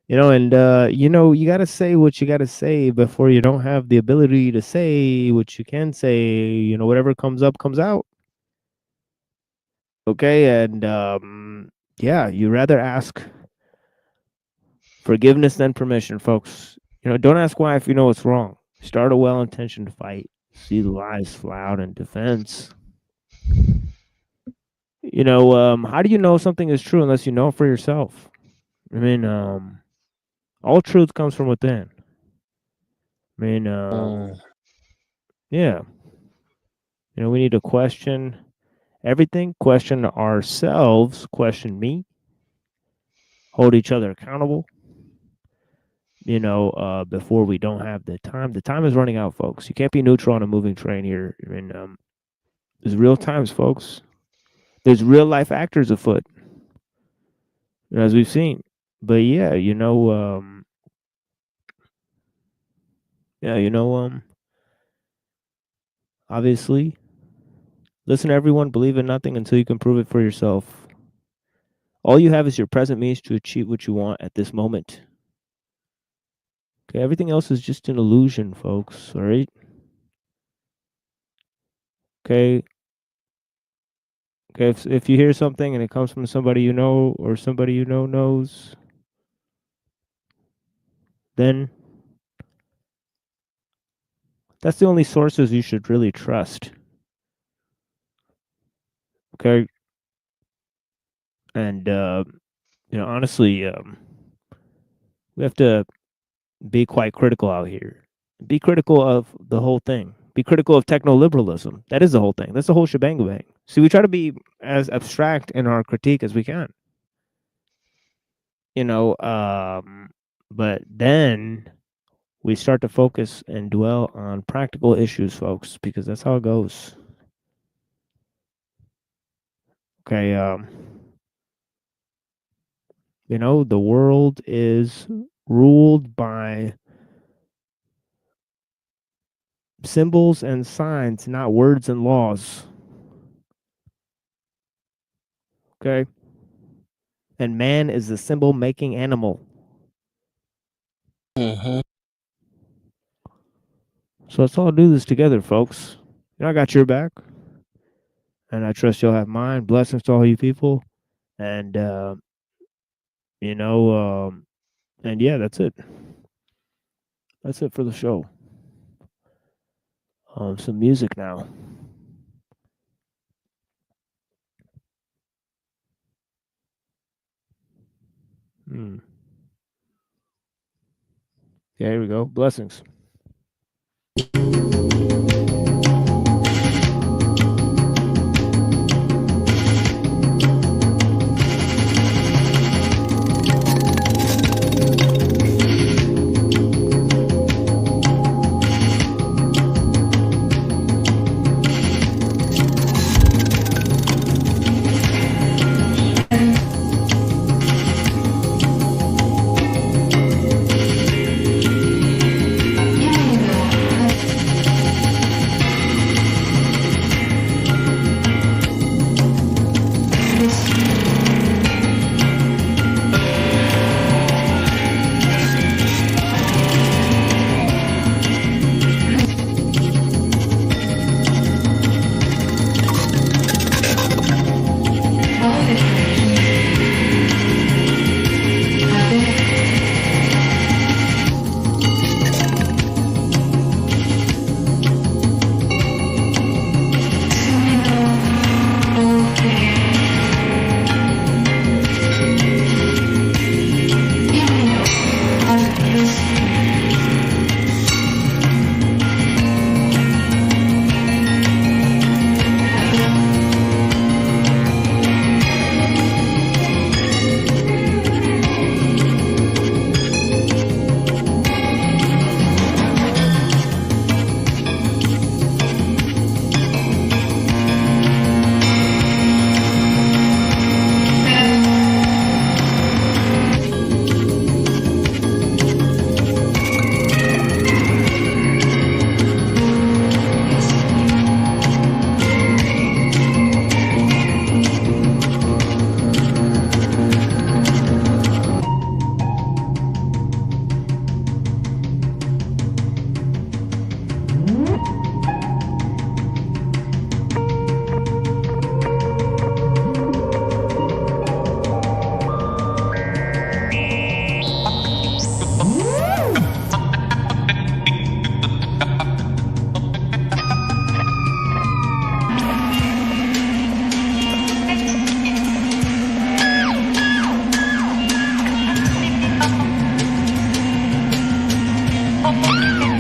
And you got to say what you got to say before you don't have the ability to say what you can say. Whatever comes up, comes out. Okay. And yeah, you rather ask forgiveness than permission, folks. Don't ask why if you know it's wrong. Start a well-intentioned fight. See the lies fly out in defense. How do you know something is true unless you know it for yourself? I mean, all truth comes from within. I mean, yeah. We need to question everything, question ourselves, question me, hold each other accountable. Before we don't have the time. The time is running out, folks. You can't be neutral on a moving train here. I mean, there's real times, folks. There's real life actors afoot, as we've seen. But yeah, obviously, listen to everyone, believe in nothing until you can prove it for yourself. All you have is your present means to achieve what you want at this moment. Okay, everything else is just an illusion, folks, all right? Okay, if you hear something and it comes from somebody you know or somebody you know knows, then that's the only sources you should really trust. Okay. And honestly, we have to be quite critical out here. Be critical of the whole thing. Be critical of techno-liberalism. That is the whole thing. That's the whole shebang bang. See, we try to be as abstract in our critique as we can. But then we start to focus and dwell on practical issues, folks, because that's how it goes. Okay, the world is ruled by symbols and signs, not words and laws. Okay? And man is the symbol-making animal. Mm-hmm. So let's all do this together, folks. I got your back. And I trust you'll have mine. Blessings to all you people. And, and yeah, that's it. That's it for the show. Some music now. Yeah, here we go. Blessings.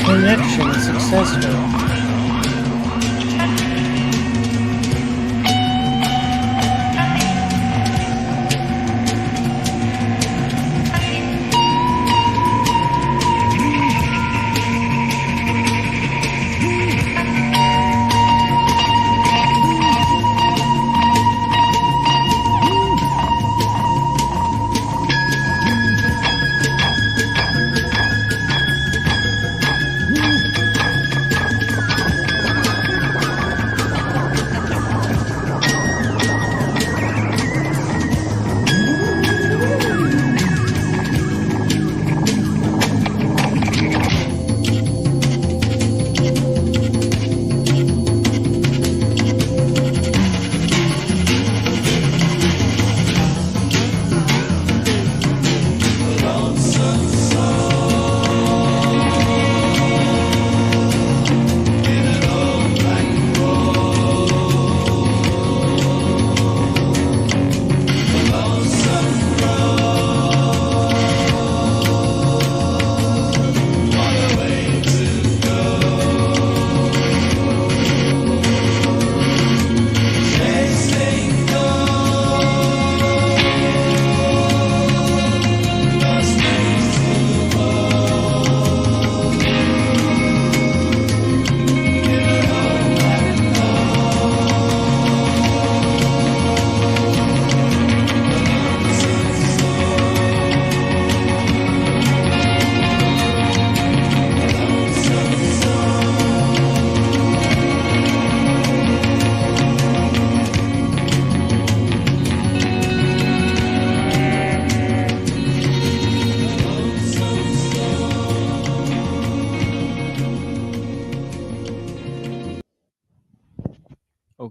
Connection successful.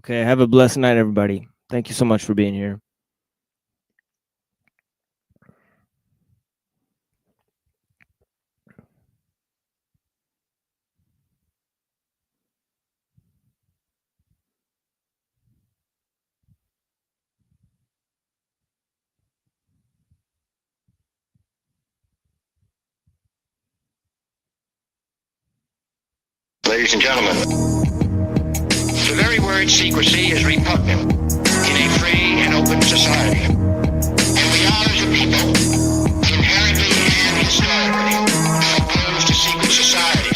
Okay, have a blessed night, everybody. Thank you so much for being here. Ladies and gentlemen, the very word secrecy is repugnant in a free and open society. And we are, as a people, inherently and historically opposed to secret societies.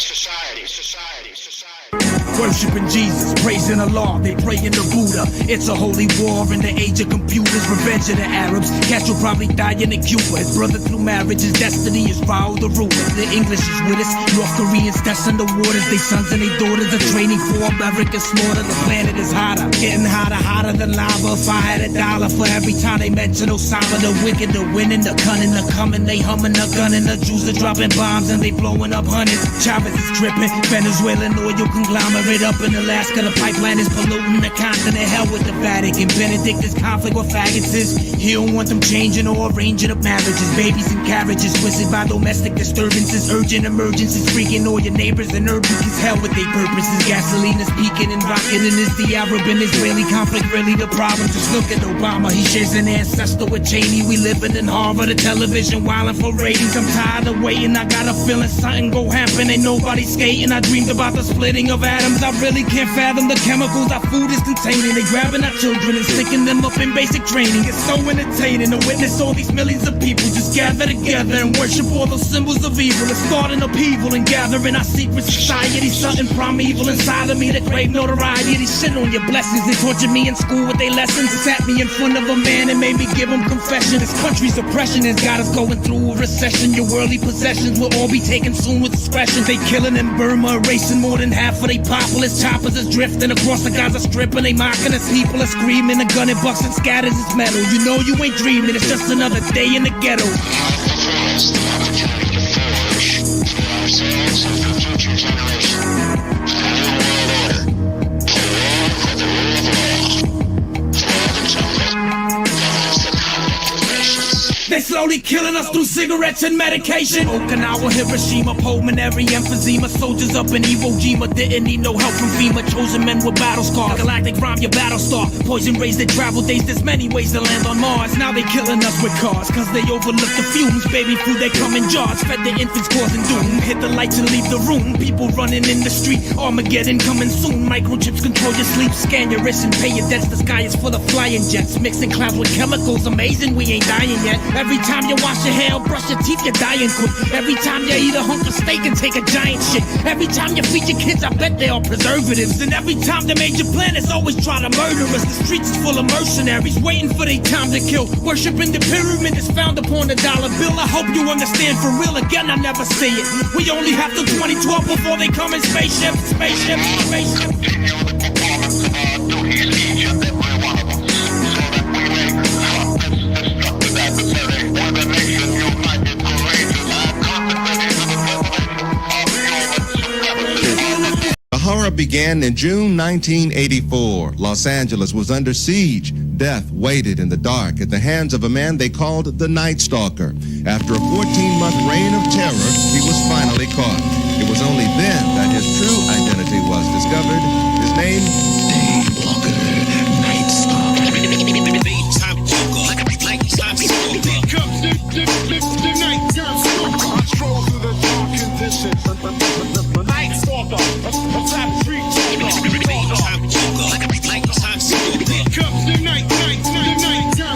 Worshipping Jesus, praising Allah, they pray in the Buddha. It's a holy war in the age of computers. Revenge of the Arabs, Castro probably dying in Cuba. His brother through marriage, his destiny is Rao the ruler. The English is with us, North Koreans testing the waters. They sons and they daughters are training for America's slaughter. The planet is hotter, getting hotter than lava. If I had $1 for every time they mention Osama, the wicked, the winning, the cunning, the coming, they humming, the gunning, the Jews are dropping bombs and they blowing up hundreds. Chavez is tripping, Venezuelan oil conglomerate up in Alaska. The pipeline is polluting the continent. Hell with the Vatican. Benedict is conflict with faggots is. He don't want them changing or arranging up marriages. Babies and carriages twisted by domestic disturbances. Urgent emergencies freaking all your neighbors and urban as hell with their purposes. Gasoline is peaking and rocking. And is the Arab and Israeli conflict really the problem? Just look at Obama. He shares an ancestor with Cheney. We living in Harvard, the television wilding for ratings. I'm tired of waiting. I got a feeling something go happen. Ain't nobody skating. I dreamed about the splitting of atoms. I really can't fathom the chemicals our food is containing. They grabbing our children and sticking them up in basic training. It's so entertaining to witness all these millions of people just gather together and worship all those symbols of evil. It's starting upheaval and gathering our secret society. Something primeval inside of me that crave notoriety. They shit on your blessings. They tortured me in school with their lessons. Sat me in front of a man and made me give him confession. This country's oppression has got us going through a recession. Your worldly possessions will all be taken soon with discretion. They killing in Burma, erasing more than half of they populace. Choppers is drifting across the Gaza Strip and they mocking us. People are screaming, the gun and bucks and scatters its metal. You know you ain't dreaming, it's just another day in the ghetto. They slowly killing us through cigarettes and medication. Okinawa, Hiroshima, pulmonary emphysema. Soldiers up in Iwo Jima didn't need no help from FEMA. Chosen men with battle scars. Galactic rhyme, your battle star. Poison rays that travel days. There's many ways to land on Mars. Now they killing us with cars, cause they overlook the fumes. Baby food, they come in jars. Fed the infants causing doom. Hit the lights and leave the room. People running in the street. Armageddon coming soon. Microchips control your sleep. Scan your wrist and pay your debts. The sky is full of flying jets. Mixing clouds with chemicals. Amazing, we ain't dying yet. Every time you wash your hair or brush your teeth, you're dying quick. Every time you eat a hunk of steak and take a giant shit. Every time you feed your kids, I bet they are preservatives. And every time the major planets always try to murder us. The streets is full of mercenaries waiting for their time to kill. Worshipping the pyramid is found upon the dollar bill. I hope you understand for real. Again, I never say it. We only have till 2012 before they come in spaceships. The horror began in June 1984. Los Angeles was under siege. Death waited in the dark at the hands of a man they called the Night Stalker. After a 14-month reign of terror, he was finally caught. It was only then that his true identity was discovered. His name, Daywalker, Night Stalker. The nighttime stalker. I stroll through the dark conditions. The night stalker. A top street talker. Here comes the nighttime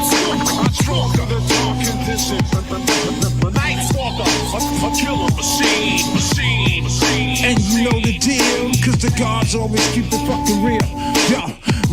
stalker. I stroll through the dark conditions. The night stalker. A killer machine. And you know the deal, cause the gods always keep it fucking real. Yo,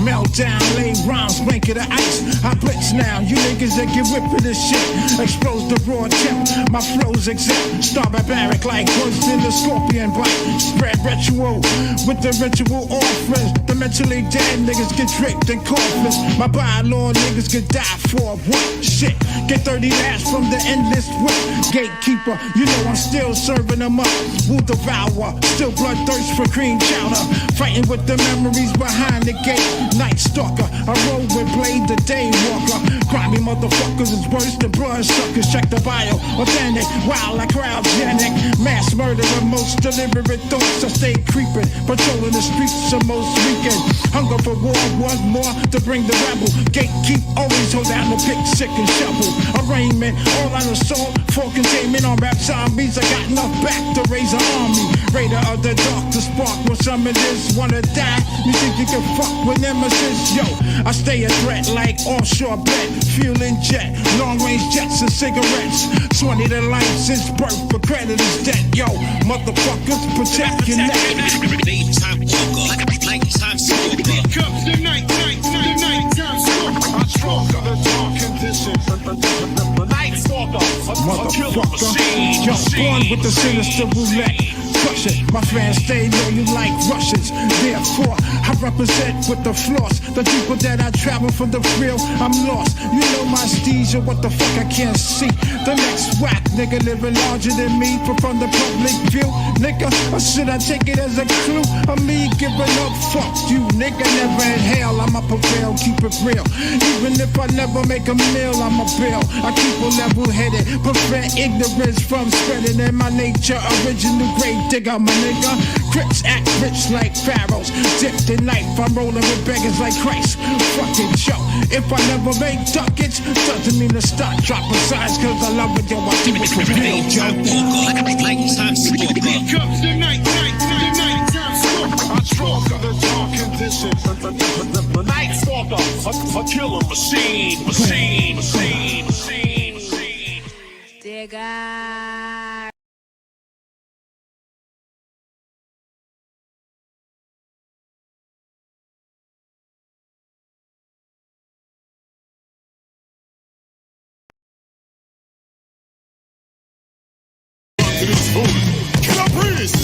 melt down, lay rhymes, blanket of ice. I blitz now, you niggas that get whipped for this shit. Expose the raw tip, my flow's exempt. Star barbaric like worse than the scorpion bite. Spread ritual with the ritual offerings. The mentally dead niggas get draped in coffins. My bylaw niggas get die for what? Shit, get 30 laps from the endless whip. Gatekeeper, you know I'm still serving them up. Will devour, still bloodthirst for cream chowder. Fighting with the memories behind the gate. Night stalker, I roll with Blade the Daywalker. Grimy motherfuckers is worse than blood suckers. Check the bio, authentic, wild like cryogenic. Mass murder of most deliberate thoughts. I stay creeping, patrolling the streets of most weekend. Hunger for war, want more to bring the rebel. Gatekeep, always hold down the pick, sick and shovel. Arraignment, all out assault, for containment on rap zombies. I got enough back to raise an army. Raider of the dark to spark when some of this wanna die. You think you can fuck with nemesis? Yo, I stay a threat like offshore bet. Fueling jet, long range jets and cigarettes. 20 to life since birth for credit is debt. Yo, motherfuckers, protect your neck. Daytime walker, nighttime smoker. Comes the nighttime smoker. I stronger the dark conditions. Night stalker, Motherfucker, yo, born with the sinister roulette. Crush it, my fans stay loyal like Russians. Therefore, I represent with the floss. The people that I travel from the real, I'm lost. You know my steez, or what the fuck I can't see. The next whack nigga living larger than me, but from the public view, nigga, or should I take it as a clue? Of me giving up, fuck you, nigga, never in hell. I'ma prevail, keep it real. Even if I never make a meal, I'm a bill. I keep a level-headed, prevent ignorance from spreading in my nature. Original grave digger, my nigga. Crips act rich like pharaohs. Dipped in life, I'm rolling with beggars like Christ. Fucking show. If I never make ducats, doesn't mean to stop dropping signs, cause I love it, yo, I do it for real, yo. Nighttime smoker. Comes the nighttime smoker. I stronger the dark conditions. The night stalker, a killer machine. Digger. Killer Priest!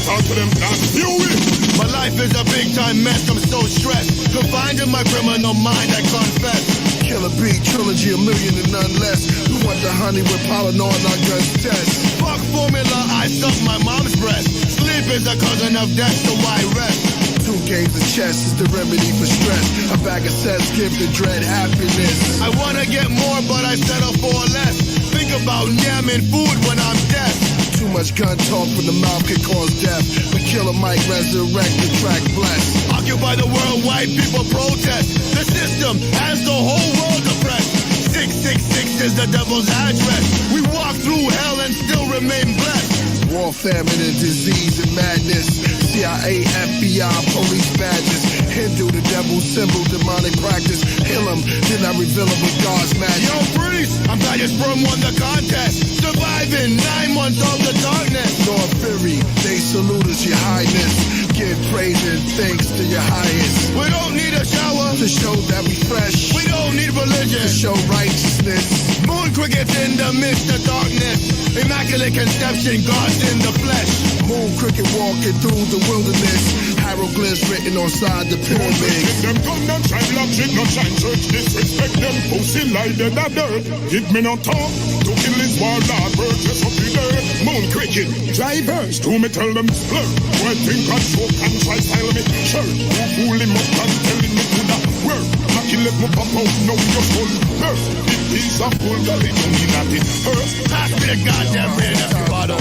Talk to them, not Huey! My life is a big time mess, I'm so stressed. Confined in my criminal mind, I confess. Killer B, trilogy, a million and none less. Who want the honey with pollen on our guns test? Fuck formula, I suck my mom's breast. Sleep is a cousin of death, so why rest? 2 games of chess is the remedy for stress. A bag of cess give the dread happiness. I wanna get more, but I settle for less. Think about yamming food when I'm dead. Too much gun talk from the mouth can cause death. But Killer Mike resurrect the track blessed. Occupy the world, white people protest. The system has the whole world oppressed. 666 is the devil's address. We walk through hell and still remain blessed. War, famine, and disease and madness. CIA, FBI, police badges. Hindu, the devil's symbol, demonic practice. Heal him, then I reveal him with God's magic. Yo, priest, I'm glad your sperm won the contest. Surviving 9 months of the darkness. Lord Fury, they salute us, your highness. Give praise and thanks to your highest. We don't need a shower to show that we fresh. We don't need religion to show righteousness. Moon crickets in the midst of darkness. Immaculate conception, God's in the flesh. Moon cricket walking through the wilderness. Hieroglyphs written on side the pyramids. Them come, them shine logic, no shine church. Disrespect them, pussy like the dirt. Give me no talk, to kill his warlord, purchase up the dirt. Moon cricket, drivers, to me tell them blur. Who I think I choke and try style me shirt. Who fool him up and telling me to that work. Lucky let me pop out, know your full birth. Big piece of gold, girl, it don't mean nothing. Earth, pass me the goddamn red Escobar.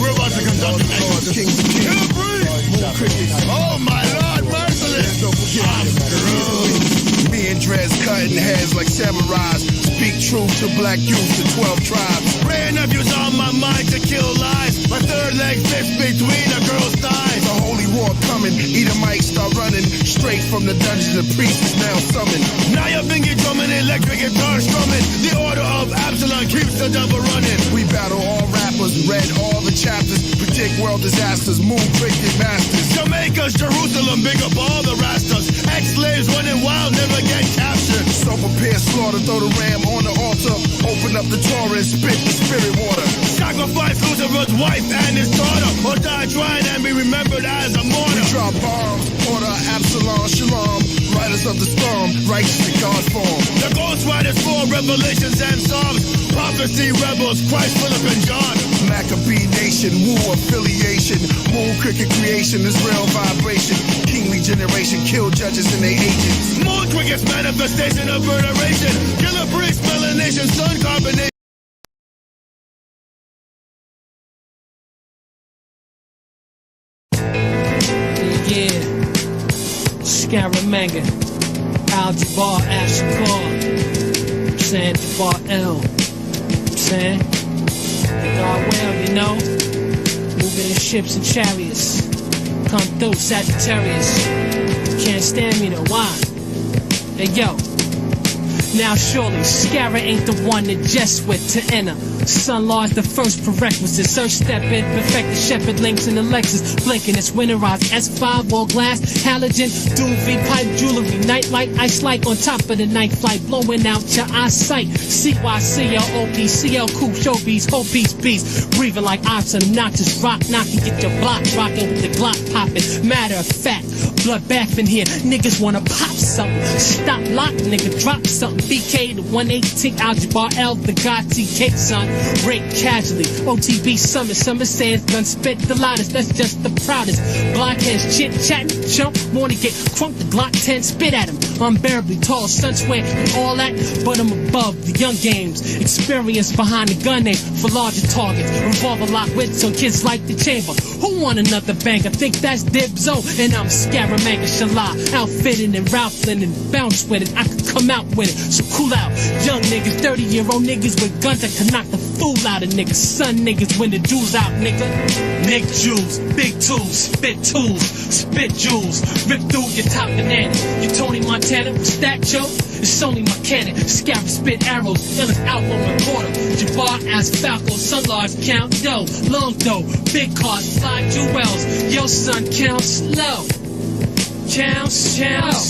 We're about to conduct the next King to King. Kill Moon cricket. Oh my Lord, merciless. Me and Drez cutting heads like samurais. Speak truth to black youth, the 12 tribes. Praying nephews on my mind to kill lies. My third leg fits between a girl's thighs. The holy war coming, Edomite start running. Straight from the dungeon, the priest is now summoned. Now your finger drumming, electric guitar strumming. The order of Absalom keeps the devil running. We battle all rappers, read all the chapters. predict world disasters, moon cricket masters. Jamaica's Jerusalem, big up all the Rastas. Ex-slaves running wild, never get captured. So prepare slaughter, throw the ram on the altar. Open up the Torah and spit the spirit water. Sacrifice Lucifer's wife and his daughter, or die trying and be remembered as a martyr. We drop bombs, order Absalom, Shalom. Riders of the storm, righteous in God's form. The Ghost Riders for Revelations and Psalms. Prophecy rebels, Christ, Philip, and John. Maccabee nation, Wu affiliation. Moon cricket creation, Israel vibration. Kingly generation, kill judges and their agents. Moon cricket's manifestation of veneration. Killer bricks, melanation, sun carbonation. Yeah, Scaramanga, Al-Jabbar, Ashkar, saying Jabbar L, saying, God well, you know, moving in ships and chariots, come through Sagittarius, can't stand me though, why? Hey yo, now surely Scara ain't the one that just went to enter. Sun Lord's the first prerequisite. Search step in, perfect the Shepherd links in the Lexus. Blinking, it's winterized S5, wall glass, halogen, doovie, pipe, jewelry, nightlight, ice light on top of the night flight, blowing out your eyesight. CYCLOP, CL coupe, showbiz, whole piece beast, breathing like ops, obnoxious, rock knocking, get your block rocking with the Glock popping. Matter of fact, blood bath in here, niggas wanna pop something. Stop, lock, nigga, drop something. BK, the 118, Al-Jabbar L, the God TK, son. Rape casually, OTB summit, summer says gun spit the loudest, that's just the proudest. Blockheads chit chatting, jump, wanna get crunk, the Glock 10 spit at him. Unbearably tall, sun sweat, and all that, but I'm above the young games. Experience behind the gun aim for larger targets. Revolver lock with so kids like the chamber. Who want another bang? I think that's Dibzo, and I'm Scaramanga Shala, outfitted and Ralphlin and bounce with it. I could come out with it, so cool out. Young niggas, 30-year-old niggas with guns that can knock the fool out of niggas. Son niggas when the dudes out, nigga. Nick Jules, big tools, spit jewels, rip through your top banana. You Tony Montana, what's that, Joe? It's only my cannon, scab spit arrows, illest album reporter. Jabbar as Falco, Sun Lords count dough, long dough, big cars, fly jewels. Yo son, count slow. Counts.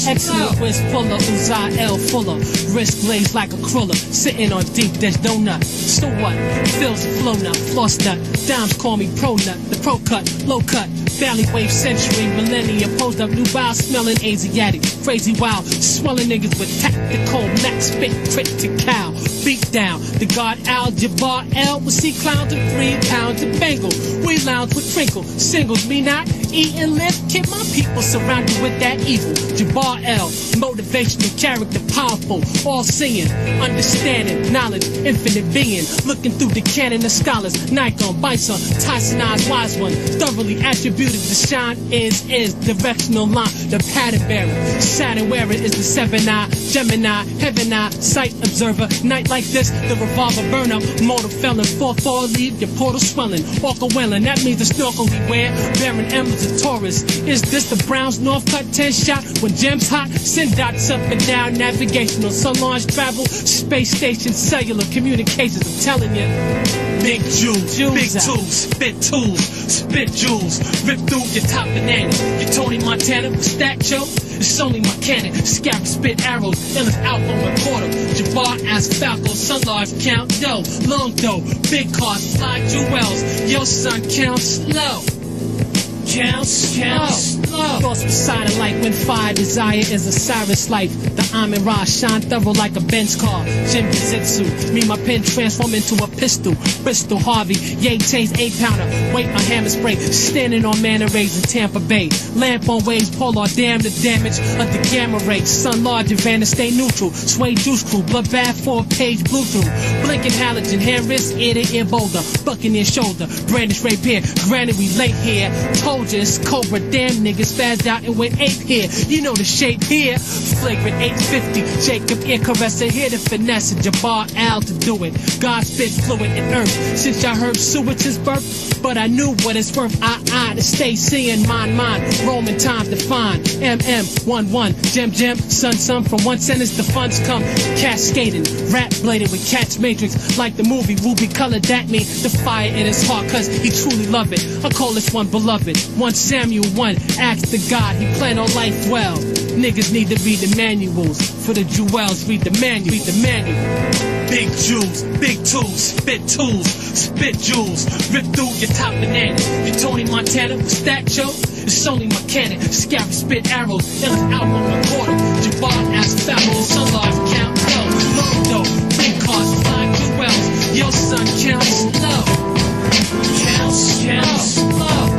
Excellent whiz puller, Uzai L fuller. Wrist blades like a cruller. Sitting on deep dish donut. So what? Fills the flow nut, floss nut. Dimes call me pro nut. The pro cut, low cut. Valley wave century, millennium. Posed up new bow, smelling Asiatic. Crazy wild, swelling niggas with tactical max spit, critical. Beat down, the God Al-Jabbar L. We see clowns and 3 pounds of Bengal. We lounge with crinkle, singles me not. Eat and live, keep my people surrounded with that evil. Jabbar L, motivational character, powerful, all-seeing, understanding, knowledge, infinite being. Looking through the canon of scholars, Nikon, Bison, Tyson Eyes, wise one. Thoroughly attributed to shine is directional line, the pattern bearer. Saturn wearer is the 7-eye, Gemini, heaven eye, sight observer. Night like this, the revolver burn up, mortal felon, 4-4 leave your portal swelling. Walk a welling, that means the snorkel we wear, bearing emblems of Taurus. Is this the Browns North Cut 10 shot? When gems hot, send dots up and down, navigational, sun launch travel, space station, cellular communications, I'm telling you. Big jewels, big tools, spit jewels, rip through your top banana. You Tony Montana, what's that, Joe? It's only my cannon, scab spit arrows, illest album reporter. Jabbar as Falco, Sun Lords count dough, long dough, big cars, fly jewels. Yo son, count slow. Count slow. Cross beside it like when fire desire is a Cyrus life. The Amin Ra shine thorough like a Benz car. Jim Jitsu, me my pen transform into a pistol. Bristol Harvey, yay taste 8-pounder. Wait my hammer spray, standing on Manor Rays in Tampa Bay. Lamp on waves, polar damn the damage of the gamma rays. Sun large advantage, stay neutral. Sway juice crew, bloodbath 4-page blue through. Blinking halogen, hand wrist, ear to ear boulder. Bucking in shoulder, brandish rapier. Granted we late here. Told soldier, it's Cobra. Damn niggas spazzed out and went ape here. You know the shape here. Flagrant 850. Jacob Ear Caresser here to finesse it. Jabbar Al to do it. God spit fluid in earth. Since y'all heard sewage is birth, but I knew what it's worth. I to stay seeing mine. Roman time defined. MM11. Gem. Sun. From one sentence the funds come cascading. Rap blading with catch matrix like the movie Ruby colored. That mean the fire in his heart cause he truly love it. I call this one beloved. 1 Samuel 1. Ask the God he planned on life well. Niggas need to read the manuals. For the jewels, read the manual. Big jewels, big tools, spit jewels, rip through your top banana. You Tony Montana with Stack Joe? It's only mechanic, scary spit arrows, illest album recorder. Jabbar ass Pharaoh, some large count low. Low though, big cars flying jewels. Your son counts slow. Counts slow.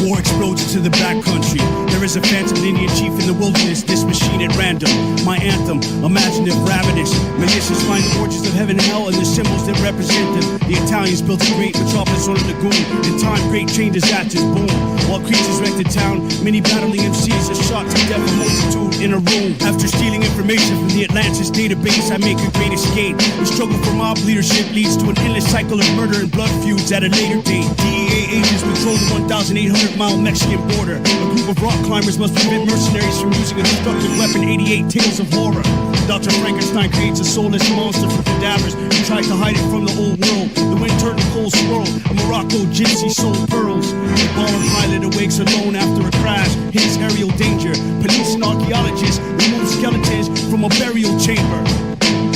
War explodes into the backcountry. There is a phantom Indian chief in the wilderness, this machine at random. My anthem, imaginative, ravenous, malicious, find the origins of heaven and hell and the symbols that represent them. The Italians built a great metropolis on a lagoon. In time, great chain disasters boom. While creatures wrecked the town, many battling MCs are shot to death, a multitude in a room. After stealing information from the Atlantis database, I make a great escape. The struggle for mob leadership leads to an endless cycle of murder and blood feuds at a later date. DEA agents patrol the 1,800-mile Mexican border. A group of rock climbers must prevent mercenaries from using a destructive weapon. 88 tales of horror. Dr. Frankenstein creates a soulless monster from cadavers who tried to hide it from the old world. The wind turned a cold swirl. A Morocco gypsy sold pearls. The baller pilot awakes alone after a crash. His aerial danger. Police and archaeologists remove skeletons from a burial chamber.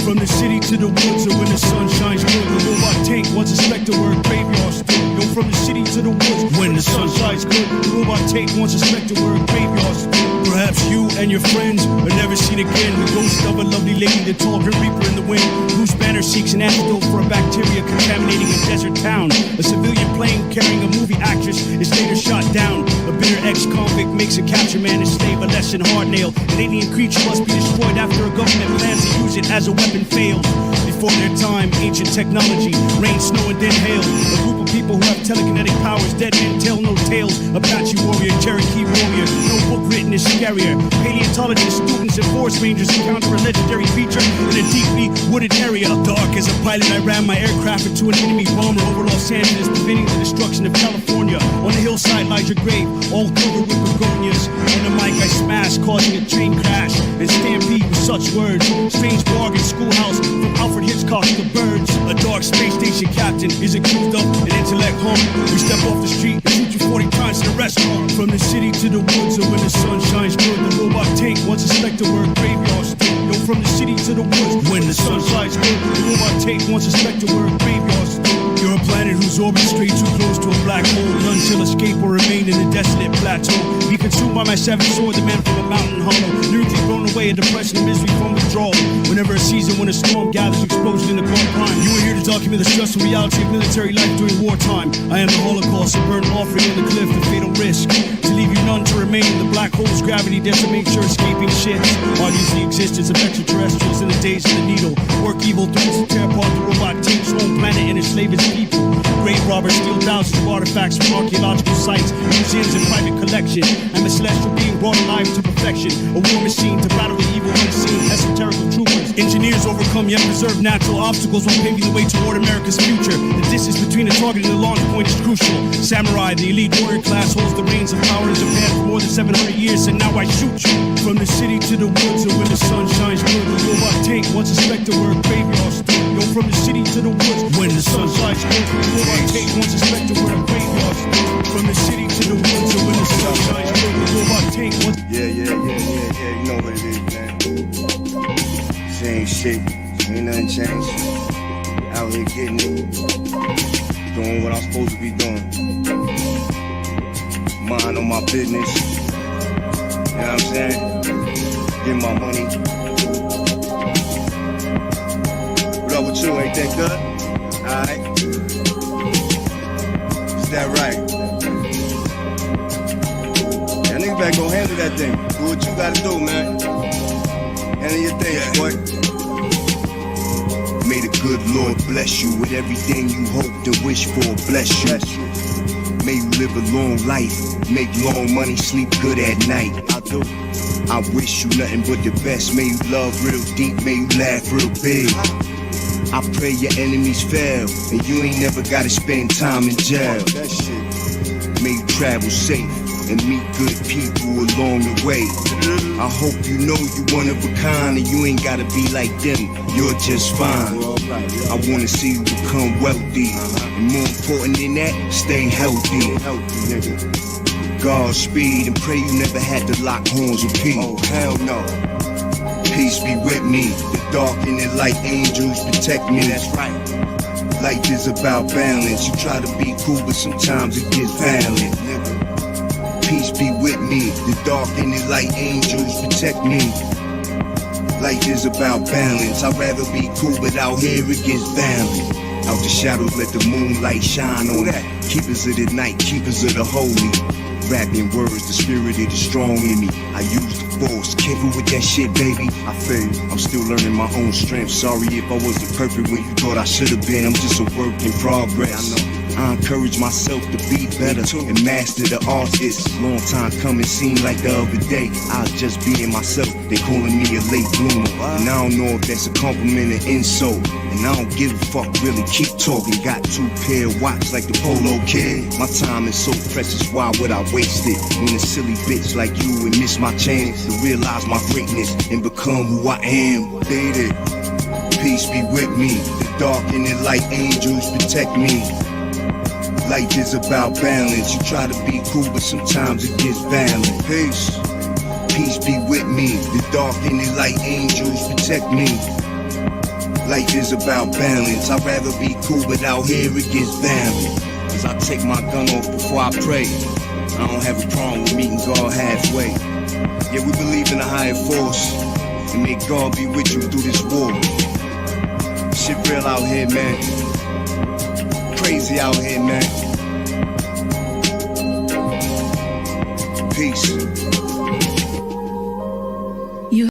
From the city to the woods, or when the sun shines good, the robot tank once a specter where a graveyard stood. Yo, from the city to the woods, when the sun shines good, the robot tank once a specter where a graveyard stood. Perhaps you and your friends are never seen again. The ghost of a lovely lady, the tall grim reaper in the wind, whose banner seeks an antidote for a bacteria contaminating a desert town. A civilian plane carrying a movie actress is later shot down. A bitter ex-convict makes a capture man a slave, a lesson hard nailed. An alien creature must be destroyed after a government plans to use it as a weapon fails. Before their time, ancient technology, rain, snow, and then hail. A group of people who have telekinetic powers, dead men tell no tales. Apache warrior, Cherokee warrior, no book written is scarier. Paleontologists, students, and forest rangers encounter a legendary creature in a deeply wooded area. Dark as a pilot, I ran my aircraft into an enemy bomber over Los Angeles, preventing the destruction of California. On the hillside lies your grave, all covered with begonias. On the mic I smashed, causing a train crash and stampede with such words. Strange bargain, schoolhouse, from Alfred Hitchcock to Birds. A dark space station captain is accused of an intellect harm. We step off the street and shoot you 40 times in a restaurant. From the city to the woods, or when the sun shines good, the robot tank once a specter where a graveyard stood. Yo, from the city to the woods, when the sun shines good, the robot tank once a specter where a graveyard stood. You're a planet whose orbit strayed too close to a black hole. None shall escape or remain in a desolate plateau. Be consumed by my savage sword, the man from a mountain hollow. Lyrically blown away, a depression and misery from withdrawal. Whenever a season, when a storm gathers, explosion in the core prime. You are here to document the stressful reality of military life during wartime. I am the Holocaust, a burnt offering on the cliff, the fatal risk. To leave you none to remain, the black hole's gravity decimates your escaping ships. Argues the existence of extraterrestrials in the days of the needle. Work evil doings to tear apart the robot tank's home planet and enslave its people. Grave robbers steal thousands of artifacts from archaeological sites, museums, and private collections. I'm a celestial being brought alive to perfection. A war machine to battle the evil unseen esoterical troopers. Engineers overcome yet preserve natural obstacles while paving the way toward America's future. The distance between the target and the launch point is crucial. Samurai, the elite warrior class, holds the reins of power in Japan for more than 700 years, and now I shoot you. From the city to the woods, or when the sun shines good, the robot tank once a specter where a graveyard stood. Yo, from the city to the woods, when the sun shines good, the robot tank once a specter where a graveyard stood. From the city to the woods, or when the sun shines good, the robot tank once. Yeah, you know what it is, man. Same shit, ain't nothing changed. Out here getting it, doing what I'm supposed to be doing. Mind on my business, you know what I'm saying? Get my money. What up with you, ain't that good? Alright. Is that right? That nigga respect, go handle that thing. Do what you gotta do, man. Handle your thing, boy. May the good Lord bless you with everything you hoped and wish for. Bless you. May you live a long life, make long money, sleep good at night. I do. I wish you nothing but the best. May you love real deep, may you laugh real big. I pray your enemies fail, and you ain't never gotta spend time in jail. May you travel safe and meet good people along the way. I hope you know you one of a kind and you ain't gotta be like them, you're just fine. I wanna see you become wealthy, and more important than that, stay healthy. Godspeed and pray you never had to lock horns with P. Oh hell no. Peace be with me, the dark and the light angels protect me. That's right. Life is about balance, you try to be cool but sometimes it gets violent. Peace be with me, the dark and the light angels protect me. Life is about balance, I'd rather be cool but out here it gets violent. Out the shadows let the moonlight shine on that. Keepers of the night, keepers of the holy. Rapping words, the spirit it is strong in me. I use the force, careful with that shit, baby. I feel I'm still learning my own strength. Sorry if I wasn't perfect when you thought I should have been. I'm just a work in progress. I know. I encourage myself to be better and master the art. It's a long time coming, seemed like the other day I was just being myself. They calling me a late bloomer, and I don't know if that's a compliment or insult. And I don't give a fuck, really, keep talking. Got 2 pair of watch like the Polo Kid. My time is so precious, why would I waste it? When a silly bitch like you would miss my chance to realize my greatness and become who I am. Baby, peace be with me, the dark and the light angels protect me. Life is about balance, you try to be cool but sometimes it gets violent. Peace, peace be with me, the dark and the light angels protect me. Life is about balance, I'd rather be cool but out here it gets violent. Cause I take my gun off before I pray. I don't have a problem with meeting God halfway. Yeah, we believe in a higher force, and may God be with you through this war. Shit real out here, man. Crazy out here, man. Peace.